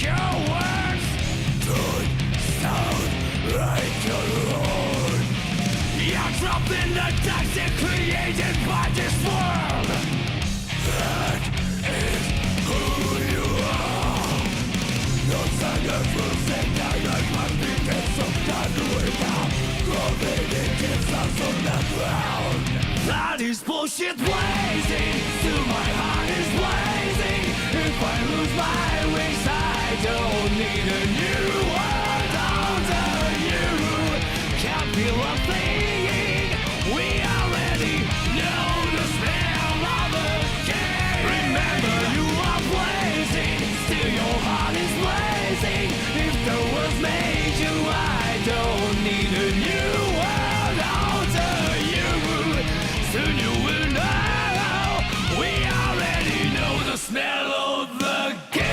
your words don't sound right alone. You're trapped in the toxic created by this world. That is who you are. No silence will say that I must be get some time to wake up. Crawling in kisses on the ground. That is bullshit blazing. Still my heart is blazing. If I lose my wings I don't need a new world under you. Can't feel a thing. We already know the smell of the game. Remember you are blazing. Still your heart is blazing. If the world made you I don't need a new world under you. Soon you will know. We already know the smell of the game.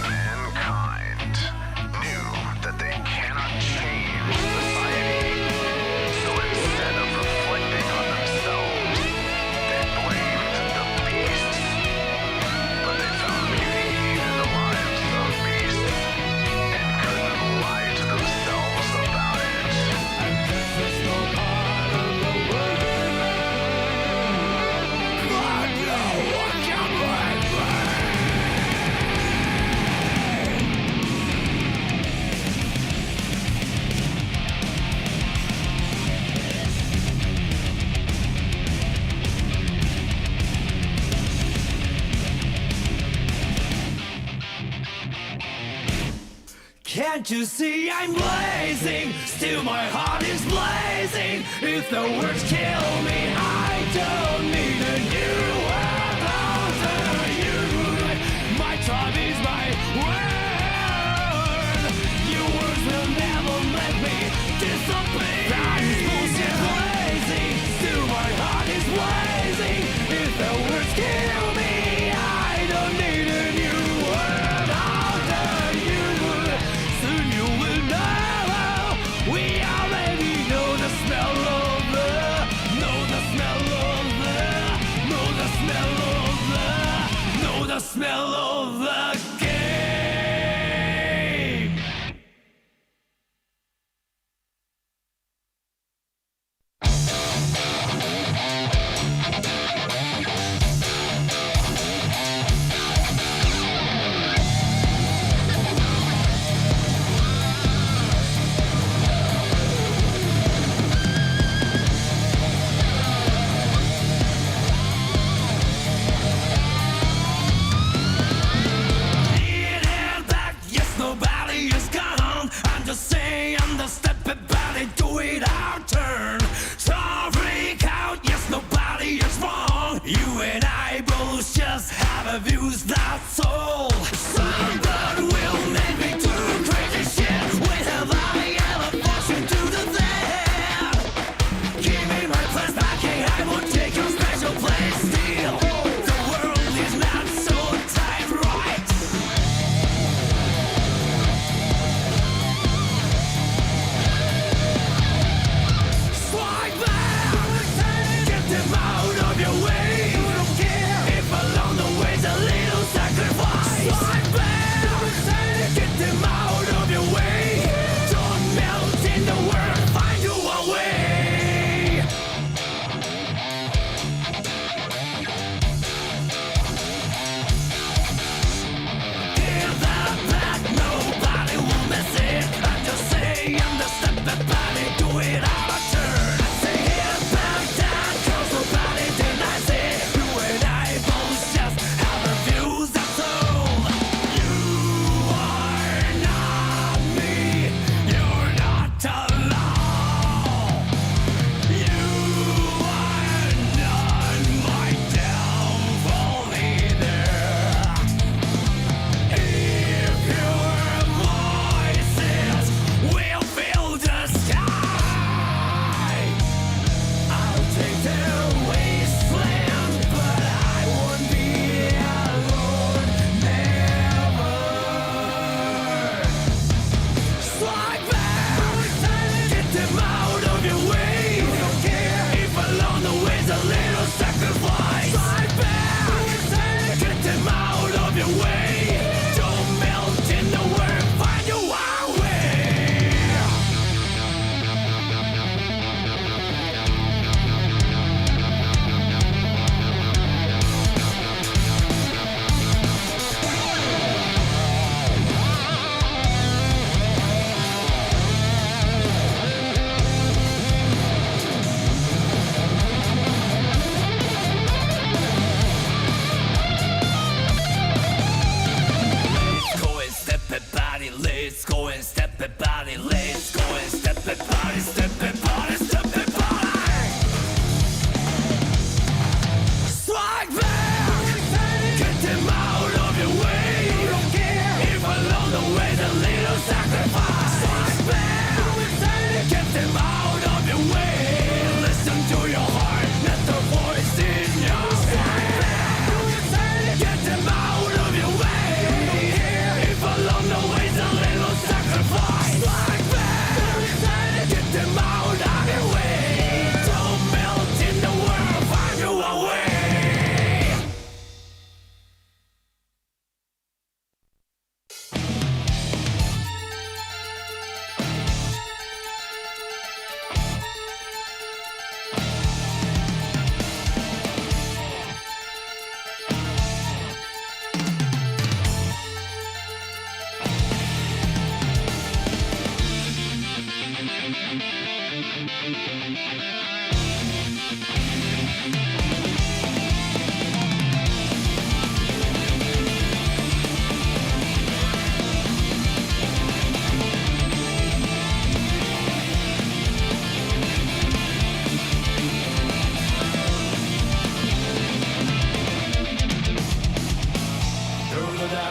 Mankind knew that they cannot change society, so instead of reflecting on themselves, they blamed the beasts. But they found beauty in the lives of beasts and couldn't lie to themselves about it. And this is no part of the world. But no one can break me. Can't you see I'm blazing? Still my heart is blazing. If the words kill me, I don't need a new world under you. My tribe is my word. Your words will never let me disappear. That is bullshit blazing. Still my heart is blazing. If the words kill me, I don't need a new world under you. Soon you will know. We already know the smell of the, know the smell of the, know the smell of the, know the smell of the game. In and back, yes, nobody is gone. I'm just saying, the step about it, do it our turn. Don't freak out, yes, nobody is wrong. You and I both just have a views, that's all. Someone will make me do crazy shit. When have I ever forced you to do that? Give me my place back, hey, I will take your special place. Still, the world is not so tight, right? Strike back! Get them out of your way! You don't care if along the way's a little sacrifice. Strike back!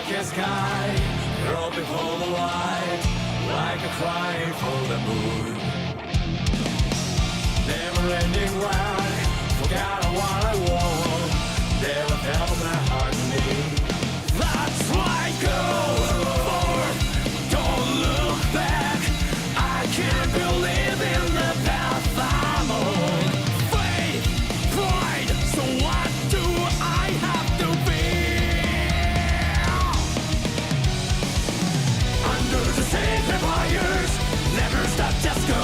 darkest sky, groping for the light, like a cry for the moon. Never-ending ride, forgot what I want, never felt my heart beat. That's why I go forward, don't look back. I can't believe in the path I'm on. Faith, pride, so what do I have to feel? Under the sacred fires, never stop, just go.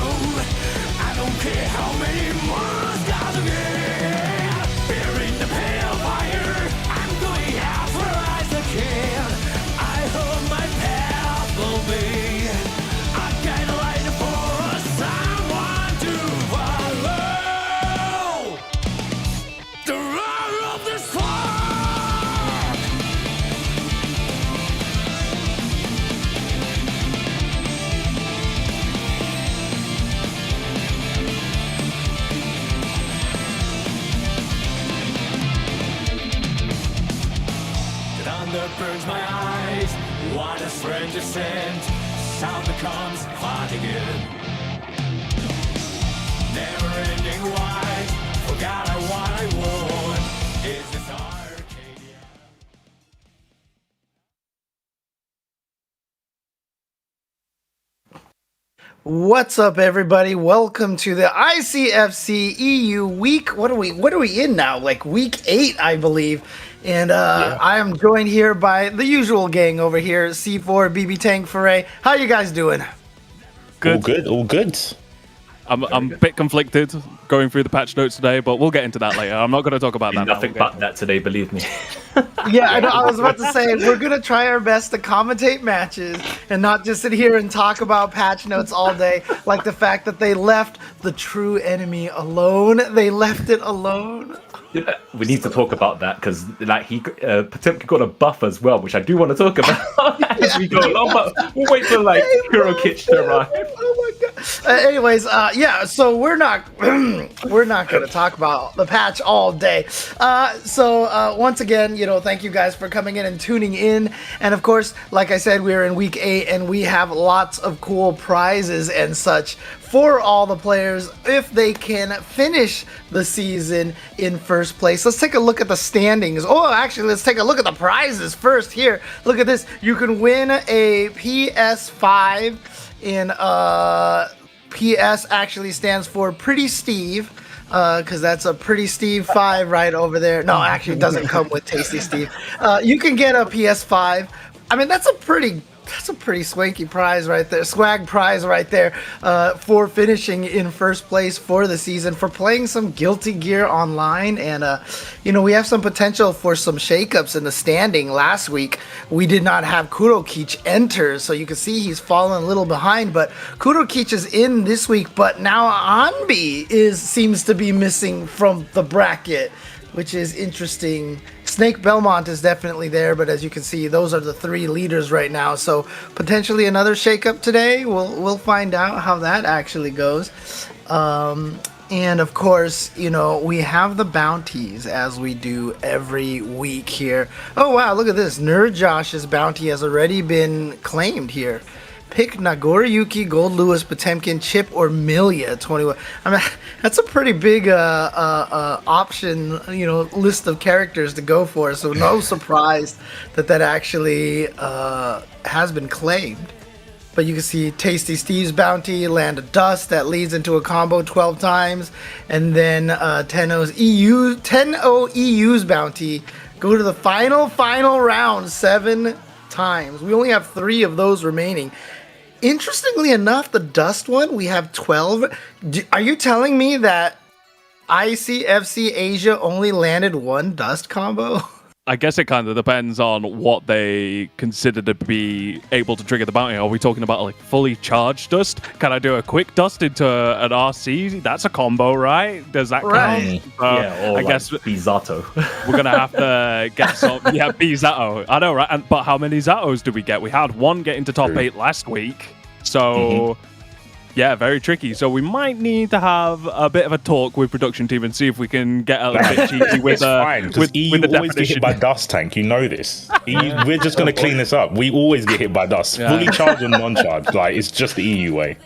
I don't care how many more gotta get. Bearing the pale fire, I'm going out where I can. I hope my path will be a guideline for someone to follow. The roar of the spark. Thunder burns my eyes, what a strange ascent. Sound becomes hot again. Never-ending wide, forgot what I want. Is this Arcadia? What's up, everybody? Welcome to the ICFC EU week. What are we in now? Like week 8, I believe. And I am joined here by the usual gang over here: C4, BB Tank, Foray. How you guys doing? Good. All good. I'm a bit conflicted going through the patch notes today, but we'll get into that later. I'm not going to talk about that. Nothing but that today, believe me. Yeah, I know. I was about to say we're gonna try our best to commentate matches and not just sit here and talk about patch notes all day, like the fact that they left the true enemy alone. They left it alone. We need to talk about that because, like, he potentially got a buff as well, which I do want to talk about as we go along. But we'll wait for Kurokich to arrive. Oh my god. Anyways, yeah. So we're not going to talk about the patch all day. So once again, thank you guys for coming in and tuning in. And of course, like I said, we're in week 8 and we have lots of cool prizes and such for all the players if they can finish the season in first place. Let's take a look at the standings. Oh, actually, let's take a look at the prizes first here. Look at this. You can win a PS5 in PS actually stands for Pretty Steve, because that's a Pretty Steve 5 right over there. No, actually it doesn't come with Tasty Steve. You can get a PS5. I mean, that's a pretty swanky prize right there, swag prize right there, for finishing in first place for the season, for playing some Guilty Gear online. And we have some potential for some shakeups in the standing. Last week we did not have Kurokich enter, so you can see he's fallen a little behind, but Kurokich is in this week. But now Anbi seems to be missing from the bracket, which is interesting. Snake Belmont is definitely there, but as you can see, those are the 3 leaders right now. So potentially another shakeup today. We'll find out how that actually goes. And of course, we have the bounties as we do every week here. Oh wow, look at this. Nerd Josh's bounty has already been claimed here. Pick Nagoriyuki, Gold Lewis, Potemkin, Chip, or Milia 21. I mean, that's a pretty big option, list of characters to go for. So no surprise that actually has been claimed. But you can see Tasty Steve's bounty, Land of Dust, that leads into a combo 12 times. And then Tenno's EU's bounty, go to the final round 7 times. We only have 3 of those remaining. Interestingly enough, the Dust one, we have 12. Are you telling me that ICFC Asia only landed 1 Dust combo? I guess it kind of depends on what they consider to be able to trigger the bounty. Are we talking about like fully charged dust? Can I do a quick dust into an RC? That's a combo, right? Does that Right. count? Yeah, or I guess Bizato. we're gonna have to get some. Yeah, B Zato. I know, right? But how many Zatos do we get? We had one get into top 8 last week, so Yeah, very tricky. So we might need to have a bit of a talk with production team and see if we can get a little bit cheeky with It's fine, because EU with the always get hit by dust, Tank. You know this. We're just going to clean this up. We always get hit by dust. Yeah. Fully charged and non-charged. Like, it's just the EU way.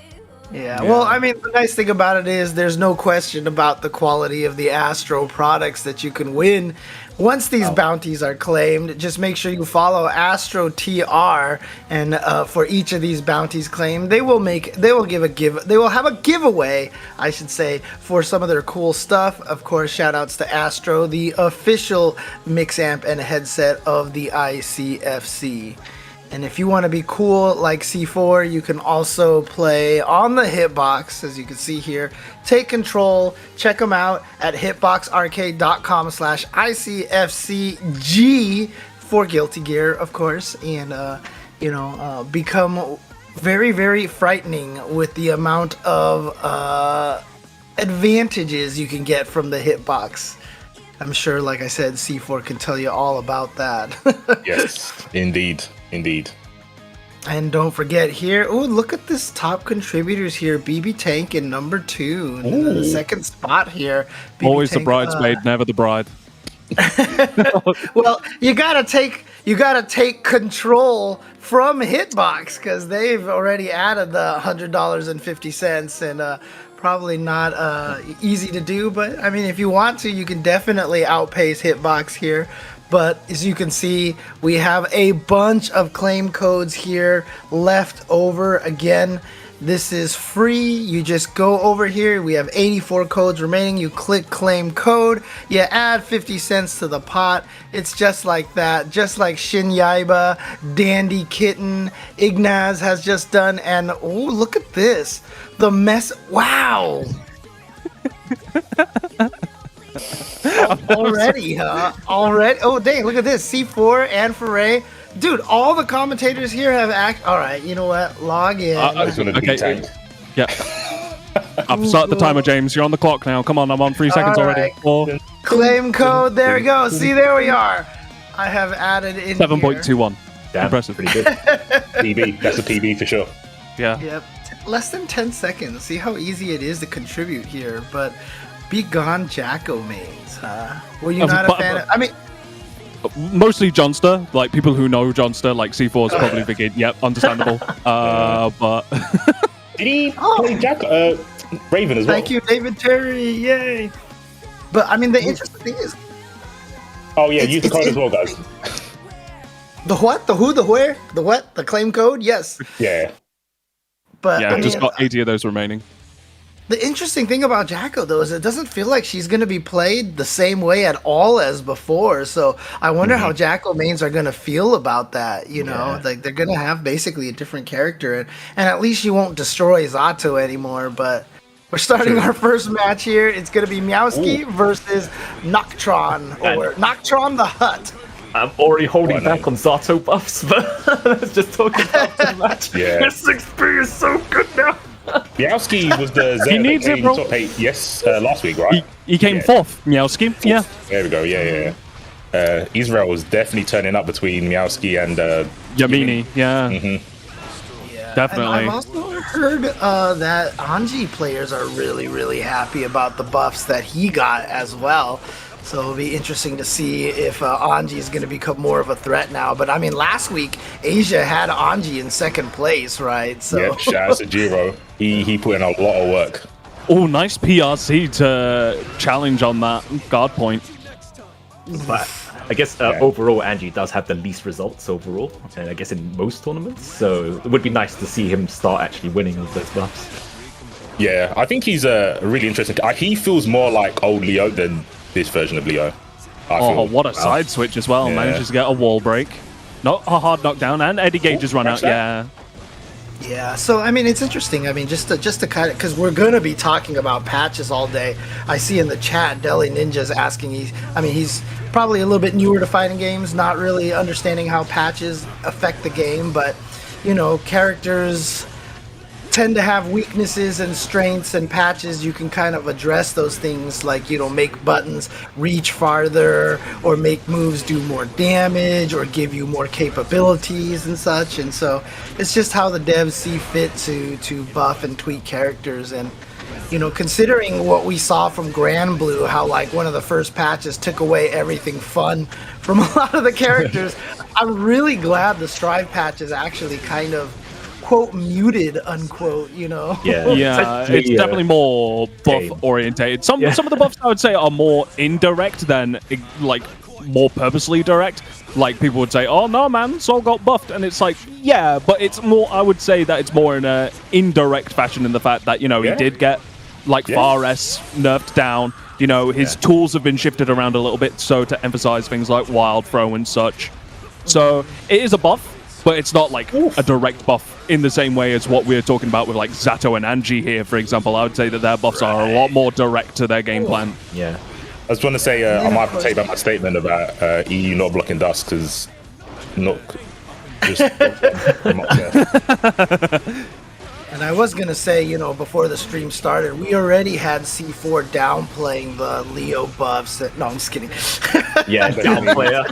Yeah, well, I mean, the nice thing about it is there's no question about the quality of the Astro products that you can win. Once these bounties are claimed, just make sure you follow Astro TR, and for each of these bounties claimed, they will have a giveaway, I should say, for some of their cool stuff. Of course, shout outs to Astro, the official mix amp and headset of the ICFC. And if you want to be cool like C4, you can also play on the Hitbox, as you can see here. Take control. Check them out at hitboxarcade.com/ICFCG for Guilty Gear, of course. And, become very, very frightening with the amount of advantages you can get from the Hitbox. I'm sure, like I said, C4 can tell you all about that. Yes, indeed. Indeed. And don't forget here, oh, look at this top contributors here. BB Tank in number 2. And then the second spot here. BB Always Tank, the bridesmaid, never the bride. Well, you gotta take control from Hitbox, because they've already added the $100.50, and probably not easy to do. But I mean, if you want to, you can definitely outpace Hitbox here. But as you can see, we have a bunch of claim codes here left over. Again, this is free. You just go over here. We have 84 codes remaining. You click claim code. You add 50 cents to the pot. It's just like that. Just like Shin Yaiba, Dandy Kitten, Ignaz has just done. And oh, look at this. The mess. Wow. Already, huh? Already? Oh, dang, look at this. C4 and Foray. Dude, all the commentators here have All right, you know what? Log in. I just wanted to be tanked. Yeah. I've started the timer, James. You're on the clock now. Come on, I'm on 3 seconds already. right. 4, Claim code. There we go. See, there we are. I have added in 7.21. Damn, Impressive. pretty good. PB. That's a PB for sure. Yeah. Yep. Less than 10 seconds. See how easy it is to contribute here. But be gone, Jacko mains, huh? Were you not a fan of... I mean... Mostly Johnster, like people who know Johnster, like C4 is probably thinking, yep, understandable. But Did he play Jack? Raven as well. Thank you, David Terry. Yay! But I mean, the interesting thing is, Oh yeah, use the code as well, guys. the what, the who, the where, the what, the claim code. Yes, Yeah. but yeah, I just mean, got 80 of those remaining. the interesting thing about Jacko though is it doesn't feel like she's going to be played the same way at all as before. So I wonder how Jacko mains are going to feel about that. You know, like they're going to have basically a different character, and at least you won't destroy Zato anymore. But we're starting our first match here. It's going to be Meowski versus Noctron, or Noctron the Hut. I'm already holding back on Zato buffs, but let's just talk about the match. Yeah. This 6B is so good now. Meowski was the Zed He needs that it, came bro. top 8, yes, last week, right? He came fourth, Meowski. Yeah. There we go, yeah. Israel was definitely turning up between Meowski and Yamini, yeah. Yeah, Definitely. And I've also heard that Anji players are really, really happy about the buffs that he got as well. So it'll be interesting to see if Anji is going to become more of a threat now. But I mean, last week Asia had Anji in second place, right? So Yep, shout out to Jiro. He put in a lot of work. Oh, nice PRC to challenge on that guard point. But I guess overall, Angie does have the least results overall, and I guess in most tournaments. So it would be nice to see him start actually winning with those buffs. Yeah, I think he's a really interesting. He feels more like old Leo than this version of Leo. Oh, what a side switch as well. Yeah. Manages to get a wall break. Not a hard knockdown, and Eddie Gage has run out. catch that. Yeah. yeah. So I mean, it's interesting. I mean, just to kind of, because we're going to be talking about patches all day. I see in the chat Deli Ninja's asking. He's probably a little bit newer to fighting games, not really understanding how patches affect the game, but you know, characters tend to have weaknesses and strengths, and patches you can kind of address those things, like, you know, make buttons reach farther or make moves do more damage or give you more capabilities and such. And so it's just how the devs see fit to buff and tweak characters. And, you know, considering what we saw from Grand Blue, how like one of the first patches took away everything fun from a lot of the characters, I'm really glad the Strive patch is actually kind of quote muted unquote, you know. Yeah, it's definitely more buff orientated. Some of the buffs I would say are more indirect than like more purposely direct. Like people would say, "Oh no, man, Sol got buffed," and it's like, yeah, but it's more. I would say that it's more in a indirect fashion in the fact that, you know, he did get like Far S nerfed down. You know, his tools have been shifted around a little bit so to emphasize things like Wild Throw and such. So it is a buff, but it's not like a direct buff in the same way as what we're talking about with like Zato and Angie here, for example. I would say that their buffs are a lot more direct to their game plan. Yeah. I was going to say, I might have to take back my statement about EU not blocking dust, because not just I'm not there. And I was gonna say, you know, before the stream started, we already had C4 downplaying the Leo buffs. No, I'm just kidding. Yeah, downplayer.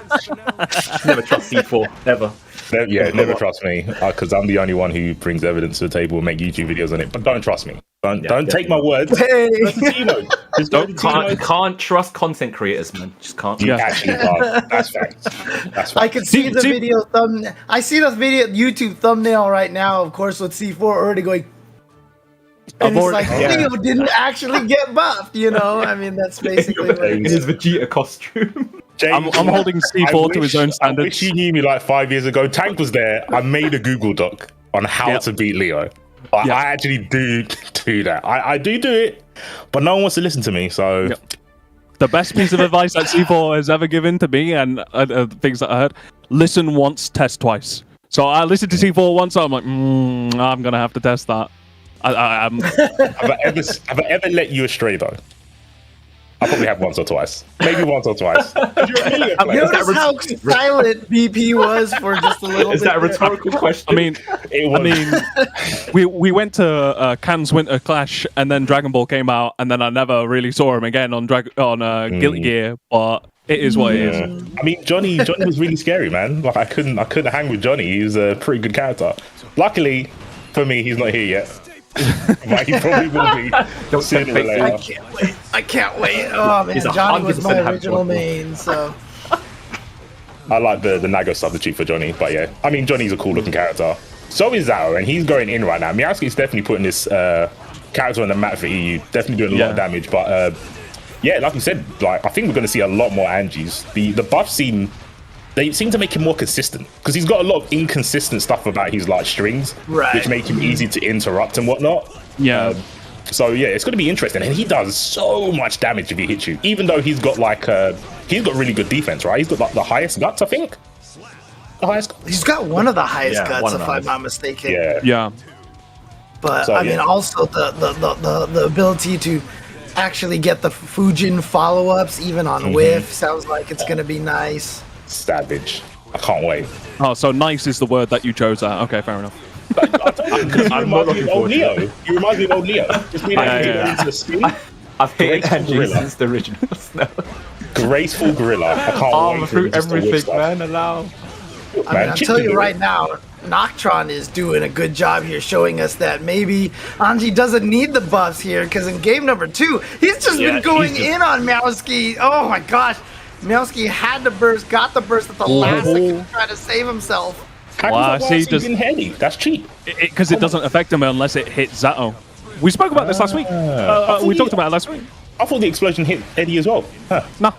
Never trust C4, ever. Never trust me, because I'm the only one who brings evidence to the table and make YouTube videos on it. But don't trust me. Don't take my words. Hey. Can't trust content creators, man. Just can't. You actually can't. That's fact. That's fact. I can see the video thumbnail. I see the video YouTube thumbnail right now, of course, with C4 already going. And it's like, Leo didn't actually get buffed, you know? I mean, that's basically what in his Vegeta costume. James, I'm holding C4 to his own standards. I wish you knew me like 5 years ago. Tank was there. I made a Google Doc on how to beat Leo. I actually do that. I do it, but no one wants to listen to me. So the best piece of advice that C4 has ever given to me, and things that I heard: listen once, test twice. So I listened to C4 once, so I'm like, I'm gonna have to test that. Have I ever let you astray though? I probably have once or twice. Maybe once or twice. Notice how silent BP was for just a little bit. Is that a rhetorical question? I mean, we went to Cannes Winter Clash, and then Dragon Ball came out, and then I never really saw him again on Guilty Gear. But it is what it is. I mean, Johnny was really scary, man. Like I couldn't hang with Johnny. He's a pretty good character. Luckily for me, he's not here yet. But he probably will be sooner or later. I can't wait. Oh man, Johnny was my original main, so I like the Nago substitute for Johnny. But yeah, I mean, Johnny's a cool looking character. So is Zao, and he's going in right now. Meowski's definitely putting this character on the map for EU. Definitely doing a lot of damage. But yeah, like you said, like I think we're going to see a lot more Angies. The buffs seem to make him more consistent, because he's got a lot of inconsistent stuff about his like strings, which make him easy to interrupt and whatnot. So yeah, it's going to be interesting, and he does so much damage if he hits you. Even though he's got like he's got really good defense, right? He's got like the highest guts, I think. The highest. He's got one of the highest guts, if I'm not mistaken. Yeah. But so, I mean, also the ability to actually get the Fujin follow-ups even on whiff sounds like it's going to be nice. Savage. I can't wait. Oh, so nice is the word that you chose there. Okay, fair enough. I'm not looking forward to it. You remind me of old Leo. Just being into the spin. I've hated Angie since the originals now. Graceful gorilla. I can't wait through everything, man. Allow. I mean, I'll tell you right now, Noctron is doing a good job here, showing us that maybe Angie doesn't need the buffs here, because in game number 2, he's just been going in on Meowski. Oh my gosh. Meowski had the burst, got the burst at the last second to try to save himself. Heady? That's cheap. Because it doesn't affect him unless it hits Zato. We spoke about this last week. We talked about it last week. I thought the explosion hit Eddie as well. No.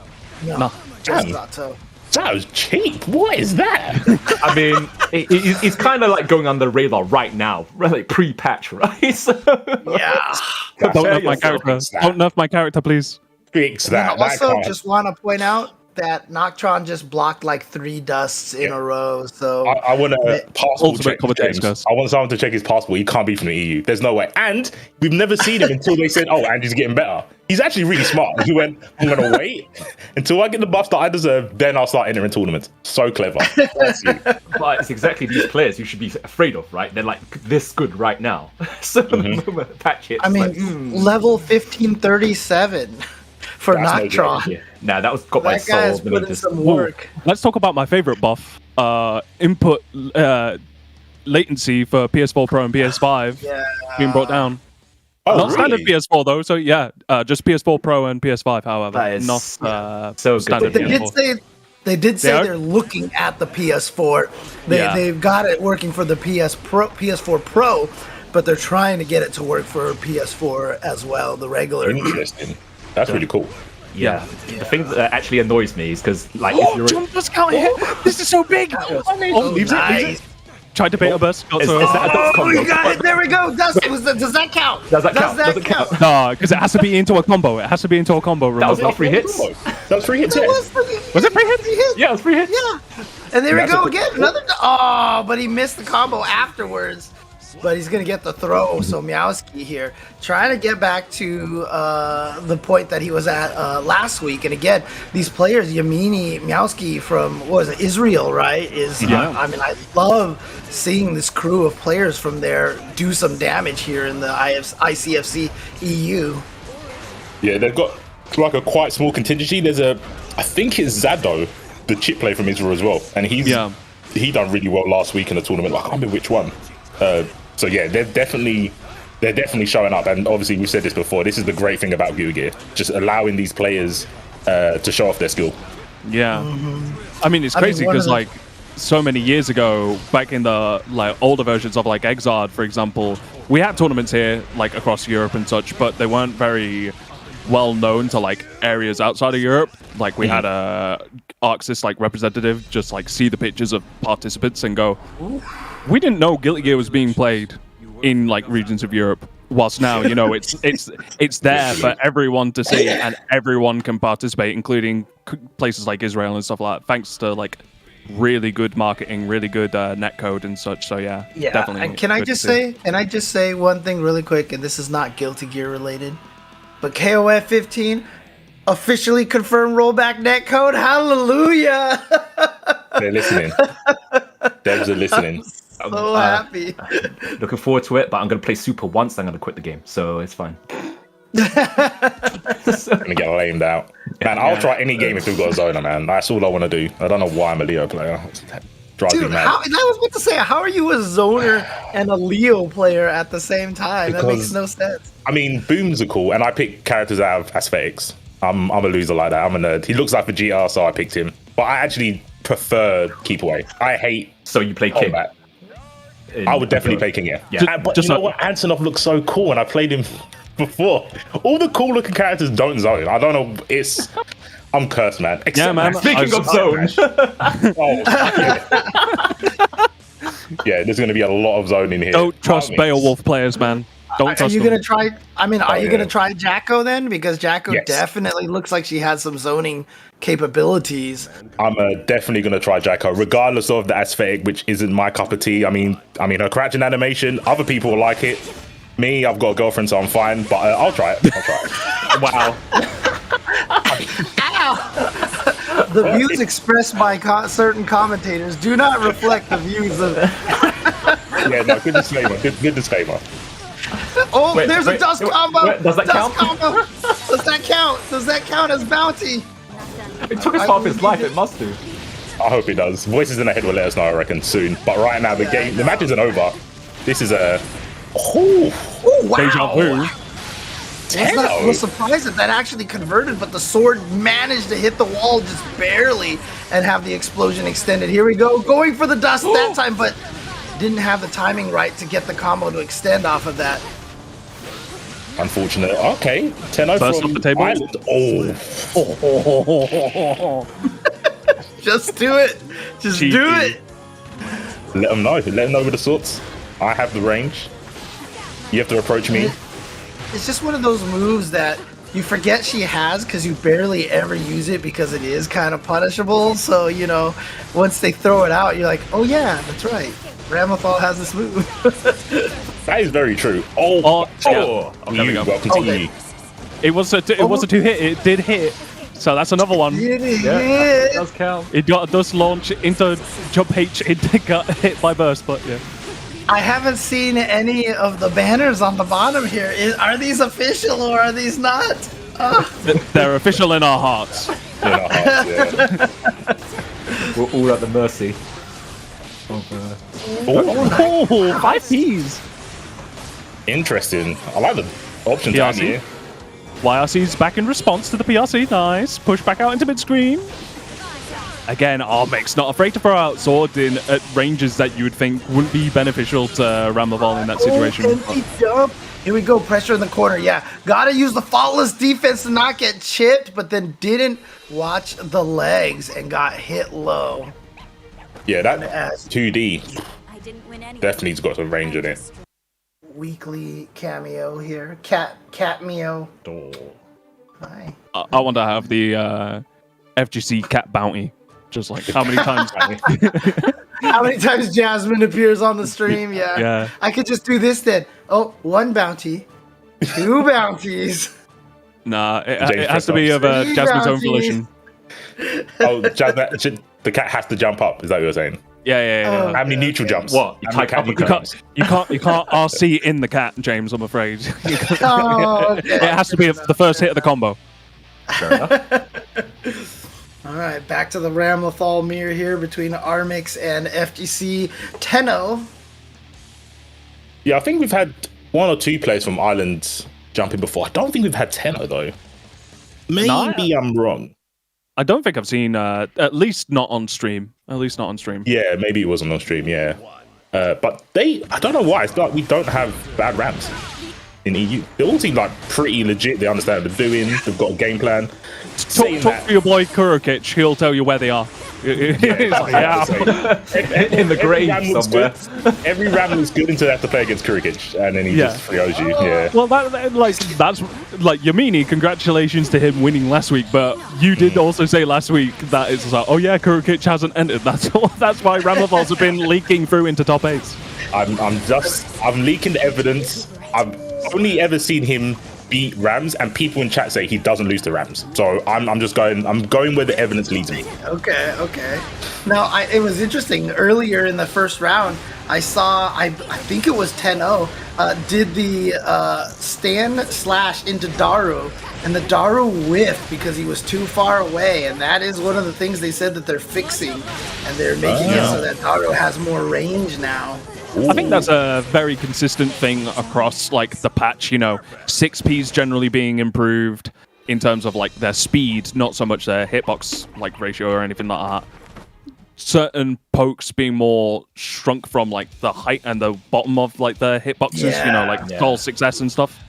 Just Zato. That was cheap. What is that? I mean, it's kind of like going under the radar right now, like pre-patch, right? So, yeah. Don't nerf my character. Don't nerf my character, please. Fix that. And I also just want to point out that. Noctron just blocked like 3 dusts in a row. So I want a passport Ultimate check. commentator James. goes. I want someone to check his passport. He can't be from the EU. There's no way. And we've never seen him until they said, "Oh, Andy's getting better." He's actually really smart. He went, "I'm gonna wait until I get the buffs that I deserve. Then I'll start entering tournaments." So clever. That's you. But it's exactly these players you should be afraid of, right? They're like this good right now. So the moment the patch hits, I mean, level 1537 for That's no Noctron. yeah. Nah, that was got my That guy has soul. put in some work. Let's talk about my favorite buff. Input latency for PS4 Pro and PS5 Yeah. being brought down. Oh, Not standard really? PS4 though, so yeah, just PS4 Pro and PS5. However, That is not so good. standard They did PS4. say They are? they're looking at the PS4. They've got it working for the PS4 Pro, but they're trying to get it to work for PS4 as well, the regular. Interesting. That's really cool. Yeah. The thing that actually annoys me is because, like, if you're Jump discount hit! This is so big! Oh, leaves it, leaves it. Tried to bait a burst. Got is so that a dust Oh, combo? you got it! There we go. Does that count? Does that count? Does it count? no, because it has to be into a combo. It has to be into a combo. That was remember? not 3 hits. That was 3 hits. That Yeah. Was it 3 hits? Yeah, it was 3 hits. Yeah. And there we That's go a- again. Another. Oh, but he missed the combo afterwards. But he's going to get the throw. So Meowski here trying to get back to the point that he was at last week. And again, these players, Yamini, Meowski from, what was it, Israel, right? I mean, I love seeing this crew of players from there do some damage here in the ICFC EU. Yeah, they've got like a quite small contingency. I think it's Zado, the chip player from Israel as well, and he done really well last week in the tournament. I can't remember which one. So yeah, they're definitely showing up, and obviously we've said this before. This is the great thing about Gear, just allowing these players to show off their skill. Yeah. I mean, it's crazy because like so many years ago, back in the like older versions of like Exard, for example, we had tournaments here like across Europe and such, but they weren't very well known to like areas outside of Europe. Like we had a Arxis like representative just like see the pictures of participants and go, we didn't know Guilty Gear was being played in like regions of Europe. Whilst now, you know, it's there for everyone to see and everyone can participate, including places like Israel and stuff like that, thanks to like really good marketing, really good netcode and such. So yeah, definitely. And can I just say one thing really quick, and this is not Guilty Gear related, but KOF 15 officially confirmed rollback netcode. Hallelujah! They're listening. Devs are listening. So happy. Looking forward to it, but I'm going to play Super once, then I'm going to quit the game, so it's fine. I'm gonna get lamed out. Man, I'll try any game if we've got a zoner, man. That's all I want to do. I don't know why I'm a Leo player. Drives me Dude, mad. I was about to say, how are you a zoner and a Leo player at the same time? That makes no sense. I mean, booms are cool, and I pick characters out of aesthetics. I'm a loser like that. I'm a nerd. He looks like Vegeta, so I picked him. But I actually prefer Keep Away. I hate So you play King? combat. I would definitely play King, yeah. Yeah. But you know what? Antonov looks so cool, and I played him before. All the cool looking characters don't zone. I don't know. I'm cursed, man. Yeah, man. Speaking of zone, Yeah, there's going to be a lot of zone in here. Don't trust Pardon me. Beowulf players, man. Don't Are trust you them. gonna try? I mean, are you yeah. gonna try Jacko then? Because Jacko Yes. definitely looks like she has some zoning capabilities. I'm definitely going to try Jacko, regardless of the aesthetic, which isn't my cup of tea. I mean, her crouching animation, other people will like it. Me, I've got a girlfriend, so I'm fine. But I'll try it. wow. The views expressed by certain commentators do not reflect the views of. Yeah, no, good disclaimer. Good disclaimer. Oh, Wait, there's a wait, dust wait, combo. wait, does that dust count? combo. Does that count? Does that count as bounty? It took us half his life, it must do. I hope it does. Voices in the head will let us know, I reckon, soon. But right now, the match isn't over. This is a... Oh, wow. Deja vu. I was surprised that actually converted, but the sword managed to hit the wall just barely and have the explosion extended. Here we go, going for the dust that time, but didn't have the timing right to get the combo to extend off of that. Unfortunate. Okay, 10-0 First from off the table. Ireland. Just do it. Just do it. Let them know. Let them know with the sorts. I have the range. You have to approach me. It's just one of those moves that you forget she has because you barely ever use it because it is kind of punishable. So, you know, once they throw it out, you're like, oh yeah, that's right. Ramlethal has this move. That is very true. There we go. Welcome to Okay. EU. It was a two hit. It did hit. So that's another one. That does count. It got does launch into jump H. It got hit by burst, but yeah. I haven't seen any of the banners on the bottom here. Are these official or are these not? They're official in our hearts. In our hearts, yeah. We're all at the mercy of Oh, 5 Ps. Interesting. I like the option down PRC. here. YRC's back in response to the PRC. Nice. Push back out into mid-screen. Again, Armix not afraid to throw out sword in at ranges that you would think wouldn't be beneficial to Ramlaval in that situation. Empty jump. Here we go. Pressure in the corner. Yeah. Gotta use the faultless defense to not get chipped, but then didn't watch the legs and got hit low. Yeah, that As 2D I didn't win any. definitely's got some range in it. weekly cameo here. Catmeo. Hi. I want to have the FGC cat bounty. Just like how many times? How many times Jasmine appears on the stream? Yeah. Yeah. I could just do this then. Oh, 1 bounty. 2 bounties. Nah, it has to be of Three Jasmine's own bounties. volition. Oh, Jasmine, the cat has to jump up. Is that what you're saying? Yeah. How many neutral jumps? What? You How many type cat uppercut? You can't RC in the cat, James. I'm afraid. Oh, okay. It has to be the first hit of the combo. Fair enough. All right, back to the Ramlethal mirror here between Armix and FGC Tenno. Yeah, I think we've had 1 or 2 players from Ireland jumping before. I don't think we've had Tenno though. Maybe I'm wrong. I don't think I've seen, at least not on stream. Yeah, maybe it wasn't on stream. Yeah, but I don't know why. It's like we don't have bad Rams in EU. They all seem like pretty legit. They understand what they're doing. They've got a game plan. Talk to your boy Kurokic. He'll tell you where they are. He's like, yeah. In the grave somewhere. Every Ram looks good until they have to play against Kurikic, and then he just 3-0s you. Yeah. Well, that's like Yamini. Congratulations to him winning last week, but you did also say last week that it's like, oh yeah, Kurokic hasn't entered. That's why Ramavals have been leaking through into top 8s. I'm leaking the evidence. I've only ever seen him beat Rams, and people in chat say he doesn't lose to Rams. So I'm going where the evidence leads me. Okay. Now, it was interesting. Earlier in the first round, I saw, I think it was 10-0, did the stand slash into Daru, and the Daru whiffed because he was too far away, and that is one of the things they said that they're fixing, and they're making it so that Daru has more range now. I think that's a very consistent thing across like the patch, 6Ps generally being improved in terms of like their speed, not so much their hitbox like ratio or anything like that. Certain pokes being more shrunk from like the height and the bottom of like the hitboxes, like Soul Success and stuff.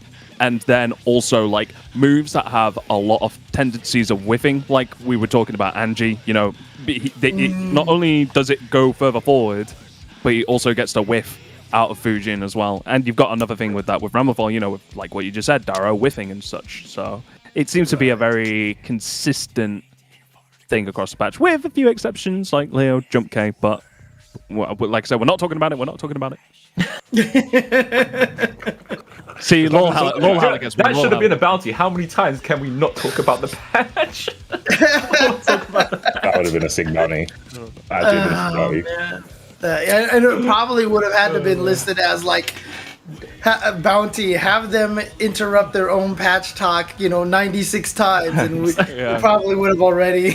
And then also like moves that have a lot of tendencies of whiffing, like we were talking about Angie, not only does it go further forward, but he also gets to whiff out of Fujin as well. And you've got another thing with that with Ramafal, with like what you just said, Daro whiffing and such. So it seems to be a very consistent thing across the patch, with a few exceptions like Leo, Jump K, but like I said, we're not talking about it. See, Lol Halleck gets That should have been a bounty. How many times can we not talk about the patch? That would have been a sick bounty. And it probably would have had to been listed as like bounty. Have them interrupt their own patch talk, 96 times, and we probably would have already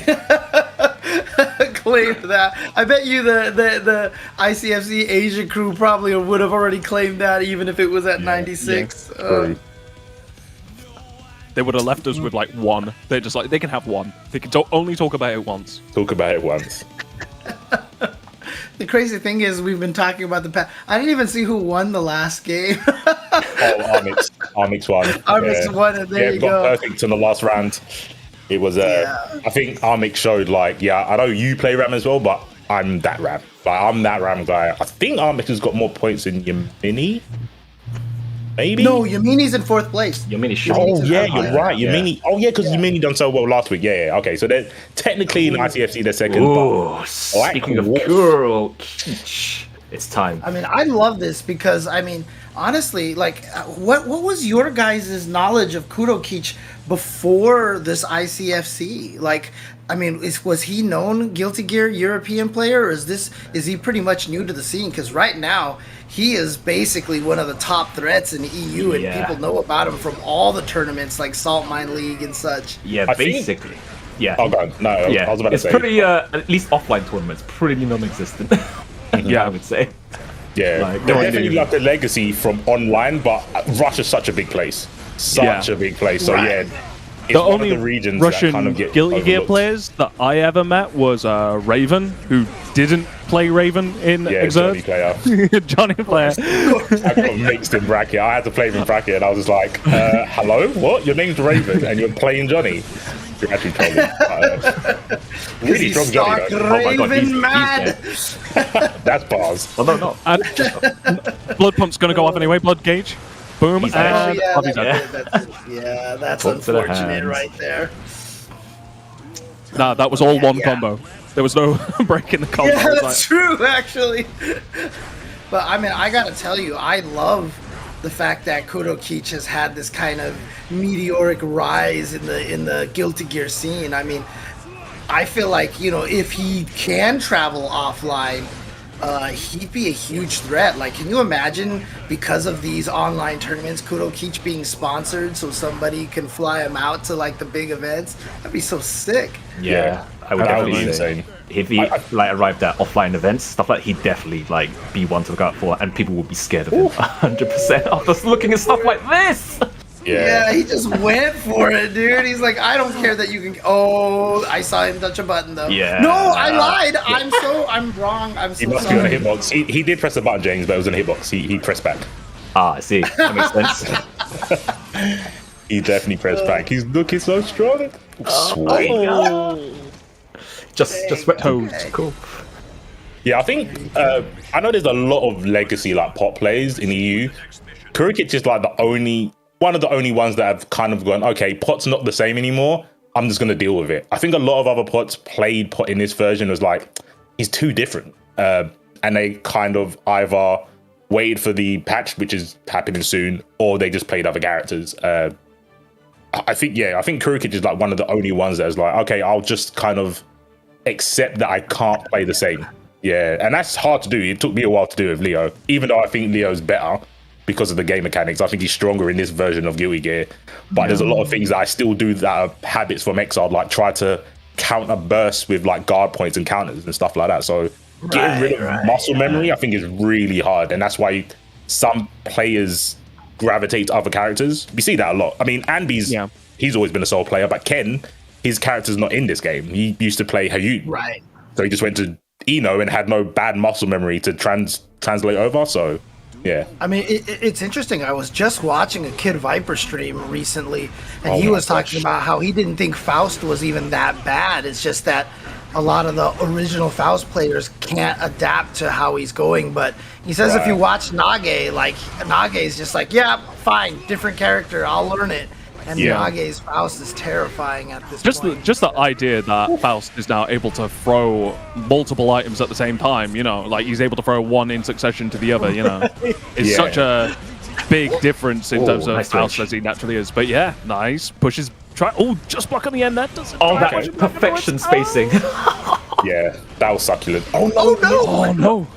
claimed that. I bet you the ICFC Asia crew probably would have already claimed that, even if it was at 96. They would have left us with like 1. They're just like, they can have 1. They can only talk about it once. The crazy thing is, we've been talking about the patch. I didn't even see who won the last game. Armix won. Armix won, and there you go. Got perfect in the last round. It was, I think Armix showed like, I know you play Ram as well, but I'm that Ram. Like, I'm that Ram guy. I think Armix has got more points than Yamini. Maybe. No, Yamini's in 4th place. Yamini shot. Oh Yamini's yeah, in you're right. Yamini. Oh yeah, because Yamini done so well last week. Yeah. Okay, so they're technically in ICFC they're second. Ooh, speaking of Kuro Kichi, it's time. I mean, I love this because, I mean, honestly, like, what was your guys' knowledge of Kudo Keech before this ICFC? Like, I mean, was he known Guilty Gear European player, or is he pretty much new to the scene? Because right now he is basically one of the top threats in the EU, and people know about him from all the tournaments like Salt Mine League and such. Yeah, basically. Yeah. Oh god, no. I was about to say. It's pretty, at least offline tournaments, pretty non-existent. Yeah, I would say. Yeah, Like, they're definitely like the legacy from online, but Russia's such a big place. Such a big place. So yeah, it's The one only of the regions Russian that kind of get Guilty Gear overlooked. players that I ever met was Raven, who didn't play Raven in Yeah, Johnny Exert. player. Johnny player. I got mixed in bracket. I had to play him in bracket, and I was just like, "Hello, what? Your name's Raven, and you're playing Johnny." You're actually trolling. Really strong Johnny. Stark Though. Raven he's mad. That's bars. Well, no, no. And Blood Pump's going to go off anyway. Blood Gauge. Boom. He's And yeah, Bobby's that's, dead. that's Pump to the unfortunate hands. right there. Nah, that was all one Yeah. combo. There was no break in the combo. Yeah, It was that's true, actually. But I mean, I gotta tell you, I love the fact that Kudo Keech has had this kind of meteoric rise in the Guilty Gear scene. I mean, I feel like, you know, if he can travel offline, he'd be a huge threat. Like, can you imagine, because of these online tournaments, Kudo Keech being sponsored so somebody can fly him out to like the big events? That'd be so sick. Yeah, I would That would definitely be say. insane. If he like arrived at offline events, stuff like he'd definitely like be one to look out for, and people would be scared of him 100% after looking at stuff like this. Yeah, he just went for it, dude. He's like, I don't care that you can. Oh, I saw him touch a button though. Yeah. No, I lied. I'm wrong. I'm He so must be on a sorry. hitbox. He did press the button, James, but it was on a hitbox. He pressed back. Ah, I see. That makes sense. He definitely pressed back. He's looking so strong. Sweet. Just wet Toes. Cool. Yeah, I think I know there's a lot of legacy like pot players in the EU. Kurikic is like one of the only ones that have kind of gone, okay, pot's not the same anymore. I'm just gonna deal with it. I think a lot of other pots played pot in this version was like, he's too different. And they kind of either waited for the patch, which is happening soon, or they just played other characters. I think Kurikic is like one of the only ones that's like, okay, I'll just kind of accept that I can't play the same. Yeah, and that's hard to do. It took me a while to do with Leo, even though I think Leo's better because of the game mechanics. I think he's stronger in this version of Guilty Gear. But there's a lot of things that I still do that are habits from Exiled, like try to counter bursts with like guard points and counters and stuff like that. So getting rid of muscle memory, I think, is really hard. And that's why some players gravitate to other characters. We see that a lot. I mean, Anby's, he's always been a solo player, but Ken, his character's not in this game. He used to play Hayut. Right. So he just went to Eno and had no bad muscle memory to translate over. So, yeah. I mean, it's interesting. I was just watching a Kid Viper stream recently, and he was talking about how he didn't think Faust was even that bad. It's just that a lot of the original Faust players can't adapt to how he's going. But he says if you watch Nage, like, Nage's just like, yeah, fine, different character, I'll learn it. And Nage's Faust is terrifying at this point. Just the idea that Faust is now able to throw multiple items at the same time, you know, like he's able to throw one in succession to the other, you know. It's such a big difference in terms of nice Faust switch. as he naturally is. But yeah, nice. Pushes, just block on the end, that doesn't. Oh, that perfection spacing. Yeah, that was succulent. Oh, no. Oh no.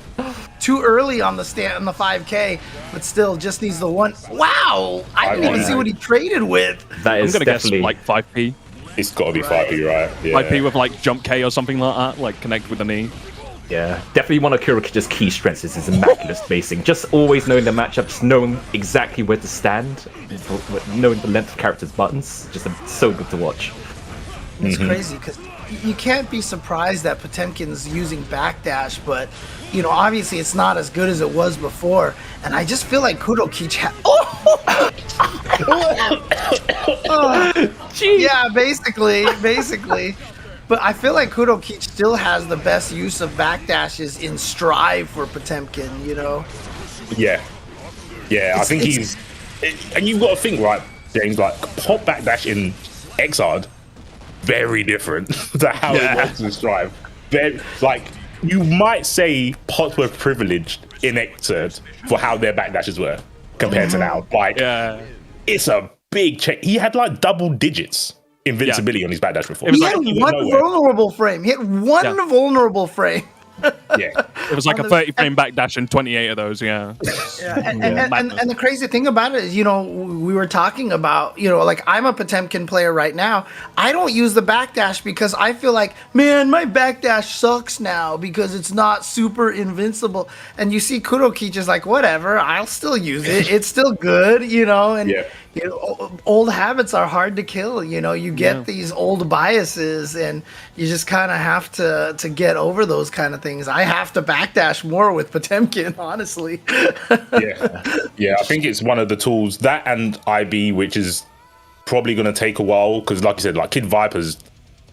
Too early on the 5K, but still just needs the one. Wow! I didn't even see what he traded with. That I'm is gonna guess definitely like 5p. It's got to be 5p, right? Yeah. 5p with like jump K or something like that, like connect with the knee. Yeah, definitely one of Kurikic's key strengths is his immaculate spacing. Just always knowing the matchup, just knowing exactly where to stand, knowing the length of characters' buttons. Just so good to watch. It's crazy because you can't be surprised that Potemkin's using backdash, but you know, obviously it's not as good as it was before. And I just feel like Kudo Keech yeah, basically. But I feel like Kudo Keech still has the best use of backdashes in Strive for Potemkin, you know? Yeah. Yeah, I think he's And you've got to think, right, James, like pop backdash in Xrd, very different to how it works in Strive. Very, like, you might say pots were privileged in Xrd for how their backdashes were compared to now. Like, it's a big check. He had like double digits invincibility on his backdash before. He had one vulnerable frame. He had one vulnerable frame. Yeah, it was like a 30 frame backdash and 28 of those. And the crazy thing about it is, you know, we were talking about, you know, like I'm a Potemkin player right now. I don't use the backdash because I feel like, man, my backdash sucks now because it's not super invincible. And you see Kuroki just like, whatever, I'll still use it. It's still good, you know. And you know, old habits are hard to kill. You know, you get these old biases, and you just kind of have to get over those kind of things. I have to backdash more with Potemkin, honestly. Yeah. I think it's one of the tools, that and IB, which is probably going to take a while because, like you said, like Kid Viper's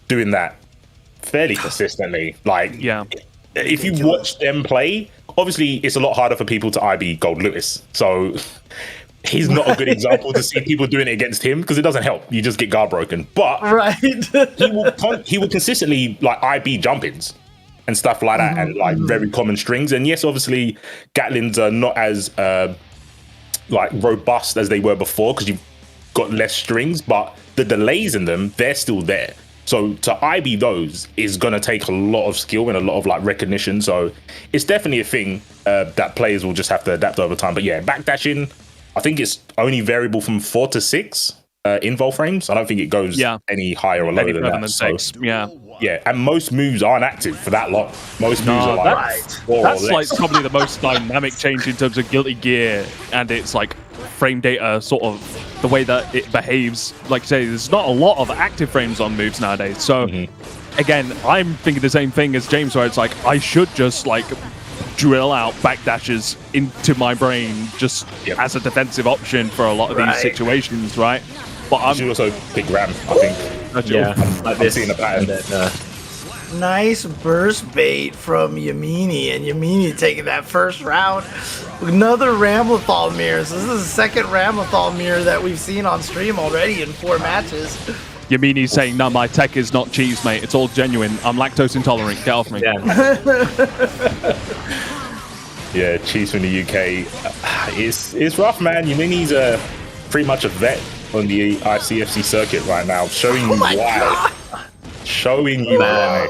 doing that fairly consistently. Like, if you watch them play, obviously it's a lot harder for people to IB Gold Lewis. So he's not a good example to see people doing it against him because it doesn't help. You just get guard broken. But he will consistently like IB jump-ins and stuff like that, and like very common strings. And yes, obviously Gatlins are not as like robust as they were before because you've got less strings, but the delays in them, they're still there. So to IB those is going to take a lot of skill and a lot of like recognition. So it's definitely a thing that players will just have to adapt over time. But yeah, backdashing, I think it's only variable from 4 to 6 invol frames. I don't think it goes any higher or lower than that. Yeah, and most moves aren't active for that long. Most moves are like 4 that's or less. like probably the most dynamic change in terms of Guilty Gear, and it's like frame data, sort of the way that it behaves. Like you say, there's not a lot of active frames on moves nowadays. So again, I'm thinking the same thing as James, where it's like I should just like drill out backdashes into my brain just as a defensive option for a lot of these situations, right? But you should also pick Ram, I think. I'm seeing a pattern. Nice burst bait from Yamini, and Yamini taking that first round. Another Ramlethal mirror. So this is the second Ramlethal mirror that we've seen on stream already in 4 matches. Yamini's saying, no, my tech is not cheese, mate. It's all genuine. I'm lactose intolerant. Get off me. Yeah, cheese from the UK. It's rough, man. Yamini's pretty much a vet on the ICFC circuit right now, showing you why. God. Showing you why.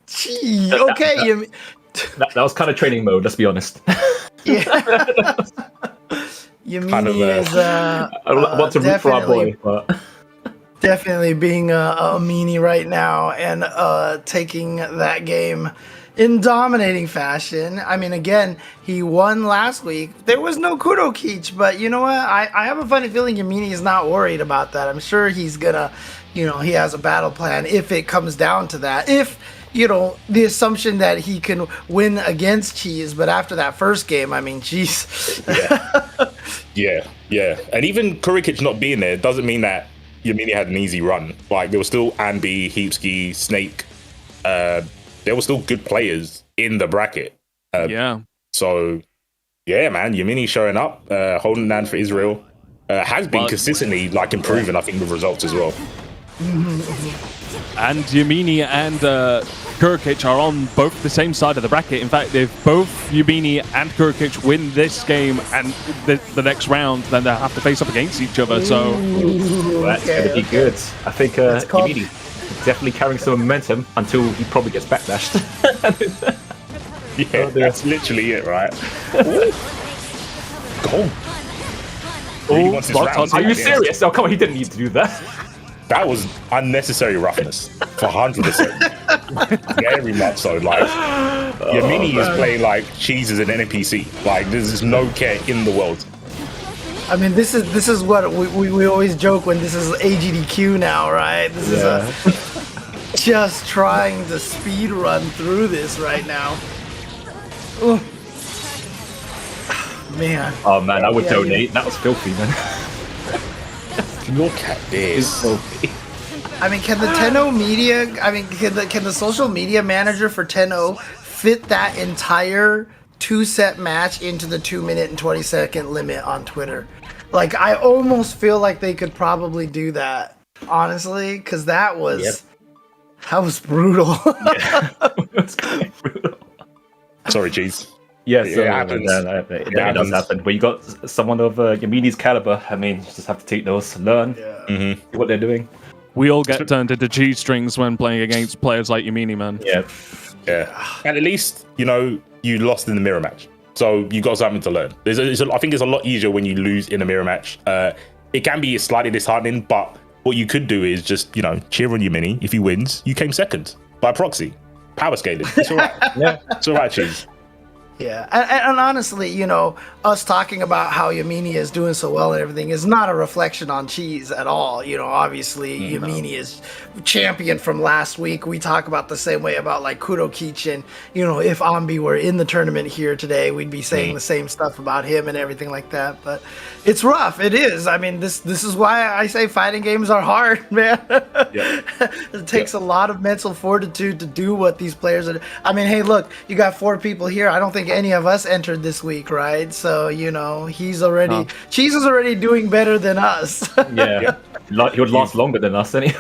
Gee, okay. That was kind of training mode, let's be honest. Yamini is I want to root for our boy, but definitely being a meanie right now and taking that game in dominating fashion. I mean, again, he won last week. There was no Kudo Keech, but you know what? I have a funny feeling Yamini is not worried about that. I'm sure he's gonna, you know, he has a battle plan if it comes down to that. If, you know, the assumption that he can win against Cheese, but after that first game, I mean, jeez. Yeah. And even Kurikic not being there doesn't mean that Yamini had an easy run. Like, there was still Anby, Heapski, Snake. There were still good players in the bracket. So, yeah, man, Yamini showing up, holding down for Israel. Has been consistently, like, improving, I think, with results as well. And Yamini and Kurikic are on both the same side of the bracket. In fact, if both Yamini and Kurikic win this game and the next round, then they'll have to face up against each other. So that's going to be good. I think Yamini definitely carrying some momentum until he probably gets backdashed. That's literally it, right? Goal. Are you serious? Oh, come on, he didn't need to do that. That was unnecessary roughness for 100%. Very much so. Like, Yamini is playing like Cheese is an NPC. Like, there's just no care in the world. I mean, this is what we always joke when this is AGDQ now, right? This is just trying to speed run through this right now. Ooh. Man. Oh man, I would donate. That was filthy, man. Look at this. I mean, can the Tenno media? I mean, can the social media manager for Tenno fit that entire 2-set match into the 2-minute and 20-second limit on Twitter. Like, I almost feel like they could probably do that, honestly, because that was brutal. It's kind of brutal. Sorry, Cheese. Yeah, so It happens. it does happen. But you got someone of Yamini's caliber. I mean, you just have to take those, learn see what they're doing. We all get turned into G-strings when playing against players like Yamini, man. Yeah. And at least, you lost in the mirror match. So you got something to learn. I think it's a lot easier when you lose in a mirror match. It can be slightly disheartening, but what you could do is just, cheer on Yamini. If he wins, you came second by proxy. Power scaling. It's all right. It's all right, Cheese. Yeah, and honestly, us talking about how Yamini is doing so well and everything is not a reflection on Cheese at all. Obviously, Yamini is champion from last week. We talk about the same way about like Kuro Kichin. If Ambi were in the tournament here today, we'd be saying the same stuff about him and everything like that. But it's rough. It is. I mean, this is why I say fighting games are hard, man. It takes a lot of mental fortitude to do what these players are. I mean, hey, look, you got 4 people here. I don't think any of us entered this week, right? So Cheese is already doing better than us. Yeah. He would last longer than us anyway.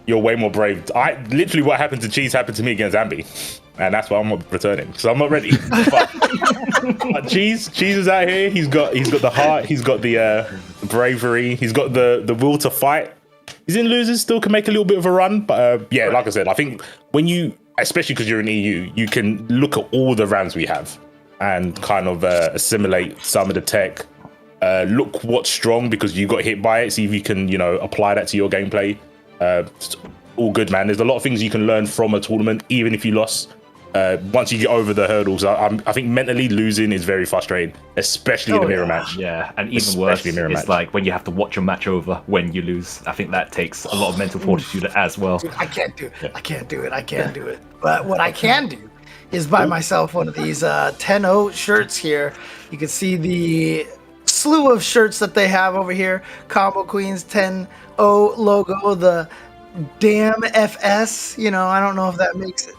You're way more brave. Literally what happened to Cheese happened to me against Ambi, and that's why I'm not returning, because I'm not ready. But Cheese is out here. He's got the heart. He's got the bravery. He's got the will to fight. He's in losers, still can make a little bit of a run, but like I said, I think when you, especially because you're in EU, you can look at all the rounds we have and kind of assimilate some of the tech. Look what's strong because you got hit by it. See if you can, apply that to your gameplay. It's all good, man. There's a lot of things you can learn from a tournament, even if you lost. Once you get over the hurdles, I think mentally losing is very frustrating, especially in a mirror match. Yeah, and even worse, it's like when you have to watch a match over when you lose. I think that takes a lot of mental fortitude as well. Dude, I can't do it. I can't do it. But what I can do is buy myself one of these 10-0 shirts here. You can see the slew of shirts that they have over here. Combo Queens 10-0 logo, the damn FS. I don't know if that makes it.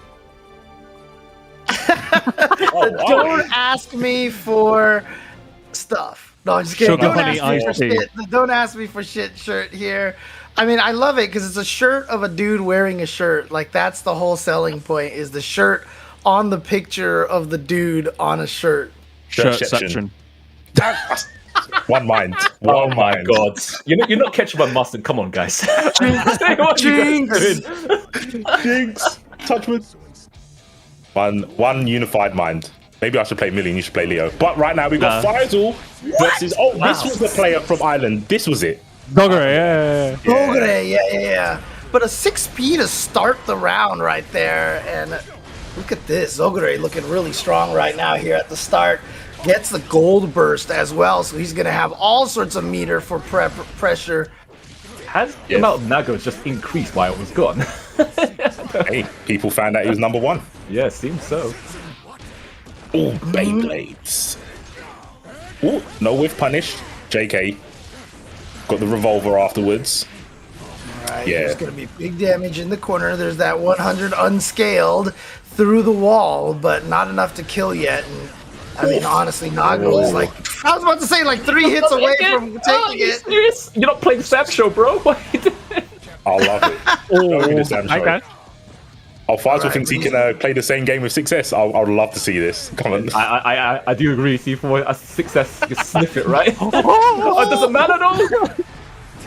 Don't ask me for stuff. No, I'm just kidding. Don't ask me for shit shirt here. I mean, I love it because it's a shirt of a dude wearing a shirt. Like, that's the whole selling point, is the shirt on the picture of the dude on a shirt. Shirt section. One mind. Oh my god. You're not ketchup and mustard. Come on, guys. Jinx. Touch wood. One unified mind. Maybe I should play Million, you should play Leo. But right now we've got Faisal versus... Oh, this was the player from Ireland. This was it. Dogre, yeah. But a 6P to start the round right there. And look at this. Zogure looking really strong right now here at the start. Gets the gold burst as well. So he's going to have all sorts of meter for pressure. Has the amount of Nagos just increased while it was gone? Hey, people found out he was number 1. Yeah, seems so. Oh, Beyblades. Oh, no whiff punish. JK. Got the revolver afterwards. Alright, there's going to be big damage in the corner. There's that 100 unscaled through the wall, but not enough to kill yet. And I mean, honestly, Nago is like, I was about to say, like 3 hits away from taking it. Serious? You're not playing Sam Show, bro. What are you doing? I love it. Show me the Sam Show. Okay. Faisal thinks he can play the same game with success. I would love to see this. Come on. I do agree. See, for a success, you sniff it, right? Oh, it doesn't matter though.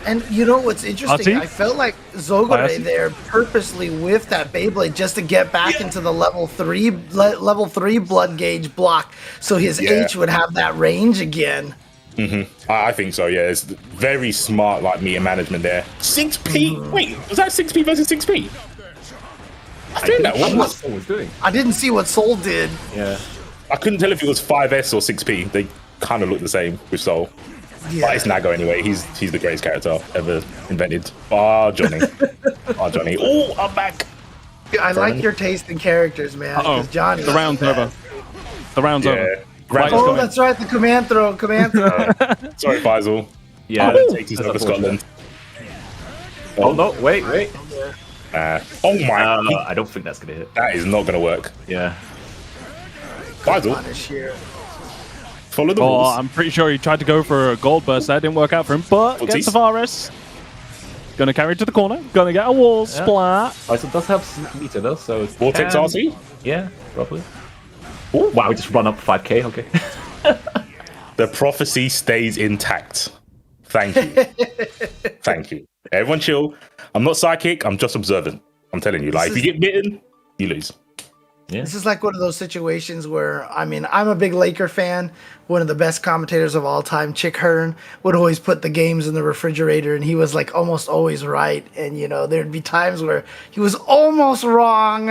And you know what's interesting? I felt like Zogure there purposely whiffed that Beyblade just to get back into the level 3 blood gauge block, so his H would have that range again. I think so. Yeah, it's very smart, like meter management there. 6P. Wait, was that 6P versus 6P? I think that was what Soul was doing. I didn't see what Soul did. Yeah, I couldn't tell if it was 5S or 6P. They kind of look the same with Soul. Yeah. But it's Nago anyway. He's the greatest character ever invented. Johnny. Johnny. Oh, I'm back. I like your taste in characters, man. Johnny. The round's over. The round's over. Oh, that's right. The command throw. Sorry, Faisal. Yeah. Takes us over Scotland. Oh no! Wait. Oh my! I don't think that's gonna hit. That is not gonna work. Yeah. Faisal, Punish here. follow the Oh, rules. I'm pretty sure he tried to go for a gold burst there. Didn't work out for him, but Footsies. gets Tavares. Gonna carry it to the corner. Gonna get a wall splat. Faisal does have some meter though, so Vortex can- RC? Yeah, probably. Oh wow, we just run up 5k. Okay. The prophecy stays intact. Thank you. Thank you. Everyone chill. I'm not psychic. I'm just observant. I'm telling you. Like, if you get bitten, you lose. This is like one of those situations where, I mean, I'm a big Laker fan. One of the best commentators of all time, Chick Hearn, would always put the games in the refrigerator, and he was like almost always right. And, you know, there'd be times where he was almost wrong.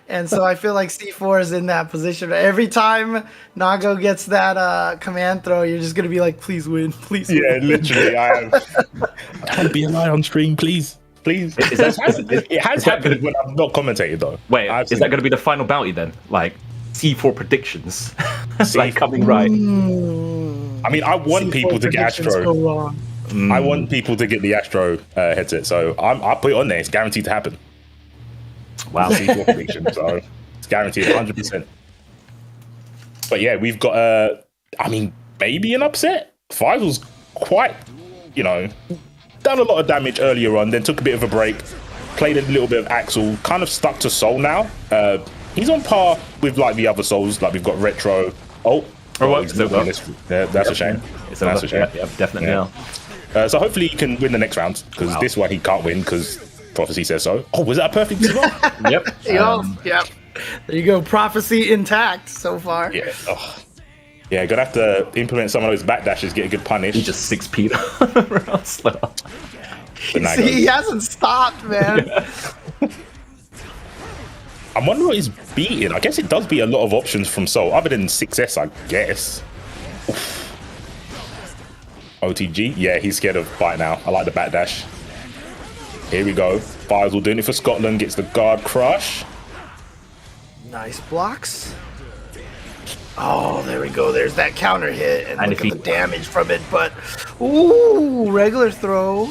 And so I feel like C4 is in that position. Every time Nago gets that command throw, you're just going to be like, please win, please win. Yeah, literally. I can't be a lie on stream, please. Please. Is that- It has happened when I've not commentated, though. Wait, I've is seen that it. going to be the final bounty then? Like C4 predictions, like coming right. I mean, I want people to get Predictions go Astro. wrong. I want people to get the Astro headset, so I'll put it on there. It's guaranteed to happen. Wow. C4 prediction, so it's guaranteed 100%. But yeah, we've got I mean, maybe an upset. Faisal's quite, you know, done a lot of damage earlier on, then took a bit of a break, played a little bit of Axel, kind of stuck to Soul now. He's on par with like the other Souls, like we've got Retro. what? He's not on this. Yeah, that's a shame. It's That's over. a shame. Yeah, definitely. Yeah. Now. So hopefully he can win the next round, because Wow. this one he can't win because Prophecy says so. Oh, was that a perfect as well? Yep. Yep. There you go. Prophecy intact so far. Yeah. Oh. Yeah, gonna have to implement some of those backdashes, get a good punish. He just 6P'd around slow. But now See, he goes. hasn't stopped, man. I'm wondering what he's beating. I guess it does beat a lot of options from Soul, other than 6S, I guess. Oof. OTG, yeah, he's scared of Bite now. I like the backdash. Here we go. Faisal doing it for Scotland, gets the guard crush. Nice blocks. Oh, there we go. There's that counter hit, and And look if at he- the damage from it. But ooh, regular throw.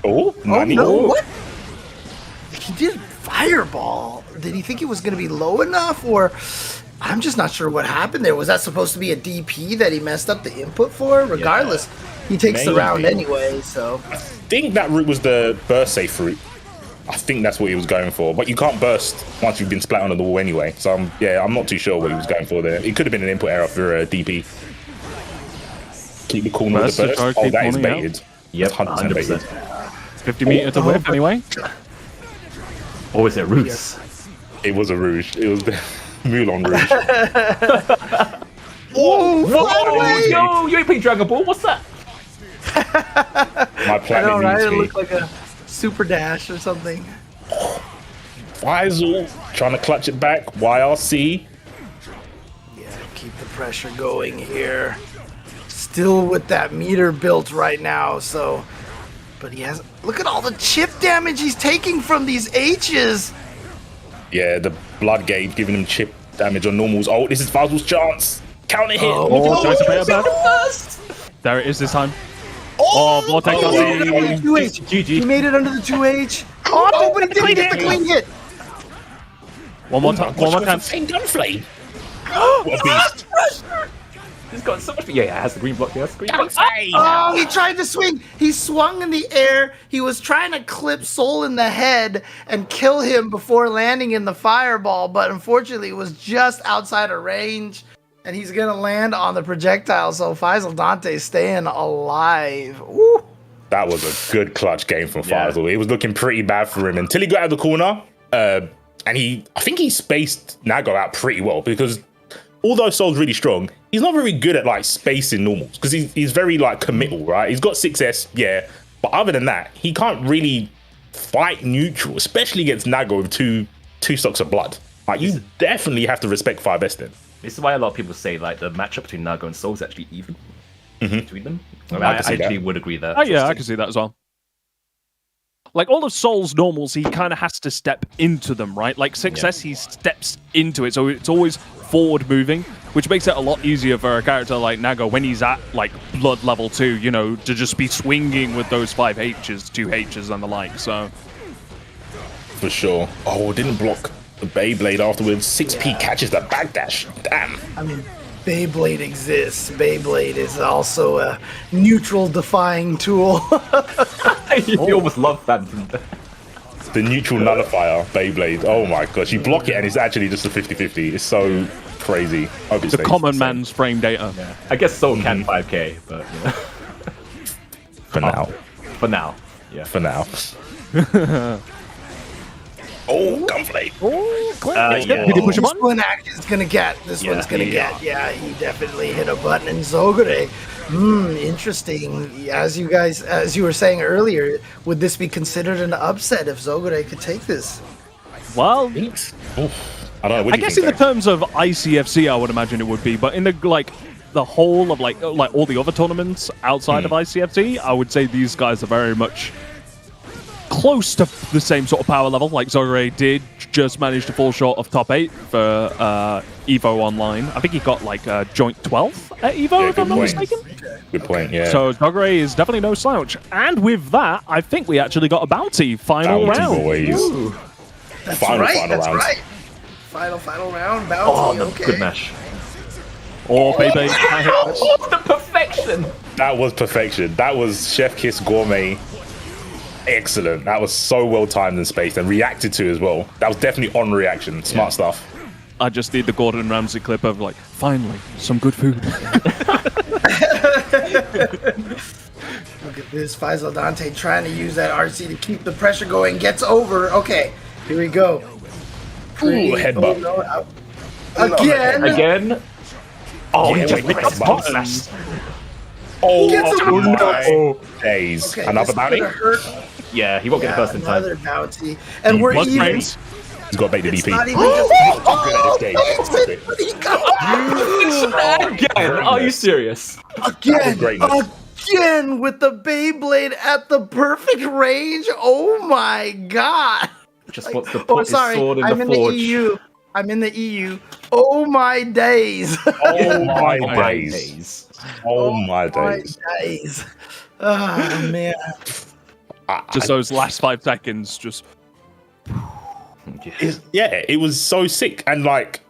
Oh, Oh Nani. no! What? He did fireball. Did he think it was going to be low enough, or I'm just not sure what happened there. Was that supposed to be a DP that he messed up the input for? Regardless, he takes the round Maybe. anyway. So I think that route was the burst safe route. I think that's what he was going for. But you can't burst once you've been splat onto the wall anyway. So I'm not too sure what he was going for there. It could have been an input error for a DP. Keep the corner with the Burst, burst. keep Oh, that is corner, yeah. baited. Yep, That's 100% baited. 50 meter to whip anyway. Or is it Roots? It was a rouge. It was the Moulin Rouge. oh, flat Oh, away! yo, you ain't playing Dragon Ball. What's that? My I planet know, right? needs It me. looked like a super dash or something. Faisal trying to clutch it back. YRC. Yeah, keep the pressure going here. Still with that meter built right now, so. But he has. Look at all the chip damage he's taking from these H's. Yeah, the blood gauge giving him chip damage on normals. Oh, this is Faisal's chance. Counter hit. Oh, tries to play it back. There it is this time. Oh, Vortex Oh, RC. he made it under the 2H. GG. He made it under the 2H. Oh, but he didn't get the clean hit. One more time. One more time. Same gunflame. What a beast. He's got so much. Yeah, it has the green block. Yeah, has the green block. Oh, he tried to swing. He swung in the air. He was trying to clip Soul in the head and kill him before landing in the fireball, but unfortunately it was just outside of range, and he's going to land on the projectile, so Faisal Dante's staying alive. Woo. That was a good clutch game from Yeah. Faisal. It was looking pretty bad for him until he got out of the corner. And I think he spaced Nago out pretty well, because although Soul's really strong, he's not very good at like spacing normals, because he's very like committal, right? He's got 6S, yeah, but other than that, he can't really fight neutral, especially against Nago with two stocks of blood. Like, you definitely have to respect 5S then. This is why a lot of people say like the matchup between Nago and Soul is actually even between them. I mean, I I can see actually that. would agree that. Oh yeah, I can see that as well. Like all of Soul's normals, he kind of has to step into them, right? Like 6S, he steps into it, so it's always forward moving, which makes it a lot easier for a character like Nago when he's at like blood level 2, you know, to just be swinging with those 5Hs, 2Hs and the like. So For sure. Oh, didn't block The Beyblade afterwards. 6P catches the backdash. Damn. I mean, Beyblade exists. Beyblade is also a neutral defying tool. You almost love Phantom. The neutral nullifier Beyblade. Oh my gosh. You block it and it's actually just a 50-50. It's so crazy. Hope it The stays common the same. man's frame data. I guess Soul can 5k, but you know. For now. For now. Yeah. For now. Oh, Gunblade. Yeah. Did he push a This button? one is gonna get. This Yeah, one's gonna yeah. get. Yeah, he definitely hit a button. And Zogure, interesting. As you were saying earlier, would this be considered an upset if Zogure could take this? Well, Oof. I don't know. What I do you guess in think, the terms of ICFC, I would imagine it would be, but in the the whole of like all the other tournaments outside of ICFC, I would say these guys are very much close to the same sort of power level. Like Zogure did just manage to fall short of top 8 for Evo Online. I think he got like joint 12th at Evo, Yeah, if I'm good not point. mistaken. Good point, yeah. So Zogure is definitely no slouch. And with that, I think we actually got a bounty final Bounty round. boys. That's Final right. That's round. right. Final round. Oh, Bounty. the Okay. good mesh. Or Beyblade. Oh, the perfection! That was perfection. That was Chef Kiss Gourmet. Excellent. That was so well timed and spaced and reacted to as well. That was definitely on reaction. Smart stuff. I just need the Gordon Ramsay clip of like, finally, some good food. Look at this. Faisal Dante trying to use that RC to keep the pressure going. Gets over. Okay. Here we go. Ooh, headbutt. Oh, no. Again. Again. Oh, Yeah, he just wait, missed wait, top wait. slash. Oh, Gets oh him. my days. Okay, Another this is bounty. gonna hurt. Yeah, he won't get the Yeah, first in time. another bounty. And we're Plus even. frames. He's got to bait the It's DP. not even just. Not good at this game. He got Again, are you serious? again, greatness. again with the Beyblade at the perfect range. Oh my god! Just wants to put his sword in I'm the in forge. the EU. I'm in the EU. Oh my days! Oh my My days. days. Oh my my days. days! Oh man! Just those last 5 seconds, just Yeah, it was so sick. And like,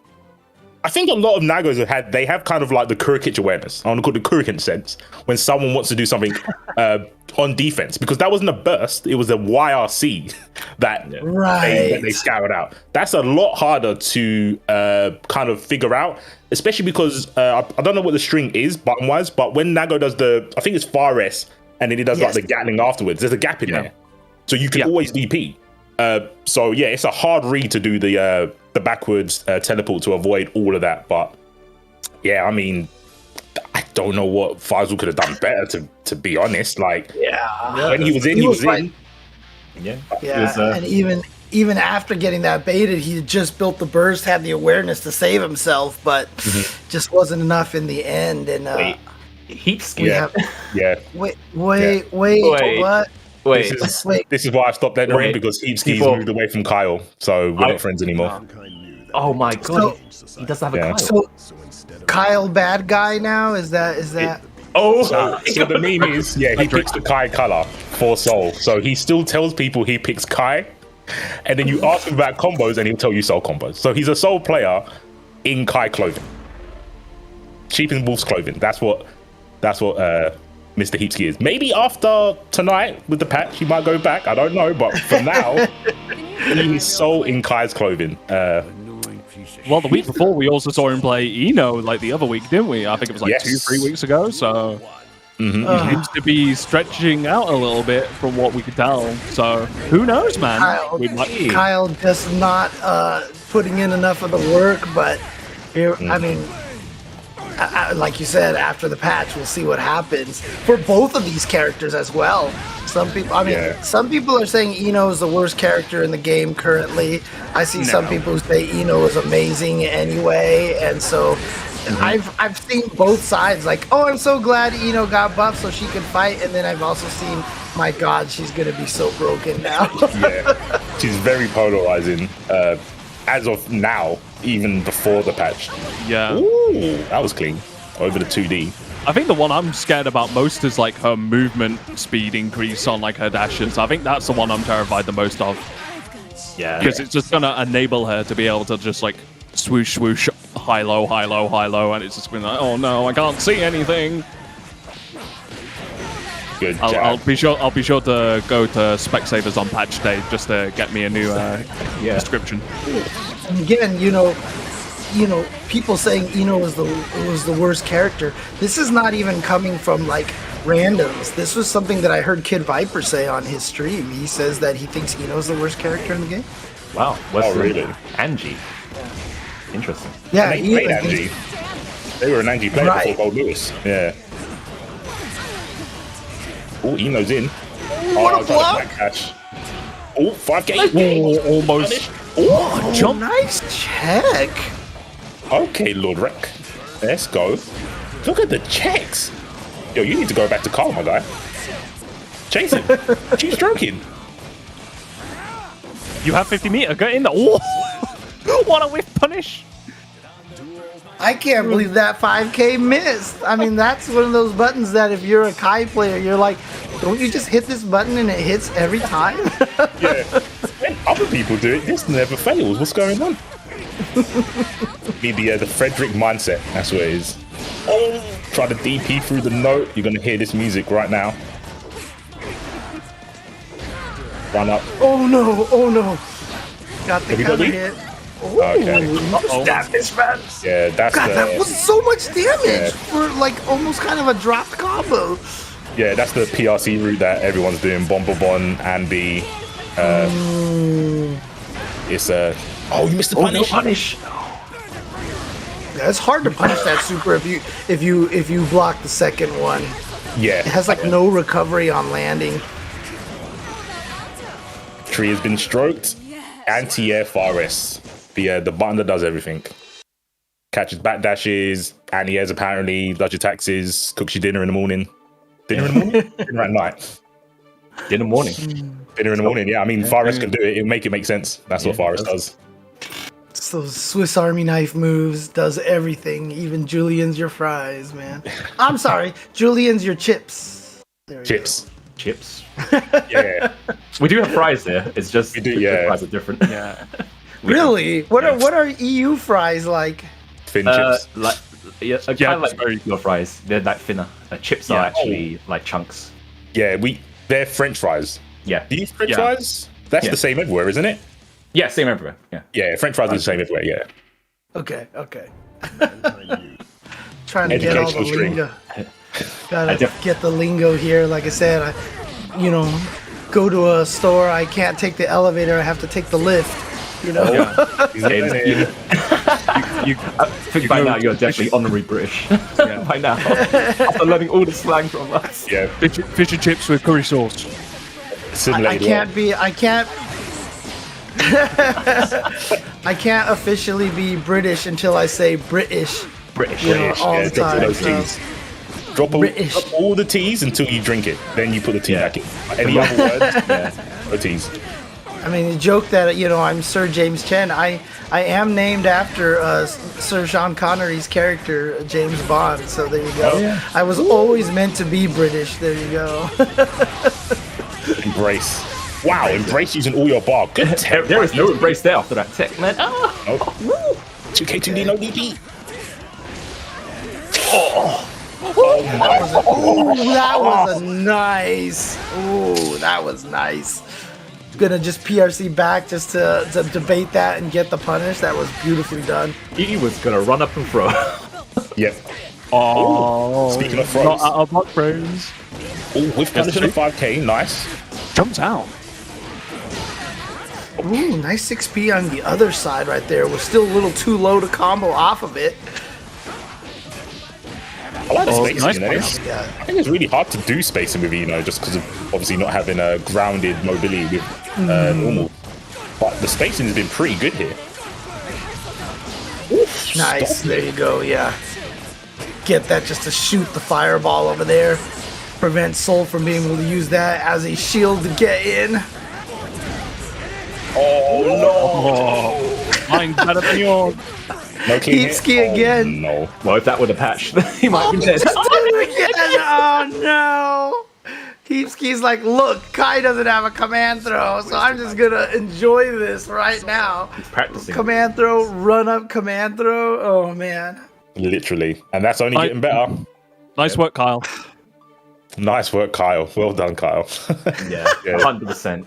I think a lot of Nagos have kind of like the Kurikich awareness. I want to call it the Kurikin sense when someone wants to do something on defense, because that wasn't a burst, it was a YRC that Right. they scoured out. That's a lot harder to kind of figure out, especially because I don't know what the string is button wise, but when Nago does I think it's far S, and then he does Yes. like the Gatling afterwards, there's a gap in Yeah. there. So you can Yeah. always DP. So yeah, it's a hard read to do the backwards teleport to avoid all of that. But yeah, I mean, I don't know what Faisal could have done better. To be honest, like when he was in, he was right. in. Yeah. Yeah, It was, and even after getting that baited, he just built the burst, had the awareness to save himself, but just wasn't enough in the end. And wait, heat skin. we Yeah, have yeah. wait, Wait. what? Wait. This is why I stopped entering Wait. because Heapskis People- moved away from Kyle, so we're not friends anymore. Oh my god. He doesn't have a Yeah. Kyle. So Kyle, bad guy now? Is that? Oh, So the meme is, yeah, he picks the Kai color for Soul. So he still tells people he picks Kai, and then you ask him about combos, and he'll tell you Soul combos. So he's a Soul player in Kai clothing, cheap in Wolf's clothing. That's what Mr. Heapski is. Maybe after tonight with the patch, he might go back. I don't know, but for now, he's Soul in Kai's clothing. well, the week before we also saw him play Eno like the other week, didn't we? I think it was like Yes. 2-3 weeks ago. So he seems to be stretching out a little bit from what we could tell. So who knows, man? Kyle, We might- Kyle just not putting in enough of the work, but here, I mean, like you said, after the patch, we'll see what happens for both of these characters as well. Some people, some people are saying Eno is the worst character in the game currently. I see some people who say Eno is amazing anyway, and so I've seen both sides. Like, oh, I'm so glad Eno got buffed so she could fight, and then I've also seen, my God, she's gonna be so broken now. Yeah, she's very polarizing as of now, even before the patch. Yeah. Ooh, that was clean over the 2D. I think the one I'm scared about most is like her movement speed increase on like her dashes. I think that's the one I'm terrified the most of. Yeah. Because it's just gonna enable her to be able to just like swoosh, swoosh, high, low, high, low, high, low, and it's just been like, oh no, I can't see anything. Good I'll job. be sure to go to Specsavers on patch day just to get me a new description. And again, people saying Eno was the worst character. This is not even coming from like randoms. This was something that I heard Kid Viper say on his stream. He says that he thinks Eno's the worst character in the game. Wow. Oh, really? Angie. Interesting. Yeah, They played Angie. They were an Angie player Right. before Gold Lewis. Yeah. Oh, Eno's in. What a block! Cash. Oh, 5K. Oh, almost. Oh, jump! Nice check. Okay, Lord Rec. Let's go. Look at the checks. Yo, you need to go back to Carl, my guy. Chase him. Keep stroking. You have 50 meter. Get in there. Oh. What a whiff punish. I can't believe that 5K missed. I mean, that's one of those buttons that if you're a Kai player, you're like, don't you just hit this button and it hits every time? Yeah. When other people do it, this never fails. What's going on? Need the Frederick mindset. That's what it is. Oh, try to DP through the note. You're going to hear this music right now. Run up. Oh no. Got the Have you got counter it? hit. Okay. Stab this man. Yeah, that's God, that was so much damage Yeah. for like almost kind of a dropped combo. yeah, that's the PRC route that everyone's doing. Bombobon and the it's oh, you missed the punish. No punish. Yeah, it's hard to punish that super if you block the second one. Yeah, It has like no recovery on landing. tree has been stroked. Anti-air forest. The button that does everything. Catches backdashes, anti-airs apparently, does your taxes, cooks your dinner in the morning. Dinner in the morning? Dinner at night. Dinner morning. Dinner in the morning, yeah. I mean, Forest can do it. It'll make it make sense. That's what Forest does. It's those Swiss Army knife moves, does everything. Even Julian's your fries, man. I'm sorry, Julian's your chips. There we Chips. Chips. Yeah. We do have fries there. It's just We do, the yeah. fries are different. Yeah. go. Really? What are EU fries like? Thin chips. Like kind of like very- your fries. They're that thinner. Chips are Yeah. actually like chunks. Yeah, they're French fries. Yeah. Do you use French Yeah. fries? That's Yeah. the same everywhere, isn't it? Yeah, same everywhere. Yeah. Yeah, French fries are the same everywhere, yeah. Okay. Trying to get all the Educational stream. lingo. Gotta get the lingo here. Like I said, go to a store. I can't take the elevator. I have to take the lift. You know. I think by now you're definitely honorary British. By now, after learning all the slang from us. Yeah. Fish and chips with curry sauce. I Assimilated can't I can't officially be British until I say British. British. You know, all the drop all time. those So. T's. Drop British. all the T's until you drink it. Then you put the tea Yeah. back in. Any other words? No T's. I mean, the joke that I'm Sir James Chen. I am named after Sir Sean Connery's character James Bond. So there you go. Oh, yeah. I was always meant to be British. There you go. Embrace. Wow, embrace using all your bar. Good tech. There is no embrace there after that tech, man. Oh. 2K2D no DP. Oh my. Ooh, that was a nice. Ooh, that was nice. Gonna just PRC back just to debate that and get the punish. That was beautifully done. He was gonna run up and throw. Yep. Oh. Speaking of froze. Not out of block throws. Oh, with punish on 5K. Nice. Jumps out. Ooh, nice 6P on the other side right there. Was still a little too low to combo off of it. I like the Oh, spacing nice in this. Yeah. I think it's really hard to do spacing with just because of obviously not having a grounded mobility with normal. But the spacing has been pretty good here. Oof, Nice. stop There it. you go. Yeah. Get that just to shoot the fireball over there. Prevent Soul from being able to use that as a shield to get in. Oh Mine's better than yours. no! No clean Heat hit. ski again. Oh, no. Well, if that would have patched, he might have been dead. Just did it again. Oh no. He's like, look, Kai doesn't have a command throw, so I'm just gonna enjoy this right now. He's practicing. Command throw, run up, command throw. Oh man. Literally, and that's only getting better. Nice work, Kyle. Nice work, Kyle. Well done, Kyle. Yeah, 100%.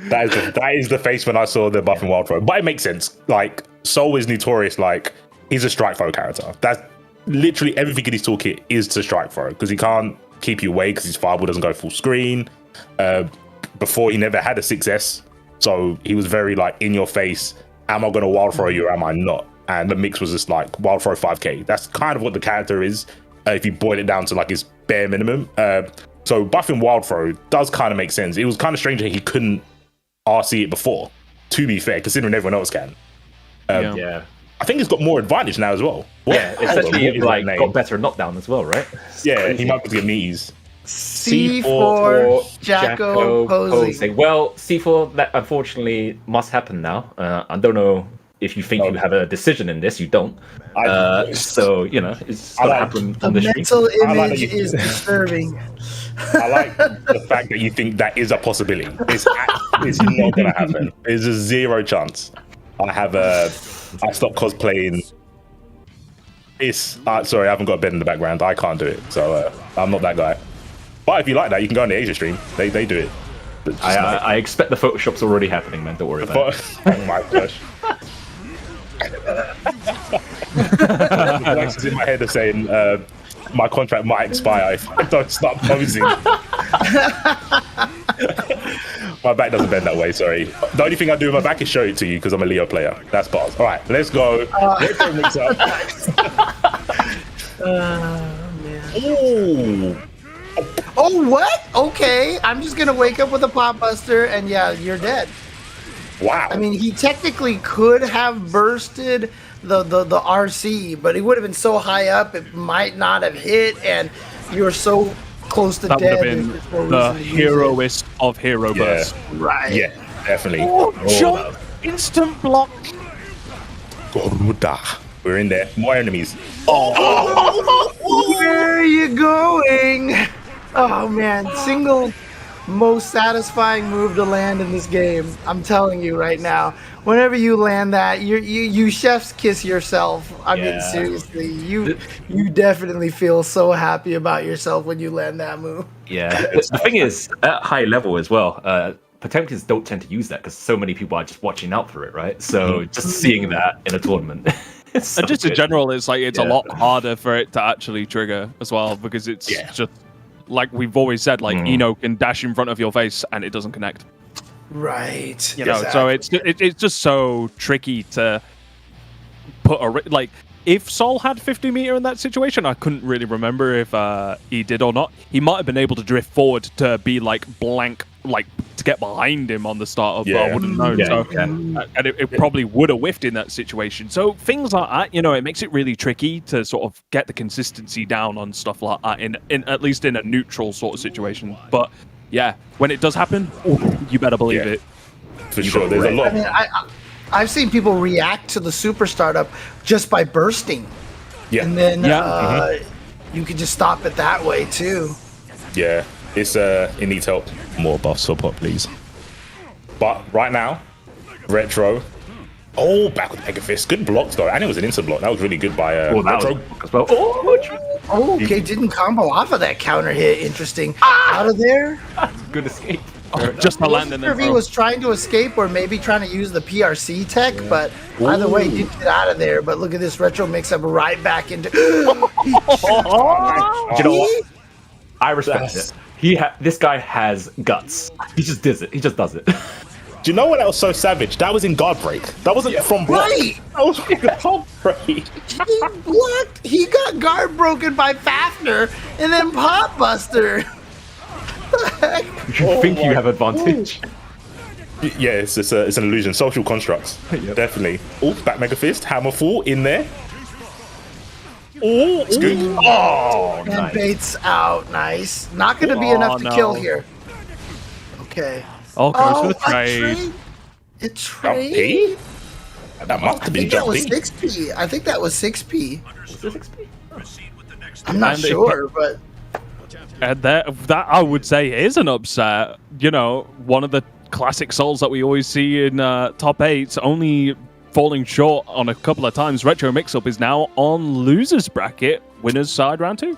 That is the face when I saw the buff and wild throw. But it makes sense. Like, Soul is notorious, like, he's a strike throw character. That's literally everything in his toolkit is to strike throw, because he can't keep you away because his fireball doesn't go full screen. Before, he never had a 6S, so he was very, like, in your face. Am I going to wild throw you or am I not? And the mix was just like wild throw 5k. That's kind of what the character is, if you boil it down to like his bare minimum. So buffing wild throw does kind of make sense. It was kind of strange that he couldn't RC it before, to be fair, considering everyone else can. Yeah. I think he's got more advantage now as well. Yeah, especially like got better knockdown as well, right? Yeah, he might be getting knees. C4 Jacko posing. Well, C4 that unfortunately must happen now. I don't know if you think you have a decision in this. You don't. So you know it's gonna happen on the mental street. image is disturbing. I like the fact that you think that is a possibility. It's not gonna happen. There's a 0 chance. I stopped cosplaying. Sorry, I haven't got a bed in the background. I can't do it, so I'm not that guy. But if you like that, you can go on the Asia stream. They do it. I expect the Photoshop's already happening, man. Don't worry about it. Oh my gosh. Alex is in my head of saying my contract might expire if I don't start posing. My back doesn't bend that way, sorry. The only thing I do with my back is show it to you because I'm a Leo player. That's bars. All right, let's go. Let's go mix up. Man. Ooh. Oh, what? Okay, I'm just gonna wake up with a pop buster, and yeah, you're dead. Wow. I mean, he technically could have bursted the RC, but he would have been so high up it might not have hit, and you're so close to That would dead. have been the heroist of hero burst. Right. Yeah, definitely. Jump! Instant block! Goruda. We're in there. More enemies. Where are you going? Oh man, single most satisfying move to land in this game. I'm telling you right now. Whenever you land that, you chef's kiss yourself. I mean, seriously, you definitely feel so happy about yourself when you land that move. Yeah, the thing is, at high level as well, Potemkins don't tend to use that because so many people are just watching out for it, right? So just seeing that in a tournament. So And just in good. general, it's like it's a lot harder for it to actually trigger as well because it's just like we've always said, like Eno can dash in front of your face and it doesn't connect. Right. You know, so it's just so tricky to put like if Sol had 50 meter in that situation, I couldn't really remember if he did or not. He might have been able to drift forward to be like blank, like to get behind him on the start of. I wouldn't know. And it probably would have whiffed in that situation. So things like that, you know, it makes it really tricky to sort of get the consistency down on stuff like that in at least in a neutral sort of situation. But yeah, when it does happen, you better believe it. For sure. There's a lot. I mean, I've seen people react to the super startup just by bursting. Yeah. And then you can just stop it that way too. Yeah. It's it needs help. More buff support, please. But right now, Retro. Oh, back with Mega Fist. Good blocks though. And it was an instant block. That was really good by Retro. As well. Oh, okay, didn't combo off of that counter hit. Interesting. Out of there. Good escape. Just the land and If he was trying to escape or maybe trying to use the PRC tech, but either way, he did get out of there. But look at this Retro mix up right back into. Do you know what? I respect it. This guy has guts. He just does it. He just does it. Do you know what? That was so savage. That was in guard break. That wasn't from block. Right. That was from guard break. He blocked. He got guard broken by Fafnir and then Pop Buster. You think you have advantage. Yeah, it's an illusion. Social constructs. Definitely. Oh, back Mega Fist. Hammerfall in there. Oh, it's good. Oh, And nice. baits out. Nice. Not going to be enough to kill here. Okay. Oh, goes for the a trade. A trade? Jumpy? That must I have been think that was jumpy. 6P. I think that was 6P. Is this XP? I'm not And it- sure, but And that I would say is an upset. You know, one of the classic souls that we always see in top 8s, only falling short on a couple of times. Retro Mix-Up is now on losers bracket, winners side round 2.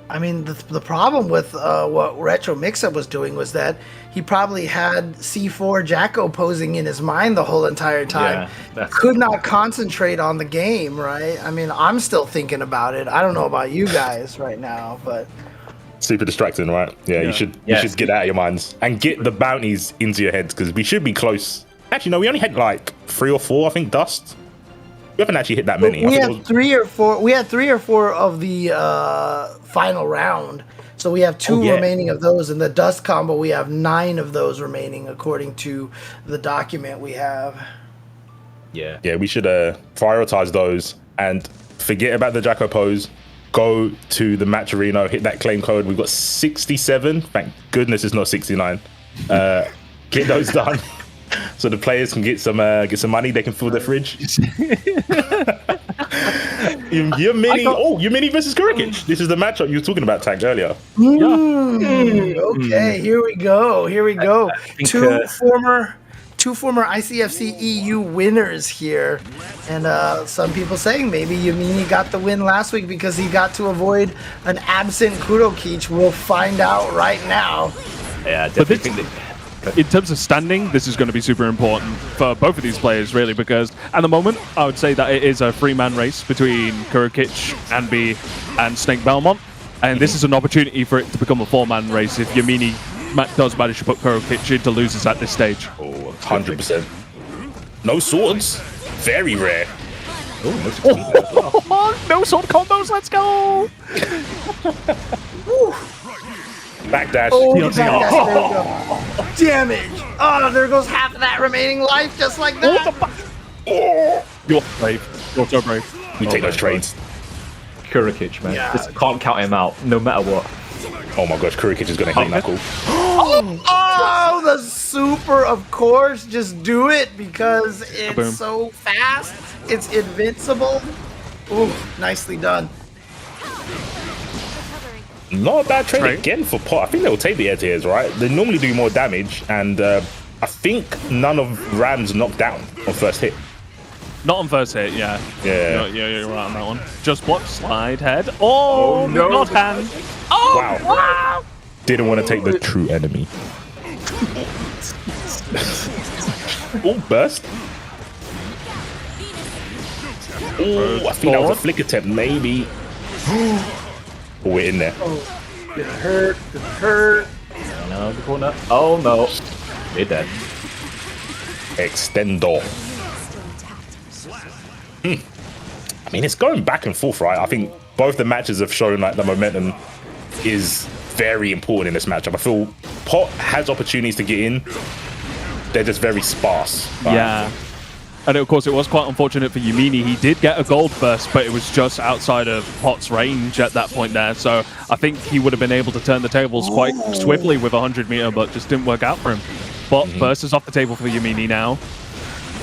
I mean, the problem with what Retro Mix-Up was doing was that he probably had C4 Jacko posing in his mind the whole entire time. Yeah, Could not concentrate on the game, right? I mean, I'm still thinking about it. I don't know about you guys right now, but... Super distracting, right? Yeah, you should get out of your minds and get the bounties into your heads because we should be close. Actually, no, we only had like 3 or 4, I think, dust. We haven't actually hit that many. We had 3 or 4. We had 3 or 4 of the final round. So we have 2 remaining of those. In the dust combo, we have 9 of those remaining, according to the document we have. Yeah. Yeah, we should prioritize those and forget about the Jacko pose. Go to the match arena, hit that claim code. We've got 67. Thank goodness it's not 69. Get those done. So the players can get some money. They can fill their fridge. Your mini versus Kurikic. This is the matchup you were talking about, Tank, earlier. Okay, here we go. Two former ICFC EU winners here, and some people saying maybe Yamini got the win last week because he got to avoid an absent Kurokic. We'll find out right now. Yeah, definitely. In terms of standing, this is going to be super important for both of these players, really, because at the moment, I would say that it is a 3-man race between Kurikic, Anby, and Snake Belmont, and this is an opportunity for it to become a 4-man race if Yamini does manage to put Kurikic into losers at this stage. Oh, 100%. No swords. Very rare. No sword combos, let's go! Backdash. Oh, the backdash, there we go. Damage. Oh, there goes half of that remaining life, just like that. You're brave. You're so brave. We take those trades. Kurikic, man. Yeah. Just can't count him out, no matter what. Oh my gosh, Kurikic is going to hit knuckle. Oh, the super, of course. Just do it because it's Boom. so fast. It's invincible. Ooh, nicely done. Not a bad trade Right. again for Pot. I think they'll take the air tiers, right? They normally do more damage, and I think none of Ram's knocked down on first hit. Not on first hit, yeah. Yeah. You're right on that one. Just block, slide, head. Oh, no. God hand. Wow. Didn't want to take the true enemy. Oh, burst. Oh, I think that was a flick attempt, maybe. Oh, we're in there. It hurt. No, the corner. Oh no. They're dead. Extendo. I mean, it's going back and forth, right? I think both the matches have shown like the momentum is very important in this matchup. I feel Pot has opportunities to get in. They're just very sparse. Right? Yeah. And of course, it was quite unfortunate for Yamini. He did get a gold burst, but it was just outside of Pot's range at that point there. So I think he would have been able to turn the tables quite swiftly with a 100-meter, but just didn't work out for him. But burst is off the table for Yamini now.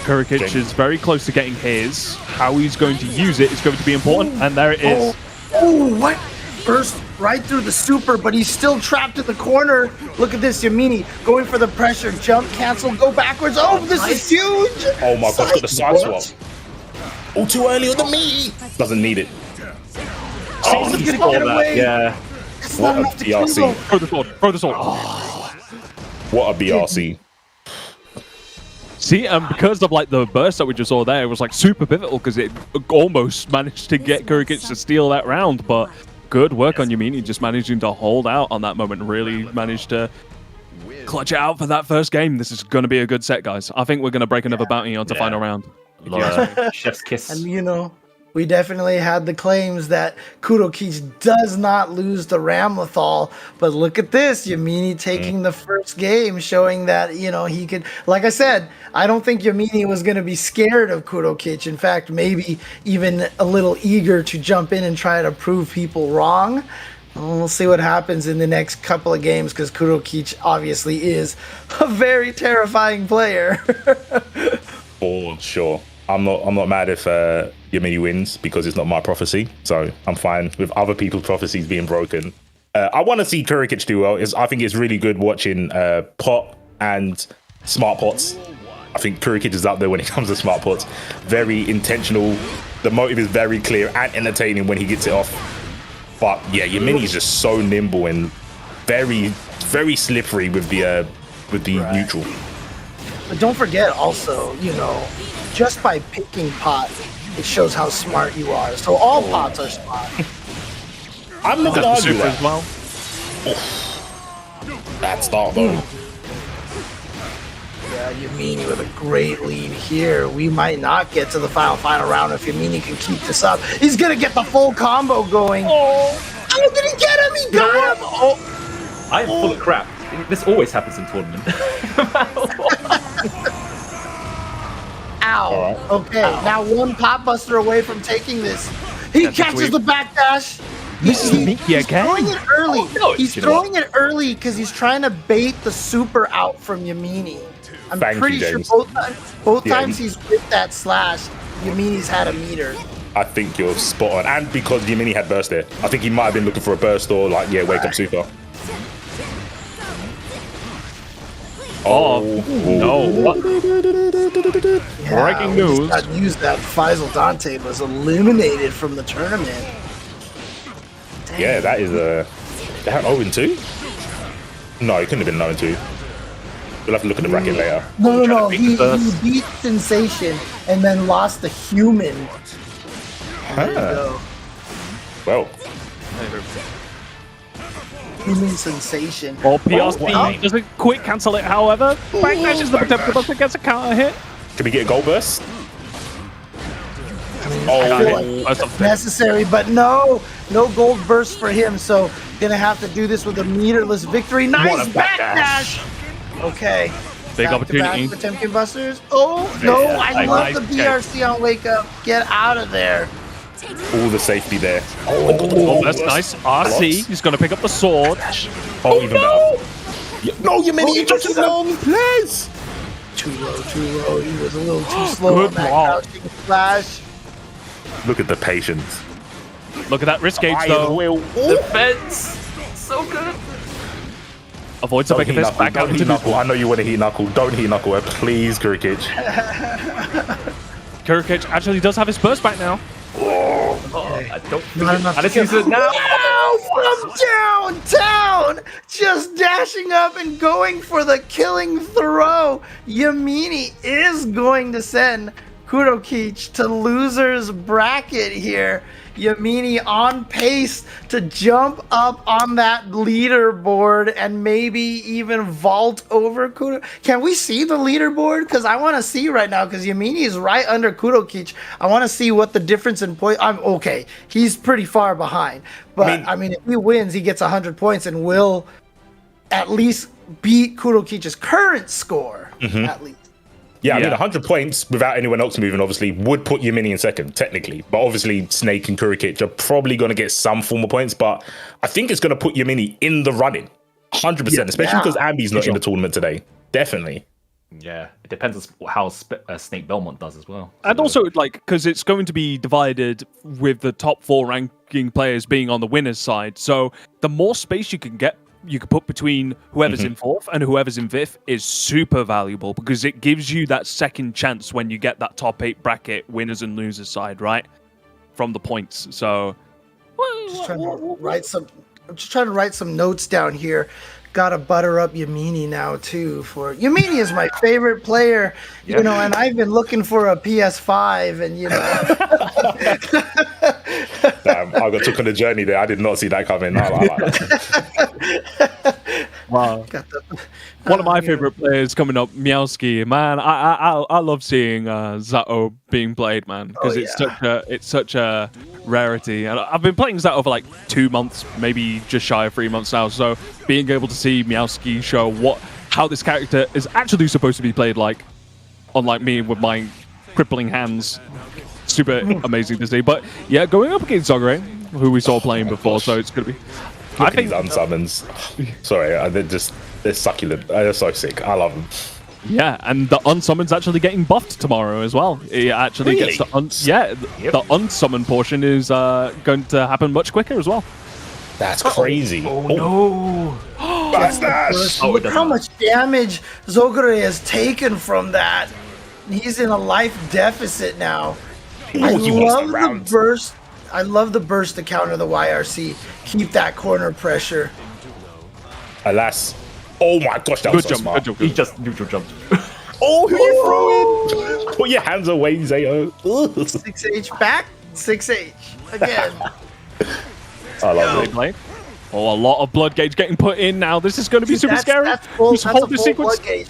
Kurikic is very close to getting his. How he's going to use it is going to be important, and there it is. Oh, what? Burst right through the super, but he's still trapped in the corner. Look at this, Yamini going for the pressure. Jump, cancel, go backwards. Oh, this is huge. Oh my gosh, got the side swap. Oh, too early on the meat. Doesn't need it. Oh, he's gonna get away. Yeah. It's What not a enough to kill BRC. him. Throw the sword. Throw the sword. What a BRC. See, because of like the burst that we just saw there, it was like super pivotal because it almost managed to get Kurikic to steal that round. But good work on Yamini, just managing to hold out on that moment. Really managed to clutch it out for that first game. This is going to be a good set, guys. I think we're going to break another bounty onto final round. Chef's kiss. And you know, we definitely had the claims that Kurokic does not lose to Ramlethal, but look at this, Yamini taking the first game, showing that, you know, he could, like I said, I don't think Yamini was going to be scared of Kurokic. In fact, maybe even a little eager to jump in and try to prove people wrong. We'll see what happens in the next couple of games because Kurokic obviously is a very terrifying player. For sure. I'm not mad if Yamini wins because it's not my prophecy. So I'm fine with other people's prophecies being broken. I want to see Kurikic do well. I think it's really good watching Pot and Smart Pots. I think Kurikic is up there when it comes to Smart Pots. Very intentional. The motive is very clear and entertaining when he gets it off. But yeah, Yamini is just so nimble and very, very slippery with the neutral. But don't forget also, you know, just by picking Pot, it shows how smart you are. So all Pots are smart. I'm not going to argue that. As well. Bad start though. Yeah, Yamini with a great lead here. We might not get to the final round if Yamini can keep this up. He's gonna get the full combo going. Oh, did he get him? He got him! Oh, I am full of crap. This always happens in tournament. ow. Alright. Okay, now one Pot Buster away from taking this. He catches the backdash. He's throwing it early. no, He's you know throwing it early because he's trying to bait the super out from Yamini. I'm Thank pretty you, sure James. both Yeah, times he's with that slash, Yamini's had a meter. I think you're spot on. And because Yamini had burst there, I think he might have been looking for a burst or like, yeah, wake up super. Oh, no. What? Yeah, Breaking we news. just got news that Faisal Dante was eliminated from the tournament. Yeah, that is a... That 0-2? No, it couldn't have been 0-2. We'll have to look at the bracket later. No. beat He the first. beat Sensation and then lost the human. There you go. Well, Human Sensation. Or PRC wow. doesn't quick cancel it, however. Backdash is the potential buster, gets a counter hit. can we get a goal burst? I feel Oh, like it's necessary, but no gold burst for him, so gonna have to do this with a meterless victory. Nice What a backdash! Okay. Big Back to opportunity. back for Temkin Busters. Oh, no, I love nice the BRC on Wake Up. Get out of there. all the safety there. Oh, that's nice. RC, he's going to pick up the sword. Oh, even better. No, Yamini, you just long, please. Too low. He was a little too slow Good on that block. crouching flash. Look at the patience. Look at that wrist gauge, Iron though. will. Defense. So good. Avoids a Don't big heat fist knuckle. back out Don't into heat knuckle. neutral. I know you want to heat knuckle. Don't heat knuckle, please, Kurikic. Kurikic actually does have his burst back now. Oh, I don't think Not enough and to it's used kill. it now. Wow, from downtown, just dashing up and going for the killing throw. Yamini is going to send Kurokic to loser's bracket here. Yamini on pace to jump up on that leaderboard and maybe even vault over Kudo. Can we see the leaderboard? Because I want to see right now, because Yamini is right under Kurokic. I want to see what the difference in point. I'm okay. He's pretty far behind. But I mean, if he wins, he gets 100 points and will at least beat Kurokic's current score. At least. Yeah, I mean, Yeah. 100 points without anyone else moving, obviously, would put Yamini in second, technically. But obviously, Snake and Kurikic are probably going to get some form of points. But I think it's going to put Yamini in the running. 100%, especially because Ambi's not in the tournament today. Definitely. Yeah, it depends on how Snake Belmont does as well. And also, like, because it's going to be divided with the top 4 ranking players being on the winner's side. So the more space you can put between whoever's in 4th and whoever's in 5th is super valuable, because it gives you that second chance when you get that top 8 bracket winners and losers side, right? From the points. So I'm just trying to write some notes down here. Gotta butter up Yamini now too. For Yamini is my favorite player, you know, and I've been looking for a PS5, and you know. Damn, I got took on a journey there. I did not see that coming. I like that. wow. One of my favorite players coming up, Meowski. Man, I love seeing Zato being played, man, because it's such a rarity. And I've been playing Zato for like 2 months, maybe just shy of 3 months now. So being able to see Meowski show how this character is actually supposed to be played, like, unlike me with my crippling hands, super amazing to see. But yeah, going up against Zogre, who we saw playing before, so it's gonna be. I think these unsummons. Sorry, they're succulent. They're so sick. I love them. Yeah, and the unsummon's actually getting buffed tomorrow as well. It actually Really? gets the unsummon portion is going to happen much quicker as well. That's crazy. Oh no! Backslash. Look how much damage Zogure has taken from that. He's in a life deficit now. I He wants love the the round. burst. I love the burst to counter the YRC. Keep that corner pressure. Alas. Oh my gosh, that Good was so jump. smart. Good jump. He just neutral jumped. Oh, who you throwing? Put your hands away, Zayo. Ugh. 6H back. 6H again. I love Big it. play. Oh, a lot of blood gauge getting put in now. This is going to be super scary. That's full, Just that's hold a the full sequence. blood gauge.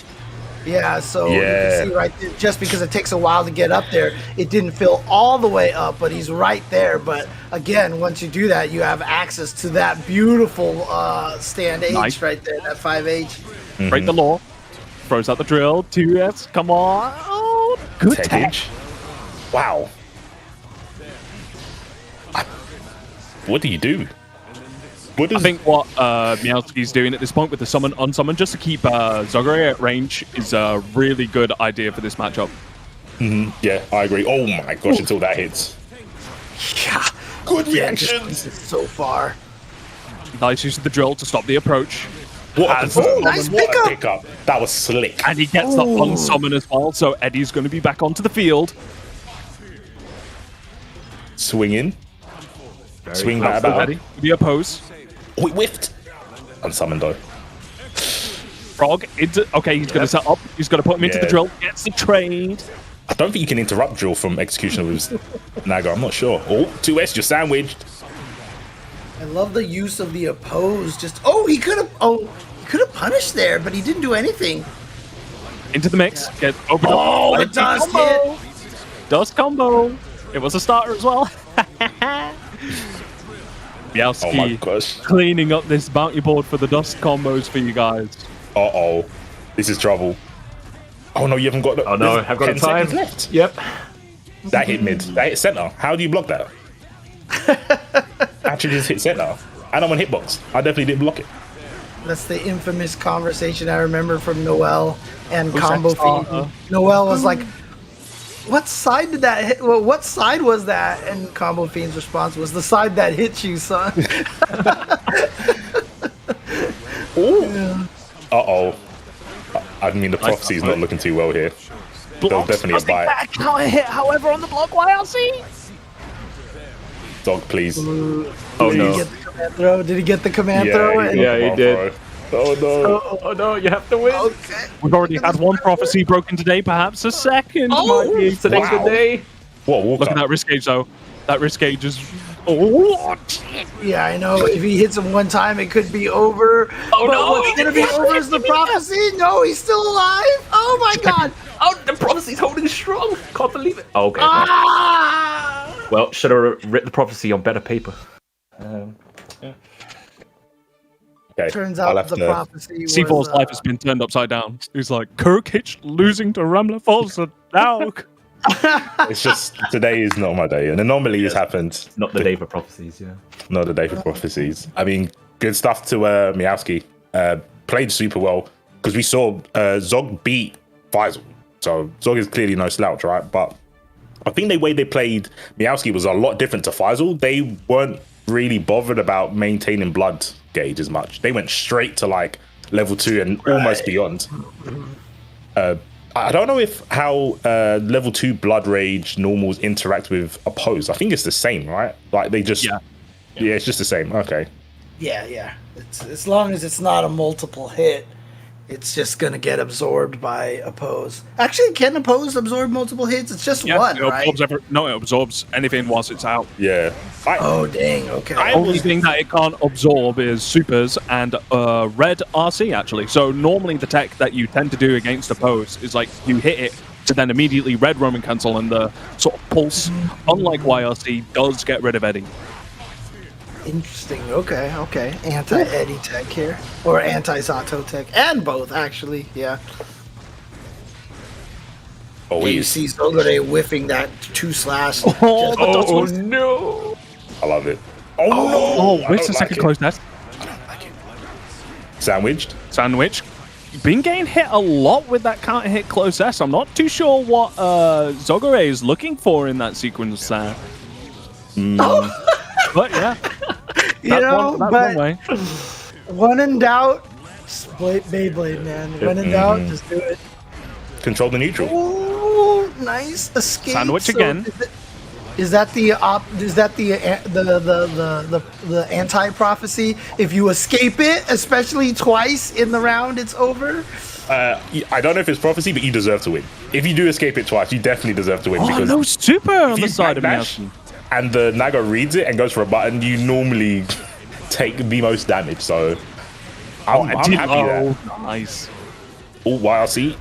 Yeah, so you Yeah. can see right there, just because it takes a while to get up there, it didn't fill all the way up, but he's right there. But again, once you do that, you have access to that beautiful stand H Nice. right there, that 5H. Break the law. Throws out the drill. 2S. Come on. Oh, good tech. Techage. Wow. What do you do? What I does think what Meowski's doing at this point with the summon unsummon just to keep Zogure at range is a really good idea for this matchup. Yeah, I agree. Oh my gosh, until that hits. Yeah, Good yeah, just reactions. so far. Nice use of the drill to stop the approach. What a, And- performance. nice What a pickup. pickup. That was slick. And he gets the unsummon as well, so Eddie's going to be back onto the field. Swinging. Swing that close. about. Eddie, the oppose. Oh, he whiffed. Unsummoned though. Frog into. Okay, he's going to set up. He's going to put him into the Yeah. drill. Gets the trade. I don't think you can interrupt drill from execution with Naga. I'm not sure. Oh, 2S, you're sandwiched. I love the use of the oppose. Just he could have punished there, but he didn't do anything. Into the mix. Get open Oh, up. the dust combo. hit. Dust combo. It was a starter as well. Bielski Oh my gosh. cleaning up this bounty board for the dust combos for you guys. Uh-oh. This is trouble. Oh no, you haven't got the... Oh no, there's I've got the 10 time. seconds left. Yep. That hit mid. That hit center. How do you block that? Actually just hit center. And I'm on hitbox. I definitely didn't block it. That's the infamous conversation I remember from Noel and Who's Combo that starter? Fiend. Noel was like, "What side did that hit? Well, what side was that?" And Combo Fiend's response was, "The side that hit you, son." Uh-oh. I mean, the prophecy's not looking too well here. There's definitely a bite. Counter hit, however, on the block YLC. Dog, please. Oh Did he no. get the command throw? Did he get the command throw? he And- got Yeah, the he bomb did. throw. Oh no. Oh no, you have to win. Okay. We've already had one prophecy broken today, perhaps a second. Oh, might be. Today's Wow. the day. What, walk Look up? at that risk gauge, though. That risk gauge is. Oh, Yeah, I know. If he hits him one time, it could be over. Oh, but no, what's he gonna be didn't over is the prophecy. No, he's still alive. Oh my god. Oh, the prophecy's holding strong. Can't believe it. Oh, okay. Ah! Well, should have written the prophecy on better paper. Okay, Turns I'll out have the to- prophecy was. C4's life has been turned upside down. He's like, Kirkich losing to Ramla Falsa now. It's just, today is not my day. An anomaly has happened. Not the day for prophecies, yeah. Not the day for prophecies. I mean, good stuff to Meowski. Played super well because we saw Zog beat Faisal. So Zog is clearly no slouch, right? But I think the way they played Meowski was a lot different to Faisal. They weren't really bothered about maintaining blood gauge as much. They went straight to like level 2 and almost beyond. I don't know if how level 2 blood rage normals interact with oppose. I think it's the same, right? Like they just yeah, it's just the same. Okay. Yeah. It's, as long as it's not a multiple hit, it's just gonna get absorbed by oppose. Actually, can oppose absorb multiple hits? It's just one, it right? absorbs it absorbs anything once it's out. Yeah. Oh dang. Okay. I Only was- thing that it can't absorb is supers and red RC, actually. So normally the tech that you tend to do against oppose is like you hit it to then immediately red Roman cancel and the sort of pulse, unlike YRC, does get rid of Eddie. Interesting. Okay. Anti-Eddie tech here, or anti-Zato tech, and both actually. Yeah. Oh, You see Zogure whiffing that 2/. Oh no. I love it. Oh, no. Oh, I where's don't the second like close test? it. Sandwiched. Sandwich. Been getting hit a lot with that counter hit close S. I'm not too sure what Zogure is looking for in that sequence there. But yeah. You That's know, one but way. when in doubt, split Beyblade, man. When in doubt, just do it. Control the neutral. Oh, nice escape. Sandwich So again. Is that the anti-prophecy? If you escape it, especially twice in the round, it's over. I don't know if it's prophecy, but you deserve to win. If you do escape it twice, you definitely deserve to win. Oh, because no super on if the you side of backdash Meowski. and the Naga reads it and goes for a button, you normally take the most damage. So I'm happy there. Nice. Oh, YRC.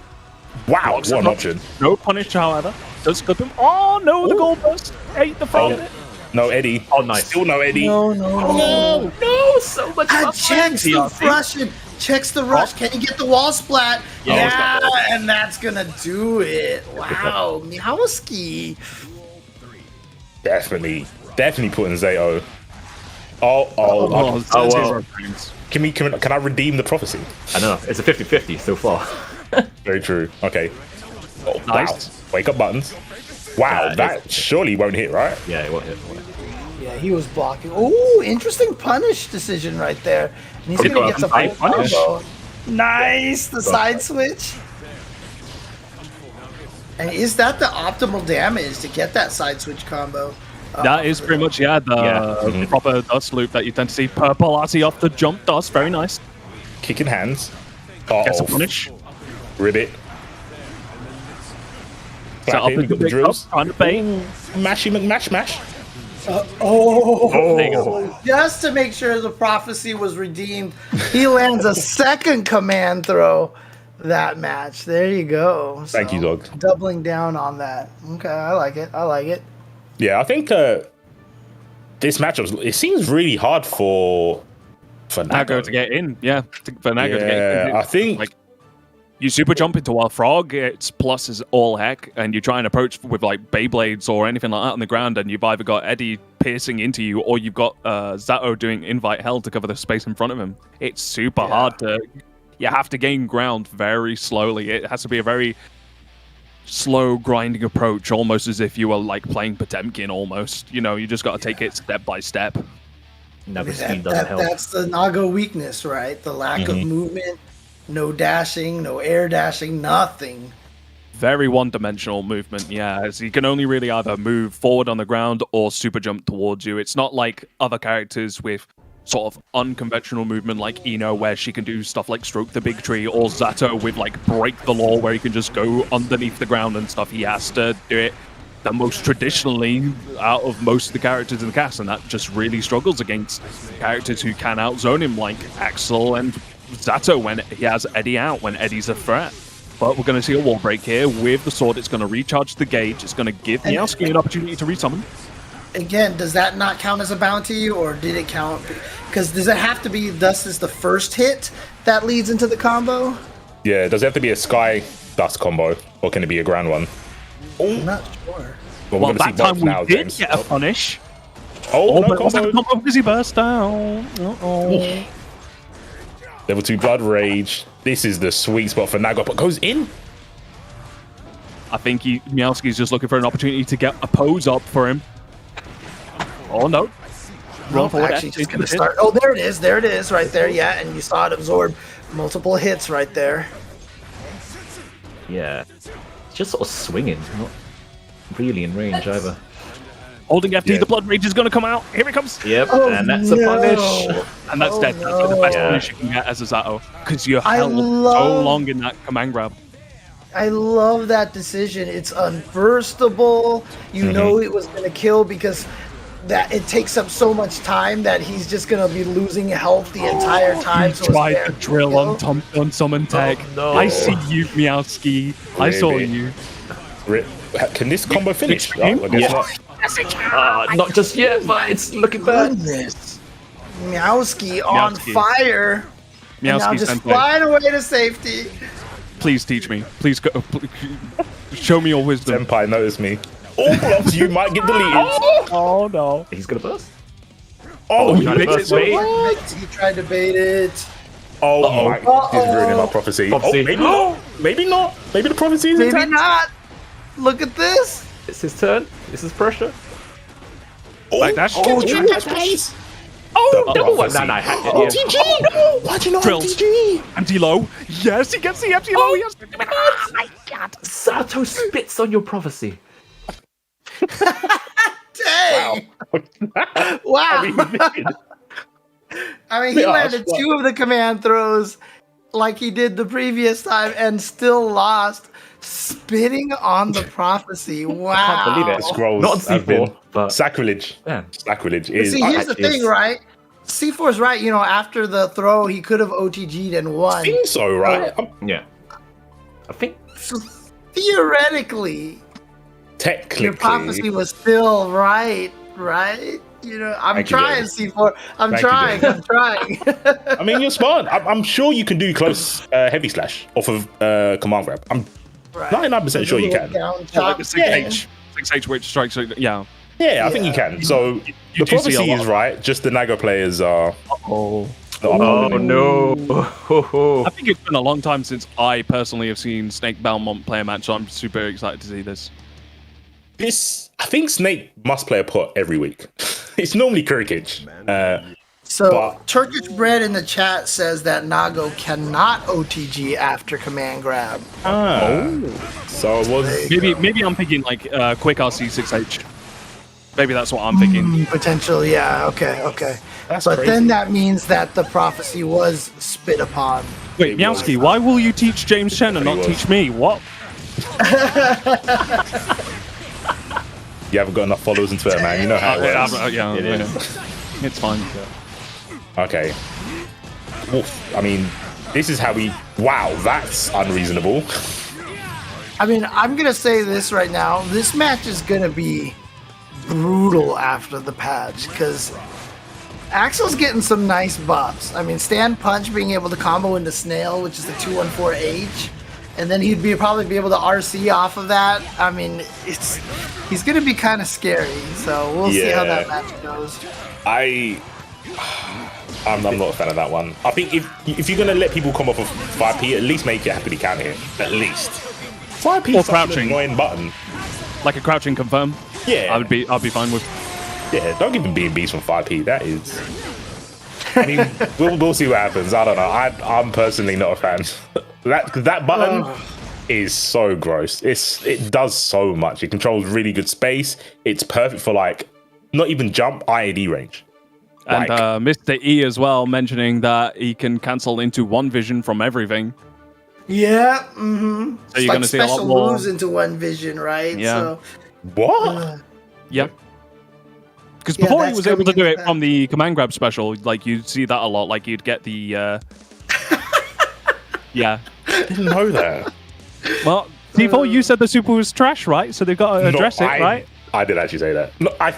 Wow, what an option. No punish, however. Does clip him. Oh, no, the goal burst. Ate the front of it. No Eddie. Oh, nice. Still no Eddie. No. No, so much. Checks the rush. Checks the rush. Can he get the wall splat? Yeah, and that's gonna do it. Wow, Meowski. Definitely putting Zato. Oh. Can I redeem the prophecy? I know. It's a 50-50 so far. Very true. Okay. Oh, Nice. wow. Wake up buttons. Wow, that surely won't hit, right? Yeah, it won't hit. Yeah, he was blocking. Oh, interesting punish decision right there. And he's Okay, gonna get the side full punish. combo. Nice, the side switch. And is that the optimal damage to get that side switch combo? That is pretty much, the proper dust loop that you tend to see. Purple Arty off the jump dust. Very nice. Kicking hands. Gets a punish. Ribbit. Set up Clapping, into got the big drills. up, trying to bait. Mashy McMash mash. Oh, There you go. just to make sure the prophecy was redeemed, he lands a second command throw that match. There you go. Thank you, dog. Doubling down on that. Okay, I like it. Yeah, I think this matchup, it seems really hard for Nago to get in. Yeah, for Nago to get in. I think Like, you super jump into Wild Frog, its plus is all heck, and you try and approach with like Beyblades or anything like that on the ground, and you've either got Eddie piercing into you or you've got Zato doing invite hell to cover the space in front of him. It's super hard to. You have to gain ground very slowly. It has to be a very slow grinding approach, almost as if you were like playing Potemkin almost. You know, you just got to take it step by step. Naga speed doesn't help. That's the Nago weakness, right? The lack of movement, no dashing, no air dashing, nothing. Very one-dimensional movement, yeah. As he can only really either move forward on the ground or super jump towards you. It's not like other characters with sort of unconventional movement like Ino, where she can do stuff like stroke the big tree, or Zato with like break the law, where he can just go underneath the ground and stuff. He has to do it the most traditionally out of most of the characters in the cast, and that just really struggles against characters who can outzone him, like Axel and Zato when he has Eddie out, when Eddie's a threat. But we're going to see a wall break here with the sword. It's going to recharge the gauge. It's going to give Meowski an opportunity to resummon. Again, does that not count as a bounty, or did it count? Because does it have to be Dust is the first hit that leads into the combo? Yeah, does it have to be a Sky Dust combo, or can it be a ground one? I'm not sure. Well, that time we did get a punish. Oh, no but it wasn't a combo. combo because he burst down. Uh-oh. Level 2 Blood Rage. This is the sweet spot for Nago, but goes in. I think Meowski's just looking for an opportunity to get a pose up for him. Oh, no. Run forward. Actually, just gonna start. Oh, there it is, right there. Yeah, and you saw it absorb multiple hits right there. Yeah. It's just sort of swinging, not really in range either. Holding FD, Yeah. the Blood Rage is going to come out. Here it comes. Yep, Oh, and that's a punish. And that's dead. no. That's the best Yeah. punish you can get as a Zato. Because you're I held so love- long in that command grab. I love that decision. It's unburstable. You know it was gonna kill because that it takes up so much time that he's just gonna be losing health the entire time. So it's Tried there to to drill kill. on summon tech. no. I see you, Meowski. I saw Really? you. Can this combo finish? for him? I guess Yeah. not. Not just yet, but it's looking bad. Goodness. Meowski on Meowski. fire. And now Meowski just senpai, flying away to safety. please teach me. Please go. Show me your wisdom. Senpai, notice me. All blocks you might get deleted. Oh no. He's gonna burst. Oh, he you makes makes it it wait. What? He tried to bait it. Oh my! This is ruining my prophecy. Prophecy. Oh, maybe not. Maybe not. Maybe the prophecy is Maybe intact. not. Look at this. It's his turn. This is pressure. Oh, Like that. oh, trash. Oh, no, prophecy. no, I had it. OTG! No! Why'd you not Drilled. OTG? empty low. Yes, he gets the empty low. Yes. Oh my god! Sato spits on your prophecy. Dang! Wow! I mean, he Yeah, landed that's 2 of the command throws like he did the previous time and still lost, spitting on the prophecy. Wow! I can't believe it. Scrolls Not on have been C4, but sacrilege. yeah. Sacrilege But is. see, here's the actually thing, is- right? C4's right. You know, after the throw, he could have OTG'd and I won. think so, right? Yeah. I think So theoretically, Technically. your prophecy was still right? You know, I'm Thank you, trying, James. C4. I'm Thank you, trying. James. I'm trying. I mean, you're smart. I'm sure you can do close heavy slash off of command grab. I'm Right. 99% sure you can. Down Like chop. the 6H. 6H which strikes. Yeah. Yeah, I think you can. So you the do see a prophecy lot is of- right. Just the Nago players are. Oh. Oh no! I think it's been a long time since I personally have seen Snake Belmont play a match, so I'm super excited to see this. I think Snake must play a pot every week. It's normally Kurikic. So But- Turkish Bread in the chat says that Nago cannot OTG after command grab. So it was. Maybe I'm thinking like quick RC 6H. Maybe that's what I'm thinking. Potential, yeah. Okay. That's But crazy. then that means that the prophecy was spit upon. Wait, Meowski, why will you teach James Chen and not was. teach me? What? You haven't got enough followers in Twitter, man. You know how it works. Yeah, It yeah. is. It's fine. Okay. Oof. I mean, this is how we. Wow, that's unreasonable. I mean, I'm gonna say this right now. This match is gonna be brutal after the patch because Axel's getting some nice buffs. I mean, Stand Punch being able to combo into Snail, which is the 214H, and then he'd probably be able to RC off of that. I mean, he's gonna be kind of scary. So we'll see how that Yeah. match goes. I'm not a fan of that one. I think if you're gonna let people come off of 5p, at least make it happily count here. At least 5p Or is such an crouching. annoying button. Like a crouching confirm. Yeah. I'd be fine with. Yeah, don't give them B&Bs from 5p. That is. I mean, we'll see what happens. I don't know. I'm personally not a fan. That button is so gross. It does so much. It controls really good space. It's perfect for like not even jump IAD range. And Mr. E as well mentioning that he can cancel into one vision from everything. Yeah. So you're going to see a lot special more. moves into one vision, right? Yeah. So, What? Yeah. Because Yeah, before he that's was able to coming do into it from the command grab special, like you'd see that a lot. Like you'd get the. Yeah. Didn't know that. Well, T4, you said the super was trash, right? So they've got to address it, right? I did actually say that. No, I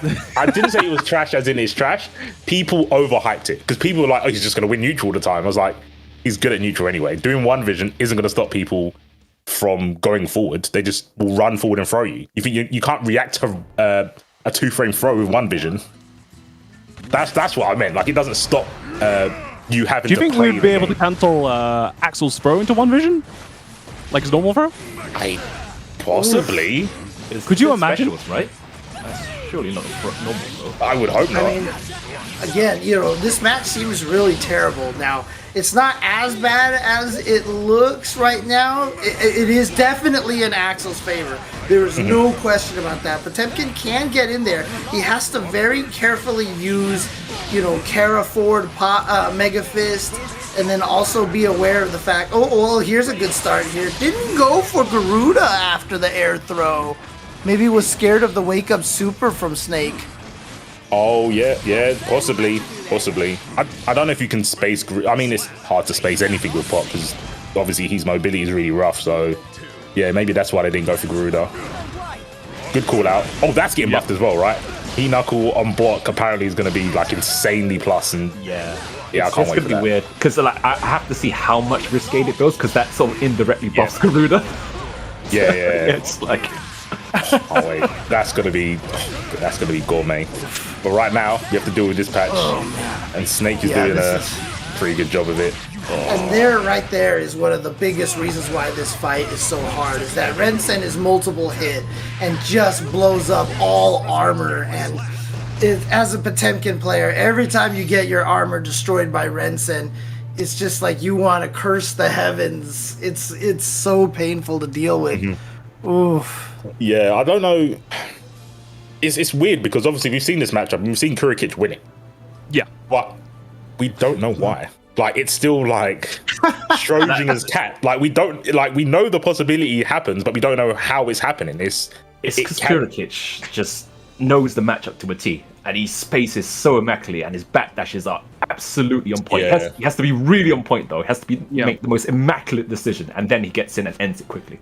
didn't say it was trash as in it's trash. People overhyped it because people were like, oh, he's just going to win neutral all the time. I was like, he's good at neutral anyway. Doing one vision isn't going to stop people from going forward. They just will run forward and throw you. You think you can't react to a 2-frame throw with one vision. That's what I meant. Like, it doesn't stop you having Do you to think play we'd be the able to game. cancel Axel's throw into one vision? Like his normal throw? Possibly. It's Could you still imagine? specials, right? That's surely not normal though. I would hope not. I mean, again, you know, this match seems really terrible. Now, it's not as bad as it looks right now. It is definitely in Axel's favor. There is no question about that. Potemkin can get in there. He has to very carefully use, you know, Kara forward Mega Fist, and then also be aware of the fact, oh, well, here's a good start here. Didn't go for Garuda after the air throw. Maybe was scared of the wake up super from Snake. Oh, yeah, possibly. I don't know if you can space... I mean, it's hard to space anything with Pop, because obviously his mobility is really rough, so... Yeah, maybe that's why they didn't go for Garuda. Good call out. Oh, that's getting buffed as well, right? He-Knuckle on block apparently is going to be, like, insanely plus, and... Yeah. Yeah, I can't it's wait gonna for be that. weird because like I have to see how much risque it goes because that sort of indirectly buffs Garuda. Yeah. It's like Oh, wait. That's going to be gourmet. But right now, you have to deal with this patch. And Snake is doing a this is- pretty good job of it. And there, right there, is one of the biggest reasons why this fight is so hard, is that Rensen is multiple hit and just blows up all armor. And as a Potemkin player, every time you get your armor destroyed by Rensen, it's just like you want to curse the heavens. It's so painful to deal with. Oof. Yeah, I don't know. It's weird because obviously we've seen this matchup and we've seen Kurikic win it, Yeah. but we don't know why. Like, it's still like Schrodinger's cat. Like, we know the possibility happens, but we don't know how it's happening. It's because Kurikic just knows the matchup to a T, and he spaces so immaculately, and his backdashes are absolutely on point. Yeah. He has to be really on point, though. He has to be Yeah. make the most immaculate decision, and then he gets in and ends it quickly.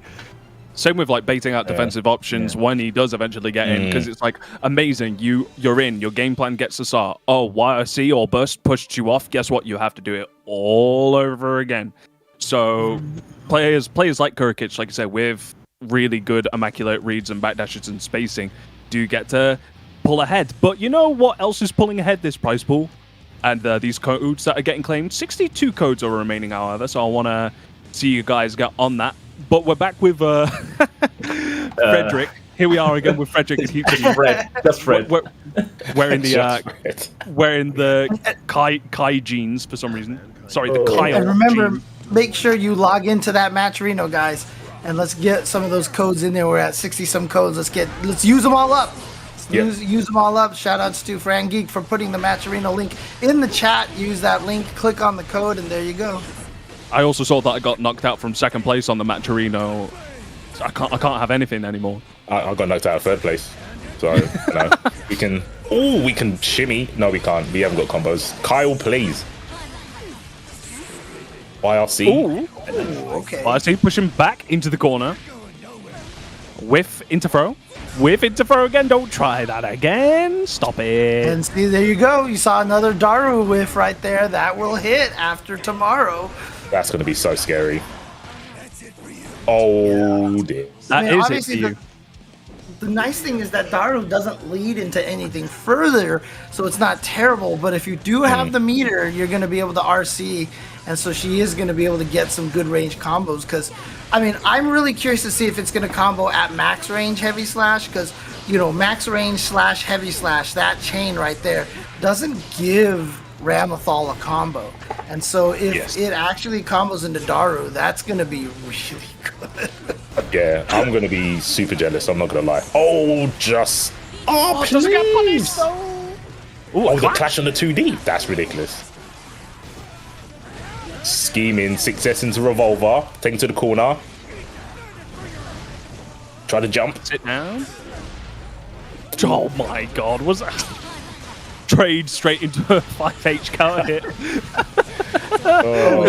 Same with like baiting out defensive options when he does eventually get in, because it's like amazing. You're in, your game plan gets to start. Oh, YRC or burst pushed you off. Guess what? You have to do it all over again. So players like Kurikic, like I said, with really good immaculate reads and backdashes and spacing, do get to pull ahead. But you know what else is pulling ahead this prize pool? And these codes that are getting claimed. 62 codes are remaining, however, so I want to see you guys get on that. But we're back with Frederick. Here we are again with Frederick. Fred, just Fred. Wearing the Kai jeans for some reason. Sorry, the Kyle. And remember, jeans. make sure you log into that Matcherino, guys, and let's get some of those codes in there. We're at 60 some codes. Let's use them all up. Use them all up. Shout outs to Fran Geek for putting the Matcherino link in the chat. Use that link, click on the code, and there you go. I also saw that I got knocked out from second place on the Matcherino. I can't have anything anymore. I got knocked out of third place. So, we can shimmy. No, we can't. We haven't got combos. Kyle, please. YRC. Ooh. Okay. YRC pushing back into the corner. Whiff into throw. Whiff into throw again. Don't try that again. Stop it. And see, there you go. You saw another Daru whiff right there. That will hit after tomorrow. That's going to be so scary. Oh, dear. That is it obviously for you. The nice thing is that Daru doesn't lead into anything further, so it's not terrible. But if you do have the meter, you're going to be able to RC, and so she is going to be able to get some good range combos. Because, I mean, I'm really curious to see if it's going to combo at max range heavy slash, because, you know, max range slash heavy slash, that chain right there doesn't give Ramathal a combo. And so if it actually combos into Daru, that's going to be really good. Yeah, I'm going to be super jealous. I'm not going to lie. Oh, just... Oh, please. Doesn't get punished, though. Ooh, Oh, the clash on the 2D. That's ridiculous. Scheming, 6S into Revolver. Taking to the corner. Try to jump. Sit down. Oh my god, was that... Trade straight into a 5H counter hit. It's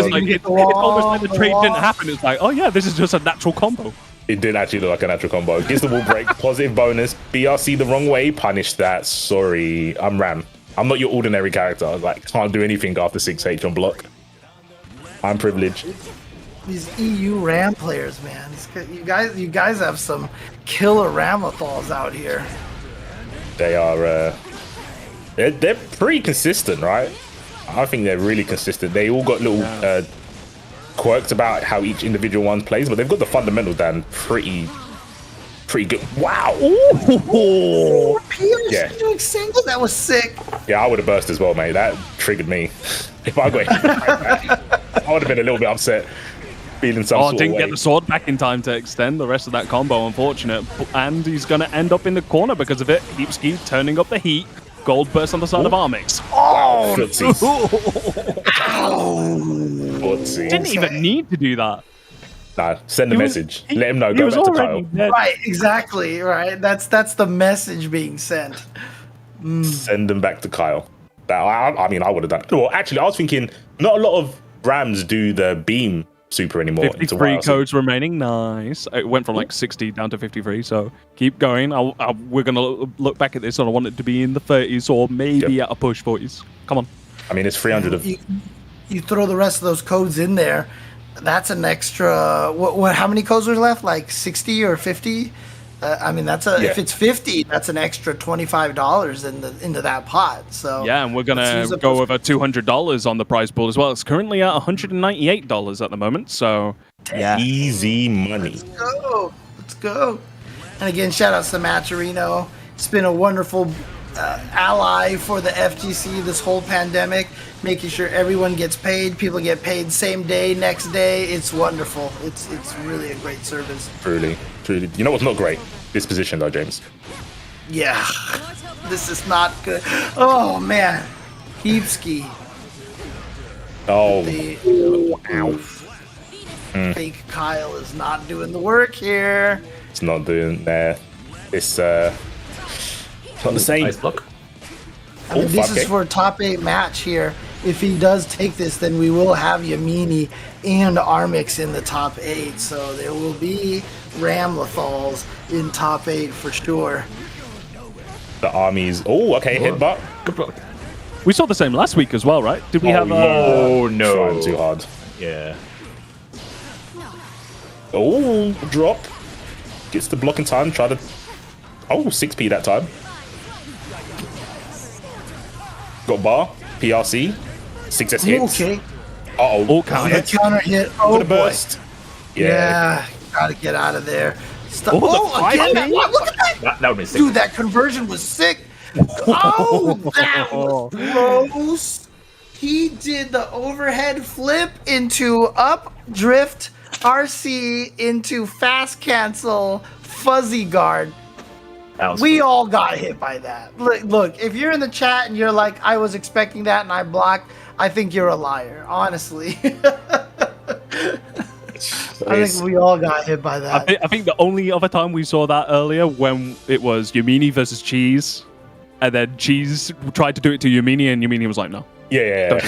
like, it's almost like the trade didn't happen. It's like, oh yeah, this is just a natural combo. It did actually look like a natural combo. Gives the wall break. Positive bonus. BRC the wrong way. Punish that. Sorry. I'm Ram. I'm not your ordinary character. Like, can't do anything after 6H on block. I'm privileged. These EU Ram players, man. You guys have some killer Ramathals out here. They are... They're pretty consistent, right? I think they're really consistent. They all got little quirks about how each individual one plays, but they've got the fundamentals down pretty good. Wow! Ooh, Yeah. Single, that was sick. Yeah, I would have burst as well, mate. That triggered me. If I got hit like that, I would have been a little bit upset. Feeling some sort of didn't way. get the sword back in time to extend the rest of that combo, unfortunate. And he's going to end up in the corner because of it. Heapski turning up the heat. Gold burst on the side of Armix. Oh, footsies. Footsie. Didn't even need to do that. Nah, send a message. Let him know. He Go was back to already Kyle. dead. Right, exactly. Right. That's the message being sent. Send them back to Kyle. I mean, I would have done it. Well, actually, I was thinking not a lot of Rams do the beam super anymore. into 53 YRC. codes remaining. Nice. It went from like 60 down to 53, so keep going. We're going to look back at this, and I want it to be in the 30s or maybe at a push 40s. Come on. I mean, it's 300 of... You throw the rest of those codes in there, that's an extra... What? How many codes are left? Like 60 or 50? I mean, if it's 50, that's an extra $25 into that pot. So yeah, and we're gonna go over $200 on the prize pool as well. It's currently at $198 at the moment. So yeah, easy money. Let's go. And again, shout outs to Matcherino. It's been a wonderful ally for the FGC this whole pandemic, making sure everyone gets paid. People get paid same day, next day. It's wonderful. It's really a great service. Truly. You know what's not great? This position though, James. Yeah, this is not good. Oh man, Heapski. Oh, Fake Kyle is not doing the work here. it's not doing there. It's not the same. Nice block. I mean, this is 5K. for a top 8 match here. If he does take this, then we will have Yamini and Armix in the top 8. So there will be Ramlethals in top 8 for sure. The armies. Oh, okay, headbutt. Good block. We saw the same last week as well, right? Did we have? Oh no. Trying too hard. Yeah. Oh, drop. Gets the block in time. Try to. Oh, 6p that time. Got bar. PRC. 6S hits. Okay. Uh-oh. Oh, The counter. counter hit. For Oh the boy. burst. Yeah. Gotta get out of there. Stop. Oh, the Oh, again. 5K? Look at that. That would have been sick. Dude, that conversion was sick. Oh, that was close. He did the overhead flip into up drift RC into fast cancel fuzzy guard. That was We all got hit by that. Look, if you're in the chat and you're like, I was expecting that and I blocked, I think you're a liar, honestly. I think we all got hit by that. I think the only other time we saw that earlier when it was Yamini versus Cheese, and then Cheese tried to do it to Yamini, and Yamini was like, "No." Yeah.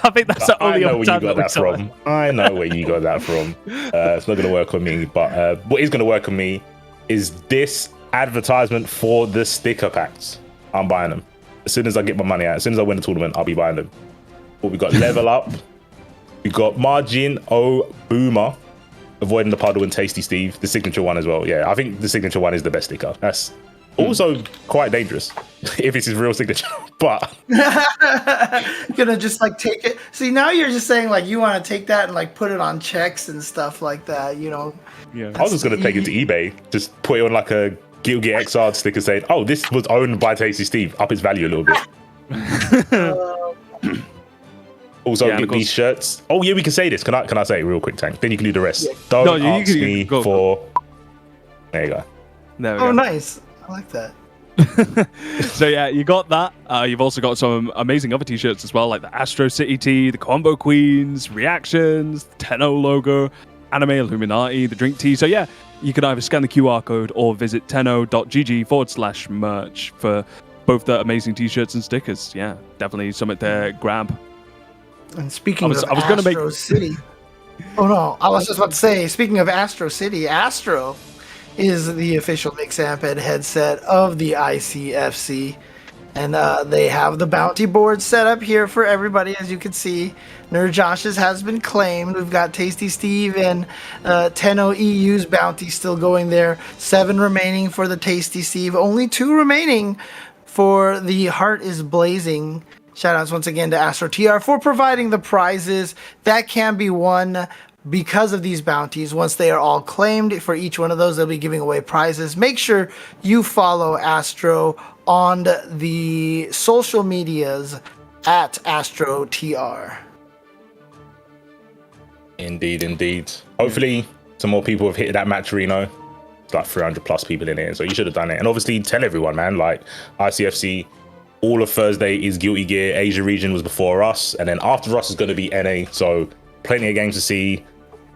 I think that's the I only know other where you time got that we that saw from. I know where you got that from. It's not going to work on me. But what is going to work on me is this advertisement for the sticker packs. I'm buying them. As soon as I get my money out, as soon as I win the tournament, I'll be buying them. But we got Level Up. We got Margin O Boomer. Avoiding the Puddle and Tasty Steve. The signature one as well. Yeah, I think the signature one is the best sticker. That's also quite dangerous if it's his real signature. But Gonna just like take it. See, now you're just saying like you want to take that and like put it on checks and stuff like that, you know. Yeah. I was just going to take it to eBay. Just put it on like a Guild Gear XR sticker saying, oh, this was owned by Tasty Steve. Up its value a little bit. Also, Yeah, and get of course- these shirts. Oh, yeah, we can say this. Can I say it real quick, Tank? Then you can do the rest. Don't No, you ask can- me go. for... There you go. There we Oh, go. nice. I like that. So yeah, you got that. You've also got some amazing other t-shirts as well, like the Astro City tee, the Combo Queens, Reactions, the Tenno logo, Anime Illuminati, the drink tee. So yeah, you can either scan the QR code or visit tenno.gg/merch for both the amazing t-shirts and stickers. Yeah, definitely something to grab. And speaking I was of gonna make- Astro City. Oh no, I was just about to say, speaking of Astro City, Astro is the official Mix Amp and headset of the ICFC. And they have the bounty board set up here for everybody, as you can see. Nerd Josh's has been claimed. We've got Tasty Steve and Tenno EU's bounty still going there. 7 remaining for the Tasty Steve. Only 2 remaining for the Heart is Blazing. Shoutouts once again to Astro TR for providing the prizes that can be won because of these bounties. Once they are all claimed, for each one of those, they'll be giving away prizes. Make sure you follow Astro on the social medias at Astro TR. Indeed. Hopefully, some more people have hit that match, Reno. It's like 300 plus people in it, so you should have done it. And obviously, tell everyone, man, like ICFC, all of Thursday is Guilty Gear. Asia region was before us, and then after us is going to be NA. So plenty of games to see.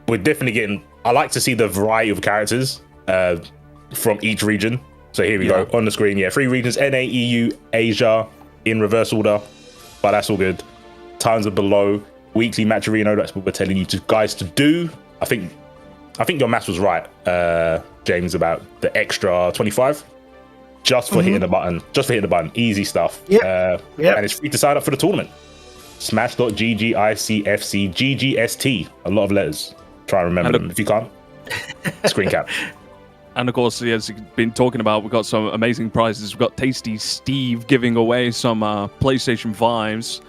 We're definitely getting. I like to see the variety of characters from each region. So here we go on the screen. Yeah, 3 regions: NA, EU, Asia, in reverse order. But that's all good. Times are below. Weekly Matcherino. That's what we're telling you guys to do. I think your maths was right, James, about the extra 25. Just for hitting the button. Easy stuff. Yep. And it's free to sign up for the tournament. Smash.ggicfc GGST. A lot of letters. Try and remember them. If you can't, screen cap. And of course, as you've been talking about, we've got some amazing prizes. We've got Tasty Steve giving away some PlayStation 5s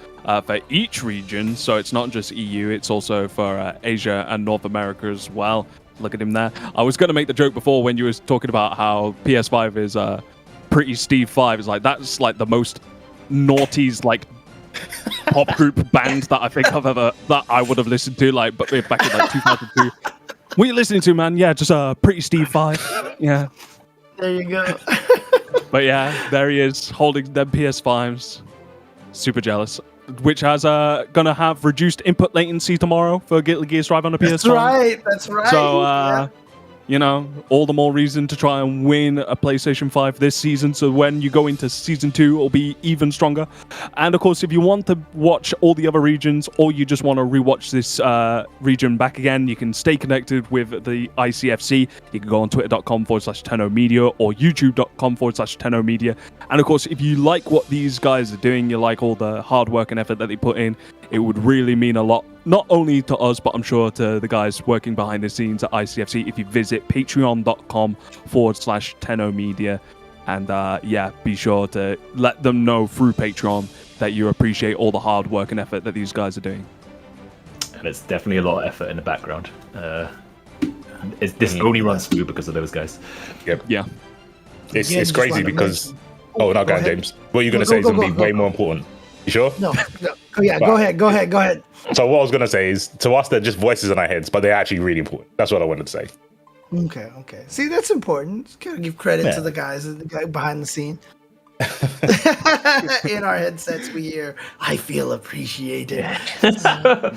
for each region. So it's not just EU, it's also for Asia and North America as well. Look at him there. I was going to make the joke before when you were talking about how PS5 is Pretty Steve 5 is like, that's like the most naughties like pop group band that I think that I would have listened to like back in like 2002. What are you listening to, man? Yeah, just Pretty Steve 5. Yeah. There you go. But yeah, there he is holding them PS5s. Super jealous. Which has gonna have reduced input latency tomorrow for Guilty Gear Strive on the PS5. That's right. So yeah. you know, all the more reason to try and win a PlayStation 5 this season. So when you go into Season 2, it'll be even stronger. And of course, if you want to watch all the other regions, or you just want to rewatch this region back again, you can stay connected with the ICFC. You can go on twitter.com/TennoMedia or youtube.com/TennoMedia. And of course, if you like what these guys are doing, you like all the hard work and effort that they put in, it would really mean a lot, not only to us, but I'm sure to the guys working behind the scenes at ICFC, if you visit patreon.com/TennoMedia. And yeah, be sure to let them know through Patreon that you appreciate all the hard work and effort that these guys are doing. And it's definitely a lot of effort in the background. This only runs through because of those guys. Yep. Yeah. It's crazy because... Oh, no, go on, James. What you're going to say is going to be way more important. You sure? No. Oh, yeah, go ahead. So what I was going to say is, to us, they're just voices in our heads, but they're actually really important. That's what I wanted to say. Okay. See, that's important. Gotta give credit to the guy behind the scene. In our headsets, we hear, "I feel appreciated." I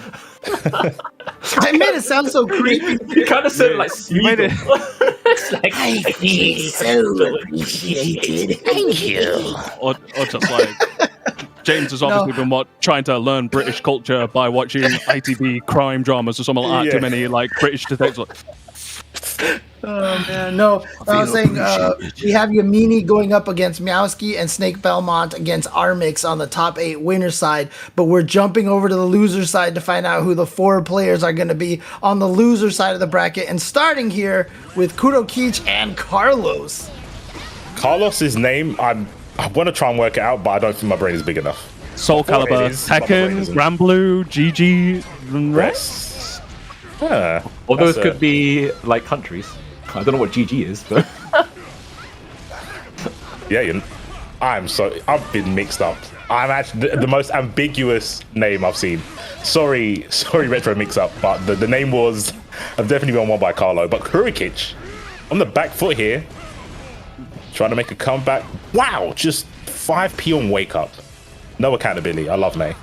made it sound so creepy. You kind of said like You made it. It's like, I feel so appreciated. Thank you. or just like James has obviously been trying to learn British culture by watching ITV crime dramas or something like that. Yeah. Too many like British detectives. Oh man, no. I was saying we have Yamini going up against Meowski and Snake Belmont against Armix on the top 8 winner side, but we're jumping over to the loser side to find out who the 4 players are going to be on the loser side of the bracket, and starting here with Kuro Keech and Carlos. Carlos's name, I want to try and work it out, but I don't think my brain is big enough. Soul Calibur, It is, but my brain Tekken, isn't. Granblue, GG, and Rest. Yeah. All those That's could be like countries. I don't know what GG is, but Yeah, I've been mixed up. I'm actually the most ambiguous name I've seen. Sorry, Retro Mix Up, but the name was, I've definitely been won by Carlo. But Kurikich on the back foot here, trying to make a comeback. Wow, just 5p on wake up. No accountability. I love May.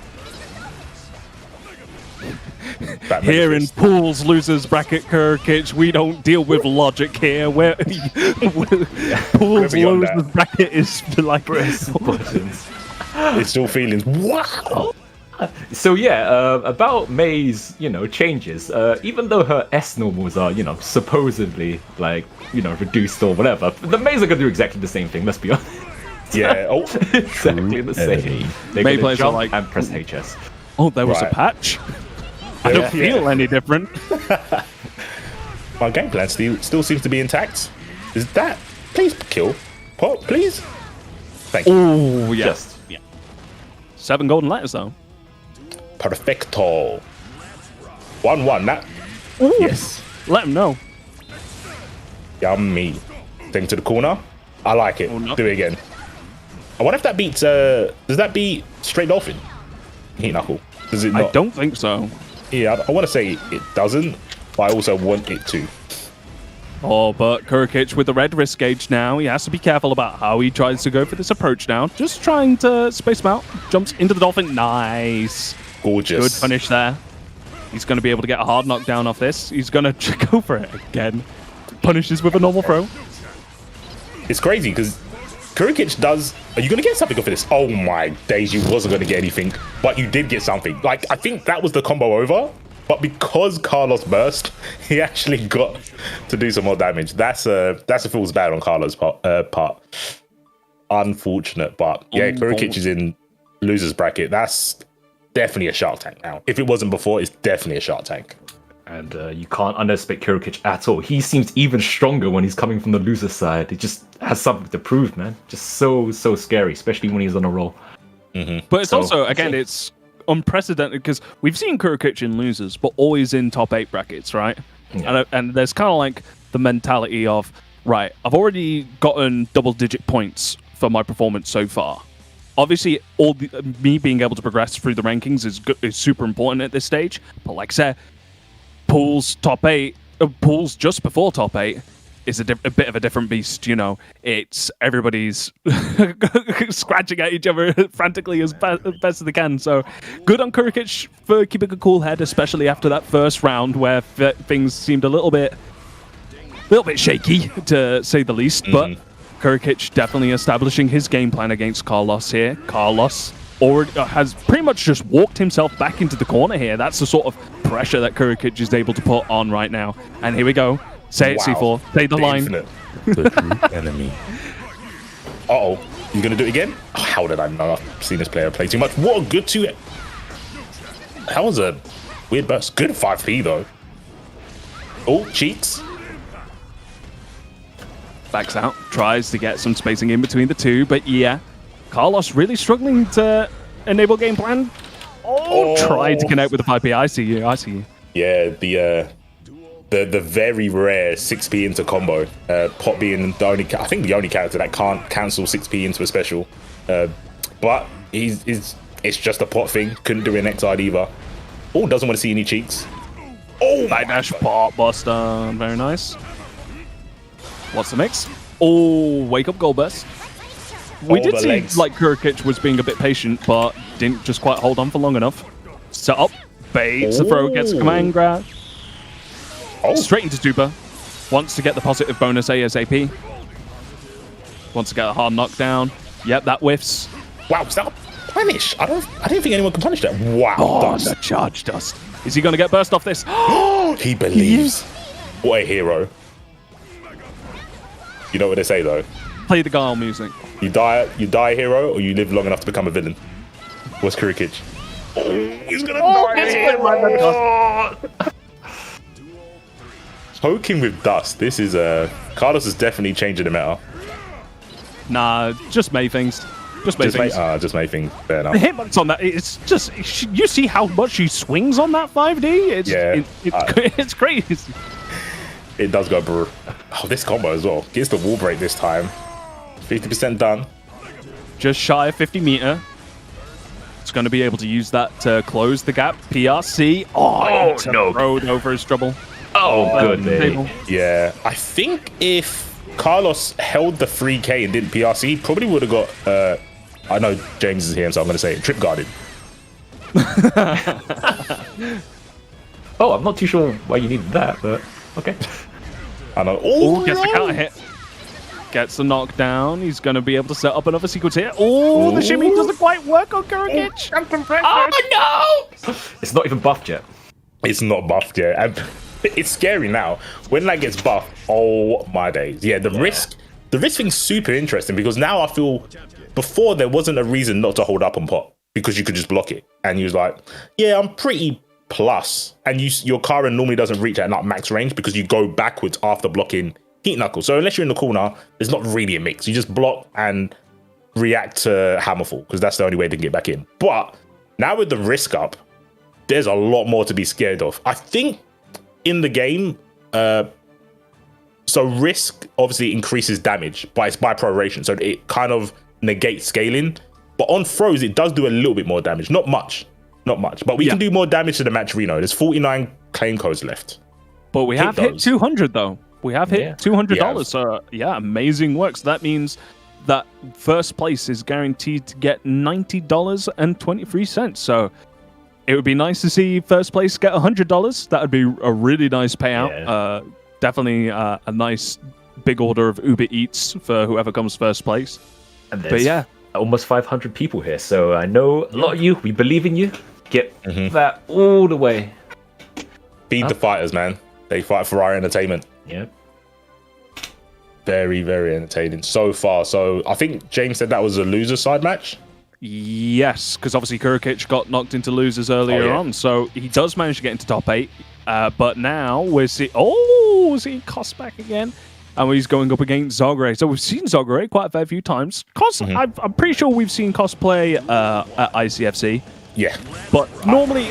here in Pools losers bracket Kurkic, we don't deal with logic here. Where Pools beyond losers that. bracket is like buttons. It's still feelings. Wow. So yeah, about May's, changes. Even though her S normals are, supposedly like, reduced or whatever, the Mays are gonna do exactly the same thing. Let's be honest. Yeah. Oh, Exactly the same. They're May gonna players are jump like- and press HS. oh, there was a Right. patch. I don't feel any different. my game plan still seems to be intact. Is that? Please kill. Pop, please. Thank you. Oh, yeah. Just 7 golden letters though. Perfecto. 1-1. That. Yes. Let him know. Yummy. Thing to the corner. I like it. Oh, no. Do it again. I wonder if that beats. Does that beat Straight Dolphin? Heat Knuckle. Does it not? I don't think so. Yeah, I want to say it doesn't, but I also want it to. Oh, but Kurkic with the red wrist gauge now. He has to be careful about how he tries to go for this approach now. Just trying to space him out. Jumps into the dolphin. Nice. Gorgeous. Good punish there. He's going to be able to get a hard knockdown off this. He's going to go for it again. Punishes with a normal throw. It's crazy because Kurkic does. Are you going to get something off of this? Oh my days, you wasn't going to get anything, but you did get something. Like, I think that was the combo over, but because Carlos burst, he actually got to do some more damage. That's a fool's bad on Carlos' part. Unfortunate, but yeah, Kurkic is in losers bracket. That's definitely a Shark Tank now. If it wasn't before, it's definitely a Shark Tank. And you can't underestimate Kurkic at all. He seems even stronger when he's coming from the loser side. He just has something to prove, man. Just so scary, especially when he's on a roll. But it's So- also, again, it's unprecedented because we've seen Kurkic in losers, but always in top 8 brackets, right? Yeah. And there's kind of like the mentality of, right, I've already gotten double-digit points for my performance so far. Obviously, me being able to progress through the rankings is super important at this stage. But like I said, pools just before top 8 is a bit of a different beast. You know, it's everybody's scratching at each other frantically as best as they can. So good on Kurikic for keeping a cool head, especially after that first round where things seemed a little bit shaky, to say the least. But Kurikic definitely establishing his game plan against Carlos here. Carlos already has pretty much just walked himself back into the corner here. That's the sort of pressure that Kurikic is able to put on right now. And here we go. Say it, C4. Say the line. Infinite. The true enemy. Uh-oh. You going to do it again? Oh, how did I know? I've seen this player play too much. What a good 2. That was a weird burst. Good 5p, though. Oh, cheeks. Backs out. Tries to get some spacing in between the two. But yeah, Carlos really struggling to enable game plan. Tried to connect with the 5p. I see you. Yeah, the very rare 6p into combo. Pot being the only character that can't cancel 6p into a special. But it's just a pot thing. Couldn't do an XR either. Oh, doesn't want to see any cheeks. Oh, Light dash pot buster. Very nice. What's the mix? Oh, wake up goal burst. We did see like Kurikic was being a bit patient, but didn't just quite hold on for long enough. Set up, baits the throw, gets a command grab. Straight into Tuba. Wants to get the positive bonus ASAP. Wants to get a hard knockdown. Yep, that whiffs. Wow, is that a punish? I didn't think anyone could punish that. Wow, the charge dust. Is he going to get burst off this? He believes. What a hero. You know what they say though? Play the Guile music. You die a hero, or you live long enough to become a villain. What's Kurikic? Oh, he's gonna die. Poking with dust. This is Carlos is definitely changing the meta. Nah, just made things. Just made things. Just made things. Fair enough. The hitbox on that, it's just, you see how much she swings on that 5D? It's crazy. It does go brr. Oh, this combo as well. Gets the wall break this time. 50% done. Just shy of 50 meter. It's going to be able to use that to close the gap. PRC. Oh no. Road over his trouble. Oh, good. Yeah. I think if Carlos held the 3K and didn't PRC, he probably would have got, I know James is here, so I'm going to say it, trip guarded. Oh, I'm not too sure why you needed that, but okay. I know. Oh, gets the counter hit. Gets the knockdown. He's going to be able to set up another sequence here. Oh, the shimmy doesn't quite work on Kurikic. Oh, no! It's not even buffed yet. It's not buffed yet. And it's scary now. When that gets buffed, oh my days. Yeah, the risk thing's super interesting because now I feel before there wasn't a reason not to hold up on pot because you could just block it. And you was like, yeah, I'm pretty plus. And your Karen normally doesn't reach at max range because you go backwards after blocking Heat Knuckle. So unless you're in the corner, there's not really a mix. You just block and react to Hammerfall because that's the only way to get back in. But now with the risk up, there's a lot more to be scared of. I think in the game, so risk obviously increases damage, but it's by proration. So it kind of negates scaling. But on throws, it does do a little bit more damage. Not much. But we can do more damage to the match Reno. There's 49 claim codes left. But we have hit 200 though. We have hit $200. So yeah, amazing work. So that means that first place is guaranteed to get $90.23. So it would be nice to see first place get $100. That would be a really nice payout. Yeah. Definitely a nice big order of Uber Eats for whoever comes first place. But yeah, almost 500 people here. So I know a lot of you. We believe in you. Get that all the way. Feed the fighters, man. They fight for our entertainment. Yeah. Very, very entertaining so far. So I think James said that was a loser side match. Yes, because obviously Kurikic got knocked into losers earlier on, so he does manage to get into top 8. But now we're seeing Cos back again, and he's going up against Zogre. So we've seen Zogre quite a fair few times. Cos, I'm pretty sure we've seen Cos play at ICFC. Yeah, but normally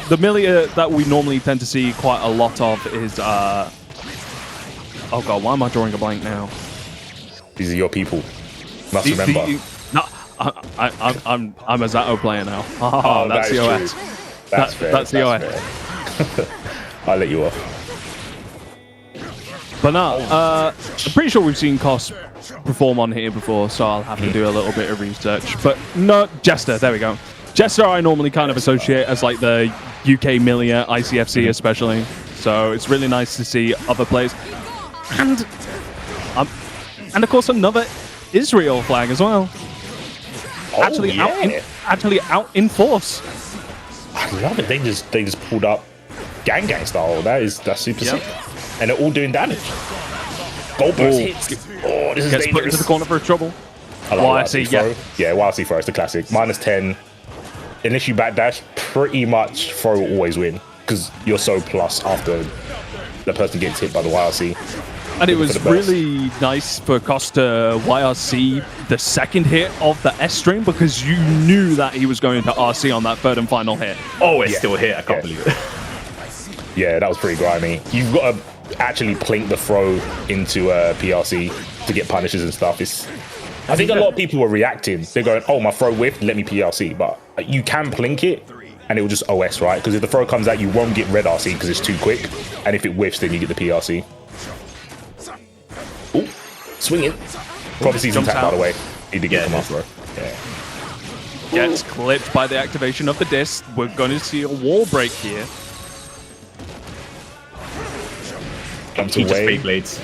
the Milia that we normally tend to see quite a lot of is oh god, why am I drawing a blank now? These are your people. Must remember. No, I'm a Zato player now. Oh, That's that the is OS. true. That's fair. That's the OS. fair. I'll let you off. But no, I'm pretty sure we've seen Cos perform on here before, so I'll have to do a little bit of research. But no, Jester, there we go. Jester I normally kind of associate as like the UK Milia, ICFC especially. So it's really nice to see other players. And of course another Israel flag as well. Oh, Actually out in force. I love it. They just pulled up gang style. That's super sick. And they're all doing damage. Gold burst hits. Oh, this is Gets dangerous. put into the corner for trouble. I like YC, throw. Yeah, YC throw is the classic. -10. Unless you backdash, pretty much throw will always win because you're so plus after the person gets hit by the YRC. And it was really nice for Costa YRC the second hit of the S string because you knew that he was going to RC on that third and final hit. Oh, it's still here. I can't believe it. Yeah, that was pretty grimy. You've got to actually plink the throw into PRC to get punishes and stuff. I think a lot of people were reacting. They're going, oh, my throw whiffed, let me PRC. But you can plink it, and it will just OS, right? Because if the throw comes out, you won't get red RC because it's too quick. And if it whiffs, then you get the PRC. Ooh, swinging. Prophecy's intact, by the way. Need to get him off, bro. Yeah. Gets clipped by the activation of the disc. We're going to see a wall break here. Jumps He just away. fake blades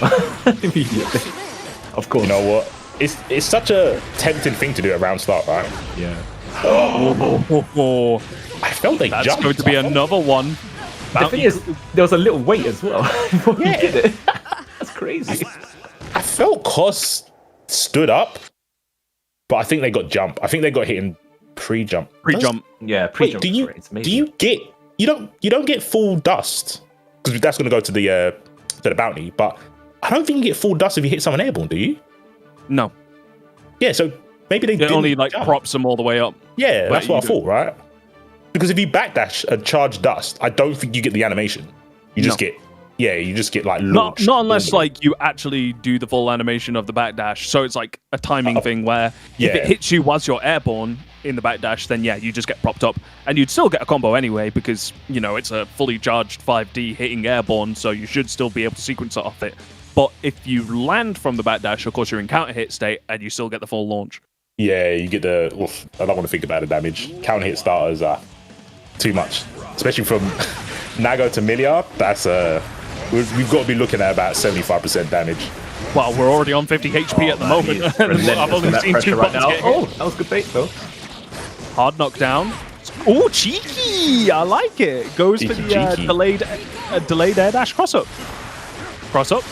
immediately. Of course. You know what? It's such a tempting thing to do at round start, right? Yeah. Oh, I felt they that's jumped. going to be another one. The thing is, there was a little wait as well before he did it. That's crazy. I felt Cos stood up, but I think they got jump. I think they got hit in pre-jump. Pre-jump. Yeah, Wait, pre-jump. do you get you don't get full dust because that's going to go to the bounty, but I don't think you get full dust if you hit someone airborne, do you? No. Yeah, so maybe they It didn't only like jump. props them all the way up. Yeah, that's Wait, what I you thought, right? Because if you backdash a charged dust, I don't think you get the animation. You just get like launched. Not unless normally. like you actually do the full animation of the backdash. So it's like a timing thing where yeah. if it hits you whilst you're airborne in the backdash, then yeah, you just get propped up. And you'd still get a combo anyway because, you know, it's a fully charged 5D hitting airborne, so you should still be able to sequence it off it. But if you land from the backdash, of course you're in counter hit state and you still get the full launch. Yeah, you get the. Oof, I don't want to think about the damage. Counter hit starters are too much, especially from Nago to Milia. That's we've got to be looking at about 75% damage. Well, we're already on 50 HP at the moment. I've only seen two right buttons now. get hit. Oh, that was good bait though. Hard knockdown. Oh, cheeky! I like it. Goes for the Cheeky. delayed air dash cross up. Cross up.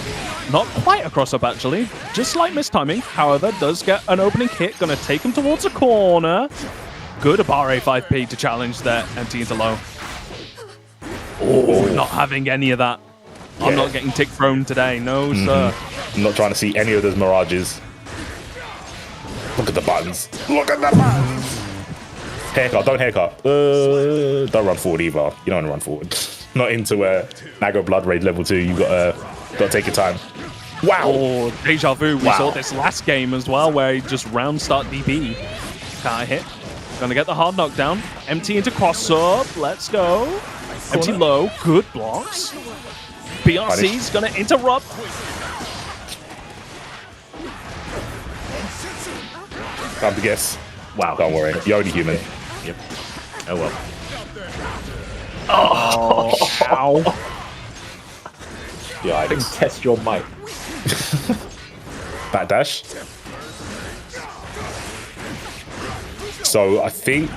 Not quite a cross up actually. Just slight mistiming. However, does get an opening hit. Gonna take him towards a corner. Good Abare 5P to challenge there. Empty into low. Oh, not having any of that. I'm Yeah. not getting tick thrown today. No, sir. I'm not trying to see any of those mirages. Look at the buttons. Look at the buttons. Haircut, don't haircut. Don't run forward either. You don't want to run forward. Not into Nago Blood Raid level 2. You got to take your time. Wow. Oh, deja vu. We Wow. saw this last game as well where he just round start DP. Can't hit. Gonna get the hard knockdown. Empty into cross up. Let's go. Empty low. Good blocks. BRC's gonna interrupt. Time to guess. Wow. Don't worry. You're only human. Yep. Oh well. Ow. Yeah, I Please test your might. Backdash. So I think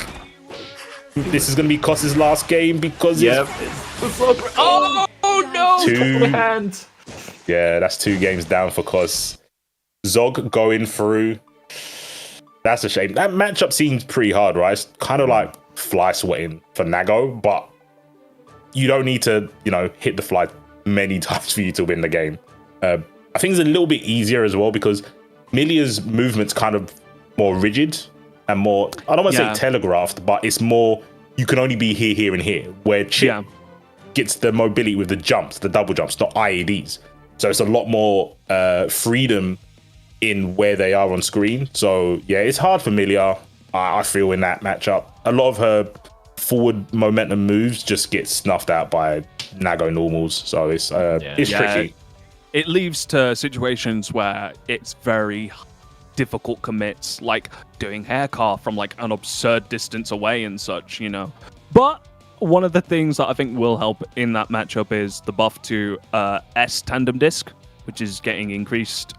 this is going to be Cos's last game because Yep. Oh no! Two. Hand. yeah, that's 2 games down for Cos. Zog going through. That's a shame. That matchup seems pretty hard, right? It's kind of like fly sweating for Nago, but you don't need to, hit the fly many times for you to win the game. I think it's a little bit easier as well because Milia's movement's kind of more rigid and more, I don't want to say telegraphed, but it's more, you can only be here, here, and here, where Chip gets the mobility with the jumps, the double jumps, not IEDs. So it's a lot more freedom in where they are on screen. So yeah, it's hard for Milia. I feel in that matchup, a lot of her forward momentum moves just get snuffed out by Nago normals. So it's tricky. It leads to situations where it's very difficult commits, like doing hair car from like an absurd distance away and such, you know. But one of the things that I think will help in that matchup is the buff to S tandem disc, which is getting increased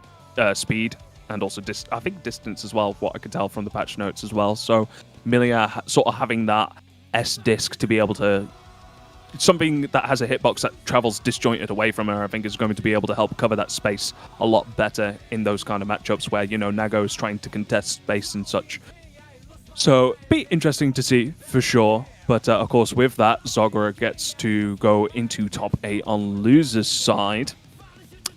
speed and also I think distance as well, what I could tell from the patch notes as well. So Milia sort of having that S disc to be able to, something that has a hitbox that travels disjointed away from her, I think is going to be able to help cover that space a lot better in those kind of matchups where, you know, Nago is trying to contest space and such. So, be interesting to see for sure. But of course, with that, Zogura gets to go into top 8 on losers' side.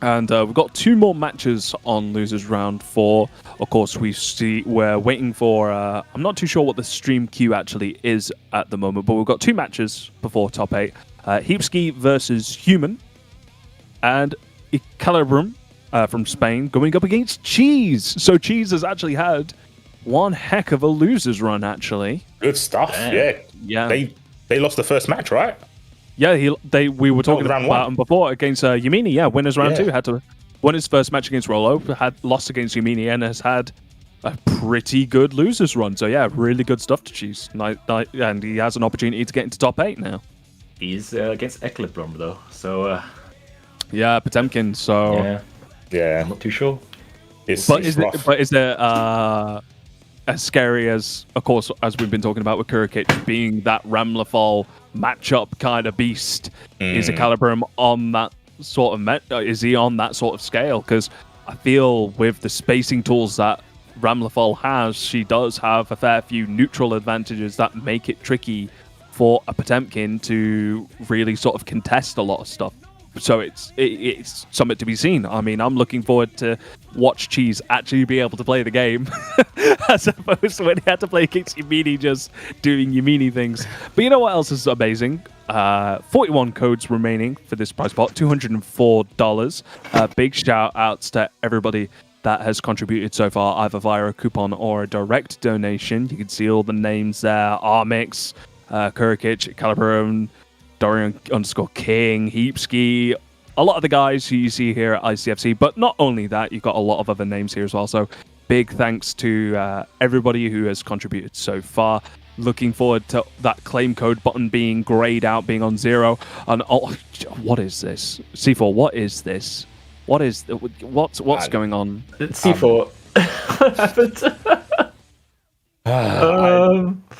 And we've got 2 more matches on losers round 4. Of course, we're waiting for, I'm not too sure what the stream queue actually is at the moment, but we've got 2 matches before top 8. Heapski versus Human, and Calibrum from Spain going up against Cheese. So Cheese has actually had one heck of a losers run, actually. Good stuff. Yeah. They lost the first match, right? Yeah, we were talking about him before against Yamini. Yeah, winners round 2. Had to won his first match against Rolo, had lost against Yamini, and has had a pretty good losers run. So yeah, really good stuff to Cheese. And he has an opportunity to get into top 8 now. He's against Eklipblom though, so yeah, Potemkin. So yeah, I'm not too sure. Is there as scary as, of course, as we've been talking about with Kurikic being that Ramlethal matchup kind of beast, is a Calibrum on that sort of is he on that sort of scale? Because I feel with the spacing tools that Ramlethal has, she does have a fair few neutral advantages that make it tricky for a Potemkin to really sort of contest a lot of stuff. So it's something to be seen. I mean, I'm looking forward to watch Cheese actually be able to play the game as opposed to when he had to play against Yamini just doing Yamini things. But you know what else is amazing? 41 codes remaining for this prize pot, $204. Big shout outs to everybody that has contributed so far, either via a coupon or a direct donation. You can see all the names there: Armix, Kurikic, Calibrum, Dorian_King, Heapski, a lot of the guys who you see here at ICFC. But not only that, you've got a lot of other names here as well. So big thanks to everybody who has contributed so far. Looking forward to that claim code button being grayed out, being on 0. And what is this? C4, what is this? What's going on? C4. What happened?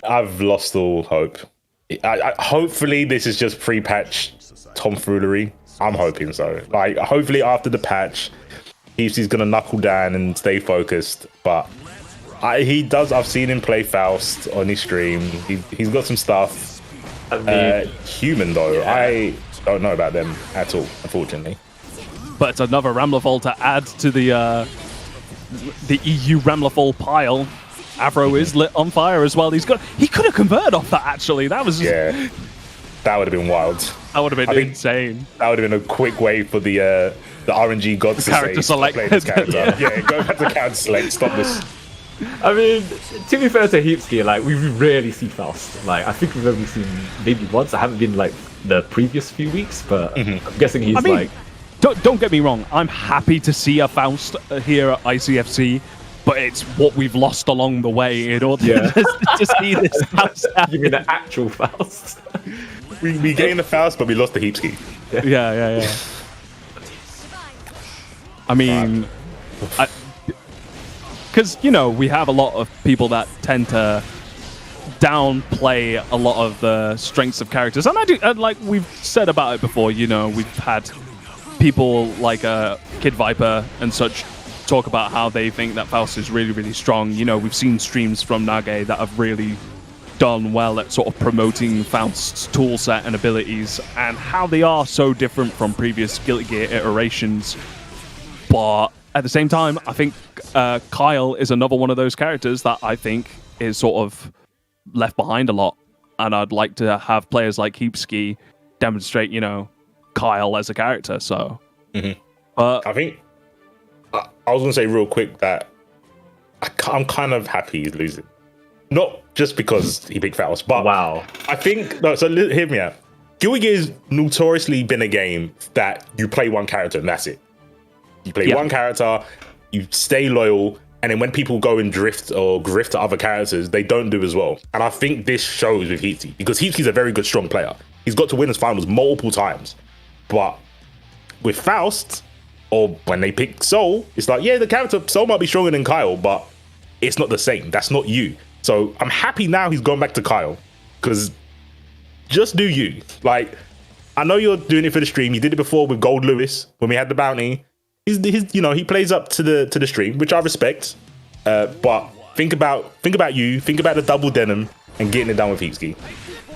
I've lost all hope. Hopefully this is just pre-patch tomfoolery. I'm hoping so. Like, hopefully after the patch, he's gonna knuckle down and stay focused. But I've seen him play Faust on his stream. He's got some stuff. I mean, Human though, I don't know about them at all, unfortunately. But it's another Ramlethal to add to the EU Ramlethal pile. Avro is lit on fire as well. He could have converted off that, actually. That was that would have been wild. That would have been insane. That would have been a quick way for the RNG gods to character select. Play this character. Go back to character select. Stop this. I mean, to be fair to Heapski, like, we rarely see Faust. Like, I think we've only seen maybe once. I haven't been like the previous few weeks, but I'm guessing he's like. Don't get me wrong. I'm happy to see a Faust here at ICFC. But it's what we've lost along the way in order to see this Faust. You mean the actual Faust? we gained the Faust, but we lost the Heapski. Yeah. I mean, because, you know, we have a lot of people that tend to downplay a lot of the strengths of characters. And I do, like we've said about it before, you know, we've had people like Kid Viper and such talk about how they think that Faust is really, really strong. You know, we've seen streams from Nage that have really done well at sort of promoting Faust's toolset and abilities and how they are so different from previous Guilty Gear iterations. But at the same time, I think Kyle is another one of those characters that I think is sort of left behind a lot. And I'd like to have players like Heapski demonstrate, you know, Kyle as a character. So, but I think I was gonna say real quick that I'm kind of happy he's losing, not just because he picked Faust, but Wow. I think no. So hear me out. Guild Gear has notoriously been a game that you play one character and that's it. You play one character, you stay loyal, and then when people go and drift or grift to other characters, they don't do as well. And I think this shows with Heapsky, because Heapsky's a very good, strong player. He's got to winners finals multiple times. But with Faust, or when they pick Soul, it's like, yeah, the character Soul might be stronger than Kyle, but it's not the same. That's not you. So I'm happy now he's gone back to Kyle, because just do you. Like, I know you're doing it for the stream. You did it before with Gold Lewis when we had the bounty. He plays up to the stream, which I respect. But think about you, think about the double denim and getting it done with Heapsky.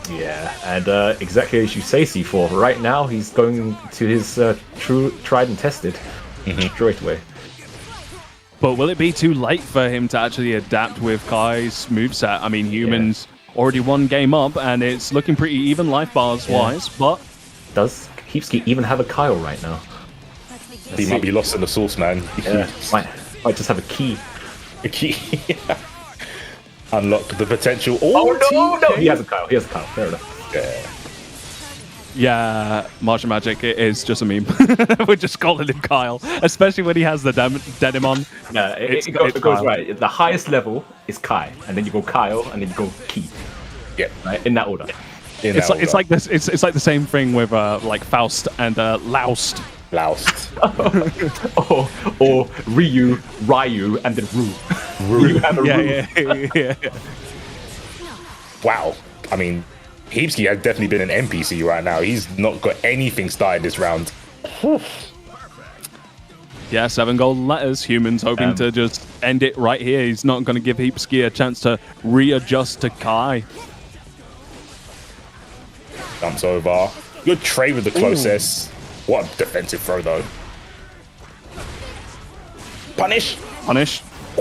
Yeah, and exactly as you say, C4. Right now, he's going to his true tried and tested straight away. But will it be too late for him to actually adapt with Kai's moveset? I mean, humans already one game up, and it's looking pretty even life bars wise. But does Heapsky even have a Kyle right now? He might be lost in the sauce, man. Yeah, might just have a key. A key. Unlock the potential. Oh no! He has a Kyle. Fair enough. Yeah. yeah, Martian Magic is just a meme. We're just calling him Kyle, especially when he has the denim on. Yeah, it goes right. The highest level is Kai, and then you go Kyle, and then you go Key. Yeah. Right, in that order. It's like this. It's like the same thing with like Faust and Loust. or Ryu, and then Ryu and Ryu. Yeah. Wow. I mean, Heapsky has definitely been an NPC right now. He's not got anything started this round. Yeah, 7 gold letters. Humans hoping to just end it right here. He's not going to give Heapsky a chance to readjust to Kai. Jumps over. Good trade with the closest. What a defensive throw, though. Punish.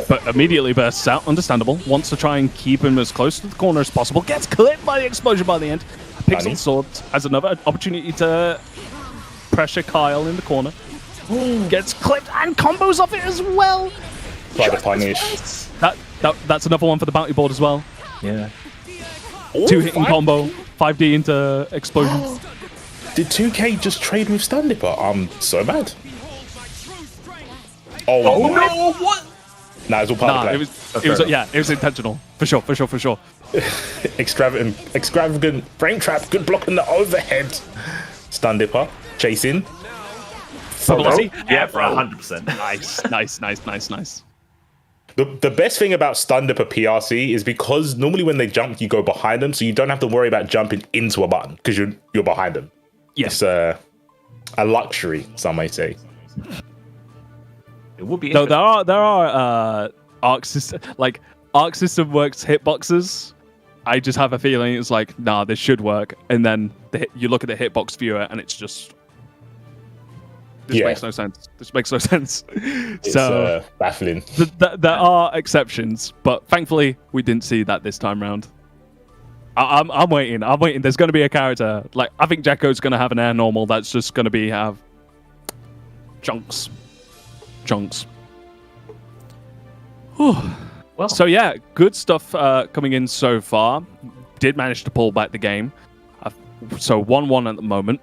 But immediately bursts out. Understandable. Wants to try and keep him as close to the corner as possible. Gets clipped by the explosion by the end. Picks up the sword as another opportunity to pressure Kyle in the corner. Gets clipped and combos off it as well. Try to punish. That's another one for the bounty board as well. Yeah. 2 hitting combo. 5D into explosion. Did 2K just trade with Stun Dipper? I'm so mad. Oh no! What? Nah, it's all part of the play. It was intentional. For sure. Extravagant frame trap. Good block in the overhead. Stun Dipper. Chasing. Yeah, for 100%. Nice. The best thing about Stun Dipper PRC is because normally when they jump, you go behind them, so you don't have to worry about jumping into a button because you're behind them. Yes. It's a luxury, some may say. It would be. No, there are Arc System works hitboxes. I just have a feeling it's like, nah, this should work, and then you look at the hitbox viewer and it's just this makes no sense. It's so baffling. There are exceptions, but thankfully we didn't see that this time round. I'm waiting. There's going to be a character. Like, I think Jacko's going to have an air normal that's just going to have chunks. Well, so yeah, good stuff coming in so far. Did manage to pull back the game. So 1-1 at the moment.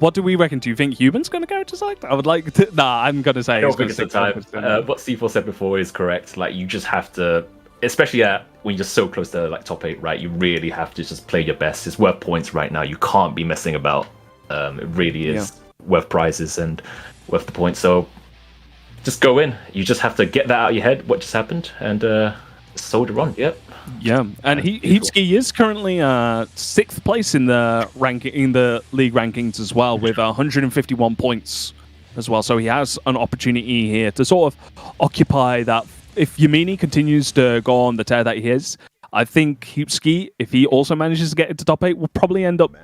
What do we reckon? Do you think Human's going to character select? I would like to. Nah, I'm going to say. I don't think it's the time. What C4 said before is correct. Like, you just have to, especially when you're so close to like top 8, right? You really have to just play your best. It's worth points right now. You can't be messing about. It really is worth prizes and worth the points. So just go in. You just have to get that out of your head. What just happened, and soldier on. Yep. Yeah, and Heapsky is currently 6th place in the league rankings as well, with 151 points as well. So he has an opportunity here to sort of occupy that. If Yamini continues to go on the tear that he is, I think Heapsky, if he also manages to get into top 8, will probably end up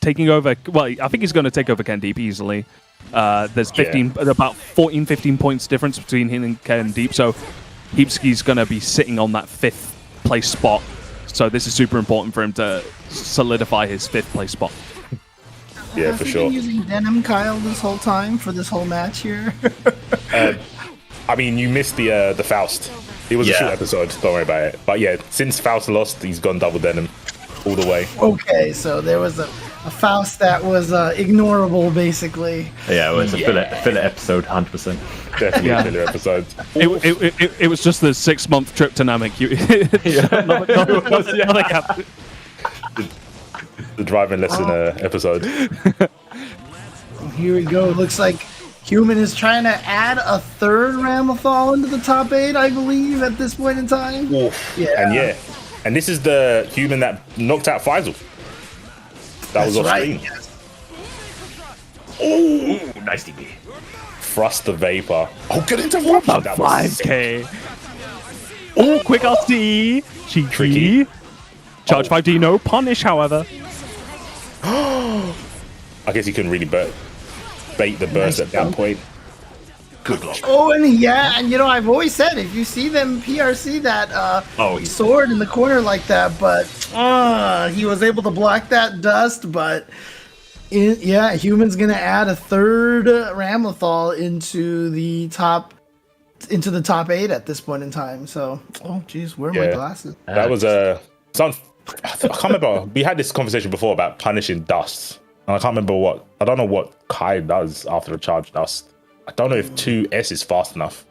taking over. Well, I think he's going to take over Ken Deep easily. There's about 14, 15 points difference between him and Ken Deep. So Heapsky's going to be sitting on that 5th place spot. So this is super important for him to solidify his 5th place spot. Yeah, Has for he sure. been using Denim Kyle this whole time for this whole match here? I mean, you missed the Faust. It was a Yeah. short episode. Don't worry about it. But yeah, since Faust lost, he's gone double denim all the way. Okay, so there was a Faust that was ignorable, basically. Yeah, it was a filler episode, 100%. Definitely Yeah. a filler episode. It was just the 6-month trip to Namek. Another cap. The driving lesson episode. Here we go. Looks like Human is trying to add a third Ramlethal into the top 8, I believe, at this point in time. Oof. Yeah. And this is the human that knocked out Faisal. That was That's off right. screen. Ooh, nice DB. Thrust the vapor. Oh, good interruption. That was sick. 5k. Oh, quick RC. Cheeky. Tricky. Charge 5D, no punish, however. I guess he couldn't really bait the burst at that point. Good block. Oh, and yeah, and I've always said if you see them PRC that sword in the corner like that, but he was able to block that dust. But Human's gonna add a third Ramlethal into the top 8 at this point in time. So, oh geez, where are my glasses? That was I can't remember. We had this conversation before about punishing dust. And I can't remember I don't know what Kai does after a charge dust. I don't know if 2S is fast enough.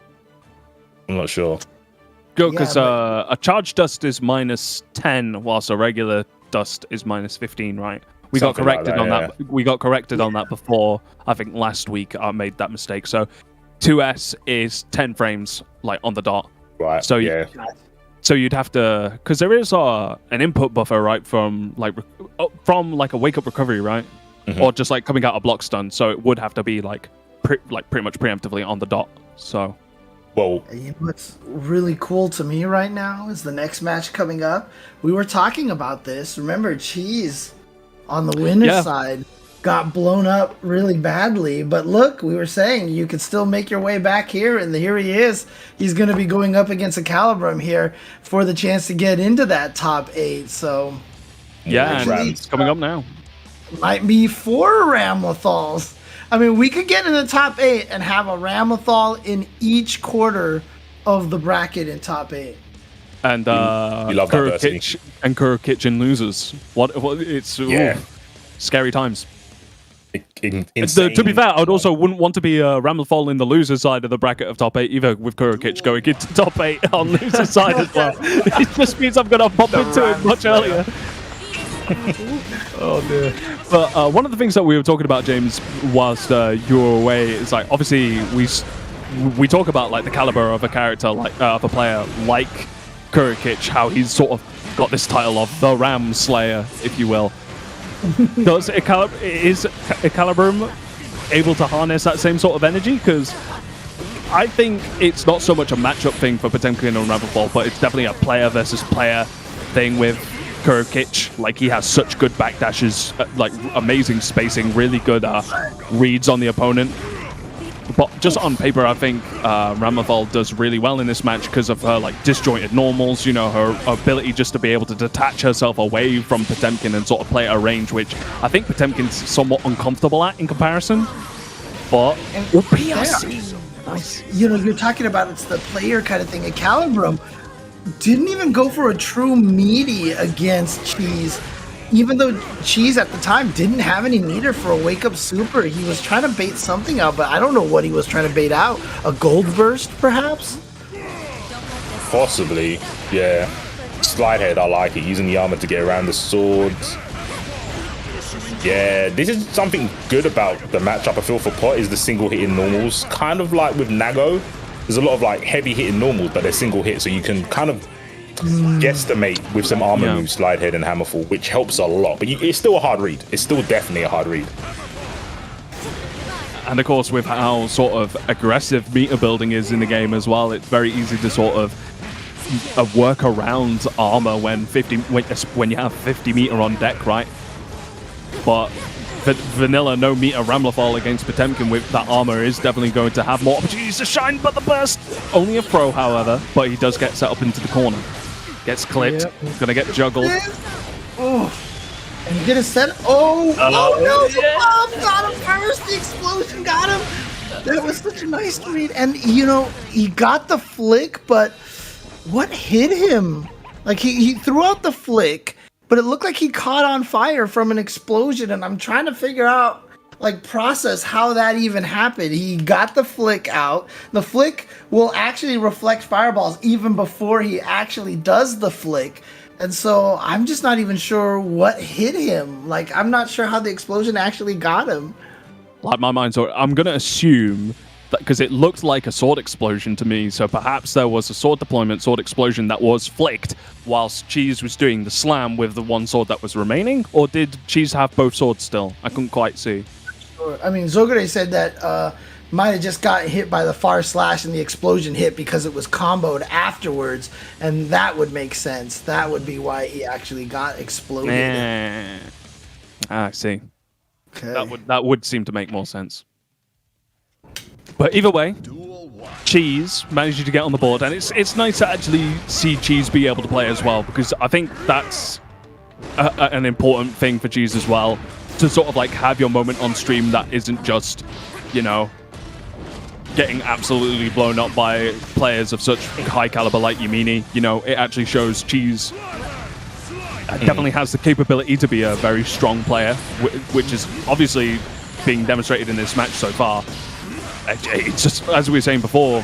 I'm not sure. Go, because a charge dust is -10, whilst a regular dust is -15, right? We got Something like corrected that, on yeah. that. We got corrected on that before. I think last week I made that mistake. So 2S is 10 frames, like on the dot. Right. So yeah. So you'd have to, because there is an input buffer, right, from like a wake up recovery, right, or just like coming out a block stun. So it would have to be like pretty much preemptively on the dot. So, Well, What's really cool to me right now is the next match coming up. We were talking about this. Remember, Cheese on the winner's side got blown up really badly. But look, we were saying you could still make your way back here, and here he is. He's going to be going up against a Calibrum here for the chance to get into that top 8. So yeah, and Rams. it's coming up now. might be 4 Ramlethals. I mean, we could get in the top 8 and have a Ramlethal in each quarter of the bracket in top 8. And you love diversity. Kurokic in losers. What it's scary times. Insane. To be fair, I would also wouldn't want to be a Ramlethal in the loser side of the bracket of top 8 either, with Kurokic going into top 8 on loser side as well. It just means I'm gonna pop into it much earlier. Oh dear. But one of the things that we were talking about, James, whilst you were away, is like obviously we talk about like the caliber of a character, like of a player like Kurokic, how he's sort of got this title of the Ram Slayer, if you will. Is Calibrum able to harness that same sort of energy? Because I think it's not so much a matchup thing for Potemkin and Ramlethal, but it's definitely a player versus player thing with Kurokic. Like, he has such good backdashes, like amazing spacing, really good reads on the opponent. But just on paper, I think Ramlethal does really well in this match because of her like disjointed normals, her ability just to be able to detach herself away from Potemkin and sort of play at a range, which I think Potemkin's somewhat uncomfortable at in comparison. But PRC, nice. You're talking about it's the player kind of thing. And Calibrum didn't even go for a true meaty against Cheese. Even though Cheese at the time didn't have any meter for a wake-up super, he was trying to bait something out, but I don't know what he was trying to bait out. A gold burst, perhaps? Possibly, yeah. Slide head, I like it. Using the armor to get around the swords. Yeah, this is something good about the matchup I feel for Pot is the single hitting normals. Kind of like with Nago, there's a lot of like heavy hitting normals, but they're single hit, so you can kind of guesstimate with some armor moves, slide head and hammerfall, which helps a lot. But it's still a hard read. It's still definitely a hard read. And of course, with how sort of aggressive meter building is in the game as well, it's very easy to sort of work around armor when you have 50 meter on deck, right? But vanilla no meter Ramlethal against Potemkin with that armor is definitely going to have more opportunities to shine, but the burst only a throw, however, but he does get set up into the corner. Gets clipped, gonna get juggled. And get a set. Oh no! The yeah. bomb got him first. The explosion got him. That was such a nice read. And you know, he got the flick, but what hit him? Like he threw out the flick, but it looked like he caught on fire from an explosion. And I'm trying to figure out, like, process how that even happened. He got the flick out. The flick will actually reflect fireballs even before he actually does the flick. And so I'm just not even sure what hit him. Like, I'm not sure how the explosion actually got him. Like, my mind's, I'm going to assume that because it looked like a sword explosion to me, so perhaps there was a sword deployment, sword explosion that was flicked whilst Cheese was doing the slam with the one sword that was remaining, or did Cheese have both swords still? I couldn't quite see. I mean, Zogure said that might have just got hit by the far slash and the explosion hit because it was comboed afterwards, and that would make sense. That would be why he actually got exploded. I see. Okay. That would seem to make more sense. But either way, Cheese managed to get on the board, and it's nice to actually see Cheese be able to play as well, because I think that's an important thing for Cheese as well, to sort of like have your moment on stream that isn't just, you know, getting absolutely blown up by players of such high caliber like Yumini. You know, it actually shows Cheese definitely has the capability to be a very strong player, which is obviously being demonstrated in this match so far. It's just, as we were saying before,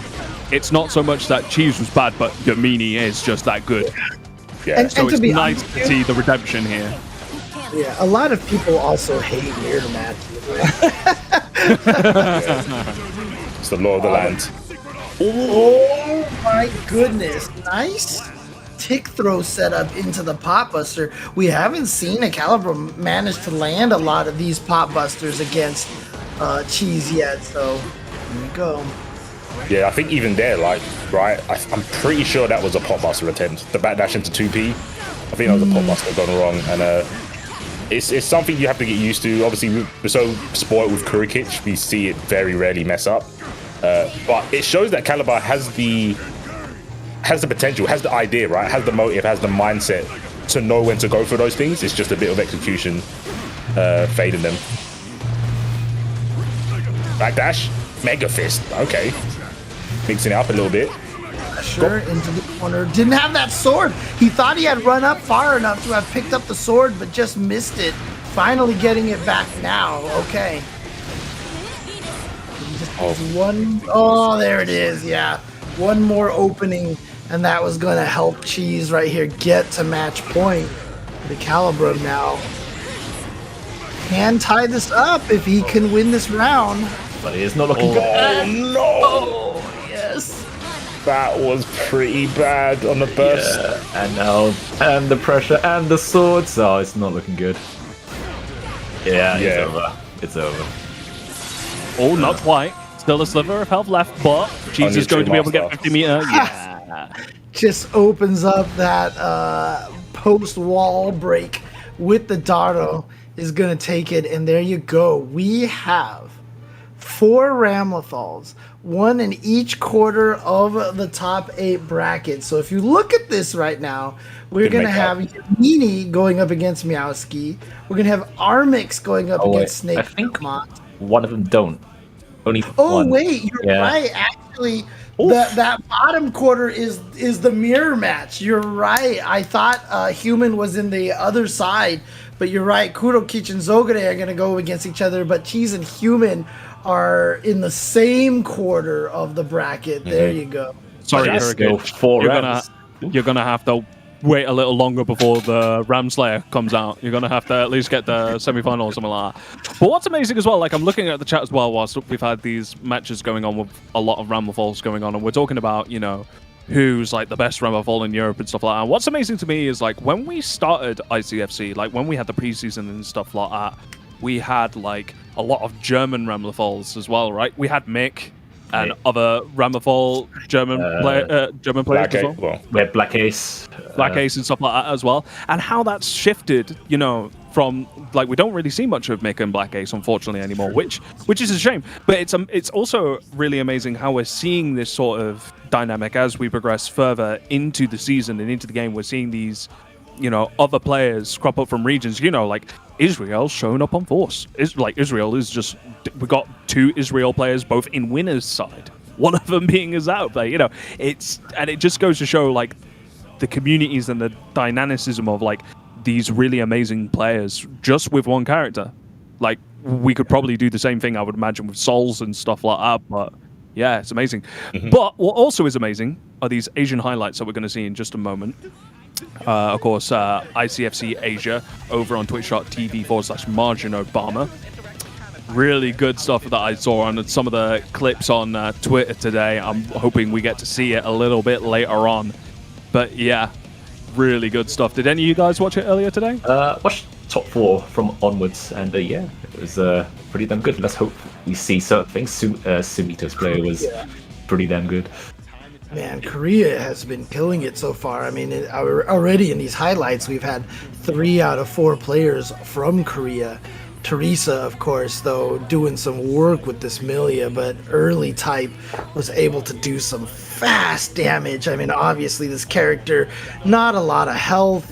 it's not so much that Cheese was bad, but Yumini is just that good. Yeah. So and it's to be nice honest, to see the redemption here. Yeah, a lot of people also hate mirror matches. It's the law of the land. Oh my goodness. Nice tick throw setup into the pop buster. We haven't seen a Caliber manage to land a lot of these pop busters against Cheese yet, so here we go. Yeah, I think even there, like, right, I'm pretty sure that was a pop buster attempt. The backdash into 2P. I think that was a pop buster gone wrong, and it's something you have to get used to. Obviously, we're so spoiled with Kurikich, we see it very rarely mess up. But it shows that Caliber has the potential, has the idea, right? Has the motive, has the mindset to know when to go for those things. It's just a bit of execution fading them. Backdash, Mega Fist. Okay, mixing it up a little bit. Sure, into the corner. Didn't have that sword. He thought he had run up far enough to have picked up the sword, but just missed it. Finally getting it back now. Okay. Oh, there it is. Yeah. One more opening, and that was going to help Cheese right here get to match point. The Caliber now can tie this up if he can win this round. But it's not looking good. Oh no! Oh, yes. That was pretty bad on the burst. Yeah, and now, and the pressure, and the swords. Oh, it's not looking good. Yeah, it's over. It's over. Oh, not quite. Still a sliver of health left, but Cheese is going to be able to get 50 meter. Yeah. Just opens up that post-wall break with the Dardo. Is going to take it, and there you go. We have 4 Ramlethals, one in each quarter of the top 8 brackets. So if you look at this right now, we're going to have Yumini going up against Meowski. We're going to have Armix going up against Snake. I think one of them don't. Only one. Oh, wait, you're right. Actually, that bottom quarter is the mirror match. You're right. I thought Human was in the other side, but you're right. Kurokich and Zogure are going to go against each other, but Cheese and Human are in the same quarter of the bracket. There you go. Sorry, you're gonna have to wait a little longer before the Ram Slayer comes out. You're gonna have to at least get the semi-final or something like that. But what's amazing as well, like I'm looking at the chat as well whilst we've had these matches going on with a lot of Ramlethals going on, and we're talking about, you know, who's like the best Ramlethal in Europe and stuff like that. And what's amazing to me is like when we started ICFC, like when we had the preseason and stuff like that, we had like a lot of German Ramlethals as well, right? We had Mick and other Ramlethal German players as well. We had Black Ace. Black Ace and stuff like that as well. And how that's shifted, you know, from like we don't really see much of Mick and Black Ace unfortunately anymore, which is a shame. But it's also really amazing how we're seeing this sort of dynamic as we progress further into the season and into the game. We're seeing these other players crop up from regions. Like Israel's showing up on Force. Israel is just, we got 2 Israel players both in winners side. One of them being a Zao player. And it just goes to show like the communities and the dynamicism of like these really amazing players just with one character. Like we could probably do the same thing, I would imagine, with Souls and stuff like that. But yeah, it's amazing. But what also is amazing are these Asian highlights that we're going to see in just a moment. Of course, ICFC Asia over on twitch.tv/Margin Obama. Really good stuff that I saw on some of the clips on Twitter today. I'm hoping we get to see it a little bit later on. But yeah, really good stuff. Did any of you guys watch it earlier today? Watched top 4 from onwards, and yeah, it was pretty damn good. Let's hope we see certain things. Sumito's play was pretty damn good. Man, Korea has been killing it so far. I mean, already in these highlights, we've had 3 out of 4 players from Korea. Teresa, of course, though, doing some work with this Milia, but early type was able to do some fast damage. I mean, obviously, this character, not a lot of health,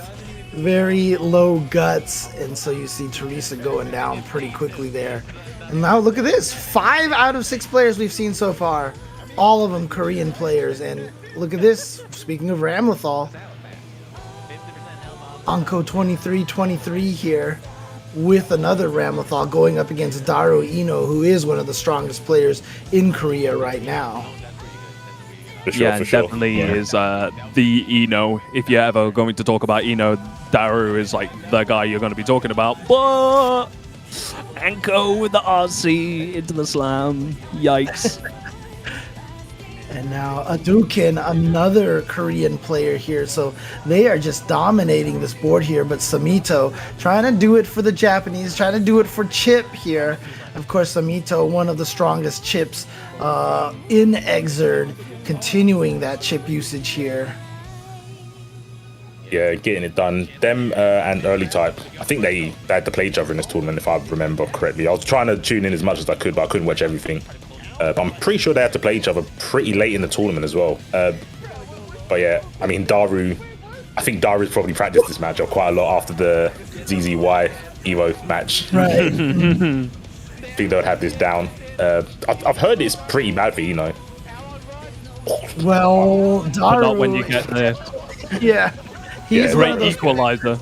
very low guts, and so you see Teresa going down pretty quickly there. And now look at this, 5 out of 6 players we've seen so far, all of them Korean players. And look at this, speaking of Ramlethal, Anko 23-23 here, with another Ramlethal going up against Daru Ino, who is one of the strongest players in Korea right now. For sure. Definitely is the Ino. If you're ever going to talk about Ino, Daru is like the guy you're going to be talking about. But Anko with the RC into the slam. Yikes. And now Adukin, another Korean player here. So they are just dominating this board here. But Samito trying to do it for the Japanese, trying to do it for Chip here. Of course, Samito, one of the strongest chips in Exerd, continuing that chip usage here. Yeah, getting it done. Them and Early Type, I think they had to play each other in this tournament, if I remember correctly. I was trying to tune in as much as I could, but I couldn't watch everything. But I'm pretty sure they had to play each other pretty late in the tournament as well. But yeah, I mean, I think Daru's probably practiced this matchup quite a lot after the ZZY Evo match. Right. I think they'll have this down. I've heard it's pretty bad for Ino. Well, Daru... Not when you get there. Yeah. He's one of Great those equalizer.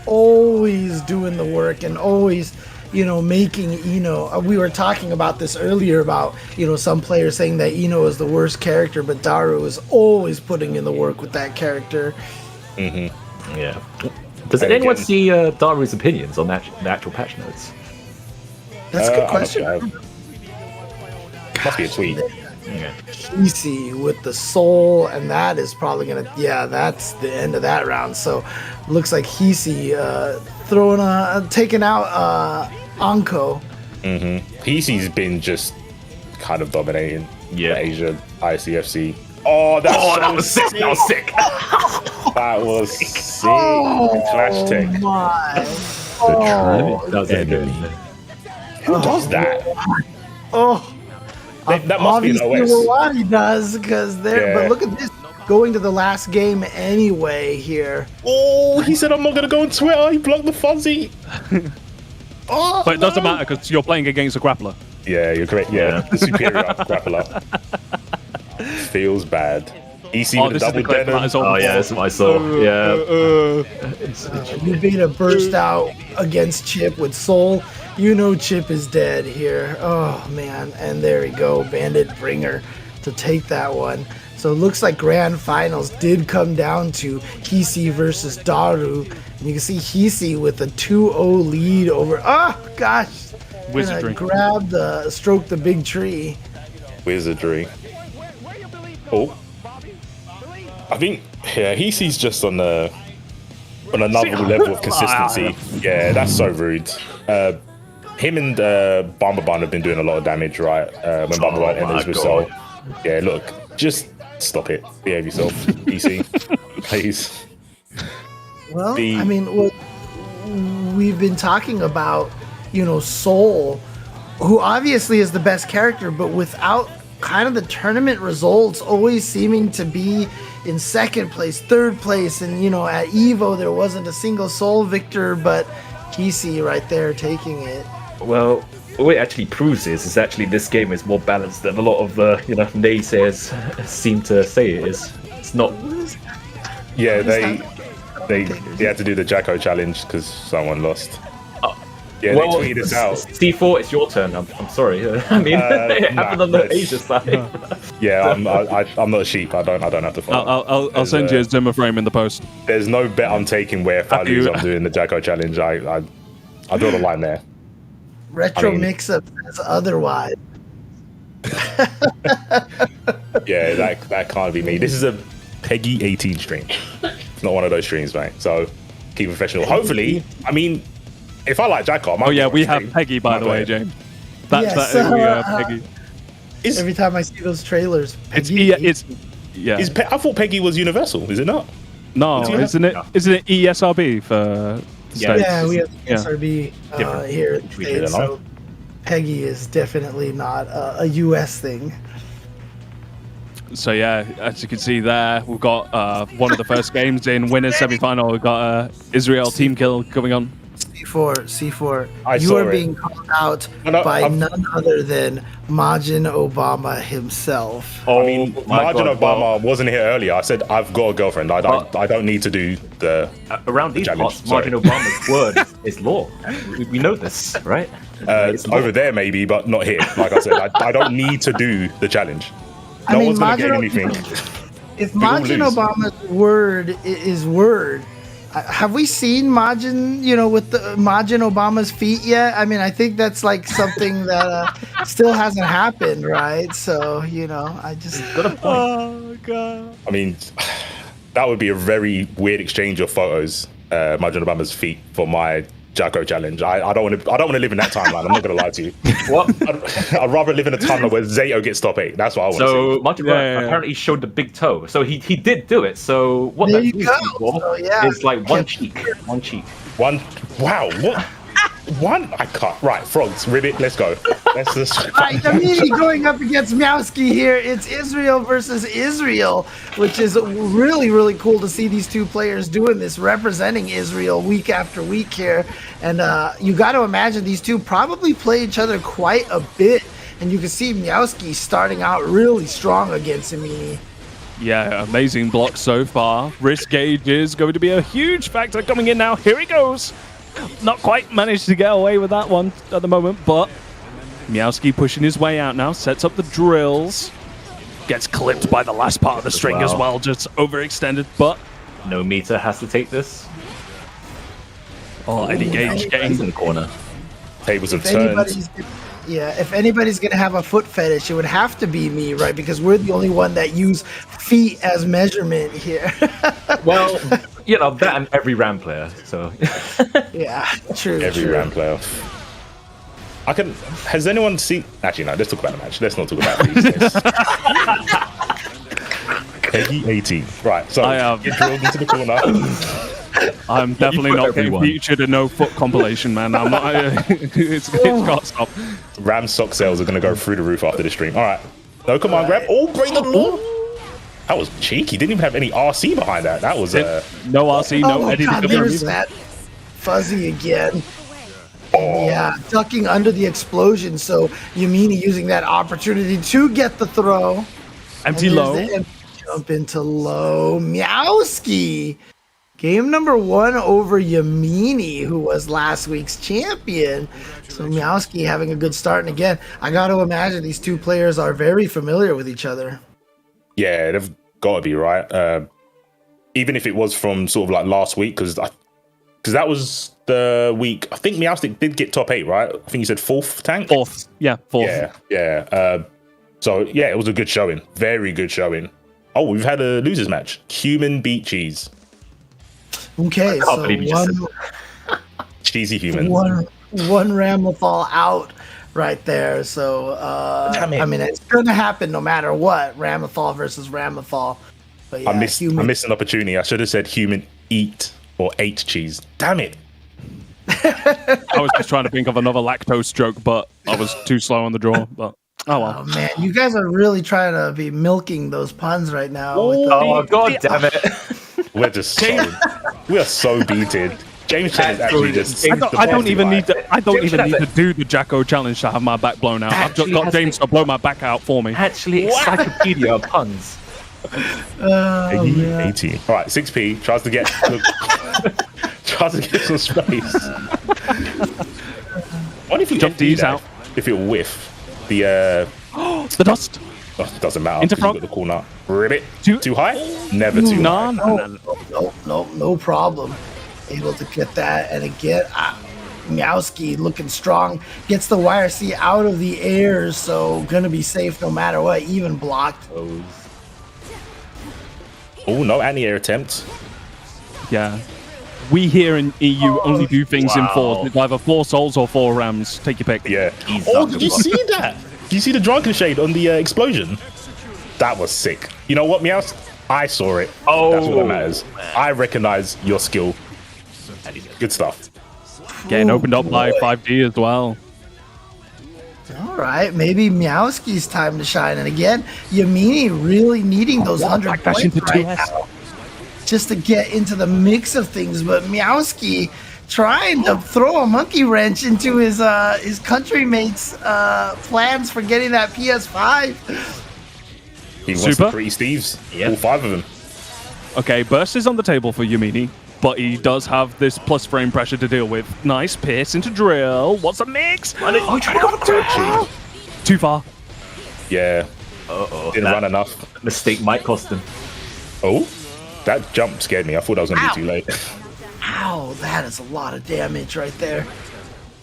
always doing the work and always... making Ino. We were talking about this earlier about, some players saying that Ino is the worst character, but Daru is always putting in the work with that character. Mm-hmm. Yeah. Does anyone see Daru's opinions on the actual patch notes? That's a good question. Must be a tweet. Yeah. Easy with the soul, and that is probably gonna. Yeah, that's the end of that round. So, looks like Hisi taking out Anko. Hisi's been just kind of dominating Asia ICFC. That was sick. That was sick. That was sick. Flash tech. My. That was good. Who does that? That must be an OS. Obviously, does because there. But look at this, going to the last game anyway here. Oh, he said I'm not gonna go on Twitter. He blocked the fuzzy. But it doesn't matter because you're playing against a grappler. Yeah, you're correct. Yeah, the superior grappler. Feels bad. EC with a double denim. Oh yeah, that's what I saw. You beat a burst out against Chip with Soul. Chip is dead here. Oh man, and there we go, Bandit Bringer to take that one. So it looks like grand finals did come down to Hisi versus Daru. And you can see Hisi with a 2-0 lead over. Oh gosh, Wizardry. Stroke the big tree. Wizardry. Oh, I think Hisi's just on another level of consistency. Yeah, that's so rude. Him and Bomberban have been doing a lot of damage, right? When Bomberban enters with Soul. Yeah, look, just stop it. Behave yourself, PC, please. Well, I mean, we've been talking about, Soul, who obviously is the best character, but without kind of the tournament results always seeming to be in second place, third place, and at Evo there wasn't a single soul victor, but Kisi right there taking it. Well, what it actually proves is actually this game is more balanced than a lot of the naysayers seem to say it is. It's not. Yeah, they had to do the Jacko challenge because someone lost. Yeah, well, they tweeted us out. C4, it's your turn. I'm sorry. I mean, it happened on the Asia side. Yeah, I'm not a sheep. I don't have to follow. I'll send you a Zimmer frame in the post. There's no bet I'm taking where if I lose, I'm doing the Jacko challenge. I draw the line there. Retro mix-up says otherwise. Yeah, that can't be me. This is a Peggy 18 stream. It's not one of those streams, mate. So keep it professional. Hopefully, I mean, if I like Jacko, oh yeah, we have Peggy, by the way, James. That's Peggy. Every time I see those trailers, Peggy, I thought Peggy was universal. Is it not? No, isn't it? Isn't it ESRB for? Yeah, we have ESRB here in the States, so Peggy is definitely not a US thing. So yeah, as you can see there, we've got one of the first games in winners semi-final. We've got Israel team kill coming on. C4. You are being called out by none other than Majin Obama himself. I mean, Majin Obama wasn't here earlier. I said I've got a girlfriend. I don't need to do the around these parts. Majin Obama's word is law. We know this, right? Over there maybe, but not here. Like I said, I don't need to do the challenge. No one's gonna get anything. If Majin Obama's word is word. Have we seen Majin, with the Majin Obama's feet yet? I mean, I think that's like something that still hasn't happened, right? So, I just got a point. Oh god. I mean, that would be a very weird exchange of photos. Majin Obama's feet for my Jacko challenge. I don't want to live in that timeline. I'm not gonna lie to you. What? I'd rather live in a timeline where Zato gets top 8. That's what I want to see. So Majin Obama apparently showed the big toe. So he did do it. So what there that you go. So, is like one cheek. Wow, what? One? I can't. Right, frogs, ribbit, let's go. Let's just. Right, Yamini going up against Meowski here. It's Israel versus Israel, which is really, really cool to see these two players doing this, representing Israel week after week here. And you got to imagine these two probably play each other quite a bit. And you can see Meowski starting out really strong against Yamini. Yeah, amazing block so far. Risk gauge is going to be a huge factor coming in now. Here he goes. Not quite managed to get away with that one at the moment, but Meowski pushing his way out now, sets up the drills, gets clipped by the last part of the string as well, just overextended, but no meter has to take this. Oh, Eddie Gage getting in the corner. Tables have turned. Yeah, if anybody's going to have a foot fetish, it would have to be me, right? Because we're the only one that use feet as measurement here. Well, that and every RAM player, so. Yeah, true. Every RAM player. Has anyone seen... Actually, no, let's talk about the match. Let's not talk about these. Peggy 18. Right, so get drilled into the corner. I'm definitely not getting featured in no foot compilation, man. I'm not. It's got to stop. Ram sock sales are going to go through the roof after the stream. All right. No, come on, grab. Oh, break the ball. That was cheeky. Didn't even have any RC behind that. That was no RC, no Eddie. God, there's that fuzzy again. Yeah, ducking under the explosion. So Yamini using that opportunity to get the throw. Empty low. Jump into low. Meowski. Game number 1 over Yamini, who was last week's champion. So Meowski having a good start. And again, I got to imagine these two players are very familiar with each other. Yeah, they've got to be, right? Even if it was from sort of like last week, because that was the week. I think Meowstick did get top 8, right? I think you said 4th tank? 4th. Yeah, 4th. Yeah. So, yeah, it was a good showing. Very good showing. Oh, we've had a losers match. Human beat cheese. Okay, so cheesy human. One Ramlethal out right there. So, I mean, it's going to happen no matter what. Ramlethal versus Ramlethal. But yeah, I missed an opportunity. I should have said human eat or ate cheese. Damn it. I was just trying to think of another lactose joke, but I was too slow on the draw. But Oh, well. Oh man, you guys are really trying to be milking those puns right now. With the, Oh god damn it! We're just we are so beaten. James Chen is actually just. I don't even need to. I don't James even need has to do the Jacko challenge to have my back blown out. I've just got James to blow my back out for me. Actually, encyclopedia of puns. 18. All right, 6p tries to get some space. What if you Jump empty these that? out. If it whiff the The dust. oh, doesn't matter. Into 'cause front. you've got the corner. Ribbit. Too- Too high? Never too high. no problem. Able to get that, and again, Meowski looking strong, gets the YRC out of the air, so gonna be safe no matter what. Even blocked. Oh no, anti-air attempt. Yeah. We here in EU only do things in fours. Wow. It's either 4 souls or 4 rams. Take your pick. Yeah. He's Oh, not did you good. see that? Did you see the drunken shade on the explosion? That was sick. You know what, Meows? I saw it. Oh, that's what matters. I recognize your skill. Good stuff. Getting opened up by 5D as well. All right, maybe Meowski's time to shine, and again, Yamini really needing those 100 backdash points into right 2S. now, just to get into the mix of things. But Meowski trying to throw a monkey wrench into his countrymates' plans for getting that PS5. He wants Super. the pretty Steves. Yep. All 5 of them. Okay, burst is on the table for Yumini, but he does have this plus frame pressure to deal with. Nice pierce into drill. What's a mix? Oh, trying to go for Actually, Too far. yeah. Didn't run enough. Mistake might cost him. Oh, that jump scared me. I thought that was going to Ow. be too late. Ow, that is a lot of damage right there.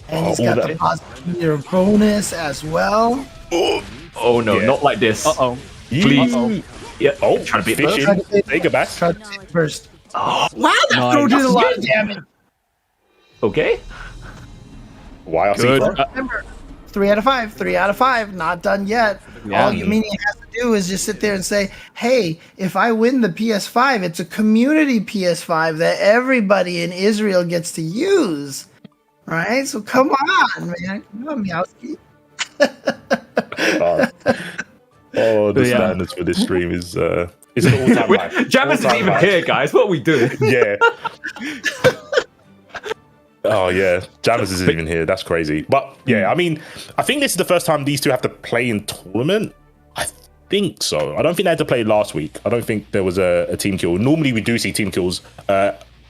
And he's Oh, got that- the positive meter bonus as well. Oh no, Yeah. not like this. Uh-oh. Please. Uh-oh. Yeah. Oh, trying to beat fishing. Try to beat- Take it back. Try to take it first. Wow, that Nice. throw did a lot of damage. Okay. YRC. Good. Front. Remember, 3 out of 5, 3 out of 5, not done yet. Yeah. All Yamini has to do is just sit there and say, hey, if I win the PS5, it's a community PS5 that everybody in Israel gets to use. Right? So come on, man. Come on, Meowski. Oh, the Yeah. standards for this stream is it's an all-time high. Jammers isn't All-time even high. here, guys. What are we doing? Yeah. Oh yeah, Jammers isn't even here. That's crazy. But yeah, I mean, I think this is the first time these two have to play in tournament. I think so. I don't think they had to play last week. I don't think there was a team kill. Normally we do see team kills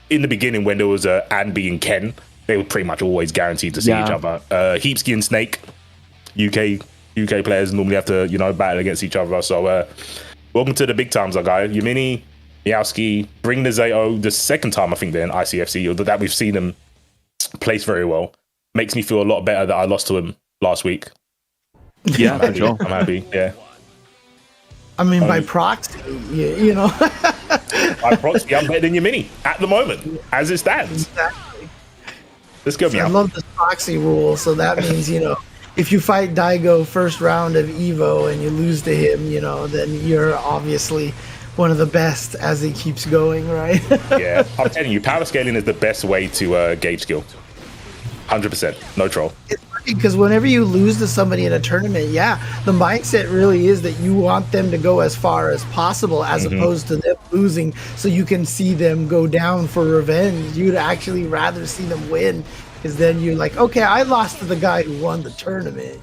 in the beginning when there was Anby and Ken. They were pretty much always guaranteed to see Yeah. each other. Heapsky and Snake, UK players normally have to battle against each other. So welcome to the big times, our guy Yamini, Meowski, bring the Zato. The second time I think they're in ICFC, or that we've seen them plays very well. Makes me feel a lot better that I lost to him last week. Yeah, for sure. I'm happy. Yeah. I mean, by proxy, you know. I proxy, I'm better than Yamini at the moment, as it stands. Exactly. Let's go, I Meow. love this proxy rule. So that means, if you fight Daigo first round of Evo and you lose to him, then you're obviously one of the best as he keeps going, right? Yeah, I'm telling you, power scaling is the best way to gauge skill. 100%, no troll. It's funny because whenever you lose to somebody in a tournament, the mindset really is that you want them to go as far as possible as opposed to them losing so you can see them go down for revenge. You'd actually rather see them win because then you're like, okay, I lost to the guy who won the tournament,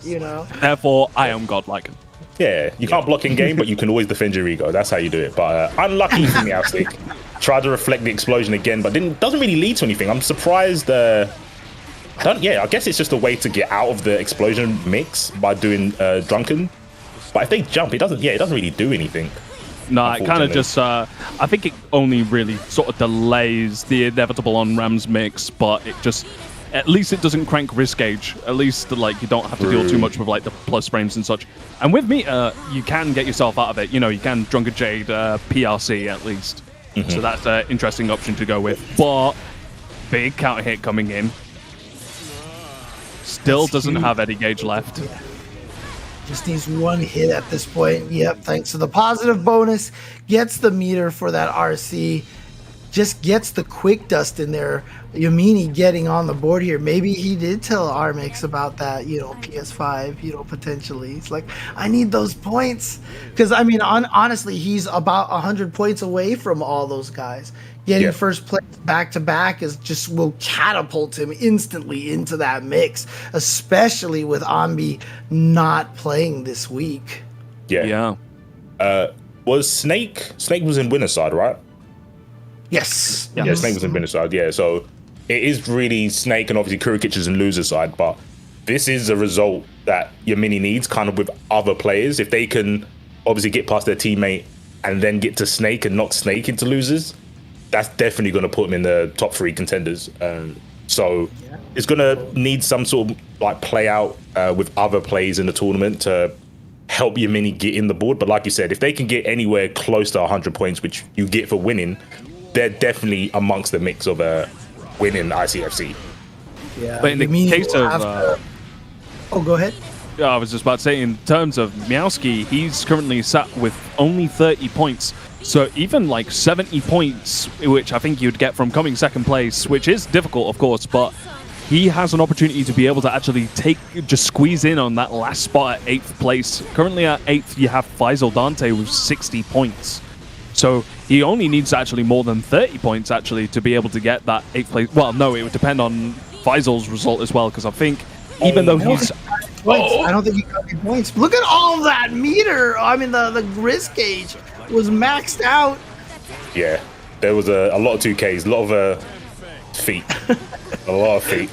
Therefore, I am godlike. Yeah, you can't block in game, but you can always defend your ego. That's how you do it. But unlucky for Meowstick. Tried to reflect the explosion again, but doesn't really lead to anything. I'm surprised. I guess it's just a way to get out of the explosion mix by doing drunken. But if they jump, it doesn't really do anything. No, it kind of Unfortunately. just, I think it only really sort of delays the inevitable on Rams mix, but it just, at least it doesn't crank risk gauge. At least, you don't have to deal too much with, the plus frames and such. And with meter, you can get yourself out of it. You can Drunken Jade PRC at least. So that's an interesting option to go with. But, big counter hit coming in. Still That's doesn't huge. have any gauge left. Just needs one hit at this point. Yep, thanks to the positive bonus. Gets the meter for that RC. just gets the quick dust in there. Yamini getting on the board here. Maybe he did tell Armix about that, PS5, potentially. It's like, I need those points. Because, I mean, honestly, he's about 100 points away from all those guys. Getting first place back-to-back will catapult him instantly into that mix, especially with Ambi not playing this week. Yeah. Was Snake was in winner's side, right? Yes. Yeah, Snake was in winner's side, yeah. So it is really Snake, and obviously Kurikic is in loser's side, but this is a result that Yamini needs kind of with other players. If they can obviously get past their teammate and then get to Snake and knock Snake into losers, that's definitely going to put him in the top 3 contenders. So it's going to need some sort of like play out with other players in the tournament to help Yamini get in the board. But like you said, if they can get anywhere close to 100 points, which you get for winning, they're definitely amongst the mix of winning ICFC. Yeah. But in the case of... go ahead. I was just about to say, in terms of Meowski, he's currently sat with only 30 points. So even like 70 points, which I think you'd get from coming second place, which is difficult, of course, but he has an opportunity to be able to actually just squeeze in on that last spot at 8th place. Currently at 8th, you have Faisal Dante with 60 points. So he only needs actually more than 30 points actually to be able to get that 8th place. Well, no, it would depend on Faisal's result as well, because I think even though he's... I don't think he got any points. Look at all that meter. I mean, the risk gauge was maxed out. Yeah, there was a lot of 2Ks, a lot of feet. A lot of feet.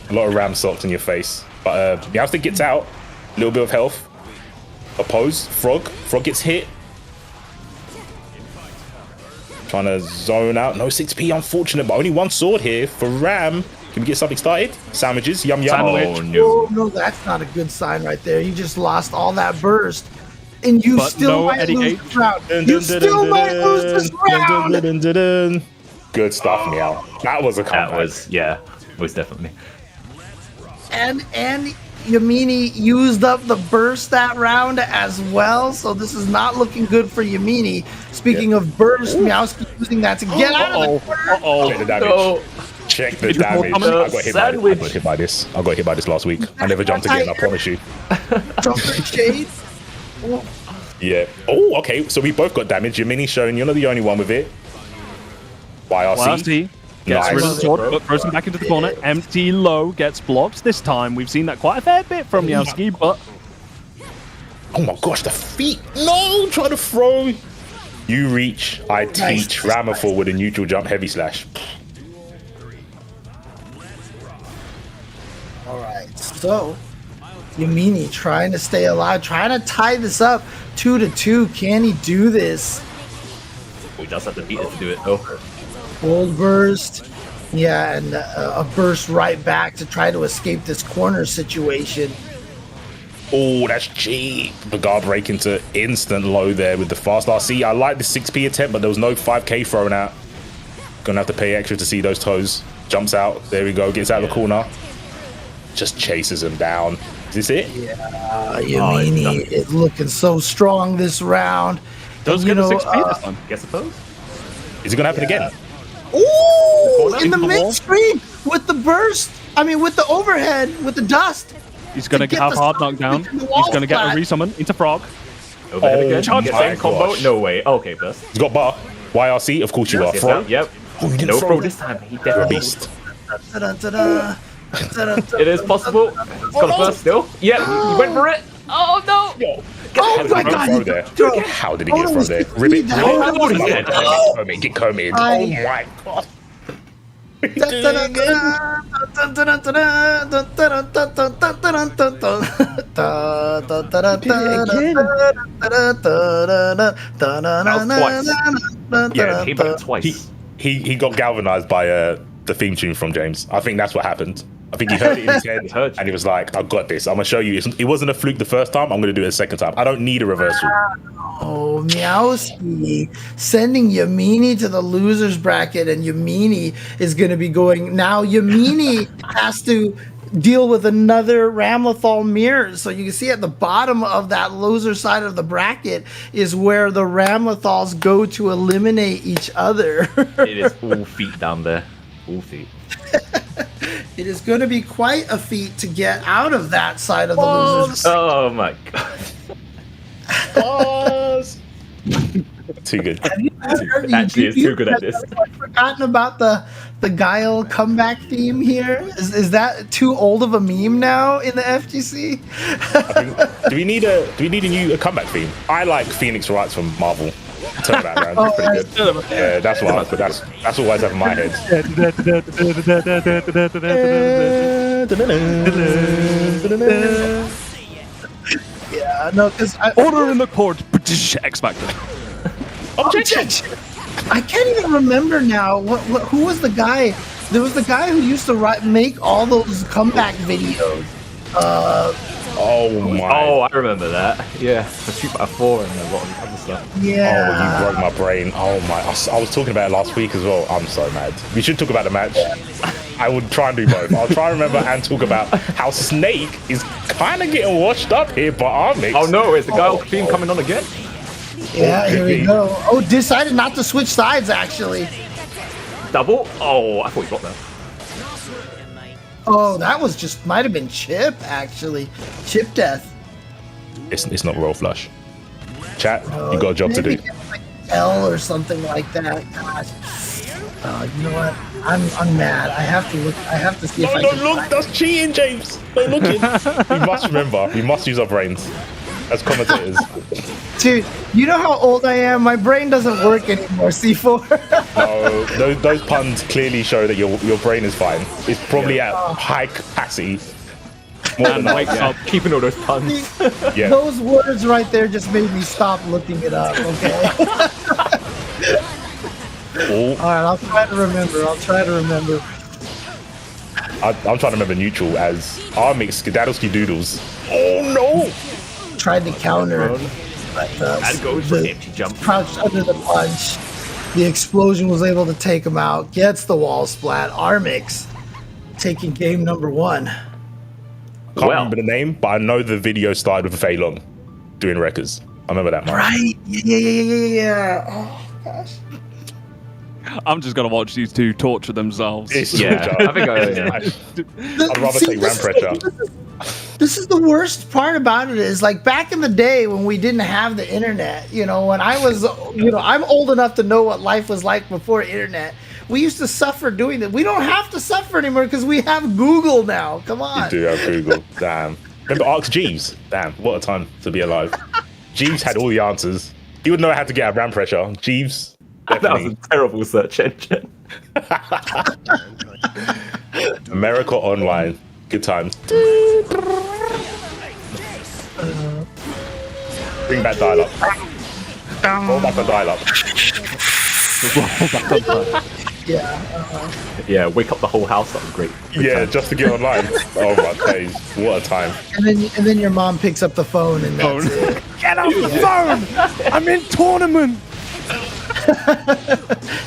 A lot of ram socks in your face. But Meowstick gets out. A little bit of health. Opposed. Frog gets hit. Trying to zone out. No 6p, unfortunate, but only one sword here for Ram. Can we get something started? Sandwiches. Yum, yum. Sandwich. Oh, no. No, that's not a good sign right there. You just lost all that burst. And you still might lose this round. You still might lose this round. Good stuff, Meow. That was a comeback. That was definitely. And Yamini used up the burst that round as well, so this is not looking good for Yamini. Speaking of burst, Meowski using that to get out of the corner. Check the damage. Check the damage. I got hit by this. I got hit by this last week. I never jumped again, I promise you. Jumping shade. Yeah. Oh, okay. So we both got damage. Yamini showing you're not the only one with it. YRC. Gets rid of the sword, but throws him back into the corner. Empty low gets blocked this time. We've seen that quite a fair bit from Meowski, but... Oh my gosh, the feet. No, try to throw. You reach, I teach. Rammerful with a neutral jump heavy slash. Alright, so Yamini trying to stay alive, trying to tie this up 2-2. Can he do this? We just have to beat it to do it, though. Gold burst. Yeah, and a burst right back to try to escape this corner situation. Oh, that's cheap. The guard break into instant low there with the fast RC. I like the 6p attempt, but there was no 5k thrown out. Gonna have to pay extra to see those toes. Jumps out. There we go. Gets out of the corner. Just chases him down. Is this it? Yeah, Yamini is looking so strong this round. Does get a 6p this time. I suppose. Is it gonna happen again? Ooh, in the mid-screen with the burst. I mean, with the overhead, with the dust. He's going to have hard knockdown. He's going to get a resummon into Frog. Overhead again. Charge Same combo. No way. Okay, burst. He's got bar. YRC, of course you are. Throw. Yep. Oh, you didn't No throw throw this time. He definitely. Beast. It is possible. It's got a burst still. Yep. He went for it. Oh no. Oh my god! How did he get from there? Ribbit. Get coming. Oh my god. Yeah, he came back twice. He got galvanized by the theme tune from James. I think that's what happened. I think he heard it in his head and he was like, I've got this. I'm going to show you. It wasn't a fluke the first time. I'm going to do it a second time. I don't need a reversal. Oh, Meowski sending Yamini to the losers bracket, and Yamini is going to be going. Now Yamini has to deal with another Ramlethal mirror. So you can see at the bottom of that loser side of the bracket is where the Ramlethals go to eliminate each other. It is all feet down there. All feet. It is going to be quite a feat to get out of that side of the losers. Oh my god. Too good. Actually, it's too good at this. I've forgotten about the Guile comeback theme here. Is that too old of a meme now in the FGC? Do we need a new comeback theme? I like Phoenix Wrights from Marvel. Turn that around. It's pretty good. Yeah, that's what I was, but that's always have in my head. Yeah, no, because Order in the court, British X Factor. Objection! I can't even remember now. Who was the guy? There was the guy who used to make all those comeback videos. Oh my! Oh, I remember that. Yeah, the 2x4 and a lot of other stuff. Yeah. Oh, you broke my brain. Oh my! I was talking about it last week as well. I'm so mad. We should talk about the match. I would try and do both. I'll try and remember and talk about how Snake is kind of getting washed up here by Armix. Oh no, is the Guile theme coming on again? Yeah, here we go. Oh, decided not to switch sides, actually. Double? Oh, I thought you got that. Oh, that was might have been Chip, actually. Chip death. It's not Royal Flush. Chat, you got a job to do. Maybe it was like L or something like that. Gosh. You know what? I'm mad. I have to look. I have to see if I can. Don't look. That's cheating, James. Don't look it. We must remember. We must use our brains as commentators. Dude, you know how old I am? My brain doesn't work anymore, C4. No, those puns clearly show that your brain is fine. It's probably at high capacity. And wake up, keeping all those puns. Yeah. Those words right there just made me stop looking it up, okay? Alright, I'll try to remember. I'm trying to remember neutral as Armix Skedaddlesky Doodles. Oh no! Tried to counter, but And goes for empty jump. crouched under the punch. The explosion was able to take him out. Gets the wall splat. Armix taking game number 1. Can't remember the name, but I know the video started with Fei Long doing records. I remember that much. Right? Yeah. Oh gosh. I'm just gonna watch these two torture themselves. Yeah, I think I'd rather take ram pressure. This is the worst part about it is like back in the day when we didn't have the internet, when I was, I'm old enough to know what life was like before internet. We used to suffer doing that. We don't have to suffer anymore because we have Google now. Come on. You do have Google. Damn. Remember Ask Jeeves? Damn, what a time to be alive. Jeeves had all the answers. He would know how to get out ram pressure. Jeeves. Definitely. That was a terrible search engine. America Online. Good times. Bring back dial-up. Roll back on dial-up. Yeah. Yeah, wake up the whole house. That was great. Yeah, just to get online. Oh my days. What a time. And then your mom picks up the phone and that's it. Get off the phone! I'm in tournament!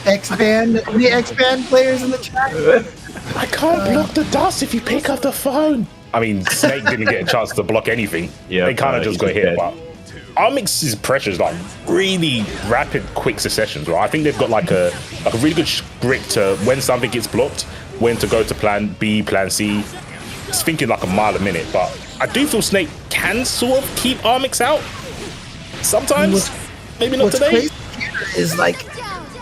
X-Band, any X-Band players in the chat? I can't block the dust if you pick up the phone. I mean, Snake didn't get a chance to block anything. Yeah, they kind of just got hit. dead. But Armix's pressure is like really rapid, quick successions. Right? I think they've got like a really good script to when something gets blocked, when to go to plan B, plan C. It's thinking like a mile a minute. But I do feel Snake can sort of keep Armix out sometimes. Maybe not What's today. crazy here is like,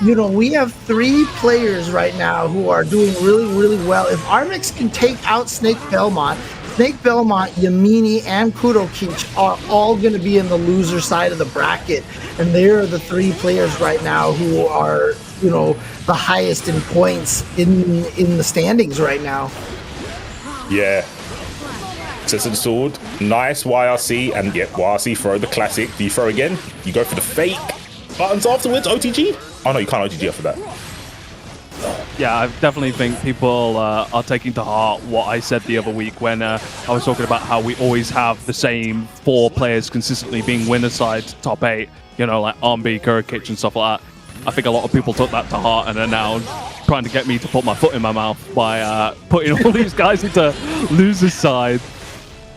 we have 3 players right now who are doing really, really well. If Armix can take out Snake Belmont, Yamini, and Kurokichi are all going to be in the loser side of the bracket. And they are the 3 players right now who are, the highest in points in the standings right now. Yeah. Access of the sword. Nice YRC. And yep, YRC throw the classic. Do you throw again? You go for the fake buttons afterwards. OTG? Oh no, you can't OTG after that. Yeah, I definitely think people are taking to heart what I said the other week when I was talking about how we always have the same 4 players consistently being winner side top 8, like Armby, Kurokichi and stuff like that. I think a lot of people took that to heart and are now trying to get me to put my foot in my mouth by putting all these guys into losers' side.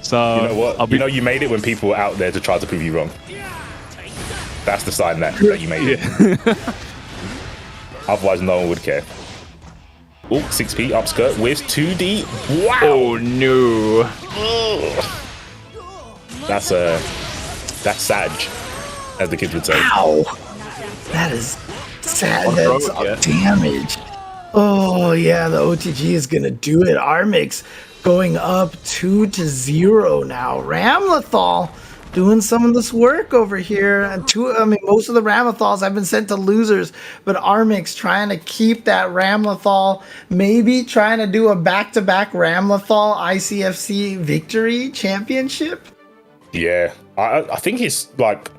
So You know what? You made it when people were out there to try to prove you wrong. That's the sign that you made it. Otherwise, no one would care. Oh, 6P upskirt with 2D. Wow. Oh no. That's Sag, as the kids would say. Ow! That is sad. On That's road, yeah. damage. Oh yeah, the OTG is gonna do it. Armix going up 2-0 now. Ramlethal doing some of this work over here. And most of the Ramlethals have been sent to losers, but Armix trying to keep that Ramlethal, maybe trying to do a back-to-back Ramlethal ICFC victory championship. Yeah, I think it's like.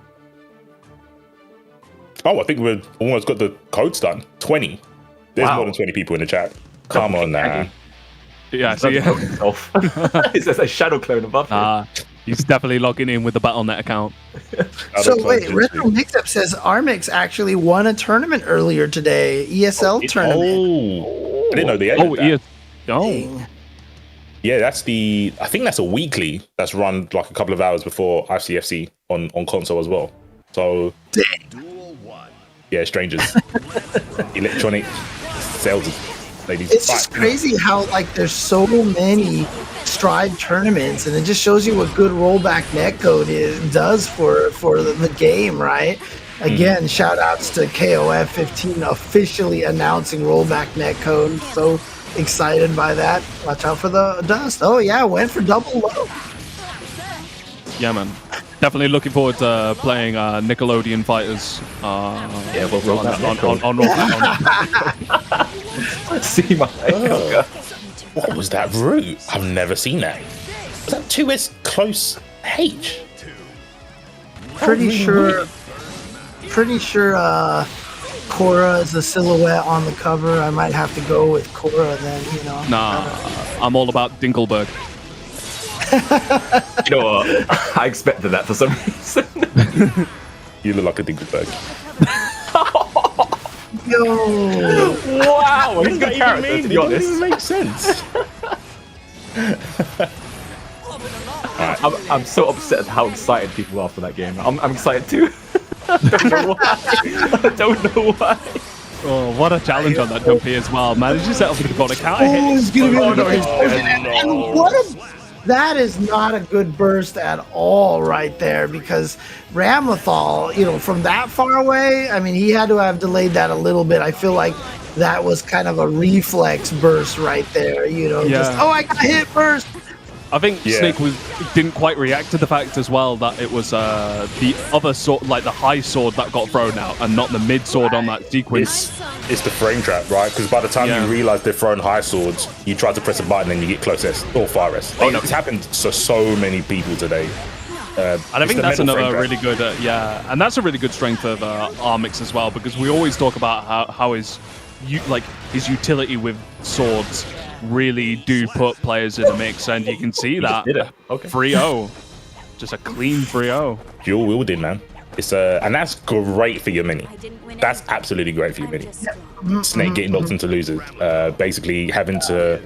Oh, I think we've almost got the codes done. 20. There's Wow. more than 20 people in the chat. Come on now. Yeah, so yeah. It's just a shadow clone above him. He's definitely logging in with the Battle.net account. So wait, Retro Mixup says Armix actually won a tournament earlier today, ESL tournament. Oh, I didn't know they Oh, added that. yeah. Oh, Dang. Yeah, I think that's a weekly that's run like a couple of hours before ICFC on console as well. So, yeah, strangers. Electronic sales ladies. It's just crazy how like there's so many Stride tournaments, and it just shows you what good rollback netcode does for the game, right? Again, shout outs to KOF 15 officially announcing rollback netcode. So excited by that. Watch out for the dust. Oh yeah, went for double low. yeah, man. Definitely looking forward to playing Nickelodeon Fighters. Yeah, we'll roll that on See my What was that route? I've never seen that. Was that 2S close H? Pretty sure Korra is the silhouette on the cover. I might have to go with Korra then, Nah, I'm all about Dinkelberg. You know what? I expected that for some reason. You look like a Dinkelberg. Yo, Wow, he's a good character, to be honest. It doesn't make sense. I'm so upset at how excited people are for that game. I'm excited too. I don't know why. I don't know why. Oh, what a challenge on that jumpy as well. Managed to set up the bot account. oh, it's gonna be Oh, no, and what that is not a good burst at all right there, because Ramlethal, from that far away, I mean, he had to have delayed that a little bit. I feel like that was kind of a reflex burst right there, just, oh, I got hit first. I think Snake didn't quite react to the fact as well that it was the other sword, like the high sword that got thrown out, and not the mid sword on that sequence. It's the frame trap, right? Because by the time you realize they're throwing high swords, you try to press a button and you get close S or far S. It's happened to so many people today. And I think that's another really good, and that's a really good strength of Armix as well, because we always talk about how his utility with swords really do put players in the mix, and you can see that 3-0, just a clean 3-0. Dual wielding, man. It's and that's great for your mini. That's absolutely great for your mini. Snake getting knocked into losers, basically having to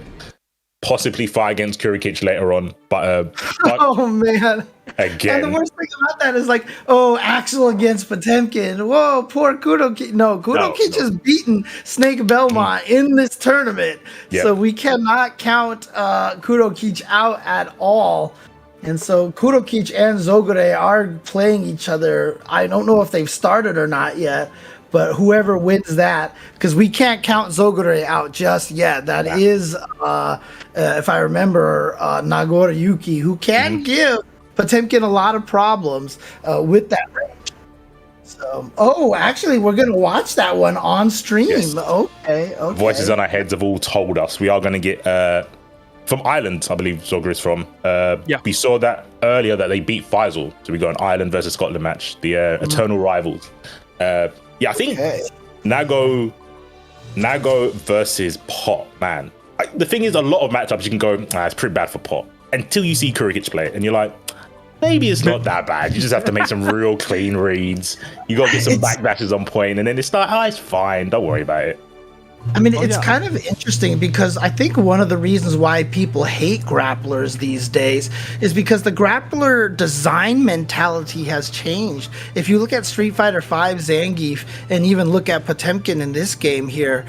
possibly fight against Kurikich later on, but Oh man. again, And the worst thing about that is like, oh, Axel against Potemkin. Whoa, poor Kudokich. No, Kudokich has beaten Snake Belmont in this tournament. Yep. So we cannot count Kudokich out at all. And so Kudokich and Zogure are playing each other. I don't know if they've started or not yet, but whoever wins that, because we can't count Zogure out just yet. That is, if I remember, Nagore Yuki, who can give Potemkin a lot of problems with that range. So, actually, we're going to watch that one on stream. Yes. Okay. voices on our heads have all told us we are going to get from Ireland, I believe Zogger is from. We saw that earlier that they beat Faisal, so we got an Ireland versus Scotland match, the eternal rivals. I think Nago versus Pot, man. The thing is, a lot of matchups you can go, it's pretty bad for Pot, until you see Kurikich play it, and you're like, maybe it's not that bad. You just have to make some real clean reads. You got to get some backdashes on point, and then it's like, oh, it's fine. Don't worry about it. I mean, it's kind of interesting because I think one of the reasons why people hate grapplers these days is because the grappler design mentality has changed. If you look at Street Fighter V Zangief and even look at Potemkin in this game here,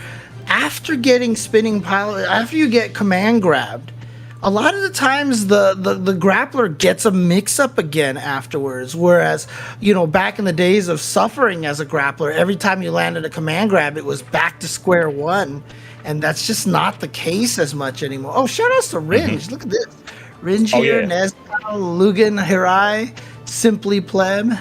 after getting spinning pilot, after you get command grabbed, a lot of the times the grappler gets a mix-up again afterwards, whereas, you know, back in the days of suffering as a grappler, every time you landed a command grab, it was back to square one, and that's just not the case as much anymore. Oh, shout-outs to Ringe. Look at this. Ringe here, Nezcal, Lugan, Hirai, Simply Pleb.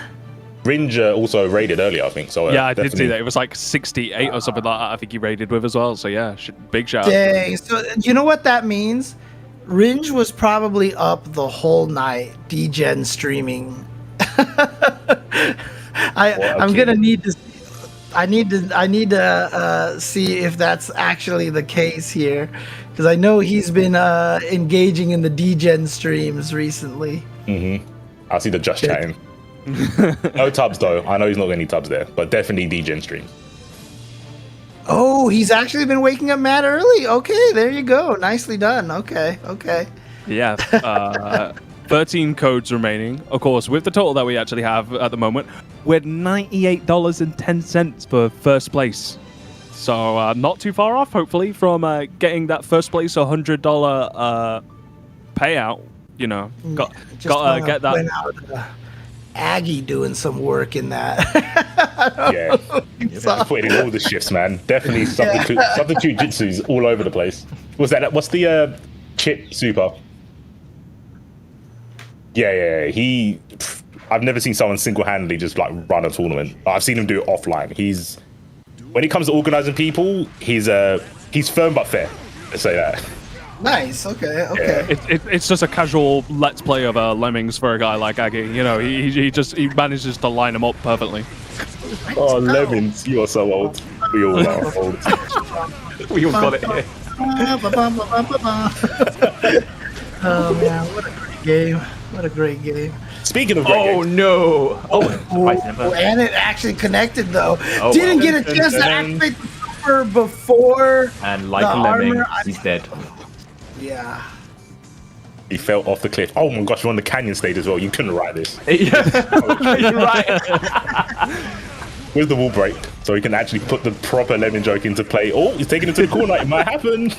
Ringe also raided earlier, I think. So yeah, I did see that. It was like 68 or something like that. I think he raided with as well. So yeah, big shout. Dang. So you know what that means? Ringe was probably up the whole night, degen streaming. I'm gonna need to. I need to see if that's actually the case here, because I know he's been engaging in the degen streams recently. I see the just chatting. No tubs though. I know he's not got any tubs there, but definitely degen streams. Oh, he's actually been waking up mad early. Okay, there you go. Nicely done. Okay. Yeah. 13 codes remaining. Of course, with the total that we actually have at the moment, we're $98.10 for first place. So not too far off, hopefully, from getting that first place $100 payout. You know, gotta get that. Aggie doing some work in that. Yeah, putting in all the shifts, man. Definitely substitute jitsu's all over the place. What's the Chip Super? Yeah. I've never seen someone single-handedly just like run a tournament. I've seen him do it offline. When it comes to organizing people, he's firm but fair. Let's say that. Nice. Okay. Yeah. It's just a casual let's play of Lemmings for a guy like Aggie. You know, he manages to line them up perfectly. Oh, Lemmings, you are so old. We all are old. We all got it here. Oh man, what a great game! What a great game! Speaking of great games. No! And it actually connected though. Didn't get a chance to activate the super before. And like a lemming, he's dead. Yeah. He fell off the cliff. Oh my gosh, you're on the canyon stage as well. You couldn't write this. You're right. Where's the wall break? So he can actually put the proper lemon joke into play. Oh, he's taking it to the corner. It might happen.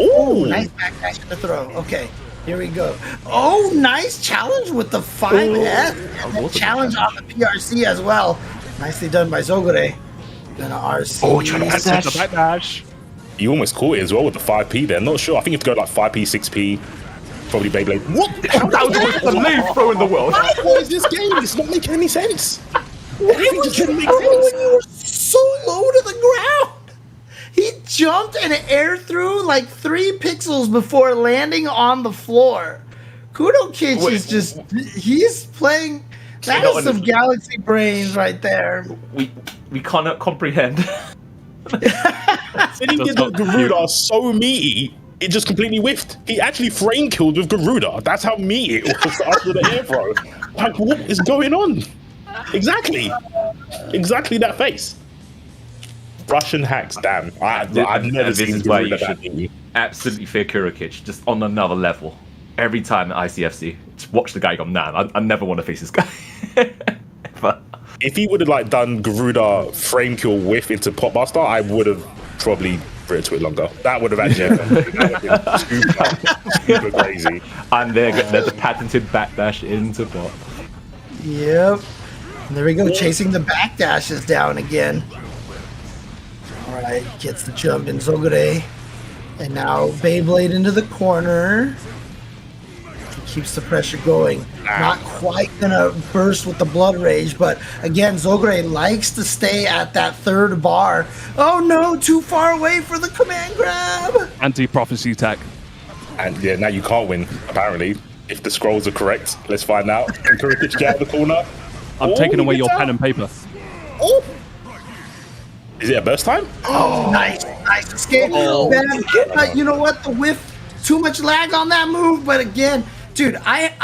Oh, nice backdash to the throw. Okay, here we go. Oh, nice challenge with the 5S. And challenge on the PRC as well. Nicely done by Zogure. Then a RC. Oh, trying to backdash. You almost caught it as well with the 5P there. Not sure. I think you have to go like 5P, 6P. Probably Beyblade. What? That was the lead throw in the world. What is this game? It's not making any sense. Everything just didn't make sense. You were so low to the ground. He jumped and air through like 3 pixels before landing on the floor. Kudo Kitch is just, he's playing. That is some galaxy brains right there. We cannot comprehend. Then he did the Garuda so meaty, it just completely whiffed. He actually frame killed with Garuda. That's how meaty it was after the air throw. Like, what is going on? Exactly that face. Russian hacks, damn. I've never seen Garuda that meaty. Absolutely fear Kurokic, just on another level. Every time at ICFC, just watch the guy go, nah, I never want to face this guy. But if he would have like done Garuda frame kill whiff into Popbuster, I would have probably written to it longer. That would have actually been super crazy. And there's a patented backdash into Pop. Yep. And there we go, chasing the backdashes down again. All right, gets the jump in Zogure. And now Beyblade into the corner. Keeps the pressure going. Not quite gonna burst with the Blood Rage, but again, Zogure likes to stay at that 3rd bar. Oh no, too far away for the command grab. Anti-prophecy tech. And yeah, now you can't win, apparently. If the scrolls are correct, let's find out. Can Kurokic get out of the corner? I'm taking away your pen and paper. Oh! Is it a burst time? Oh, nice escape. You know what? The whiff, too much lag on that move, but again, Dude,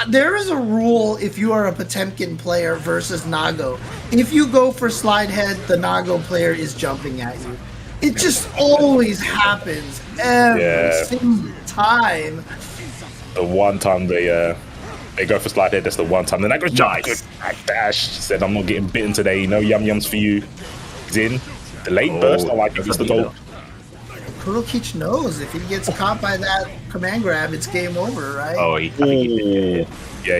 there is a rule if you are a Potemkin player versus Nago. If you go for slide head, the Nago player is jumping at you. It just always happens every single time. The one time they go for slide head, that's the one time. The Nago's jump, good backdash. Said, I'm not getting bitten today. No yum-yums for you. He's in. The late burst, I like it. It's the goal. Kurokich knows if he gets caught by that command grab, it's game over, right? Oh, yeah,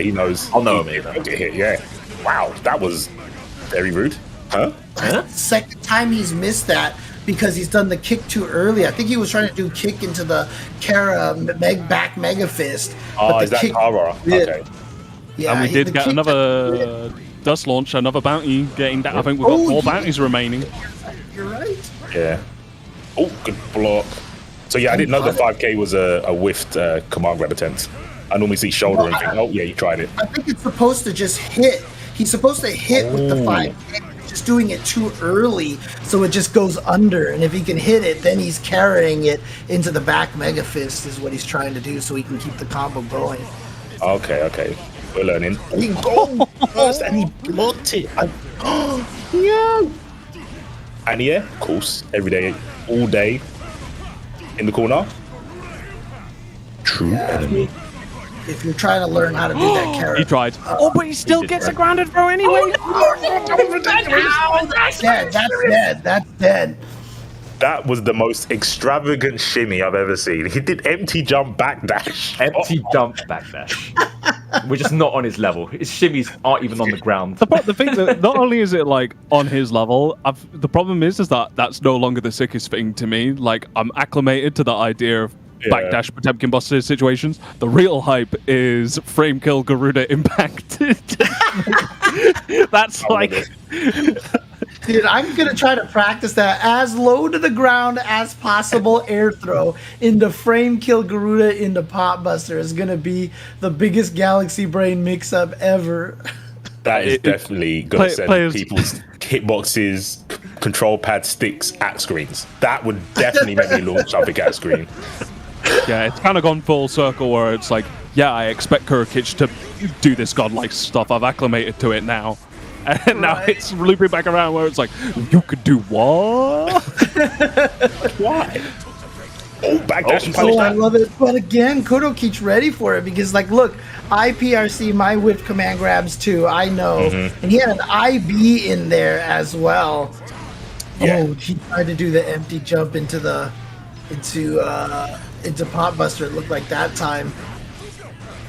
he knows. I'll know him. He'll get hit, yeah. Wow, that was very rude. Huh? Second time he's missed that because he's done the kick too early. I think he was trying to do kick into the Kara back Mega Fist. Oh, is that Kara? Okay. Yeah, and we did get another dust launch, another bounty getting down. I think we've got 4 bounties remaining. You're right. Yeah. Oh, good block. So yeah, I didn't know the 5K was a whiffed command grab attempt. I normally see shoulder and think, oh yeah, you tried it. I think it's supposed to just hit. He's supposed to hit with the 5K. He's just doing it too early, so it just goes under. And if he can hit it, then he's carrying it into the back Mega Fist is what he's trying to do so he can keep the combo going. Okay. We're learning. He go first and he blocked it. Yeah. And yeah, of course, every day, all day, in the corner. True enemy. If you're trying to learn how to do that character. He tried. But he still gets a grounded throw anyway. That's dead. That's dead. That was the most extravagant shimmy I've ever seen. He did empty jump backdash. Empty jump backdash. We're just not on his level. His shimmies aren't even on the ground. The thing that not only is it like on his level, the problem is that that's no longer the sickest thing to me. Like I'm acclimated to the idea of backdash Potemkin Buster situations. The real hype is frame kill Garuda impacted. That's like. Dude, I'm going to try to practice that as low to the ground as possible air throw into frame kill Garuda into Pot Buster is going to be the biggest Galaxy Brain mix-up ever. That is definitely going to send people's hitboxes, control pad sticks at screens. That would definitely make me launch something at a screen. Yeah, it's kind of gone full circle where it's like, yeah, I expect Kurokich to do this godlike stuff. I've acclimated to it now. And now it's looping back around where it's like, you could do what? Why? Oh, backdash and punish I that. love it. But again, Kurokich ready for it because, like, look, I PRC my whip command grabs too. I know. And he had an IB in there as well. Yeah. Oh, he tried to do the empty jump into Pot Buster. It looked like that time.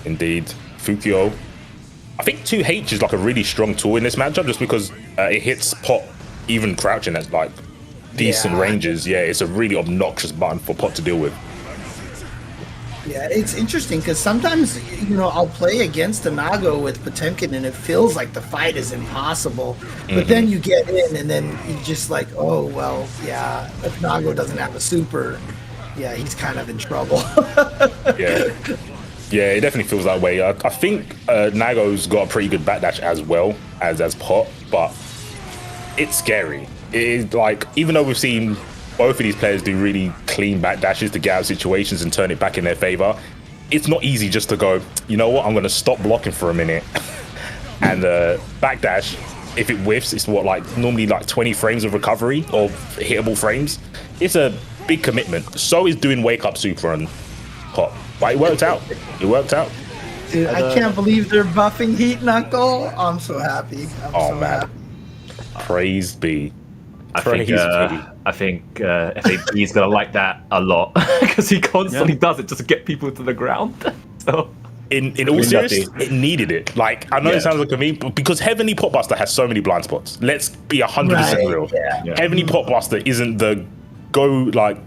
Indeed. Fukyo. I think 2H is like a really strong tool in this matchup just because it hits Pot even crouching at like decent ranges. Yeah, it's a really obnoxious button for Pot to deal with. Yeah, it's interesting because sometimes, I'll play against a Nago with Potemkin and it feels like the fight is impossible. But then you get in and then you just like, oh, well, yeah, if Nago doesn't have a super, yeah, he's kind of in trouble. Yeah, it definitely feels that way. I think Nago's got a pretty good backdash as well as Pot, but it's scary. It is like, even though we've seen both of these players do really clean backdashes to get out of situations and turn it back in their favor, it's not easy just to go, you know what, I'm going to stop blocking for a minute. And backdash, if it whiffs, it's normally 20 frames of recovery or hittable frames. It's a big commitment. So is doing wake up super on Pot. But it worked out. Dude, I can't believe they're buffing Heat Knuckle. I'm so happy. I'm so happy. Praise be. I think FAB is gonna like that a lot because he constantly does it just to get people to the ground. So in all seriousness, it needed it. Like, I know it sounds like a meme, but because Heavenly Potbuster has so many blind spots. Let's be 100% real. Yeah. Heavenly Potbuster isn't the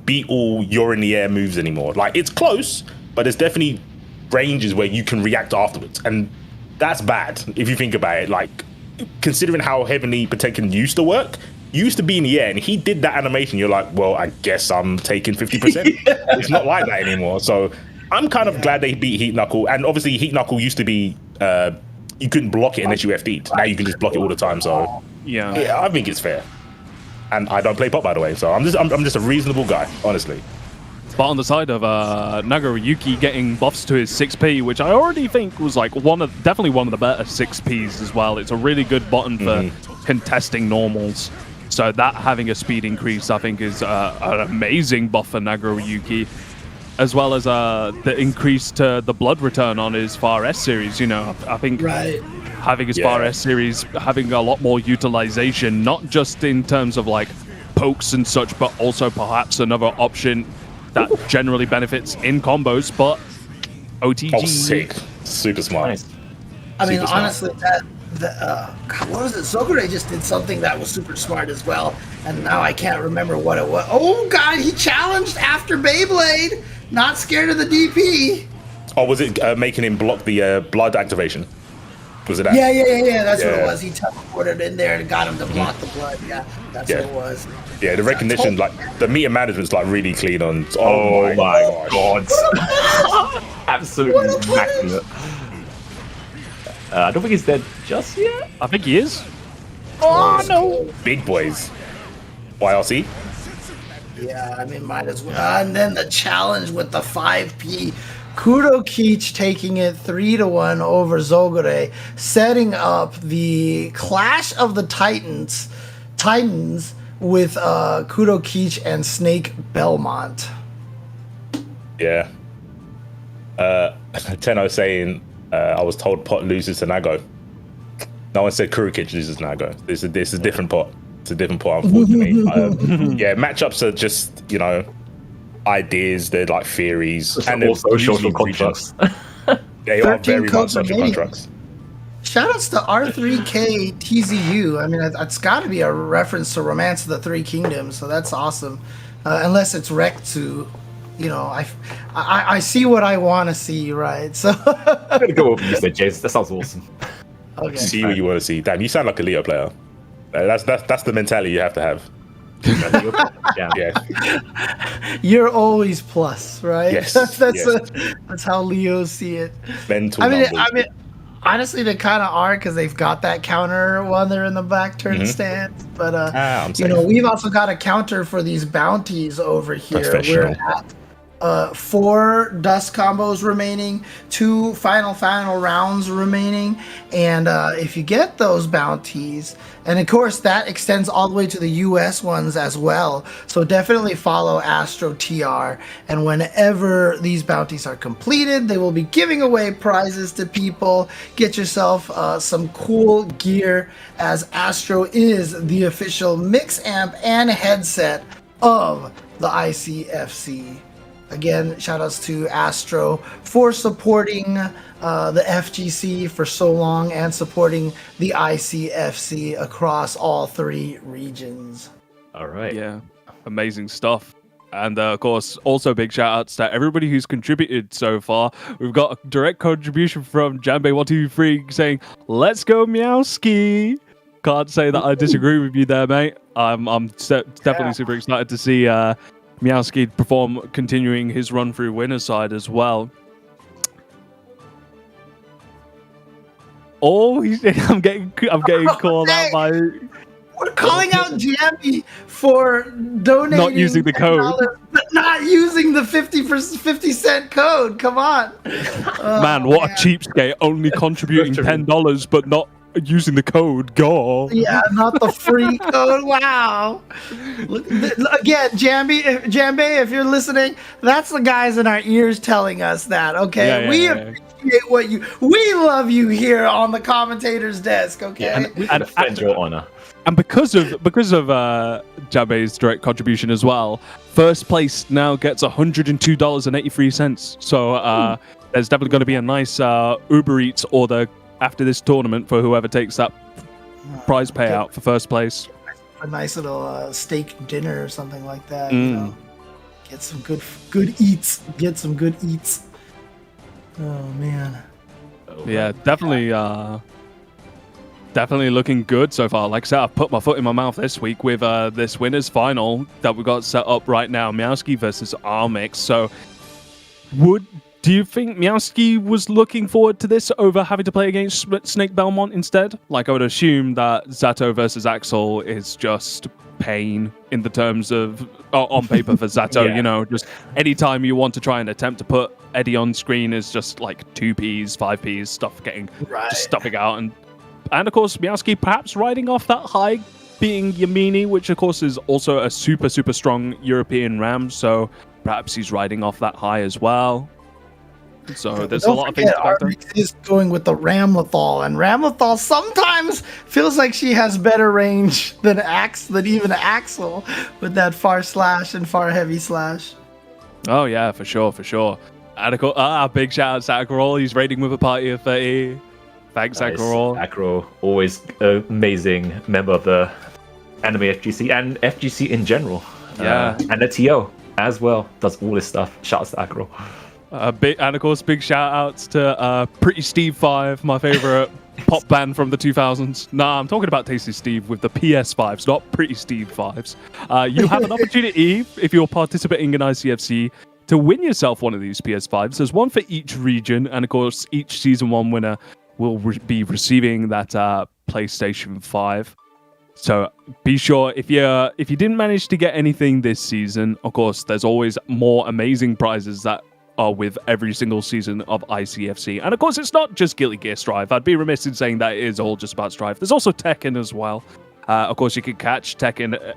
beat all you're in the air moves anymore. Like, it's close, but there's definitely ranges where you can react afterwards, and that's bad if you think about it. Like, considering how Heavenly Potemkin used to work, used to be in the air, and he did that animation, you're like, well, I guess I'm taking 50%. It's not like that anymore. So I'm kind of glad they beat Heat Knuckle, and obviously Heat Knuckle used to be you couldn't block it unless you FD'd. Now you can just block it all the time. So yeah, I think it's fair. And I don't play Pot, by the way, so I'm just a reasonable guy, honestly. But on the side of Nagoriyuki getting buffs to his 6p, which I already think was like definitely one of the better 6ps as well. It's a really good button for contesting normals. So that having a speed increase, I think, is an amazing buff for Nagoriyuki, as well as the increase to the blood return on his Far S series. You know, I think having his Far S series having a lot more utilization, not just in terms of like pokes and such, but also perhaps another option that generally benefits in combos, but OTG. Oh, sick. Super smart. Nice. I mean, Super smart. honestly, God, what was it? Zogure just did something that was super smart as well, and now I can't remember what it was. Oh, God, he challenged after Beyblade. Not scared of the DP. Oh, was it making him block the blood activation? Was it that? Yeah. That's what Yeah. it was. He teleported in there and got him to block the blood. Yeah, that's what it was. Yeah, the recognition, like the meter management's like really clean on. Oh my gosh. god. Absolutely immaculate. I don't think he's dead just yet. I think he is. Oh, no. Big boys. YRC? Yeah, I mean, might as well. And then the challenge with the 5P. Kudo Keech taking it 3-1 over Zogure, setting up the Clash of the Titans with Kudo Keech and Snake Belmont. Yeah. Tenno saying, I was told Pot loses to Nago. No one said Kurukich loses to Nago. This is a different pot. It's a different pot, unfortunately. Yeah, matchups are just, you know, ideas. They're like theories. And they're also social regions. constructs. They are 13 very much codes social remaining. constructs. Shoutouts to R3K TZU. I mean, it's got to be a reference to Romance of the Three Kingdoms, so that's awesome. Unless it's Rectu. You know, I see what I want to see, right? So I'm gonna go over you said, James. That sounds awesome. okay. See what you want to see. Damn, you sound like a Leo player. That's the mentality you have to have. Yeah. You're always plus, right? Yes, That's how Leos see it. Mental I mean, numbers. honestly, they kind of are because they've got that counter when they're in the back turn stance. But I'm you know, safe. we've also got a counter for these bounties over here. We're Professional. at 4 dust combos remaining, 2 final rounds remaining, and if you get those bounties, and of course that extends all the way to the US ones as well, so definitely follow Astro TR, and whenever these bounties are completed, they will be giving away prizes to people. Get yourself some cool gear, as Astro is the official mix amp and headset of the ICFC. Again, shout outs to Astro for supporting the FGC for so long and supporting the ICFC across all 3 regions. All right. Yeah, amazing stuff. And of course, also big shout outs to everybody who's contributed so far. We've got a direct contribution from Jambe123 saying, "Let's go Meowski." Can't say that I disagree with you there, mate. I'm definitely super excited to see Meowski perform, continuing his run through winner's side as well. Oh, I'm getting called out by. We're calling out Jamie for donating, Not using the code. $10, but not using the 50 cent code. Come on, Man, what a cheapskate! Only contributing $10, but not using the code. Go. Yeah, not the free code. Wow. Look, again, Jambe, if you're listening, that's the guys in our ears telling us that. Okay, Yeah. appreciate what we love you here on the commentator's desk. Okay. And we can defend your honor. And because of Jambe's direct contribution as well, first place now gets $102.83. So there's definitely going to be a nice Uber Eats order after this tournament for whoever takes that prize payout for first place. A nice little steak dinner or something like that. You know? Get some good eats. Get some good eats. Oh man. Yeah, definitely looking good so far. Like I said, I've put my foot in my mouth this week with this winners final that we've got set up right now, Meowski versus Armix. So do you think Meowski was looking forward to this over having to play against Snake Belmont instead? Like, I would assume that Zato versus Axel is just pain in the terms of on paper for Zato. Yeah. You know, just anytime you want to try and attempt to put Eddie on screen is just like 2Ps, 5Ps, stuff getting just stuffing out, and of course Miowski perhaps riding off that high, beating Yamini, which of course is also a super strong European Ram. So perhaps he's riding off that high as well. So there's a lot of things to factor. Is going with the Ramlethal, and Ramlethal sometimes feels like she has better range than even Axel with that far slash and far heavy slash. Oh yeah, for sure. And big shout out to Akrol. He's raiding with a party of 30. Thanks, Nice. Akrol. Akrol, always amazing member of the anime FGC and FGC in general. Yeah. And the TO as well. Does all this stuff. Shouts to Akrol. And of course, big shout outs to Pretty Steve 5, my favorite pop band from the 2000s. Nah, I'm talking about Tasty Steve with the PS5s, not Pretty Steve 5s. You have an opportunity, if you're participating in ICFC, to win yourself one of these PS5s. There's one for each region, and of course, each Season 1 winner will be receiving that PlayStation 5. So be sure, if you didn't manage to get anything this season, of course, there's always more amazing prizes that are with every single season of ICFC. And of course, it's not just Guilty Gear Strive. I'd be remiss in saying that it is all just about Strive. There's also Tekken as well. Of course, you can catch Tekken.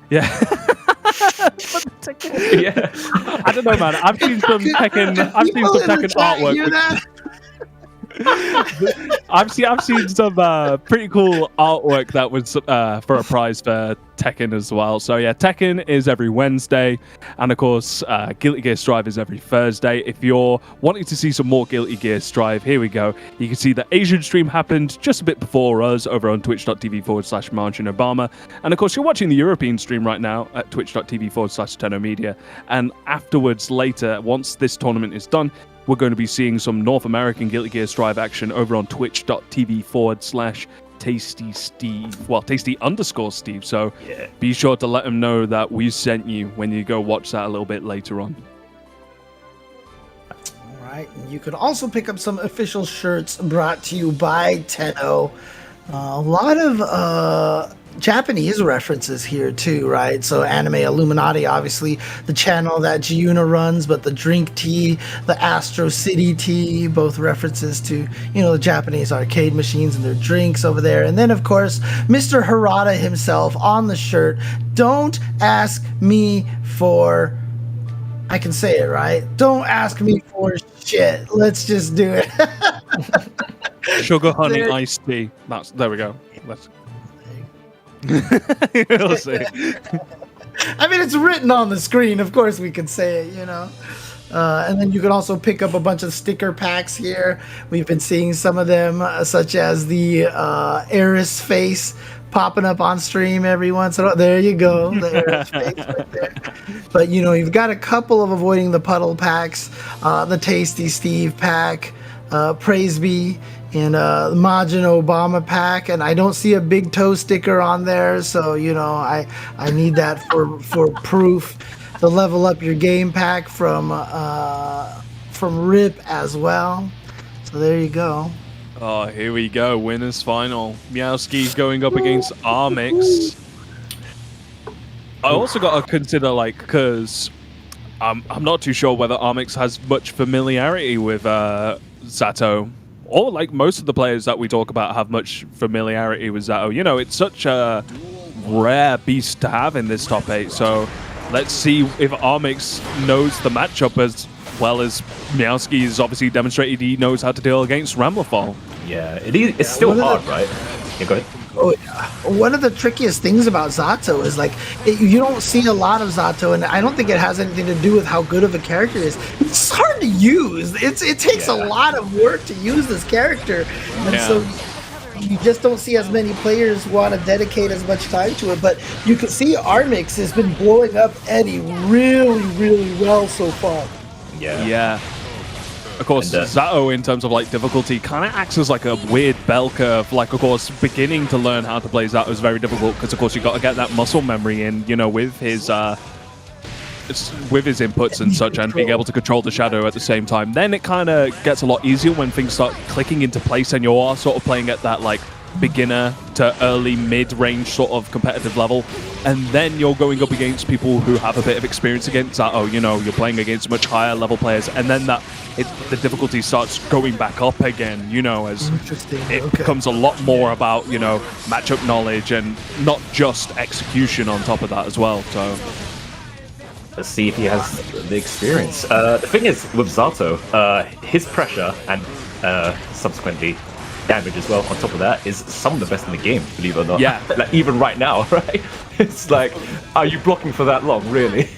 Yeah. Yeah. I don't know, man. I've seen some Tekken artwork. I've seen some pretty cool artwork that was for a prize for Tekken as well. So yeah, Tekken is every Wednesday, and of course Guilty Gear Strive is every Thursday. If you're wanting to see some more Guilty Gear Strive, here we go. You can see the Asian stream happened just a bit before us over on twitch.tv/Margin Obama, and of course you're watching the European stream right now at twitch.tv/Tenno Media, and afterwards later, once this tournament is done, we're going to be seeing some North American Guilty Gear Strive action over on twitch.tv/Tasty Steve. Well, Tasty_Steve. So Yeah. be sure to let him know that we sent you when you go watch that a little bit later on. All right. And you can also pick up some official shirts brought to you by Tenno. A lot of Japanese references here too, right? So Anime Illuminati, obviously the channel that Giuna runs, but the Drink Tea, the Astro City Tea, both references to, the Japanese arcade machines and their drinks over there. And then of course, Mr. Harada himself on the shirt. Don't ask me for, I can say it, right? Don't ask me for shit. Let's just do it. Sugar honey iced tea. There we go. We'll see. I mean, it's written on the screen. Of course, we can say it, And then you can also pick up a bunch of sticker packs here. We've been seeing some of them, such as the Eris face popping up on stream every once in a while. There you go, the Eris face right there. But you've got a couple of avoiding the puddle packs, the Tasty Steve pack, Praise Be, and Majin Obama pack, and I don't see a big toe sticker on there, so I need that for proof. The Level Up Your Game pack from Rip as well. So there you go. Oh, here we go, winners final. Miowski's going up against Armix. I also got to consider, because I'm not too sure whether Armix has much familiarity with Zato. Or most of the players that we talk about have much familiarity with Zato. It's such a rare beast to have in this top 8. So let's see if Armix knows the matchup as well as Miowski has obviously demonstrated he knows how to deal against Ramlethal. Yeah, it's still hard, right? Yeah, go ahead. Oh, yeah. One of the trickiest things about Zato is you don't see a lot of Zato, and I don't think it has anything to do with how good of a character it is. It's hard to use. It takes a lot of work to use this character, and so you just don't see as many players want to dedicate as much time to it. But you can see Armix has been blowing up Eddie really, really well so far. Yeah. Of course, Zato, in terms of difficulty, kind of acts as a weird bell curve. Of course, beginning to learn how to play Zato is very difficult because, of course, you got to get that muscle memory in, with his inputs and such, and being able to control the shadow at the same time. Then it kind of gets a lot easier when things start clicking into place, and you are sort of playing at that beginner to early mid-range sort of competitive level, and then you're going up against people who have a bit of experience against that. Oh, you know, you're playing against much higher level players, and then the difficulty starts going back up again, you know, as it becomes a lot more about, you know, matchup knowledge and not just execution on top of that as well. So let's see if he has the experience. The thing is with Zato, his pressure and subsequently damage as well on top of that is some of the best in the game, believe it or not. Yeah. Like even right now, right? It's like, are you blocking for that long, really?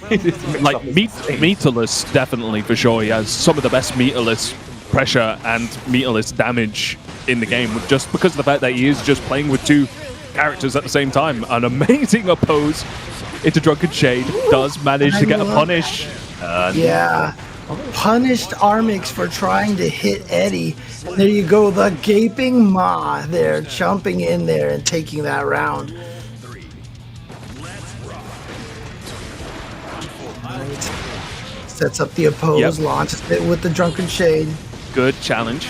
like meterless, definitely, for sure. He has some of the best meterless pressure and meterless damage in the game, just because of the fact that he is just playing with two characters at the same time. An amazing oppose into Drunken Shade, does manage to get a punish. Yeah. Punished Armix for trying to hit Eddie. And there you go, the gaping maw there, jumping in there and taking that round. Right. Sets up the oppose, launches it with the Drunken Shade. Good challenge.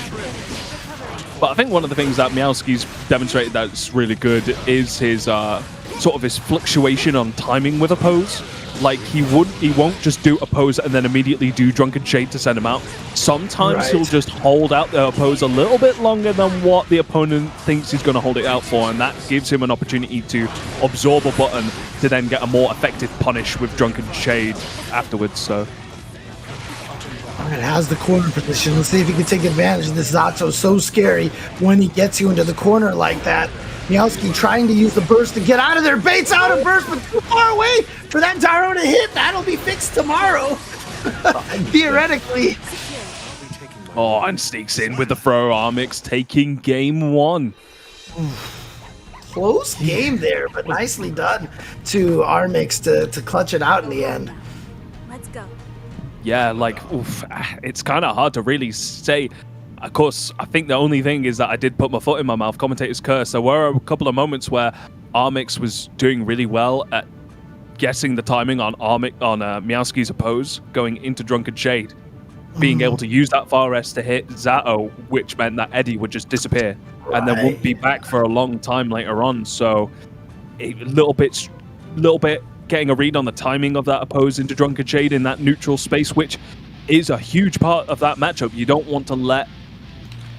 But I think one of the things that Meowski's demonstrated that's really good is his sort of his fluctuation on timing with oppose. Like he won't just do oppose and then immediately do Drunken Shade to send him out. Sometimes he'll just hold out the oppose a little bit longer than what the opponent thinks he's going to hold it out for, and that gives him an opportunity to absorb a button to then get a more effective punish with Drunken Shade afterwards. So Alright, has the corner position. Let's see if he can take advantage of this. Zato so scary when he gets you into the corner like that. Meowski trying to use the burst to get out of there. Baits out a burst, but too far away for that Gyro to hit. That'll be fixed tomorrow. Theoretically. Oh, and sneaks in with the throw. Armix taking game one. Close game there, but nicely done to Armix to clutch it out in the end. Let's go. Yeah, like, it's kind of hard to really say. Of course, I think the only thing is that I did put my foot in my mouth, commentator's curse. There were a couple of moments where Armix was doing really well at guessing the timing on Meowski's oppose, going into Drunken Shade, being able to use that far rest to hit Zato, which meant that Eddie would just disappear and then wouldn't be back for a long time later on. So a little bit getting a read on the timing of that oppose into Drunken Shade in that neutral space, which is a huge part of that matchup. You don't want to let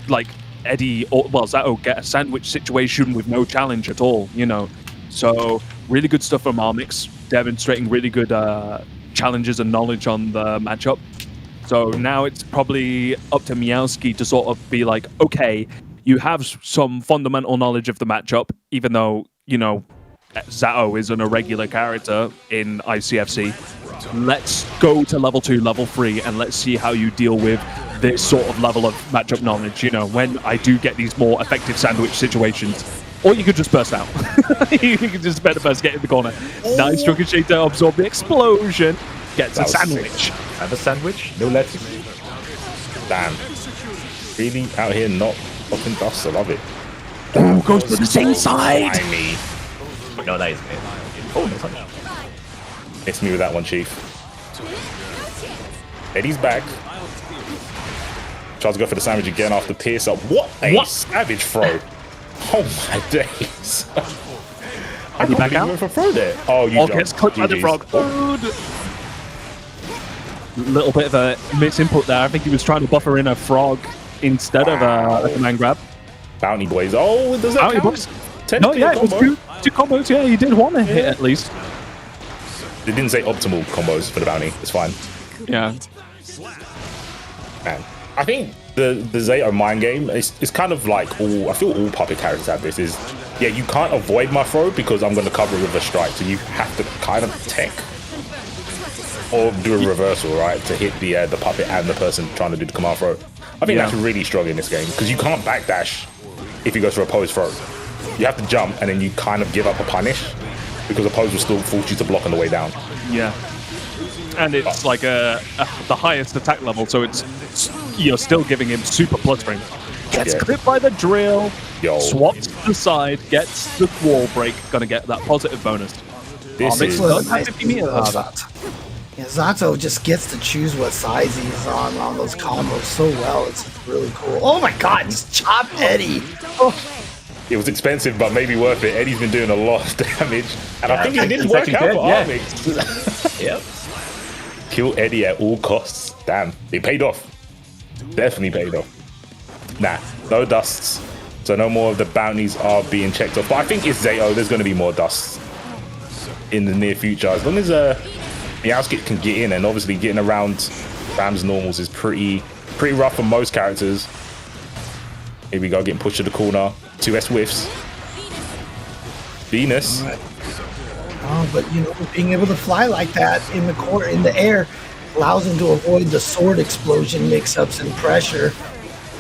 like Eddie or Zato get a sandwich situation with no challenge at all, you know. So really good stuff from Armix, demonstrating really good challenges and knowledge on the matchup. So now it's probably up to Meowski to sort of be like, okay, you have some fundamental knowledge of the matchup, even though, you know, Zato is an irregular character in ICFC. Let's go to level 2, level 3, and let's see how you deal with this sort of level of matchup knowledge, you know, when I do get these more effective sandwich situations. Or you could just burst out. You could just better burst, get in the corner. Nice Drunken Shade to absorb the explosion. Gets a sandwich. Have a sandwich? No lettuce? Damn. Really out here not fucking dust. I love it. Oh, goes to the same side. No, that is me. Oh, no, sorry. Miss me with that one, Chief. Eddie's back. Tries to go for the sandwich again after Pierce up. What a savage throw. Oh my days. I can't believe you went for throw there. Oh, you jumped. Gets clipped by the frog. Little bit of a misinput there. I think he was trying to buffer in a frog instead of a command grab. Bounty boys. Oh, does that Bounty count? boys. No, yeah, it was two combos. Yeah, he did want to hit at least. They didn't say optimal combos for the bounty. It's fine. Yeah. Man, I think the Zato mind game is kind of like I feel all puppet characters have this. Is yeah, you can't avoid my throw because I'm going to cover it with a strike. So you have to kind of tech or do a reversal, right, to hit the puppet and the person trying to do the command throw. I think that's really strong in this game because you can't backdash if he goes for a pose throw. You have to jump and then you kind of give up a punish because a pose will still force you to block on the way down. Yeah. And it's like the highest attack level, so you're still giving him super plus ring. Gets clipped by the drill, swaps to the side, gets the wall break, gonna get that positive bonus. This is nice 50 meters. Yeah, Zato just gets to choose what size he's on those combos so well. It's really cool. Oh my god, just chop Eddie. Oh. it was expensive, but maybe worth it. Eddie's been doing a lot of damage, and I think it did work out for Armix. Yep. Kill Eddie at all costs. Damn, it paid off. Definitely paid off. Nah, no dusts. So no more of the bounties are being checked off. But I think it's Zato. There's going to be more dusts in the near future. As long as Meowski can get in, and obviously getting around Ram's normals is pretty rough for most characters. Here we go, getting pushed to the corner. 2S whiffs. Venus. Oh, but you know, being able to fly like that in the air allows him to avoid the sword explosion mix-ups and pressure.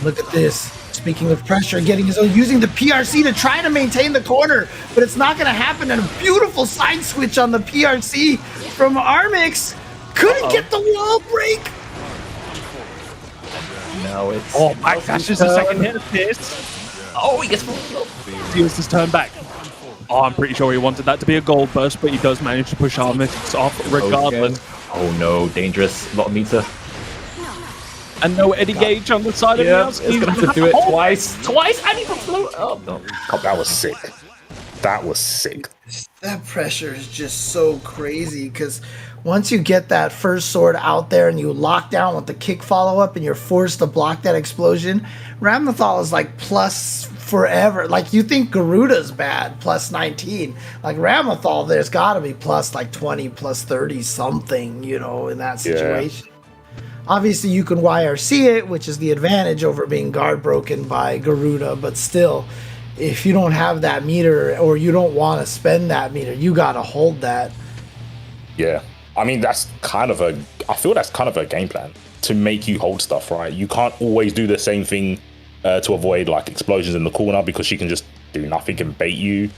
Look at this. Speaking of pressure, using the PRC to try to maintain the corner, but it's not going to happen. And a beautiful side switch on the PRC from Armix. Couldn't get the wall break. No, it's... Oh, backdash is the second hit of this. Oh, he gets... He was his turn back. Oh, I'm pretty sure he wanted that to be a gold burst, but he does manage to push Armix off regardless. Oh no, dangerous. A lot of meter. And no Eddie Gage on the side of Yeah, us. he's gonna have to do it twice, and he got slow. Oh no. Oh, that was sick. That was sick. That pressure is just so crazy because once you get that first sword out there and you lock down with the kick follow-up and you're forced to block that explosion, Ramnathal is like plus forever. Like, you think Garuda's bad, plus 19. Like, Ramnathal, there's got to be plus like 20, plus 30 something, you know, in that situation. Yeah. Obviously, you can YRC it, which is the advantage over being guard broken by Garuda, but still, if you don't have that meter or you don't want to spend that meter, you got to hold that. Yeah. I mean, I feel that's kind of a game plan to make you hold stuff, right? You can't always do the same thing to avoid like explosions in the corner because she can just do nothing and bait you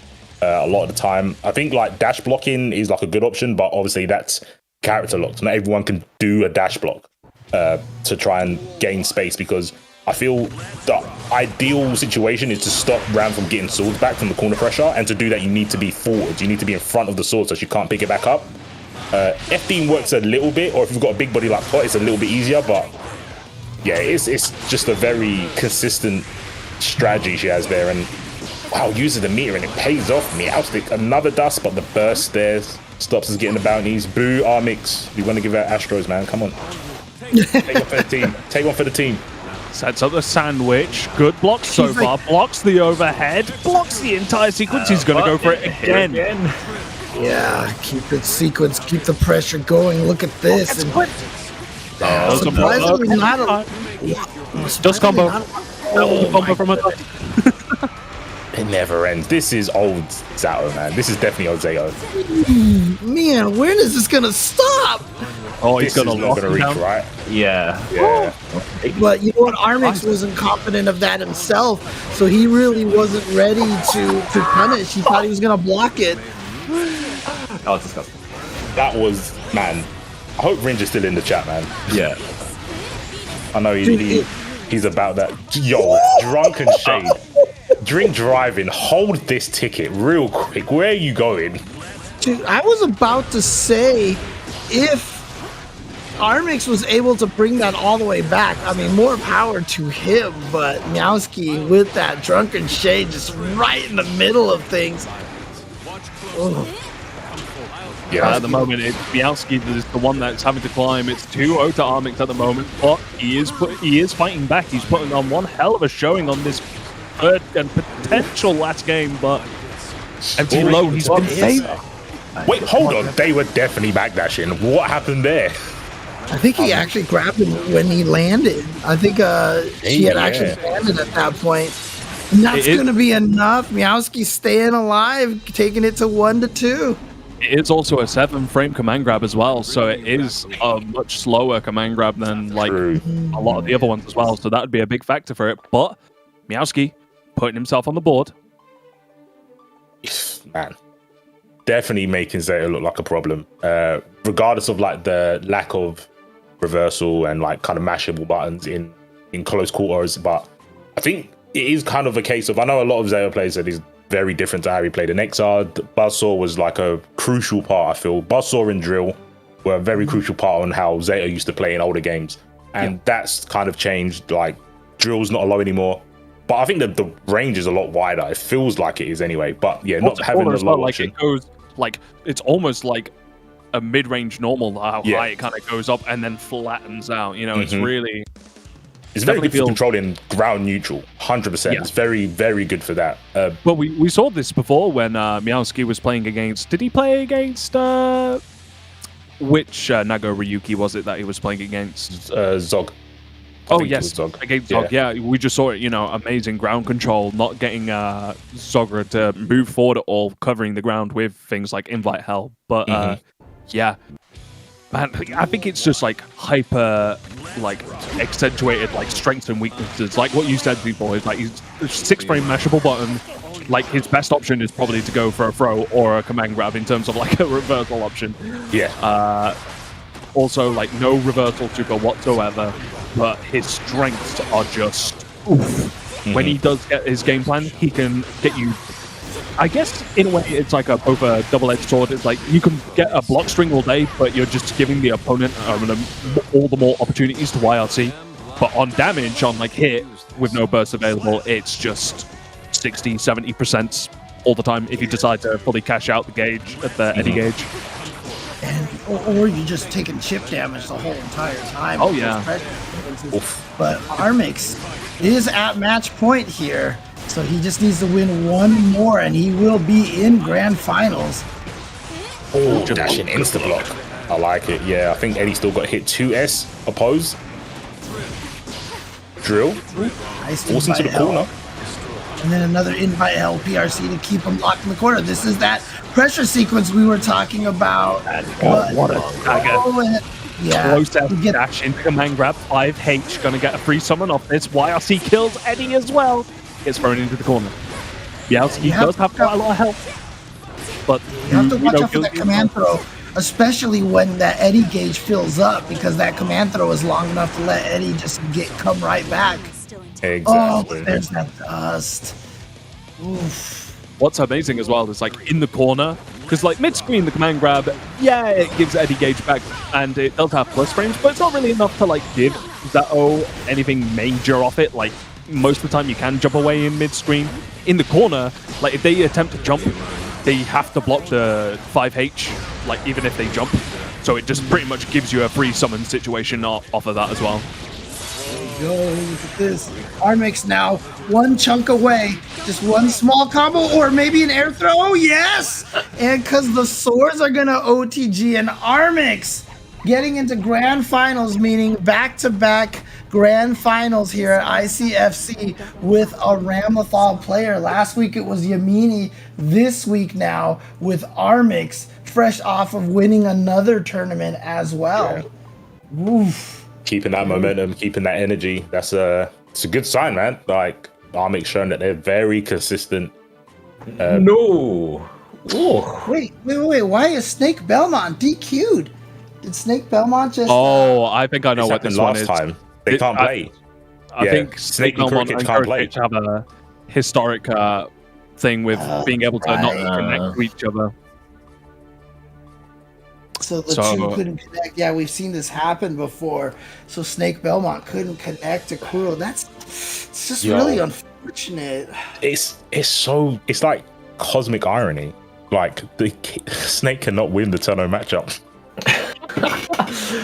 a lot of the time. I think like dash blocking is like a good option, but obviously that's character locked. Not everyone can do a dash block to try and gain space, because I feel the ideal situation is to stop Ram from getting swords back from the corner pressure, and to do that you need to be forward. You need to be in front of the sword so she can't pick it back up. F-Beam works a little bit, or if you've got a big body like Pot, it's a little bit easier, but yeah, it's just a very consistent strategy she has there. And wow, uses the meter and it pays off. Meowstick, another dust, but the burst there stops us getting the bounties. Boo, Armix, you want to give out Astros, man, come on. Take one for the team. Take one for the team. Sets up the sandwich. Good block so far. Blocks the overhead. Blocks the entire sequence. He's going to go for it again. Yeah, keep it sequence. Keep the pressure going. Look at this. Surprisingly not a... Just combo. Combo from a... It never ends. This is old Zato, man. This is definitely old Zato. Man, when is this going to stop? Oh, he's not gonna reach, right? Yeah. But you know what? Armix wasn't confident of that himself, so he really wasn't ready to punish. He thought he was gonna block it. Oh, it's disgusting. That was, man. I hope Ringe is still in the chat, man. Yeah. I know he's about that. Yo, Drunken Shade. Drink driving. Hold this ticket real quick. Where are you going? Dude, I was about to say, if Armix was able to bring that all the way back, I mean, more power to him, but Meowski with that Drunken Shade just right in the middle of things. Ugh. Yeah, at the moment, Meowski is the one that's having to climb. It's 2-0 to Armix at the moment, but he is fighting back. He's putting on one hell of a showing on this third and potential last game, but empty low, he's been saved. Wait, hold on. They were definitely backdashing. What happened there? I think he actually grabbed him when he landed. I think she had actually landed at that point. And that's going to be enough. Meowski staying alive, taking it to 1-2. It is also a 7-frame command grab as well, so it is a much slower command grab than like a lot of the other ones as well. So that would be a big factor for it. But Meowski putting himself on the board. Man, definitely making Zato look like a problem. Regardless of like the lack of reversal and like kind of mashable buttons in close quarters, but I think it is kind of a case of, I know a lot of Zato players that is very different to how he played in XR. Buzzsaw was like a crucial part, I feel. Buzzsaw and Drill were a very crucial part on how Zato used to play in older games, and that's kind of changed. Like, Drill's not a low anymore. But I think that the range is a lot wider. It feels like it is anyway. But yeah, not What's having cool the as well, low like option. it goes like it's almost like a mid-range normal how Yeah. high it kind of goes up and then flattens out. You know, it's really It's very good for feels- controlling ground neutral. 100%. Yeah. It's very, very good for that. Well, we saw this before when Meowski was playing against. Did he play against which Nago Ryuki was it that he was playing against? Zog. I Oh think it yes, was Zog. against Zog. Yeah, we just saw it. You know, amazing ground control, not getting Zogra to move forward at all, covering the ground with things like Invite Hell. But yeah, man, I think it's just like hyper, like accentuated, like strengths and weaknesses. Like what you said before is like he's 6-frame mashable button. Like his best option is probably to go for a throw or a command grab in terms of like a reversal option. Yeah. Also, like no reversal super whatsoever, but his strengths are just oof. When he does get his game plan, he can get you. I guess in a way, it's like both a double-edged sword. It's like you can get a block string all day, but you're just giving the opponent all the more opportunities to YRC. But on damage, on like hit with no burst available, it's just 60-70% all the time if you decide to fully cash out the gauge at the Eddie gauge. Or you just taking chip damage the whole entire time. Oh, yeah. But Armix is at match point here, so he just needs to win one more, and he will be in grand finals. Oh, dashing insta block. I like it. Yeah, I think Eddie still got hit 2S oppose. Drill. Nice Force into the invite corner. hell. And then another invite hell PRC to keep him locked in the corner. This is that pressure sequence we were talking about. What a dagger. Yeah. Close out we get dash into command grab. 5H gonna get a free summon off this. YRC kills Eddie as well. Gets thrown into the corner. Meowski You have does to have quite a lot of health. But You have to we watch know out for that kills- command throw, especially when that Eddie gauge fills up, because that command throw is long enough to let Eddie just come right back. Oh, Exactly. there's that dust. Oof. What's amazing as well is like in the corner, because like mid-screen the command grab, yeah, it gives Eddie gauge back and it does have plus frames, but it's not really enough to like give Zato anything major off it. Like most of the time you can jump away in mid-screen. In the corner, like if they attempt to jump, they have to block the 5H, like even if they jump. So it just pretty much gives you a free summon situation off of that as well. Go, look at this. Armix now one chunk away. Just one small combo or maybe an air throw. Oh, yes! And because the swords are going to OTG and Armix getting into grand finals, meaning back-to-back grand finals here at ICFC with a Ramlethal player. Last week it was Yamini. This week now with Armix, fresh off of winning another tournament as well. Oof. Keeping that momentum, keeping that energy. It's a good sign, man. Like Armix showing that they're very consistent. No. Oh. Wait. Why is Snake Belmont DQ'd? Did Snake Belmont just... Oh, I think I know This what happened this one last is. time. They can't play. I Yeah, think Snake and Belmont Cricket and can't play. Cricket have a historic thing with being able to not connect to each other. So the So- two couldn't connect. Yeah, we've seen this happen before. So Snake Belmont couldn't connect to Kuro. It's just Yo. really unfortunate. It's like cosmic irony. Like the Snake cannot win the Turno matchup.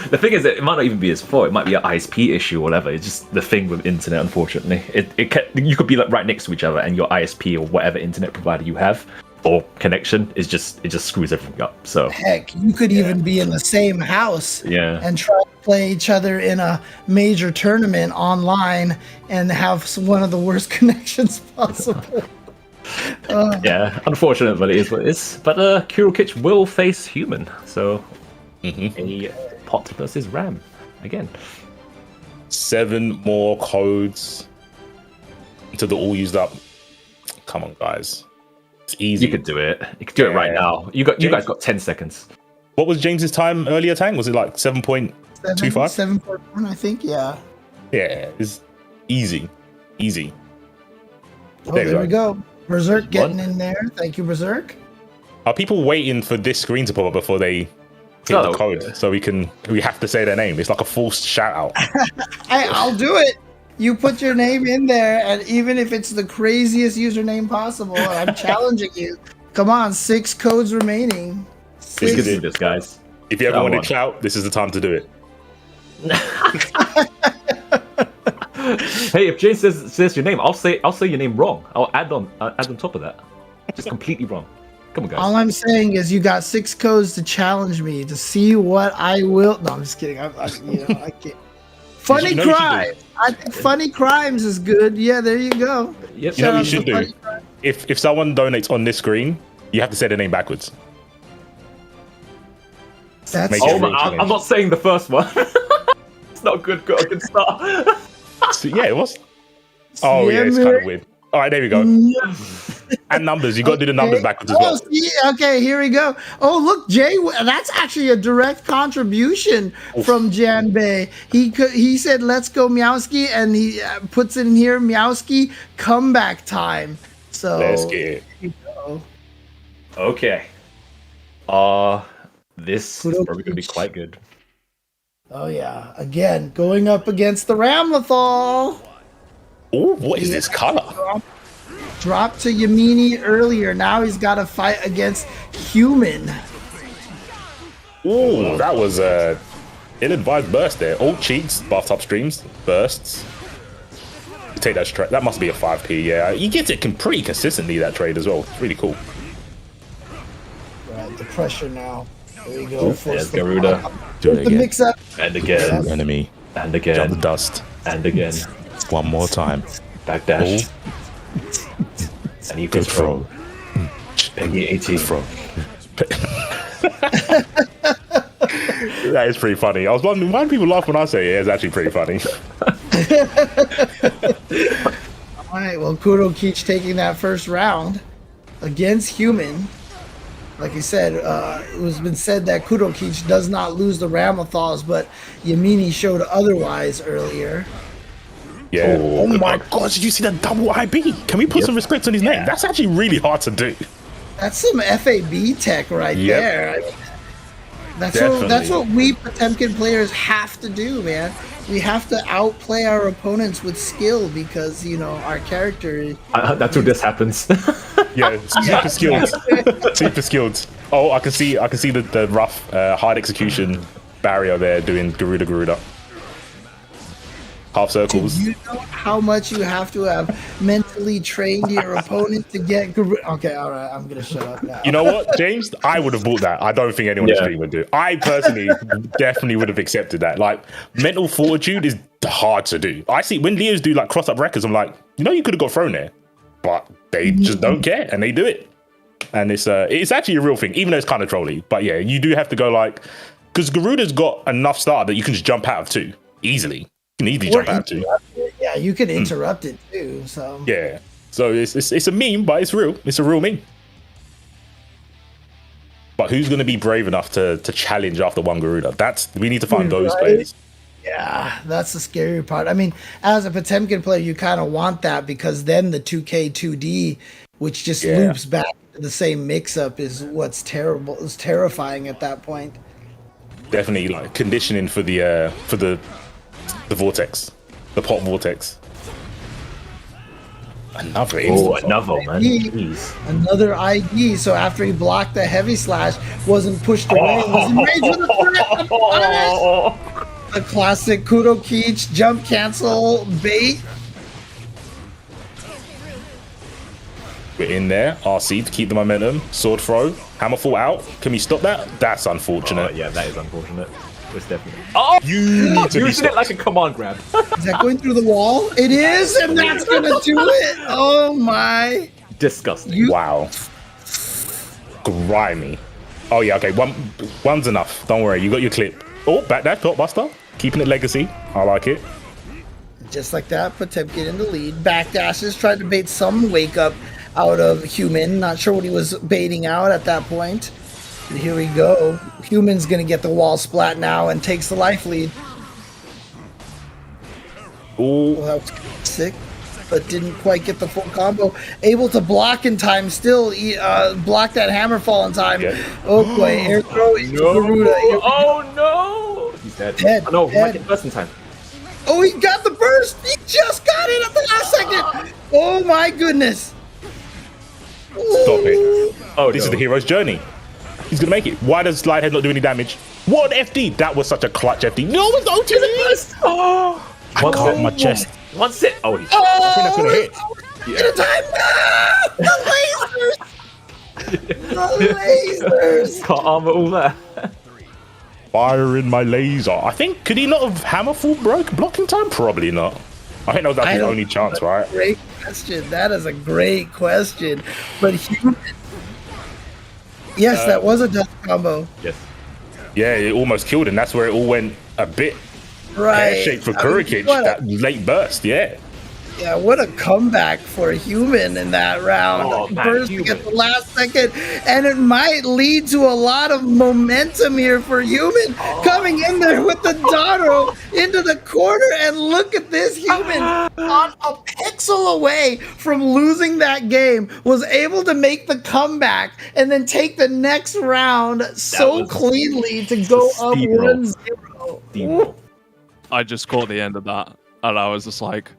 The thing is, it might not even be his fault. It might be an ISP issue or whatever. It's just the thing with internet, unfortunately. You could be like right next to each other, and your ISP or whatever internet provider you have or connection it just screws everything up. So Heck, you could even be in the same house yeah, and try to play each other in a major tournament online and have one of the worst connections possible. yeah. Unfortunate, but it is what it is. But Kurokich will face human, so a pot versus Ram again. 7 more codes until they're all used up. Come on, guys. It's easy. You could do it. You could do it right now. You guys got 10 seconds. What was James's time earlier, Tang? Was it like 7.25? 7.1, I think, yeah. Yeah, it's easy. Easy. Oh, there we go. Berserk getting in there. Thank you, Berserk. Are people waiting for this screen to pop up before they hit No. the code so we have to say their name? It's like a forced shout out. I'll do it. You put your name in there, and even if it's the craziest username possible, I'm challenging you. Come on, 6 codes remaining. We can do this, guys. If you ever Come wanted on. clout, this is the time to do it. Hey, if James says your name, I'll say your name wrong. I'll add on top of that. Just completely wrong. Come on, guys. All I'm saying is you got 6 codes to challenge me to see what I will. No, I'm just kidding. I can't. Funny You know what you should crimes. I think funny crimes is good. Yeah, there you go. Yep. You know what Shout you out should to do? Funny Crimes. If someone donates on this screen, you have to say the name backwards. That's Make Oh, it a real I'm challenge. not saying the first one. It's not good. Got a good start. So, yeah, it was. Oh yeah, it's man. kind of weird. All right, there we go. And numbers. You got to do the numbers backwards as well. See, okay, here we go. Oh, look, Jay, that's actually a direct contribution from Jan Bay. He said, "Let's go, Meowski," and he puts in here, "Meowski comeback time." So Let's get it. here you go. Okay. This is probably gonna be quite good. Oh yeah, again going up against the Ramlethal. Oh, what is this color? Dropped to Yamini earlier. Now he's got to fight against Human. Oh, that was a ill-advised burst there. All cheeks, bathtub streams, bursts. Take that straight. That must be a 5p. Yeah, he gets it pretty consistently. That trade as well. It's really cool. Right, the pressure now. There you go. There's Garuda. Do it The again. mix up. And again. Enemy. And Jump the again. dust. And again. One more time. Backdash. And you can Good throw. throw. Peggy 18. Throw. That is pretty funny. I was wondering why do people laugh when I say it? It's actually pretty funny. All right, well, Kuro Keech taking that first round against Human. Like I said, it was been said that Kuro Keech does not lose the Ramlethals, but Yamini showed otherwise earlier. Yeah. Oh my god, did you see that double IB? Can we put some respect on his name? That's actually really hard to do. That's some FAB tech right Yep. there. That's Definitely. what we Potemkin players have to do, man. We have to outplay our opponents with skill because, you know, our character. That's where this happens. Yeah, super skilled. Super skilled. Oh, I can see the rough, hard execution barrier there doing Garuda. Half circles. Do you know how much you have to have mentally trained your opponent to get Garuda? Okay, all right, I'm gonna shut up now. You know what, James? I would have bought that. I don't think anyone on the stream would do. I personally definitely would have accepted that. Like, mental fortitude is hard to do. I see when Leos do like cross up records, I'm like, you know, you could have got thrown there, but they just don't care and they do it. And it's actually a real thing, even though it's kind of trolly. But yeah, you do have to go like, because Garuda's got enough start that you can just jump out of too easily. You can easily jump out of too. Yeah, you can interrupt it too. So Yeah. So it's a meme, but it's real. It's a real meme. But who's going to be brave enough to challenge after one Garuda? We need to find those Right. players. yeah, that's the scary part. I mean, as a Potemkin player, you kind of want that because then the 2K 2D, which just Yeah. loops back to the same mix-up, is what's terrible. Is terrifying at that point. Definitely like conditioning for the vortex, the pop vortex. Another Oh, instance. another man. Jeez. Another ID. So after he blocked the heavy slash, wasn't pushed away, was enraged with a threat. A classic Kudo Keech jump cancel bait. We're in there. RC to keep the momentum. Sword throw. Hammerfall out. Can we stop that? That's unfortunate. Yeah, that is unfortunate. It's definitely. Oh, You need to be using it stopped. like a command grab. Is that going through the wall? It is, and that's gonna do it. Oh my! Disgusting. Wow. Grimy. Oh yeah, okay. One's enough. Don't worry. You got your clip. Oh, back that blockbuster. Keeping it legacy. I like it. Just like that, Potemkin in the lead. Backdashes, tried to bait some wake up out of Human. Not sure what he was baiting out at that point. And here we go. Human's gonna get the wall splat now and takes the life lead. Oh, Well, that was sick, but didn't quite get the full combo. Able to block in time still. Block that hammer fall in time. Yeah. Oh boy, air throw into Garuda. Oh no! He's dead. Dead, Oh, no, dead. Mike, first in time. Oh, he got the burst. He just got it at the last second. Oh my goodness. Stop it. Oh, This no. is the hero's journey. He's gonna make it. Why does Slidehead not do any damage? What an FD! That was such a clutch FD. No, it's OTV! Oh, I caught my chest. One sit. Oh, he's I think that's gonna hit. get a time. The lasers. The lasers. can't armor all that. Fire in my laser. I think, could he not have Hammerfall broke blocking time? Probably not. I think that was his only chance, right? Great question. That is a great question. But human. Yes, that was a death combo. Yes. Yeah, it almost killed him. That's where it all went a bit Right. pear-shaped for I mean, Kurikic. what a- That late burst, yeah. Yeah, what a comeback for Human in that round. Oh, man, Bursting Human. at the last second. And it might lead to a lot of momentum here for Human coming in there with the Donro into the corner. And look at this, Human on a pixel away from losing that game, was able to make the comeback and then take the next round so was cleanly to go up steamroll. 1-0. Steamroll. I just caught the end of that, and I was just like,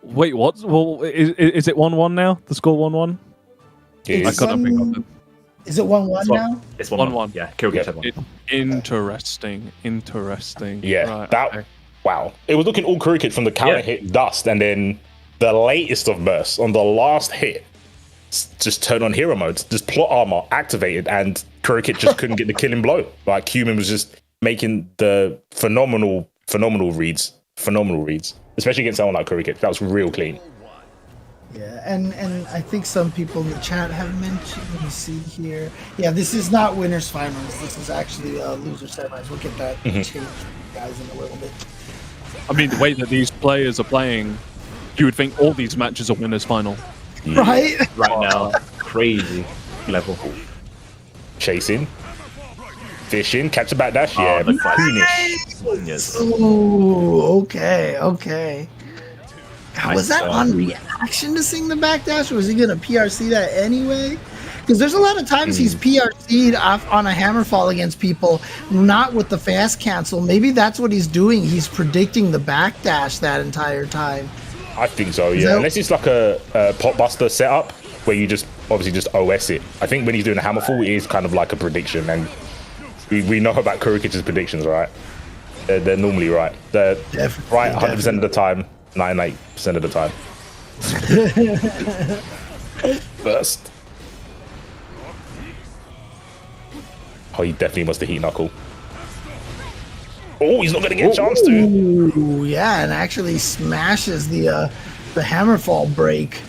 "Wait, what? Well, is it 1-1 now? The score 1-1? I It's couldn't pick up. Is it 1-1 It's now? It's 1-1. Yeah, Kurikic had one. Interesting. Yeah, Right, that okay. wow. It was looking all Kurikic from the counter Yeah. hit dust, and then the latest of bursts on the last hit just turned on hero mode, just plot armor activated, and Kurikic just couldn't get the killing blow. Like Human was just making the phenomenal reads, especially against someone like Kurikic. That was real clean. Yeah, and I think some people in the chat have mentioned, let me see here. Yeah, this is not winners finals. This is actually losers semis. We'll get that changed, guys, in a little bit. I mean, the way that these players are playing, you would think all these matches are winners final. Right? Right now, crazy level. Chasing, fishing, catch the backdash. Yeah, the classic. Punish. Yes. Ooh, okay. God, was that Nice, on reaction to seeing the backdash, or was he going to PRC that anyway? Because there's a lot of times he's PRC'd off on a hammerfall against people, not with the fast cancel. Maybe that's what he's doing. He's predicting the backdash that entire time. I think so, yeah. that- Unless it's like a pot buster setup where you just obviously just OS it. I think when he's doing a hammerfall, it is kind of like a prediction, and we know about Kurikic's predictions, right? They're normally right. They're Definitely, right 100% of the time, 98% of the time. First. Oh, he definitely must have heat knuckle. Oh, he's not going to get a chance to. Ooh, yeah, and actually smashes the hammerfall break.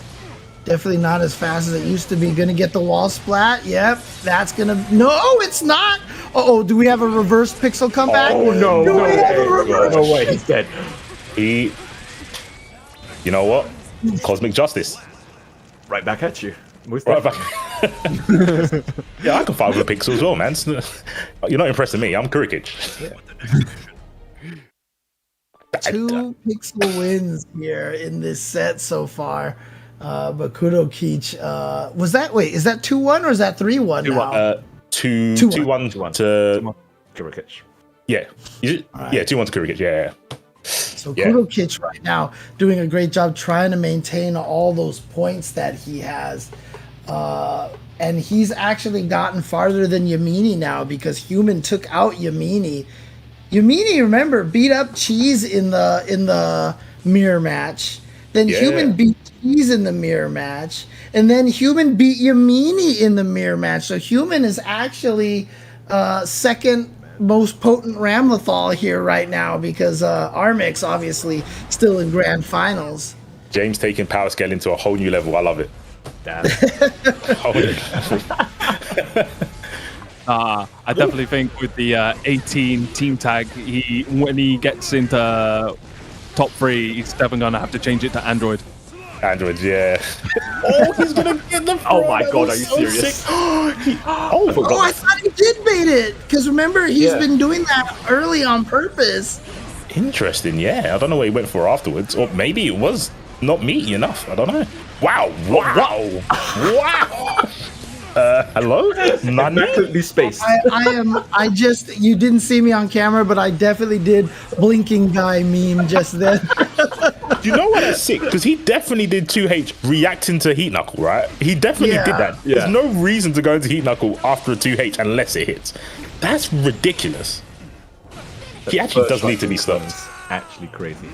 Definitely not as fast as it used to be. Gonna get the wall splat. Yep, that's gonna. No, it's not. Oh, do we have a reverse pixel comeback? Oh no! Do No we have a way! reverse? No way! He's dead. You know what? Cosmic justice. Right back at you. Most Right definitely. back. Yeah, I can fight with a pixel as well, man. You're not impressing me. I'm Kurikic. 2 pixel wins here in this set so far. But Kudo Keech, was that, wait, is that 2-1 or is that 3-1 now? 2-1 to Kurikic. yeah. Yeah, 2-1 to Kurikic. Yeah. So Yeah. Kudo Keech right now doing a great job trying to maintain all those points that he has. And he's actually gotten farther than Yamini now because Human took out Yamini. Yamini, remember, beat up Cheese in the mirror match. Then Yeah. Human beat Cheese in the mirror match. And then Human beat Yamini in the mirror match. So Human is actually second most potent Ramlethal here right now because Armix obviously still in grand finals. James taking power scale into a whole new level. I love it. Damn. Whole new level. I definitely think with the 18 team tag, when he gets into top 3, he's definitely gonna have to change it to Android. Androids, yeah. Oh, he's gonna get the. Oh my That God, was are you so serious? sick. Oh, I thought he did bait it because remember he's been doing that early on purpose. Interesting, yeah. I don't know what he went for afterwards, or maybe it was not meaty enough. I don't know. Wow! Hello? Nani? Immaculately spaced. You didn't see me on camera, but I definitely did blinking guy meme just then. Do you know what? That's sick, because he definitely did 2H reacting to Heat Knuckle, right? He definitely did that. Yeah. There's no reason to go into Heat Knuckle after a 2H unless it hits. That's ridiculous. He actually does need to be stopped. Actually crazy.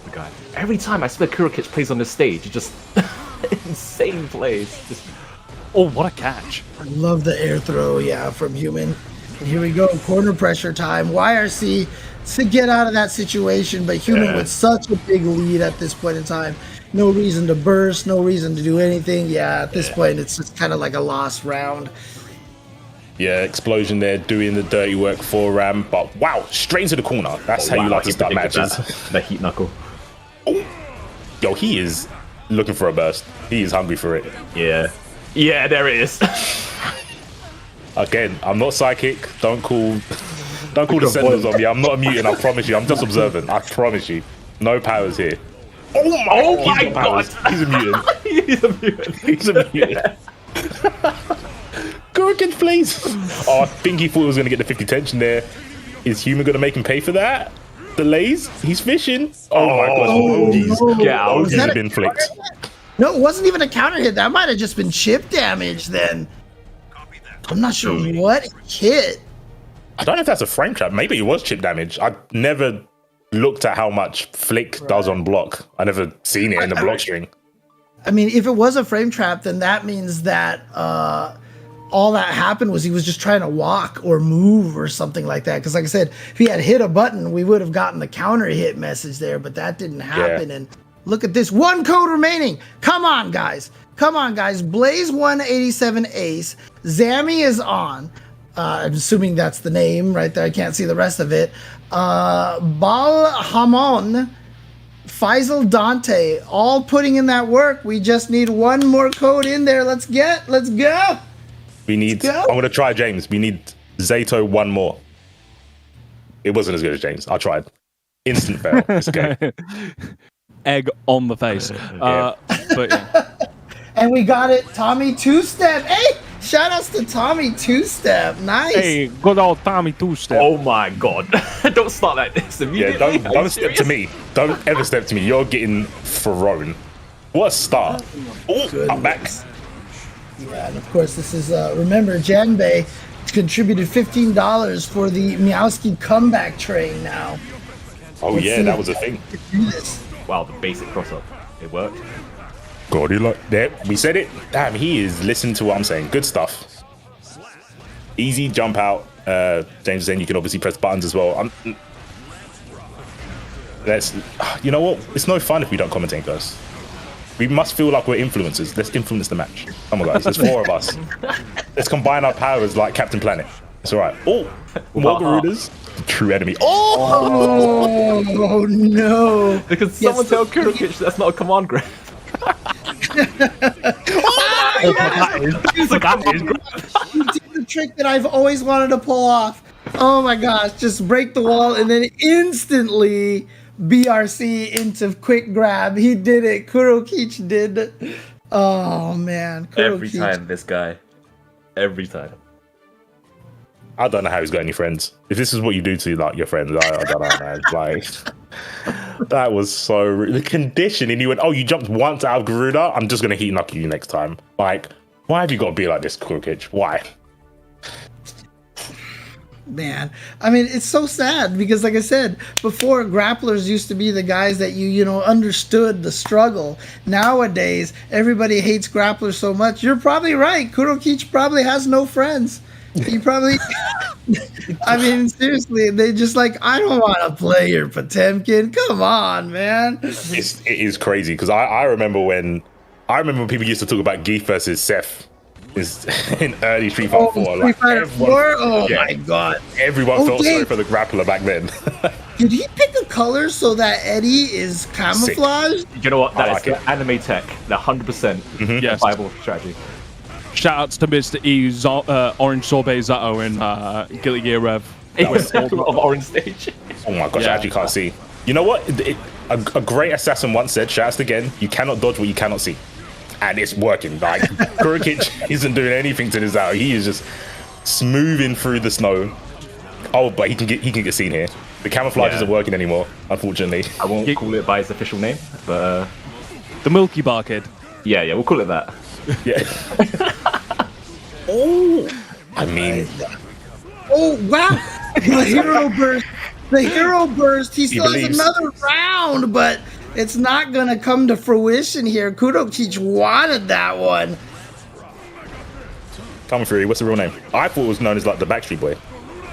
The guy. Every time I swear Kurokic plays on the stage, he just insane plays. Just... Oh, what a catch. I love the air throw, from Human. And here we go, corner pressure time. YRC to get out of that situation, but Human with such a big lead at this point in time. No reason to burst, no reason to do anything. At this point, it's just kind of like a lost round. Yeah, explosion there, doing the dirty work for Ram, but wow, straight into the corner. That's how you like to start matches. The Heat Knuckle. Oh. Yo, he is looking for a burst. He is hungry for it. Yeah. Yeah, there it is. Again, I'm not psychic. Don't call the sentinels on me. I'm not a mutant, I promise you. I'm just observant. I promise you. No powers here. Oh my god! He's a mutant. He's a mutant. He's a mutant. Go again, please. Oh, I think he thought he was going to get the 50 tension there. Is Human going to make him pay for that? Delays? He's fishing. Oh my god. OGs. Get out. OGs have been flicked. No, it wasn't even a counter hit. That might have just been chip damage then. I'm not sure what hit. I don't know if that's a frame trap. Maybe it was chip damage. I never looked at how much flick does on block. I never seen it in the block string. I mean, if it was a frame trap, then that means that all that happened was he was just trying to walk or move or something like that. Because like I said, if he had hit a button, we would have gotten the counter hit message there, but that didn't happen. And look at this, 1 code remaining. Come on, guys. Blaze 187 Ace. Zammy is on. I'm assuming that's the name right there. I can't see the rest of it. Bal Hamon, Faisal Dante, all putting in that work. We just need one more code in there. Let's go. I'm going to try James. We need Zato one more. It wasn't as good as James. I tried. Instant fail. It's okay. Egg on the face. But yeah. And we got it. Tommy two-step. Hey, shout outs to Tommy two-step. Nice. Hey, good old Tommy two-step. Oh my god. Don't start like this immediately. Yeah, don't step to me. Don't ever step to me. You're getting thrown. What a start. Oh, I'm back. Yeah, and of course, this is, remember, Janbei contributed $15 for the Meowski comeback train now. Oh, yeah, that was a thing. Wow, the basic cross-up. It worked. God, you like there? We said it. Damn, he is listening to what I'm saying. Good stuff. Easy jump out. James is saying you can obviously press buttons as well. You know what? It's no fun if we don't commentate, guys. We must feel like we're influencers. Let's influence the match. Come on, guys. There's 4 of us. Let's combine our powers like Captain Planet. It's all right. Oh, more Garudas. True enemy. Oh no! Because someone tell Kurokic that's not a command grab. You did the trick that I've always wanted to pull off. Oh my gosh, just break the wall and then instantly BRC into quick grab. He did it. Kurokic did. Oh man. Kurokic. Every time, this guy. Every time. I don't know how he's got any friends. If this is what you do to like your friends, I don't know, man. Like, that was so rude. The conditioning, you went, oh, you jumped once out of Garuda? I'm just going to heat knock you next time. Like, why have you got to be like this, Kurokic? Why? Man, I mean, it's so sad because, like I said, before grapplers used to be the guys that you understood the struggle. Nowadays, everybody hates grapplers so much. You're probably right. Kurokic probably has no friends. He probably, I mean, seriously, they just like, I don't want to play your Potemkin. Come on, man. It is crazy because I remember when people used to talk about Geef versus Seth in early Street Fighter 4. Like, oh my god. Everyone felt sorry for the grappler back then. Did he pick a color so that Eddie is camouflaged? Sick. You know what? That is the anime tech. The 100% yes. viable strategy. Shoutouts to Mr. E's Orange Sorbet Zato in Guilty Gear Rev. It was of Orange Stage. Oh my gosh, I actually can't see. You know what? A great assassin once said, shoutouts again, you cannot dodge what you cannot see. and it's working. Like Kurikic isn't doing anything to this out. He is just smoothing through the snow. Oh, but he can get seen here. The camouflage isn't working anymore, unfortunately. I won't call it by its official name, but The Milky Bar Kid. yeah, we'll call it that. Yeah. Oh, I mean, Oh wow! The hero burst. The hero burst. He still has believes. another round, but it's not gonna come to fruition here. Kudokic wanted that one. Come Fury, what's the real name? I thought it was known as like the Backstreet Boy.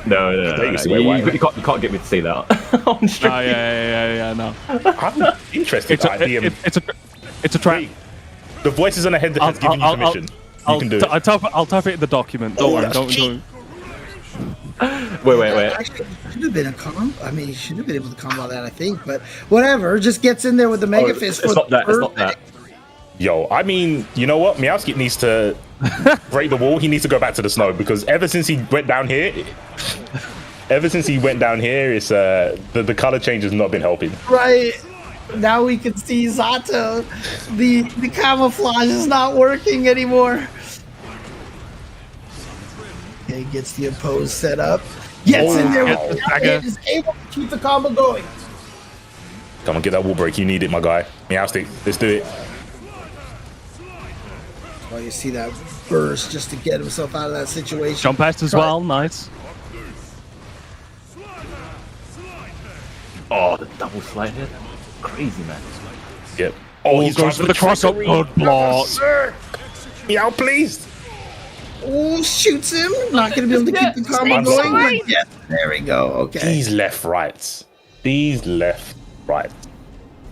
No. They used to wear white. You can't get me to say that on stream. Oh, yeah, no. I'm interested. It's a trap. The voices on the head that has given you permission. You can do it. I'll type it in the document. Don't worry. Don't. Wait. Actually, it should have been a combo. I mean, he should have been able to combo that, I think. But whatever, just gets in there with the Mega Fist. It's not that. Yo, I mean, you know what? Meowski needs to break the wall. He needs to go back to the snow because ever since he went down here, it's the color change has not been helping. Right. Now we can see Zato. The camouflage is not working anymore. Okay, gets the opposed set up. Gets in there with the dagger. Is able to keep the combo going. Come on, get that wall break. You need it, my guy. Meowstick, let's do it. Well, you see that burst just to get himself out of that situation. Jump past as well. Nice. Oh, the double slide hit. Crazy, man. Yep. Oh, he's goes for the cross up. Good block. Meow, please. Oh, shoots him. Not going to be able to keep the combo going. But yes, there we go. Okay. These left rights.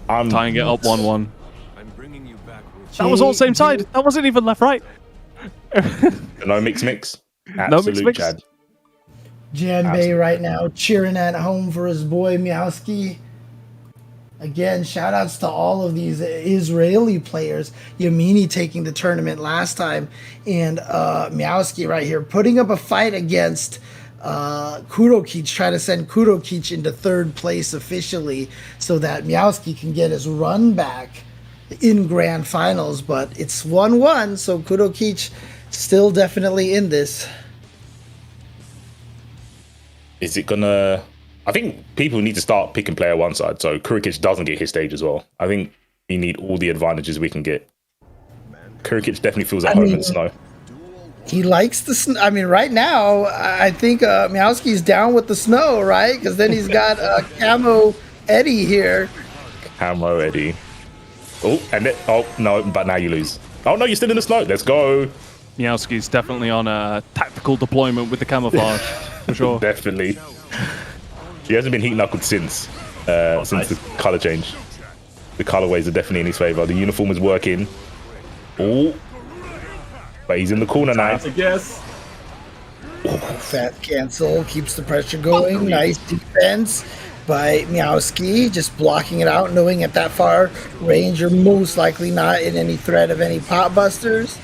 I'm Tying it up 1-1. That was all same side. That wasn't even left right. No mix. No mix. Chad. Janbei right now cheering at home for his boy Meowski. Again, shout outs to all of these Israeli players. Yamini taking the tournament last time, and Meowski right here putting up a fight against Kudokic, trying to send Kudokic into third place officially so that Meowski can get his run back in grand finals. But it's 1-1, so Kudokic still definitely in this. Is it gonna? I think people need to start picking player one side so Kurikic doesn't get his stage as well. I think we need all the advantages we can get. Kurikic definitely feels at home in the snow. He likes the snow. I mean, right now, I think Meowski's down with the snow, right? Because then he's got Camo Eddie here. Camo Eddie. Oh, and then, no, but now you lose. Oh no, you're still in the snow. Let's go. Meowski's definitely on a tactical deployment with the camouflage, for sure. Definitely. He hasn't been heat knuckled since the color change. The colorways are definitely in his favor. The uniform is working. Oh, but he's in the corner now. Yes. Fat cancel keeps the pressure going. Nice defense by Meowski, just blocking it out, knowing at that far range you're most likely not in any threat of any pot busters.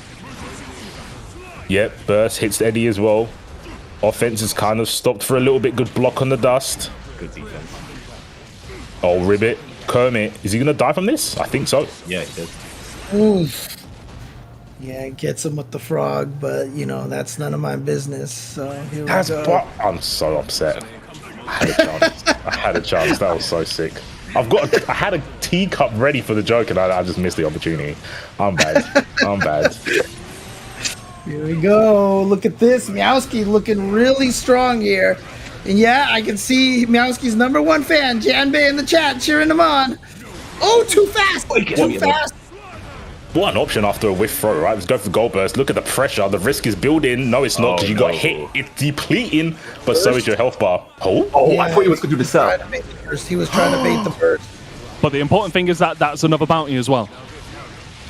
Yep, burst hits Eddie as well. Offense is kind of stopped for a little bit. Good block on the dust. Good defense. Oh, Ribbit. Kermit. Is he going to die from this? I think so. Yeah, he did. Oof. Yeah, it gets him with the frog, but, you know, that's none of my business. So here we go. I'm so upset. I had a chance. That was so sick. I had a teacup ready for the joke, and I just missed the opportunity. I'm bad. Here we go. Look at this. Meowski looking really strong here. And yeah, I can see Meowski's #1 fan, Janbei, in the chat cheering him on. Oh, too fast. Too fast. What an option after a whiff throw, right? Let's go for goal burst. Look at the pressure. The risk is building. No, it's not because you got hit. It's depleting, but so is your health bar. Oh, Yeah, I thought he was going to do the cell. He was trying to bait the burst. But the important thing is that that's another bounty as well.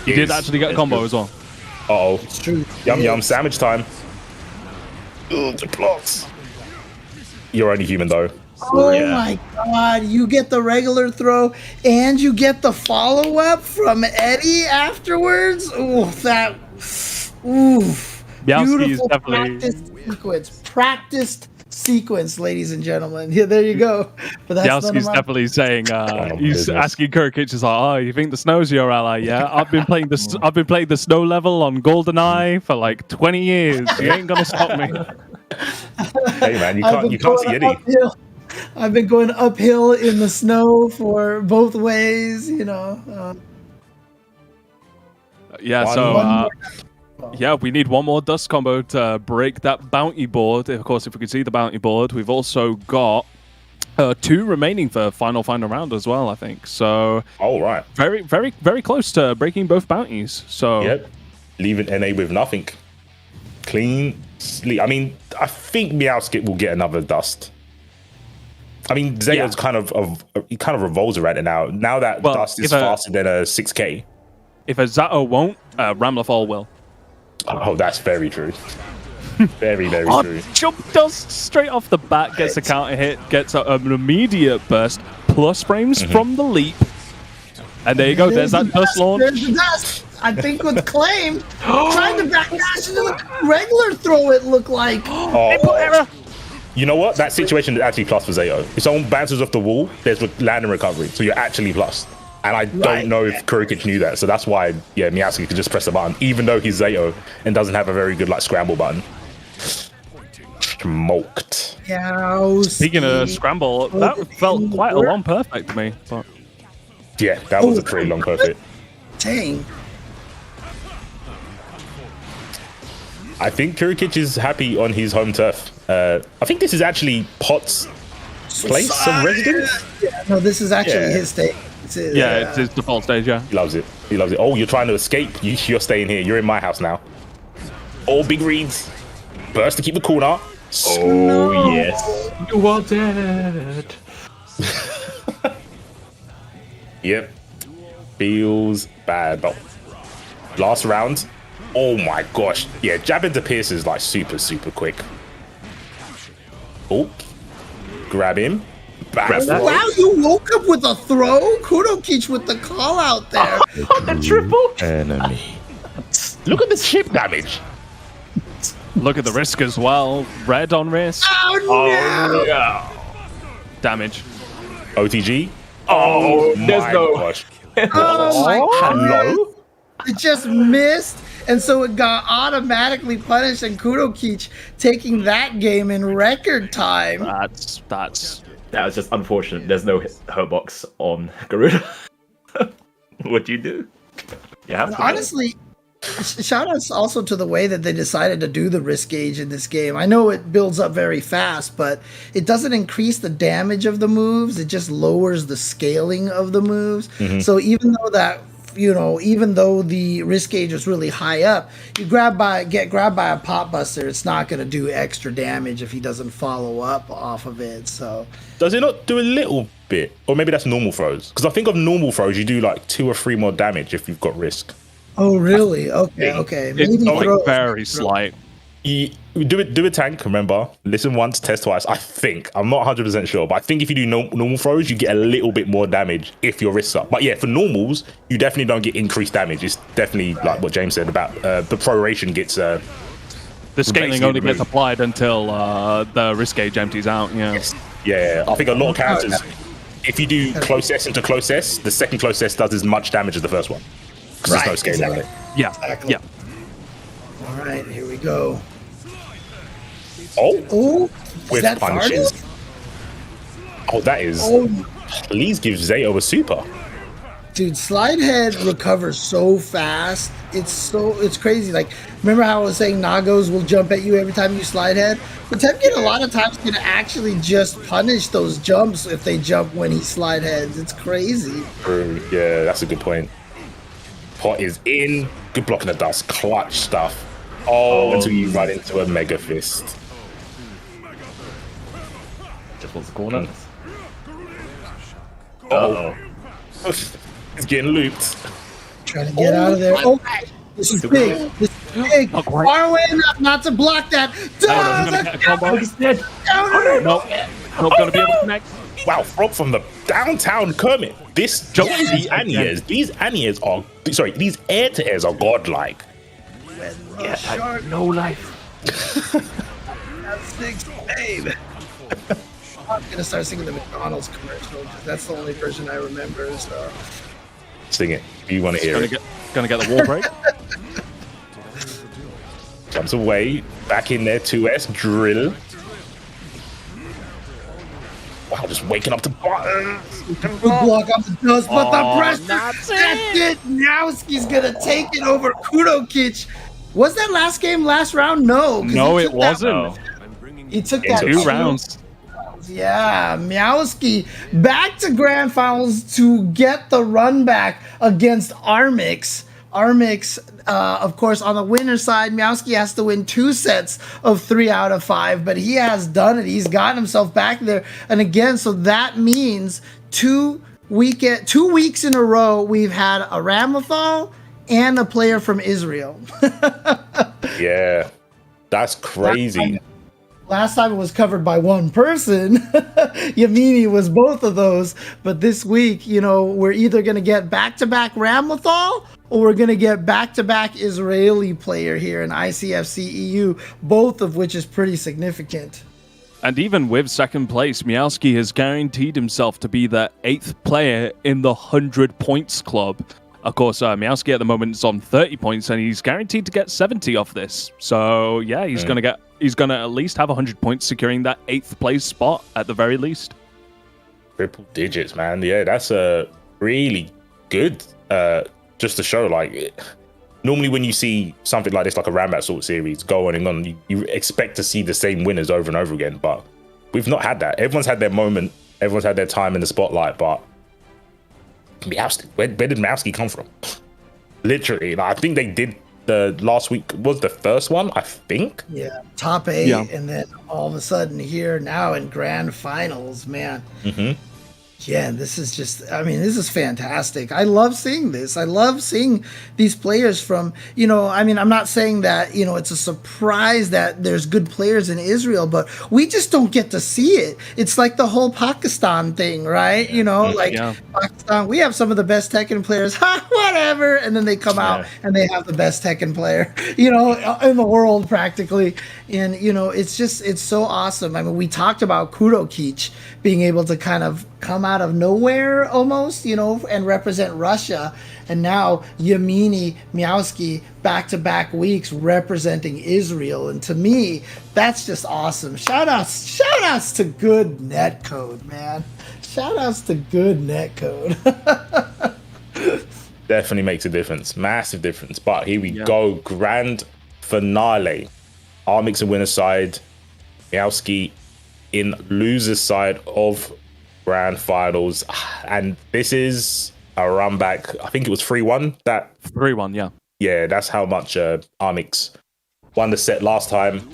He did actually get a combo as well. Uh-oh. It's true. Yum, sandwich time. Ugh, the plots. You're only human, though. Oh my god, you get the regular throw and you get the follow-up from Eddie afterwards? Oof, Meowski is definitely practiced sequence, ladies and gentlemen. Yeah, there you go. But that's none of Yowski's my- definitely saying he's business. asking Kurkic, is like, oh, you think the snow's your ally? Yeah, I've been playing the snow level on GoldenEye for like 20 years. You ain't gonna stop me. Hey man, you I've been can't see going any. uphill. I've been going uphill in the snow for both ways, you know. Yeah, One so more. yeah, we need one more dust combo to break that bounty board. Of course, if we can see the bounty board, we've also got 2 remaining for final round as well, I think. So Oh right. very, very, very close to breaking both bounties. So Yep. Leaving NA with nothing. Clean sleep. I mean, I think Meowskip will get another dust. I mean, Zayo's he kind of revolves around it now. Now that Well, dust is if a- faster than a 6K. if a Zato won't, Ramlethal will. Oh, that's very true. Very, very Oh, true. jump dust straight off the bat, gets a counter hit, gets an immediate burst, plus frames from the leap. And there you go, there's that dust launch. There's the dust. I think with Claim trying to backdash into the regular throw, it looked like. Oh. You know what? That situation is actually plus for Zato. If someone bounces off the wall, there's landing recovery, so you're actually plus. And I don't know if Kurikic knew that, so that's why, yeah, Meowski could just press the button, even though he's Zato and doesn't have a very good like scramble button. Smoked. Speaking of scramble, that felt quite a long perfect to me. But Yeah, that was a pretty long perfect. Dang. I think Kurikic is happy on his home turf. I think this is actually Pot's place of residence. Yeah, no, this is actually Yeah. his stage. it's his default stage, yeah. He loves it. He loves it. Oh, you're trying to escape. You're staying here. You're in my house now. All big reads. Burst to keep the corner. Oh yes. You are dead. Yep. Feels bad. But last round. Oh my gosh. Yeah, jab into Pierce is like super, super quick. Oh. Grab him. Grab that. Wow, you woke up with a throw? Kudokic with the call out there. The triple. enemy. Look at the chip damage. Look at the risk as well. Red on risk. Oh, no! Yeah. Damage. OTG. Oh, there's my no. gosh. Oh my god. Hello? It just missed, and so it got automatically punished, and Kudokic taking that game in record time. That's That was just unfortunate. There's no hurt box on Garuda. What do you do? You have to. Honestly, shout outs also to the way that they decided to do the risk gauge in this game. I know it builds up very fast, but it doesn't increase the damage of the moves. It just lowers the scaling of the moves. So even though the risk gauge is really high up, you get grabbed by a pop buster, it's not going to do extra damage if he doesn't follow up off of it. So Does it not do a little bit? Or maybe that's normal throws. Because I think of normal throws, you do like 2 or 3 more damage if you've got risk. oh really? Okay. it's like throws- very slight. You do a tank, remember? Listen once, test twice. I think. I'm not 100% sure, but I think if you do normal throws, you get a little bit more damage if your risks up. But yeah, for normals, you definitely don't get increased damage. It's definitely like what James said about the proration gets... The scaling basically only gets removed. applied until the risk gauge empties out. Yeah. Yeah, I think a lot of counters, if you do close S into close S, the second close S does as much damage as the first one. Because there's no scaling on it. Yeah. Exactly. Yeah. All right, here we go. Oh, Oh, is with that punches. Thargus? Oh, that is... Oh, Please give Zato a super. dude, slide head recovers so fast. It's crazy. Like, remember how I was saying Nagos will jump at you every time you slide head? But Temkin a lot of times can actually just punish those jumps if they jump when he slide heads. It's crazy. True. Yeah, that's a good point. Pot is in. Good blocking the dust. Clutch stuff. Oh, until you run into a Mega Fist. Just wants the corner. Uh-oh. It's getting looped. Trying to get out of there. Oh, this is big. This is big. Not quite. Far away enough not to block that. I'm gonna get a combo. He's dead. Counter. Nope. Not gonna be able to connect. Wow, from the downtown Kermit. These Aniers, these air to airs are godlike. Yeah, no life. Six, babe. I'm gonna start singing the McDonald's commercial because that's the only version I remember. So Sing it. You want to hear it? Gonna get the wall break. Jumps away. Back in there. 2S. Drill. Wow, just waking up to buttons. good block off the dust, but the pressure. That's it. Meowski's gonna take it over Kudokic. Was that last game, last round? No. 'cause No, he it took that- wasn't. He took that 2 rounds. Yeah, Meowski back to grand finals to get the run back against Armix. Armix, of course, on the winner's side, Meowski has to win 2 sets of 3 out of 5, but he has done it. He's gotten himself back there. And again, so that means 2 weeks in a row, we've had a Ramathal and a player from Israel. Yeah, that's crazy. Last time it was covered by one person. Yamini was both of those. But this week, we're either going to get back-to-back Ramathal or we're going to get back-to-back Israeli player here in ICFC EU, both of which is pretty significant. And even with second place, Meowski has guaranteed himself to be the 8th player in the 100 points club. Of course, Meowski at the moment is on 30 points, and he's guaranteed to get 70 off this. So yeah, he's gonna at least have 100 points, securing that 8th place spot at the very least. Triple digits, man. Yeah, that's really good. Just to show, normally when you see something like this, like a Rambat sort of series, go on and on, you expect to see the same winners over and over again. But we've not had that. Everyone's had their moment. Everyone's had their time in the spotlight. But Meowski, where did Meowski come from? Literally, I think they did the last week was the first one, I think. Yeah, top 8, Yeah. and then all of a sudden here now in grand finals, man. Yeah, this is this is fantastic. I love seeing this. I love seeing these players from, I'm not saying that, it's a surprise that there's good players in Israel, but we just don't get to see it. It's like the whole Pakistan thing, right? Pakistan, we have some of the best Tekken players, whatever. And then they come out and they have the best Tekken player, in the world practically. And, it's so awesome. I mean, we talked about Kudokic being able to kind of come out of nowhere almost, and represent Russia. And now Yamini, Meowski, back-to-back weeks representing Israel. And to me, that's just awesome. Shout outs to good netcode, man. Shout outs to good netcode. Definitely makes a difference. Massive difference. But here we go. Grand finale. Armix in winner's side. Meowski in loser's side of grand finals. And this is a run back. I think it was 3-1. 3-1, yeah. Yeah, that's how much Armix won the set last time.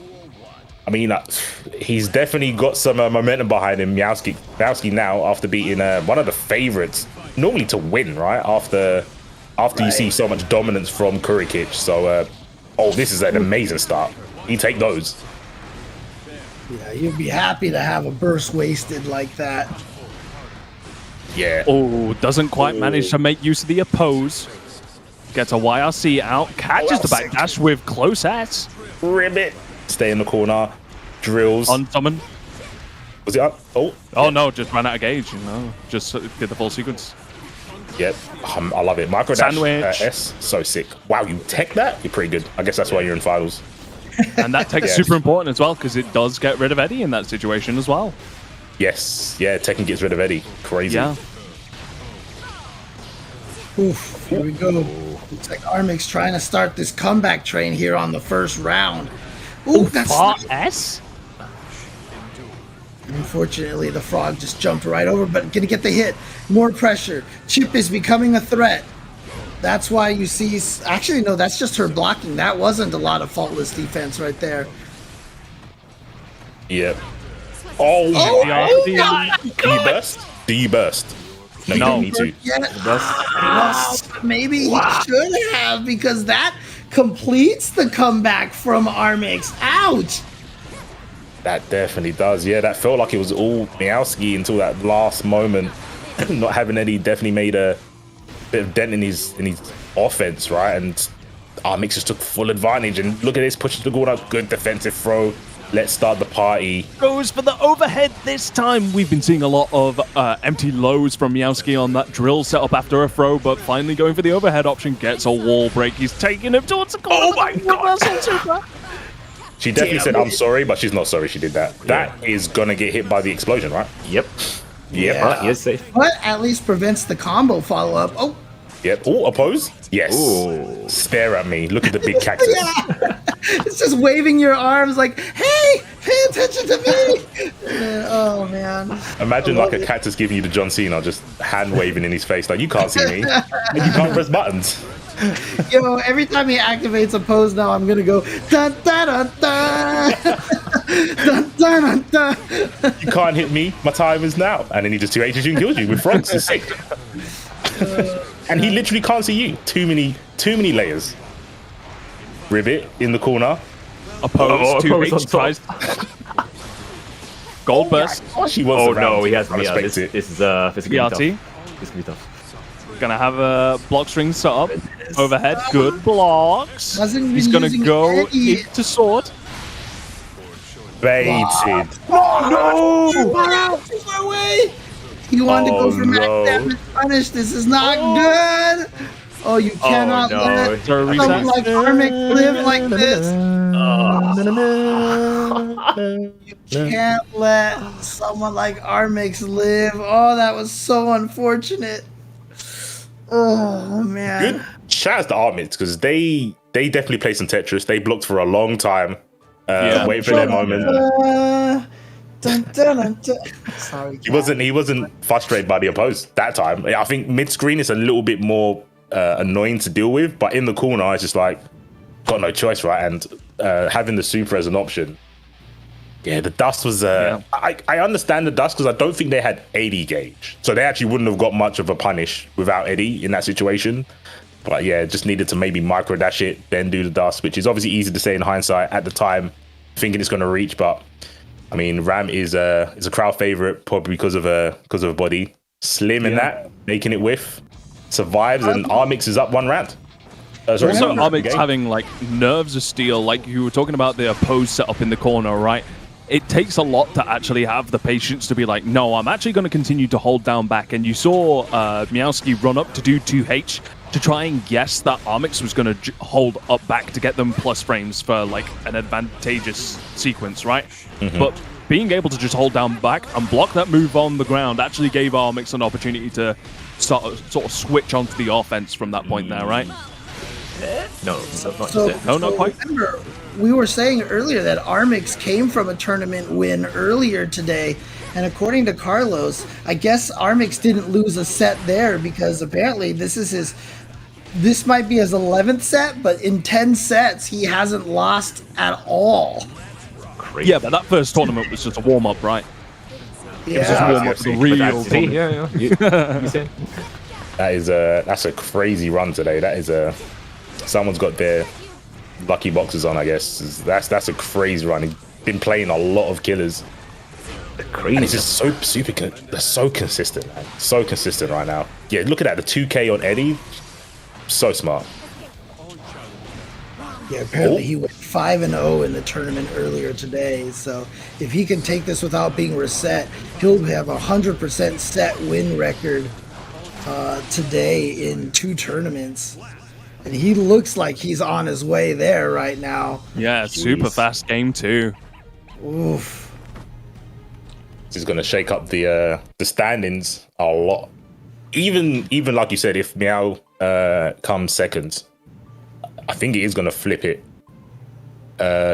I mean, he's definitely got some momentum behind him. Meowski now, after beating one of the favorites, normally to win, right? After you see so much dominance from Kurikic. So, this is an amazing start. You take those. Yeah, you'd be happy to have a burst wasted like that. Yeah. Oh, doesn't quite manage to make use of the oppose. Gets a YRC out, catches the backdash with close S. Ribbit. Stay in the corner. Drills. On summon. Was it up? Oh no, just ran out of gauge, Just did the full sequence. Yep. I love it. Micro Sandwich. dash S. So sick. Wow, you tech that? You're pretty good. I guess that's why you're in finals. And that tech's super important as well, because it does get rid of Eddie in that situation as well. Yes. Yeah, Tekken gets rid of Eddie. Crazy. Yeah. Oof, here we go. Looks like Armix trying to start this comeback train here on the first round. Ooh, that's S? Unfortunately, the frog just jumped right over, but gonna get the hit. More pressure. Chip is becoming a threat. That's why you see... Actually, no, that's just her blocking. That wasn't a lot of faultless defense right there. Yep. God. Do you burst? Do you burst? No, you don't need to. Maybe he should have, because that completes the comeback from Armix. Ouch! That definitely does. Yeah, that felt like it was all Meowski until that last moment. Not having any definitely made a bit of dent in his offense, right? And Armix just took full advantage. And look at this, pushes the corner. Good defensive throw. Let's start the party. Goes for the overhead this time. We've been seeing a lot of empty lows from Meowski on that drill setup after a throw, but finally going for the overhead option. Gets a wall break. He's taking him towards the corner. Oh my god! She definitely said, I'm sorry, but she's not sorry she did that. That is going to get hit by the explosion, right? Yep. Yeah. He is safe. But at least prevents the combo follow-up. Oh, Yep. Oh, oppose? Yes. Ooh. Stare at me. Look at the big cactus. yeah. It's just waving your arms like, hey, pay attention to me. Oh, man. Imagine like a cactus giving you the John Cena, just hand waving in his face, like, you can't see me. And you can't press buttons. Yo, every time he activates a pose now, I'm going to go, dun, dun, dun, dun. Dun, dun, dun, dun. You can't hit me. My time is now. And then he just 2H's you and kills you with frogs. It's sick. And he literally can't see you. Too many layers. Ribbit in the corner. Oppose to Oppose on H tries. Gold burst. She was Oh around. no, he has I me. respect it. This is gonna be tough. BRT. This is gonna be tough. Gonna have a block string set up. Overhead. Good blocks. Wasn't even He's gonna using go any. into sword. Baited. Oh, no! Far out! Too far away! He wanted to go for max no. damage punish. This is not good. Oh, you cannot no. let Is there a reset? someone like Armix live like this. You can't let someone like Armix live. Oh, that was so unfortunate. Oh, man. Good. Shout out to Armits because they definitely played some Tetris. They blocked for a long time. Waiting for their moment. Dun, dun, dun, dun. Sorry, He wasn't frustrated by the oppose that time. I think mid screen is a little bit more annoying to deal with, but in the corner it's just like got no choice, right? And having the super as an option. Yeah, the dust was. I understand the dust because I don't think they had 80 gauge, so they actually wouldn't have got much of a punish without Eddie in that situation. But yeah, just needed to maybe micro dash it, then do the dust, which is obviously easy to say in hindsight at the time, thinking it's going to reach. But I mean, Ram is a crowd favorite probably because of a body, slim in that, making it whiff, survives, and Armix is up one round. Also, game. Armix having like nerves of steel, like you were talking about the oppose setup in the corner, right? It takes a lot to actually have the patience to be like, no, I'm actually going to continue to hold down back. And you saw Meowski run up to do 2H to try and guess that Armix was going to hold up back to get them plus frames for like an advantageous sequence, right? But being able to just hold down back and block that move on the ground actually gave Armix an opportunity to sort of switch onto the offense from that point there, right? No, not So, yet. No, not quite. Remember, we were saying earlier that Armix came from a tournament win earlier today, and according to Carlos, I guess Armix didn't lose a set there because apparently this might be his 11th set, but in 10 sets he hasn't lost at all. Crazy. Yeah, but that first tournament was just a warm-up, right? Yeah. Just warm up the real See, tournament. you said. That's a crazy run today. That is someone's got their lucky boxes on, I guess. That's a crazy run. He's been playing a lot of killers. Crazy. And it's just they're so consistent, man. So consistent right now. Yeah, look at that. The 2K on Eddie. So smart. Yeah, apparently he went 5-0 in the tournament earlier today. So if he can take this without being reset, he'll have a 100% set win record today in 2 tournaments. And he looks like he's on his way there right now. Yeah, super fast game too. Oof. This is going to shake up the standings a lot. Even like you said, if Meow comes second, I think it is going to flip it.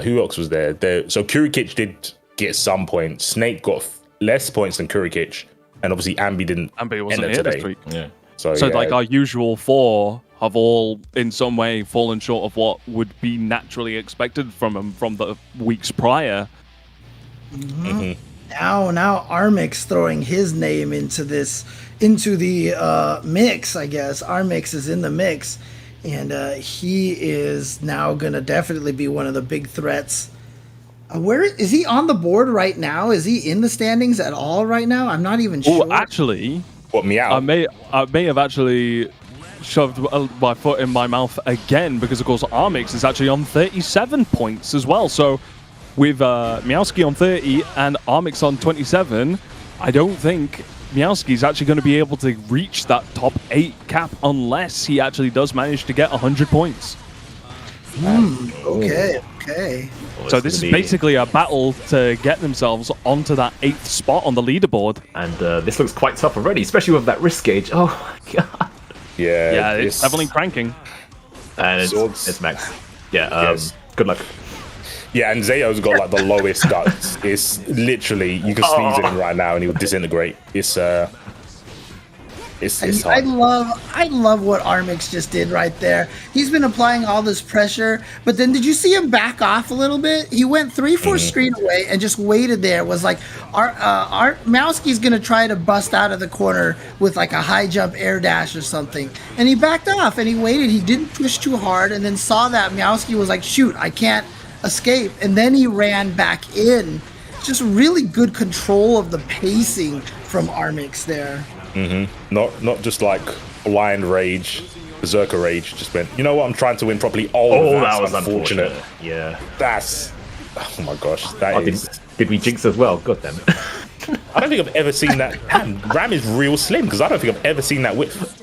Who else was there? So Kurikic did get some points. Snake got less points than Kurikic, and obviously Ambi didn't Ambi wasn't enter here today. this week. Yeah. So yeah, like our usual 4 have all in some way fallen short of what would be naturally expected from them from the weeks prior. Now Armix throwing his name into the mix, I guess. Armix is in the mix, and he is now going to definitely be one of the big threats. Where is he on the board right now? Is he in the standings at all right now? I'm not even sure. Oh, actually, what Meow? I may have actually shoved my foot in my mouth again because, of course, Armix is actually on 37 points as well. So with Meowski on 30 and Armix on 27, I don't think Meowski's actually going to be able to reach that top 8 cap unless he actually does manage to get 100 points. Okay. So this is basically a battle to get themselves onto that 8th spot on the leaderboard. And this looks quite tough already, especially with that risk gauge. Oh my god. Yeah, it's definitely cranking. And it's max. Yeah, Yes. good luck. Yeah, and Zayo's got like the lowest guts. It's literally, you can sneeze at him right now and he will disintegrate. It's hard. I love what Armix just did right there. He's been applying all this pressure, but then did you see him back off a little bit? He went 3-4 screen away and just waited there. Was like, Meowski's gonna try to bust out of the corner with like a high jump air dash or something, and he backed off and he waited. He didn't push too hard, and then saw that Meowski was like, shoot, I can't escape, and then he ran back in. Just really good control of the pacing from Armix there. Not just like blind rage, berserker rage. Just went, you know what? I'm trying to win properly. Oh, that that's was unfortunate. Yeah. That's, oh my gosh, Did we jinx as well? God damn it. I don't think I've ever seen that. Ram is real slim because I don't think I've ever seen that width.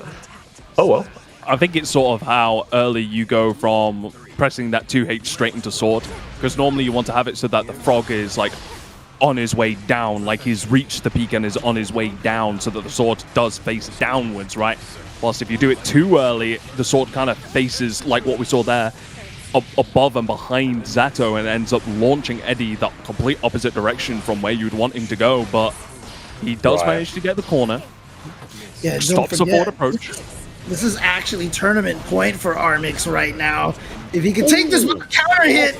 Oh well. I think it's sort of how early you go from pressing that 2H straight into sword, because normally you want to have it so that the frog is like on his way down, like he's reached the peak and is on his way down, so that the sword does face downwards, right? Whilst if you do it too early, the sword kind of faces, like what we saw there, above and behind Zato, and ends up launching Eddie that complete opposite direction from where you'd want him to go. But he does manage to get the corner. Yeah, Stop support approach. This is actually tournament point for Armix right now. If he could take this with a counter hit,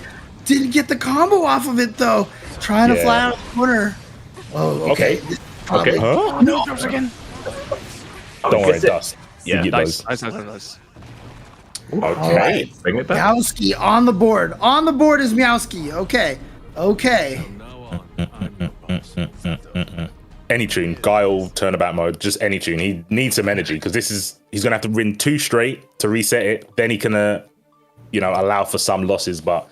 didn't get the combo off of it though. Trying to fly out of the corner. Oh, okay. Okay. Huh? No. Again. Don't worry, Dust. Yeah, You get Nice. those. Okay. Okay. Right. Bring it back. Meowski on the board. On the board is Meowski. Okay. Any tune, Guile, turnabout mode, just any tune. He needs some energy because he's gonna have to win 2 straight to reset it. Then he can, allow for some losses. But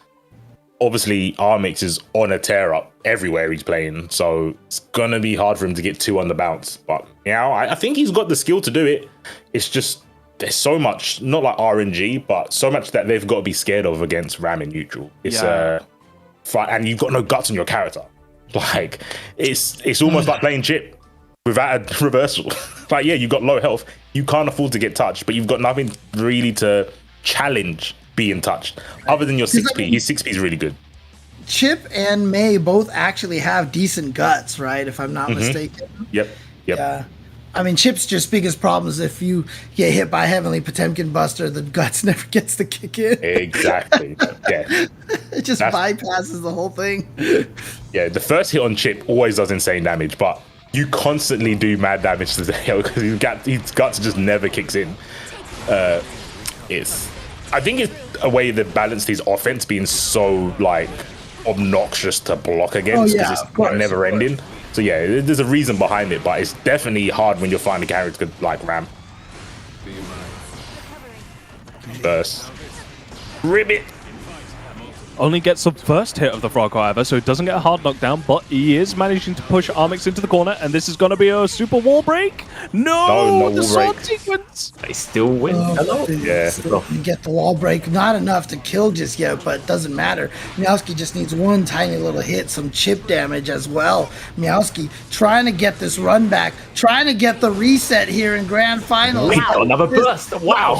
obviously, Armix is on a tear up everywhere he's playing, so it's gonna be hard for him to get 2 on the bounce. But I think he's got the skill to do it. It's just there's so much, not like RNG, but so much that they've got to be scared of against Ram in neutral. It's and you've got no guts on your character. Like it's almost like playing Chip without a reversal. Like you've got low health, you can't afford to get touched, but you've got nothing really to challenge being touched other than your 6p. His 6p is really good. Chip and May both actually have decent guts, right? If I'm not mistaken. Yep. Yeah. I mean, Chip's just biggest problem is if you get hit by Heavenly Potemkin Buster, the guts never gets to kick in. Exactly. Yeah. It just bypasses the whole thing. Yeah, the first hit on Chip always does insane damage, but you constantly do mad damage to Zayo because his guts just never kicks in. I think it's a way they balanced his offense being so like obnoxious to block against because it's like never ending. So yeah, there's a reason behind it, but it's definitely hard when you're finding characters like Ram. Burst. Ribbit. Only gets the first hit of the frog, however, so it doesn't get a hard knockdown, but he is managing to push Armix into the corner, and this is going to be a super wall break. No, the wall sword break. sequence. They still win. Hello. Yeah. You get the wall break. Not enough to kill just yet, but it doesn't matter. Meowski just needs one tiny little hit, some chip damage as well. Meowski trying to get this run back, trying to get the reset here in Grand Finals. We got another burst. Wow.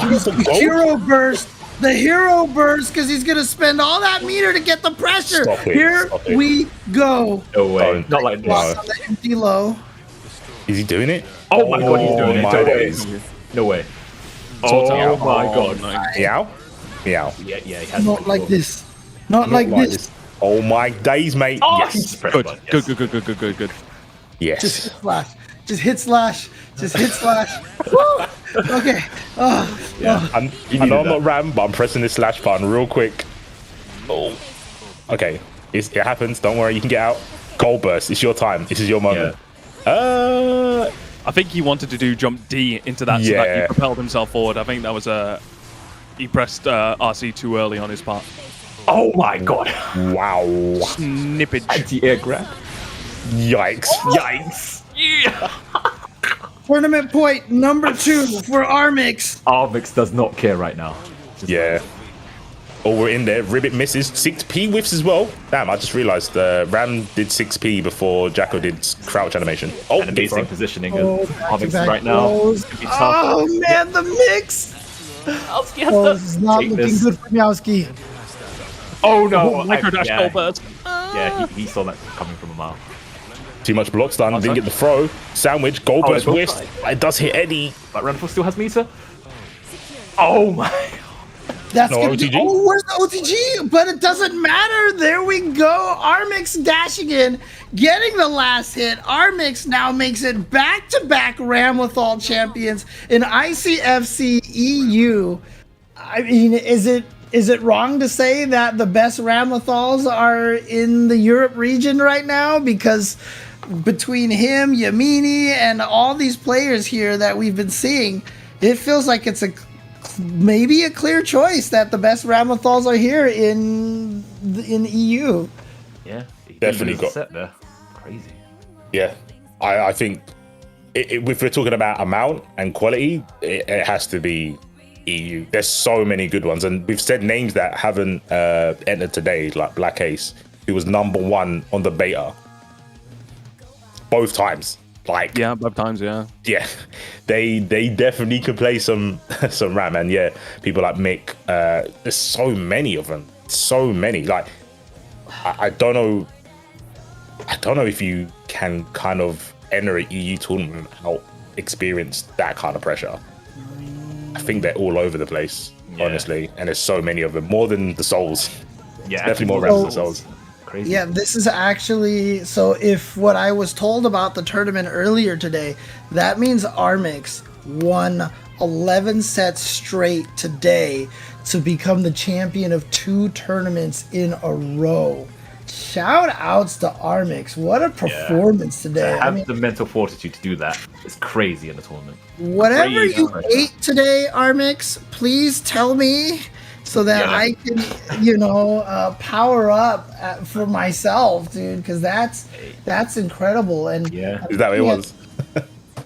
Hero burst. The hero burst because he's going to spend all that meter to get the pressure. Here we go. No way. Not like this. On the empty low. Is he doing it? Oh my god, he's doing my it. days. No way. Oh my god. Meow? Meow. Yeah, he has Not like this. Not like this. Oh my days, mate. Oh, Yes. he's pressed Good, button, yes. good. Yes. Just hit slash. Just hit slash. Just hit slash. Woo! Okay. I know I'm not Ram, but I'm pressing this slash button real quick. Oh. Okay. It happens. Don't worry. You can get out. Goal burst. It's your time. This is your moment. I think he wanted to do jump D into that so that he propelled himself forward. I think that was he pressed RC too early on his part. Oh my god. Wow. Snippage. Anti-air grab. Yikes. Yikes. Yeah. Tournament point number 2 for Armix. Armix does not care right now. Yeah. Oh, we're in there. Ribbit misses. 6P whiffs as well. Damn, I just realized Ram did 6P before Jacko did crouch animation. Oh, And amazing positioning Oh, of Armix back-to-back right now. blows. Could be tough. Oh man, the mix. Miowski has Oh, to this is not take looking this. good for Miowski. Oh no. Micro dash yeah, Goldberg. yeah, he saw that coming from a mile. too much block stun. Didn't get the throw. Sandwich. Goldberg Oh, whiffs. It does hit Eddie. But Renfro still has meter. Oh my. That's No gonna be, OTG? oh, where's the OTG? But it doesn't matter. There we go. Armix dashing in, getting the last hit. Armix now makes it back-to-back Ramlethal champions in ICFC EU. I mean, is it wrong to say that the best Ramlethals are in the Europe region right now? Because between him, Yamini, and all these players here that we've been seeing, it feels like it's maybe a clear choice that the best Ramlethals are here in EU. Yeah, Definitely got set there. Crazy. Yeah, I think if we're talking about amount and quality, it has to be EU. There's so many good ones, and we've said names that haven't entered today, like Black Ace, who was #1 on the beta both times. Like, Yeah, both times, yeah. yeah, they definitely can play some Ram, and yeah, people like Mick. There's so many of them, so many. Like, I don't know if you can kind of enter an EU tournament without experience that kind of pressure. I think they're all over the place, honestly, and there's so many of them, more than the Souls. Yeah, Definitely more Rams than Souls. Crazy. Yeah, this is actually, so if what I was told about the tournament earlier today, that means Armix won 11 sets straight today to become the champion of 2 tournaments in a row. Shout outs to Armix. What a performance today. To I have mean, the mental fortitude to do that is crazy in the tournament. whatever Crazy you pressure. ate today, Armix, please tell me so that I can, power up for myself, dude, because that's incredible. And Yeah. Is that what it was?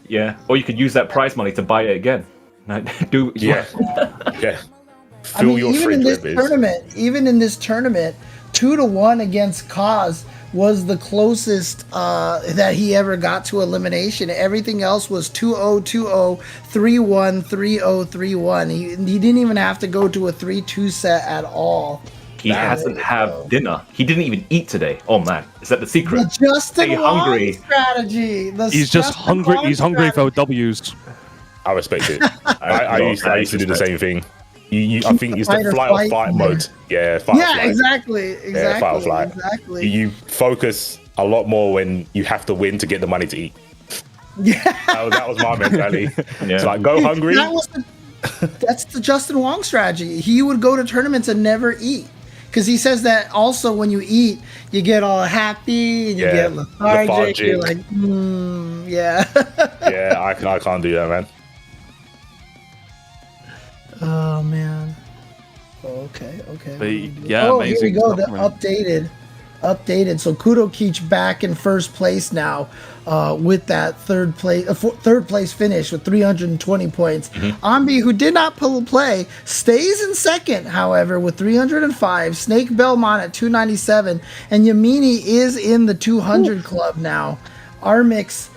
Yeah. Or you could use that prize money to buy it again. Do Yeah, yeah. I mean, your even in fridge this with tournament, 2-1 against Kaz was the closest that he ever got to elimination. Everything else was 2-0, 2-0, 3-1, 3-0, 3-1. He didn't even have to go to a 3-2 set at all. He hasn't had dinner. He didn't even eat today. Oh man, is that the secret? The Justin Stay Wong hungry. strategy. He's just hungry. He's hungry for W's. I respect it. I used to do the same thing. I think it's Fight the or flight or flight fight mode. mode. Yeah, fight or Yeah, flight. exactly. Yeah, fight or flight. Exactly. You focus a lot more when you have to win to get the money to eat. Yeah. That was my mentality. Yeah. It's like, go hungry. That's the Justin Wong strategy. He would go to tournaments and never eat. Because he says that also when you eat, you get all happy and you Yeah, get lethargic. You're lethargic. like, yeah. Yeah, I can't do that, man. Oh, man. Okay. Yeah, oh, amazing here we go. The stuff, man. updated. So Kudo Keech back in first place now with that third place finish with 320 points. Ambi, who did not play, stays in second, however, with 305. Snake Belmont at 297, and Yamini is in the 200 club now. Armix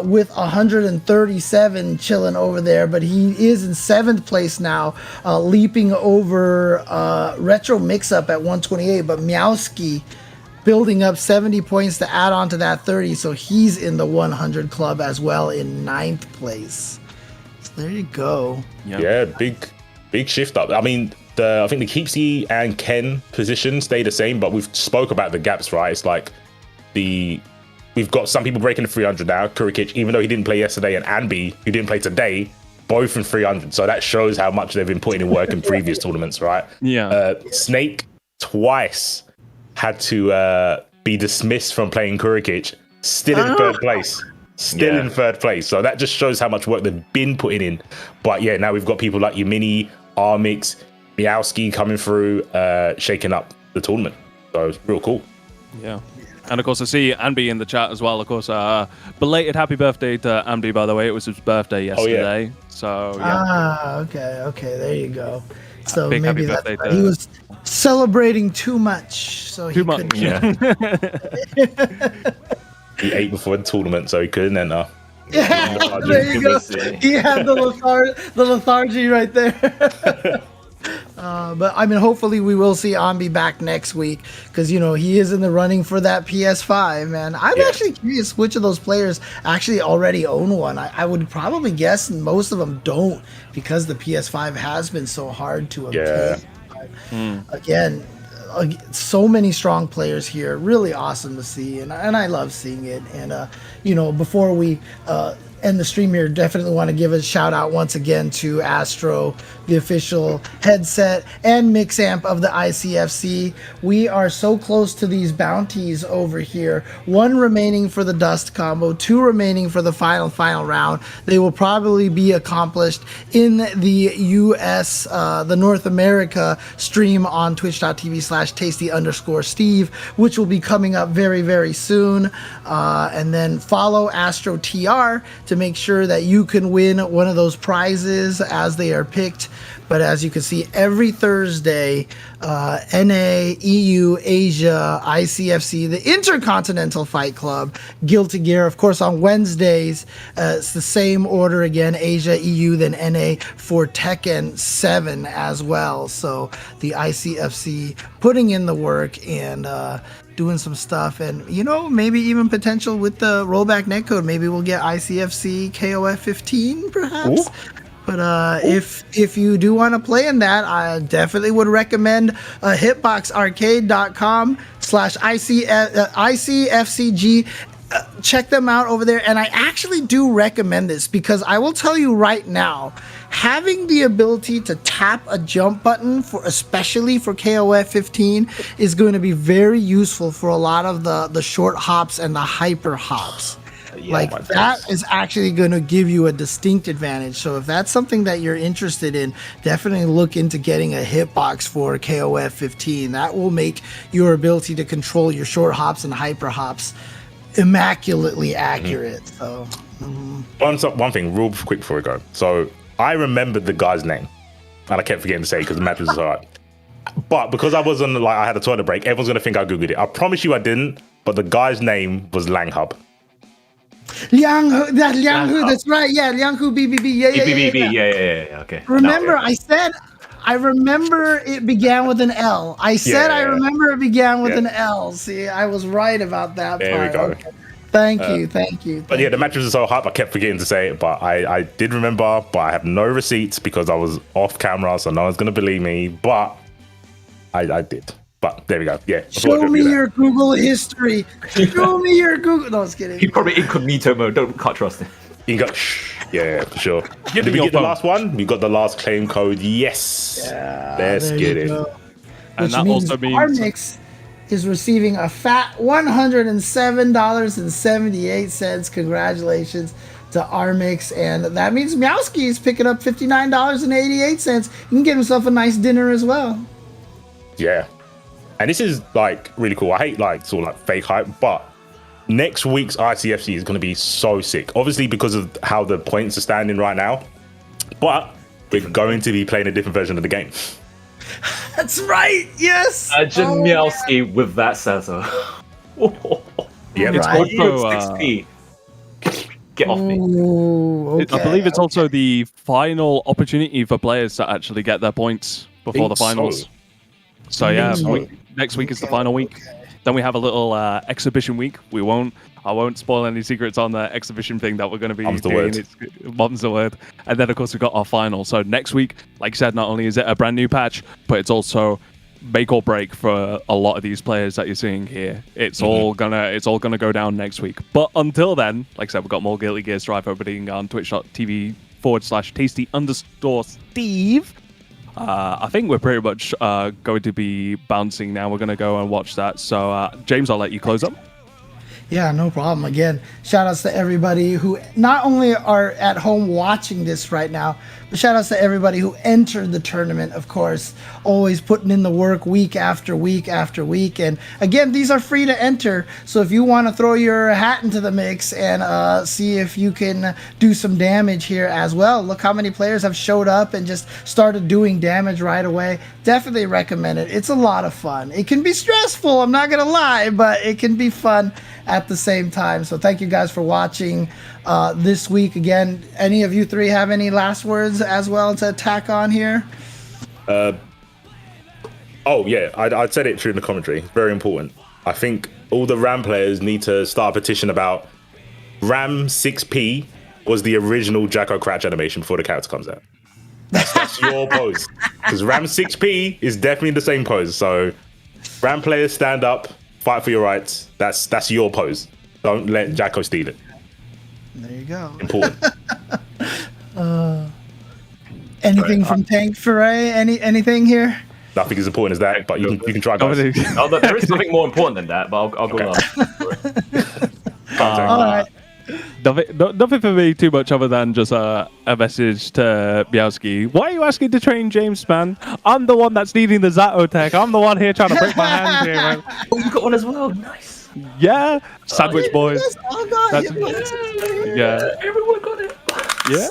with 137 chilling over there, but he is in 7th place now, leaping over Retro Mix-Up at 128, but Miowski building up 70 points to add on to that 30, so he's in the 100 club as well in 9th place. So there you go. Yeah, big shift up. I mean, I think the Keepsy and Ken position stay the same, but we've spoke about the gaps, right? It's like we've got some people breaking the 300 now. Kurikic, even though he didn't play yesterday, and Anby, who didn't play today, both in 300. So that shows how much they've been putting in work in previous tournaments, right? Yeah. Snake twice had to be dismissed from playing Kurikic, still in third place. Still in third place. So that just shows how much work they've been putting in. But yeah, now we've got people like Yamini, Armix, Miowski coming through, shaking up the tournament. So it's real cool. Yeah. And of course, I see Andy in the chat as well. Of course, belated happy birthday to Andy, by the way. It was his birthday yesterday. Yeah. So, yeah. Okay. There you go. So Big maybe happy that's birthday why. to- He was celebrating too much. So Too much. couldn't- Yeah. He ate before the tournament, so he couldn't enter. Yeah, there you go. He had the lethargy right there. But I mean, hopefully we will see Ambi back next week because he is in the running for that PS5. Man, I'm actually curious which of those players actually already own one. I would probably guess most of them don't because the PS5 has been so hard to obtain. Again, so many strong players here. Really awesome to see, and I love seeing it. And before we end the stream here, definitely want to give a shout out once again to Astro, the official headset and mix amp of the ICFC. We are so close to these bounties over here. 1 remaining for the dust combo, 2 remaining for the final round. They will probably be accomplished in the US, the North America stream on twitch.tv/tasty_Steve, which will be coming up very, very soon. And then follow Astro TR to make sure that you can win one of those prizes as they are picked. But as you can see, every Thursday, NA, EU, Asia, ICFC, the Intercontinental Fight Club, Guilty Gear. Of course, on Wednesdays, it's the same order again, Asia, EU, then NA for Tekken 7 as well. So the ICFC putting in the work and doing some stuff, and maybe even potential with the rollback netcode. Maybe we'll get ICFC KOF 15 perhaps. Ooh. But if you do want to play in that, I definitely would recommend hitboxarcade.com/ICFCG. Check them out over there. And I actually do recommend this because I will tell you right now, having the ability to tap a jump button especially for KOF 15 is going to be very useful for a lot of the short hops and the hyper hops. That is actually going to give you a distinct advantage. So if that's something that you're interested in, definitely look into getting a hitbox for KOF 15. That will make your ability to control your short hops and hyper hops immaculately accurate. So one thing real quick before we go. So I remembered the guy's name and I kept forgetting to say it because the match was alright. But because I was on I had a toilet break, everyone's gonna think I googled it. I promise you I didn't, but the guy's name was Langhub. Liang Hu, that's right. Yeah, Liang Hu BBB. Yeah. Okay. Remember, I remember it began with an L. I remember it began with an L. See, I was right about that there part. We go. Okay. Thank you. But yeah, the matches are so hype, I kept forgetting to say it, but I did remember, but I have no receipts because I was off camera, so no one's going to believe me, but I did. But there we go. Yeah. Show me your Google history. Show me your Google. No, I was kidding. He's probably incognito mode. Can't trust him. You got yeah, for sure. Did we get the last one? We got the last claim code. Yes. Yeah. Let's get it. And that also means Armix is receiving a fat $107.78. Congratulations to Armix, and that means Meowski is picking up $59.88. He can get himself a nice dinner as well. Yeah. And this is really cool. I hate sort of fake hype, but next week's ICFC is going to be so sick. Obviously because of how the points are standing right now, but we're going to be playing a different version of the game. That's right. Yes. Imagine Meowski with that Sazo. Yeah, it's right. also 6p. Get off me. Okay. I believe it's also the final opportunity for players to actually get their points before the finals. So yeah, next week is the final week. Then we have a little exhibition week. I won't spoil any secrets on the exhibition thing that we're going to be doing. Mom's the word. And then of course we've got our final. So next week, like I said, not only is it a brand new patch, but it's also make or break for a lot of these players that you're seeing here. It's all gonna go down next week. But until then, like I said, we've got more Guilty Gear Strive opening on twitch.tv/tasty_Steve. I think we're pretty much going to be bouncing now. We're going to go and watch that. So, James, I'll let you close up. Yeah, no problem. Again, shout outs to everybody who not only are at home watching this right now, but shout outs to everybody who entered the tournament, of course, always putting in the work week after week after week. And again, these are free to enter. So if you want to throw your hat into the mix and see if you can do some damage here as well, look how many players have showed up and just started doing damage right away. Definitely recommend it. It's a lot of fun. It can be stressful, I'm not going to lie, but it can be fun at the same time. So thank you guys for watching this week. Again, any of you three have any last words as well to tack on here? Oh yeah, I said it during the commentary. It's very important. I think all the RAM players need to start a petition about RAM 6P was the original Jacko Crouch animation before the character comes out. That's your pose. Because RAM 6P is definitely the same pose. So RAM players, stand up, fight for your rights. That's your pose. Don't let Jacko steal it. There you go. Important. Anything from Tank Foray? Anything here? Nothing as important as that, but you can try, guys. There is something more important than that, but I'll go on. All right. Nothing for me too much other than just a message to Bielski. Why are you asking to train James, man? I'm the one that's needing the Zato tech. I'm the one here trying to break my hands here, man. Oh, you got one as well. Nice. Yeah, sandwich boys. Yeah, everyone got it. Yeah.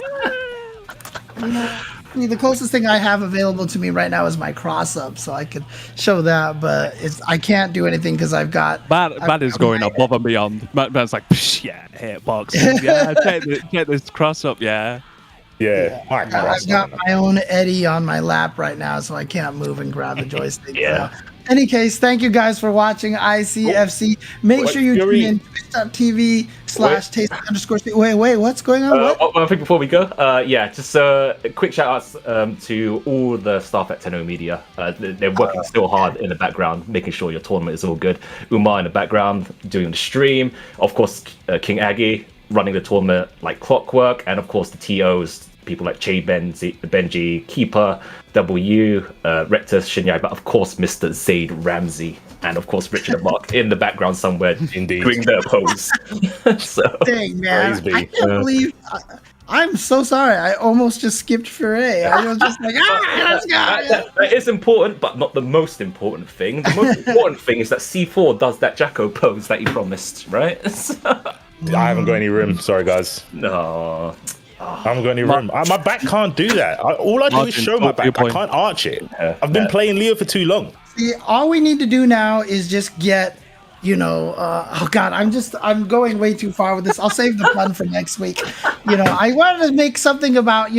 The closest thing I have available to me right now is my cross up, so I could show that, but I can't do anything because I've got. Matt is going above and beyond. Matt's like, yeah, hitbox. Yeah, check this cross up. Yeah. I've got my own Eddie on my lap right now, so I can't move and grab the joystick. Yeah. Any case, thank you guys for watching ICFC. Make sure you tune in twitch.tv/tasty_. Wait, what's going on? One thing before we go. Just a quick shout outs to all the staff at Tenno Media. They're working still hard in the background, making sure your tournament is all good. Umar in the background doing the stream. Of course, King Aggie running the tournament like clockwork. And of course, the TOs, people like Che Benji, Keeper, W, Rectus, Shinyai, but of course Mr. Zaid Ramsey, and of course Richard and Mark in the background somewhere doing their pose. So, dang, man. I can't believe... I'm so sorry. I almost just skipped Foray. I was just like, let's go. That is important, but not the most important thing. The most important thing is that C4 does that Jacko pose that he promised, right? I haven't got any room. Sorry, guys. No. I haven't got any room. My back can't do that. All I do is show my back. I can't arch it. I've been playing Leo for too long. See, all we need to do now is just get, oh God, I'm going way too far with this. I'll save the pun for next week. I wanted to make something about,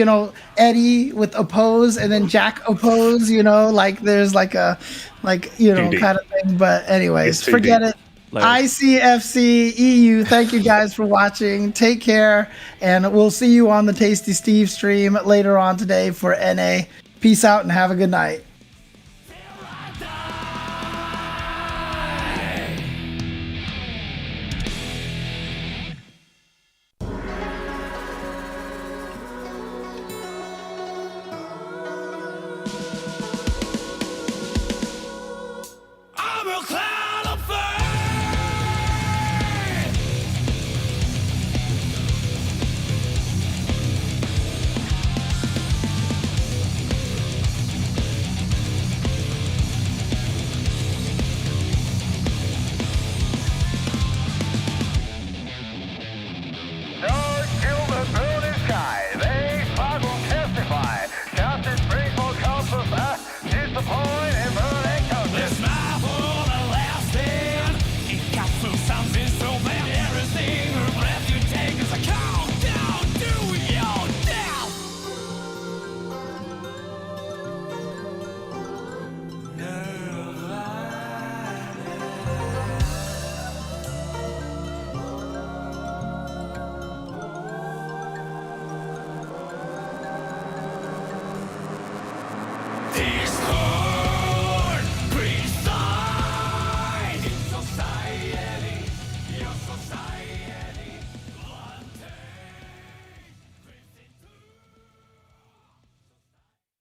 Eddie with oppose and then Jack oppose, like there's like a, kind of thing. But anyways, forget it. ICFC EU, thank you guys for watching. Take care, and we'll see you on the Tasty Steve stream later on today for NA. Peace out and have a good night.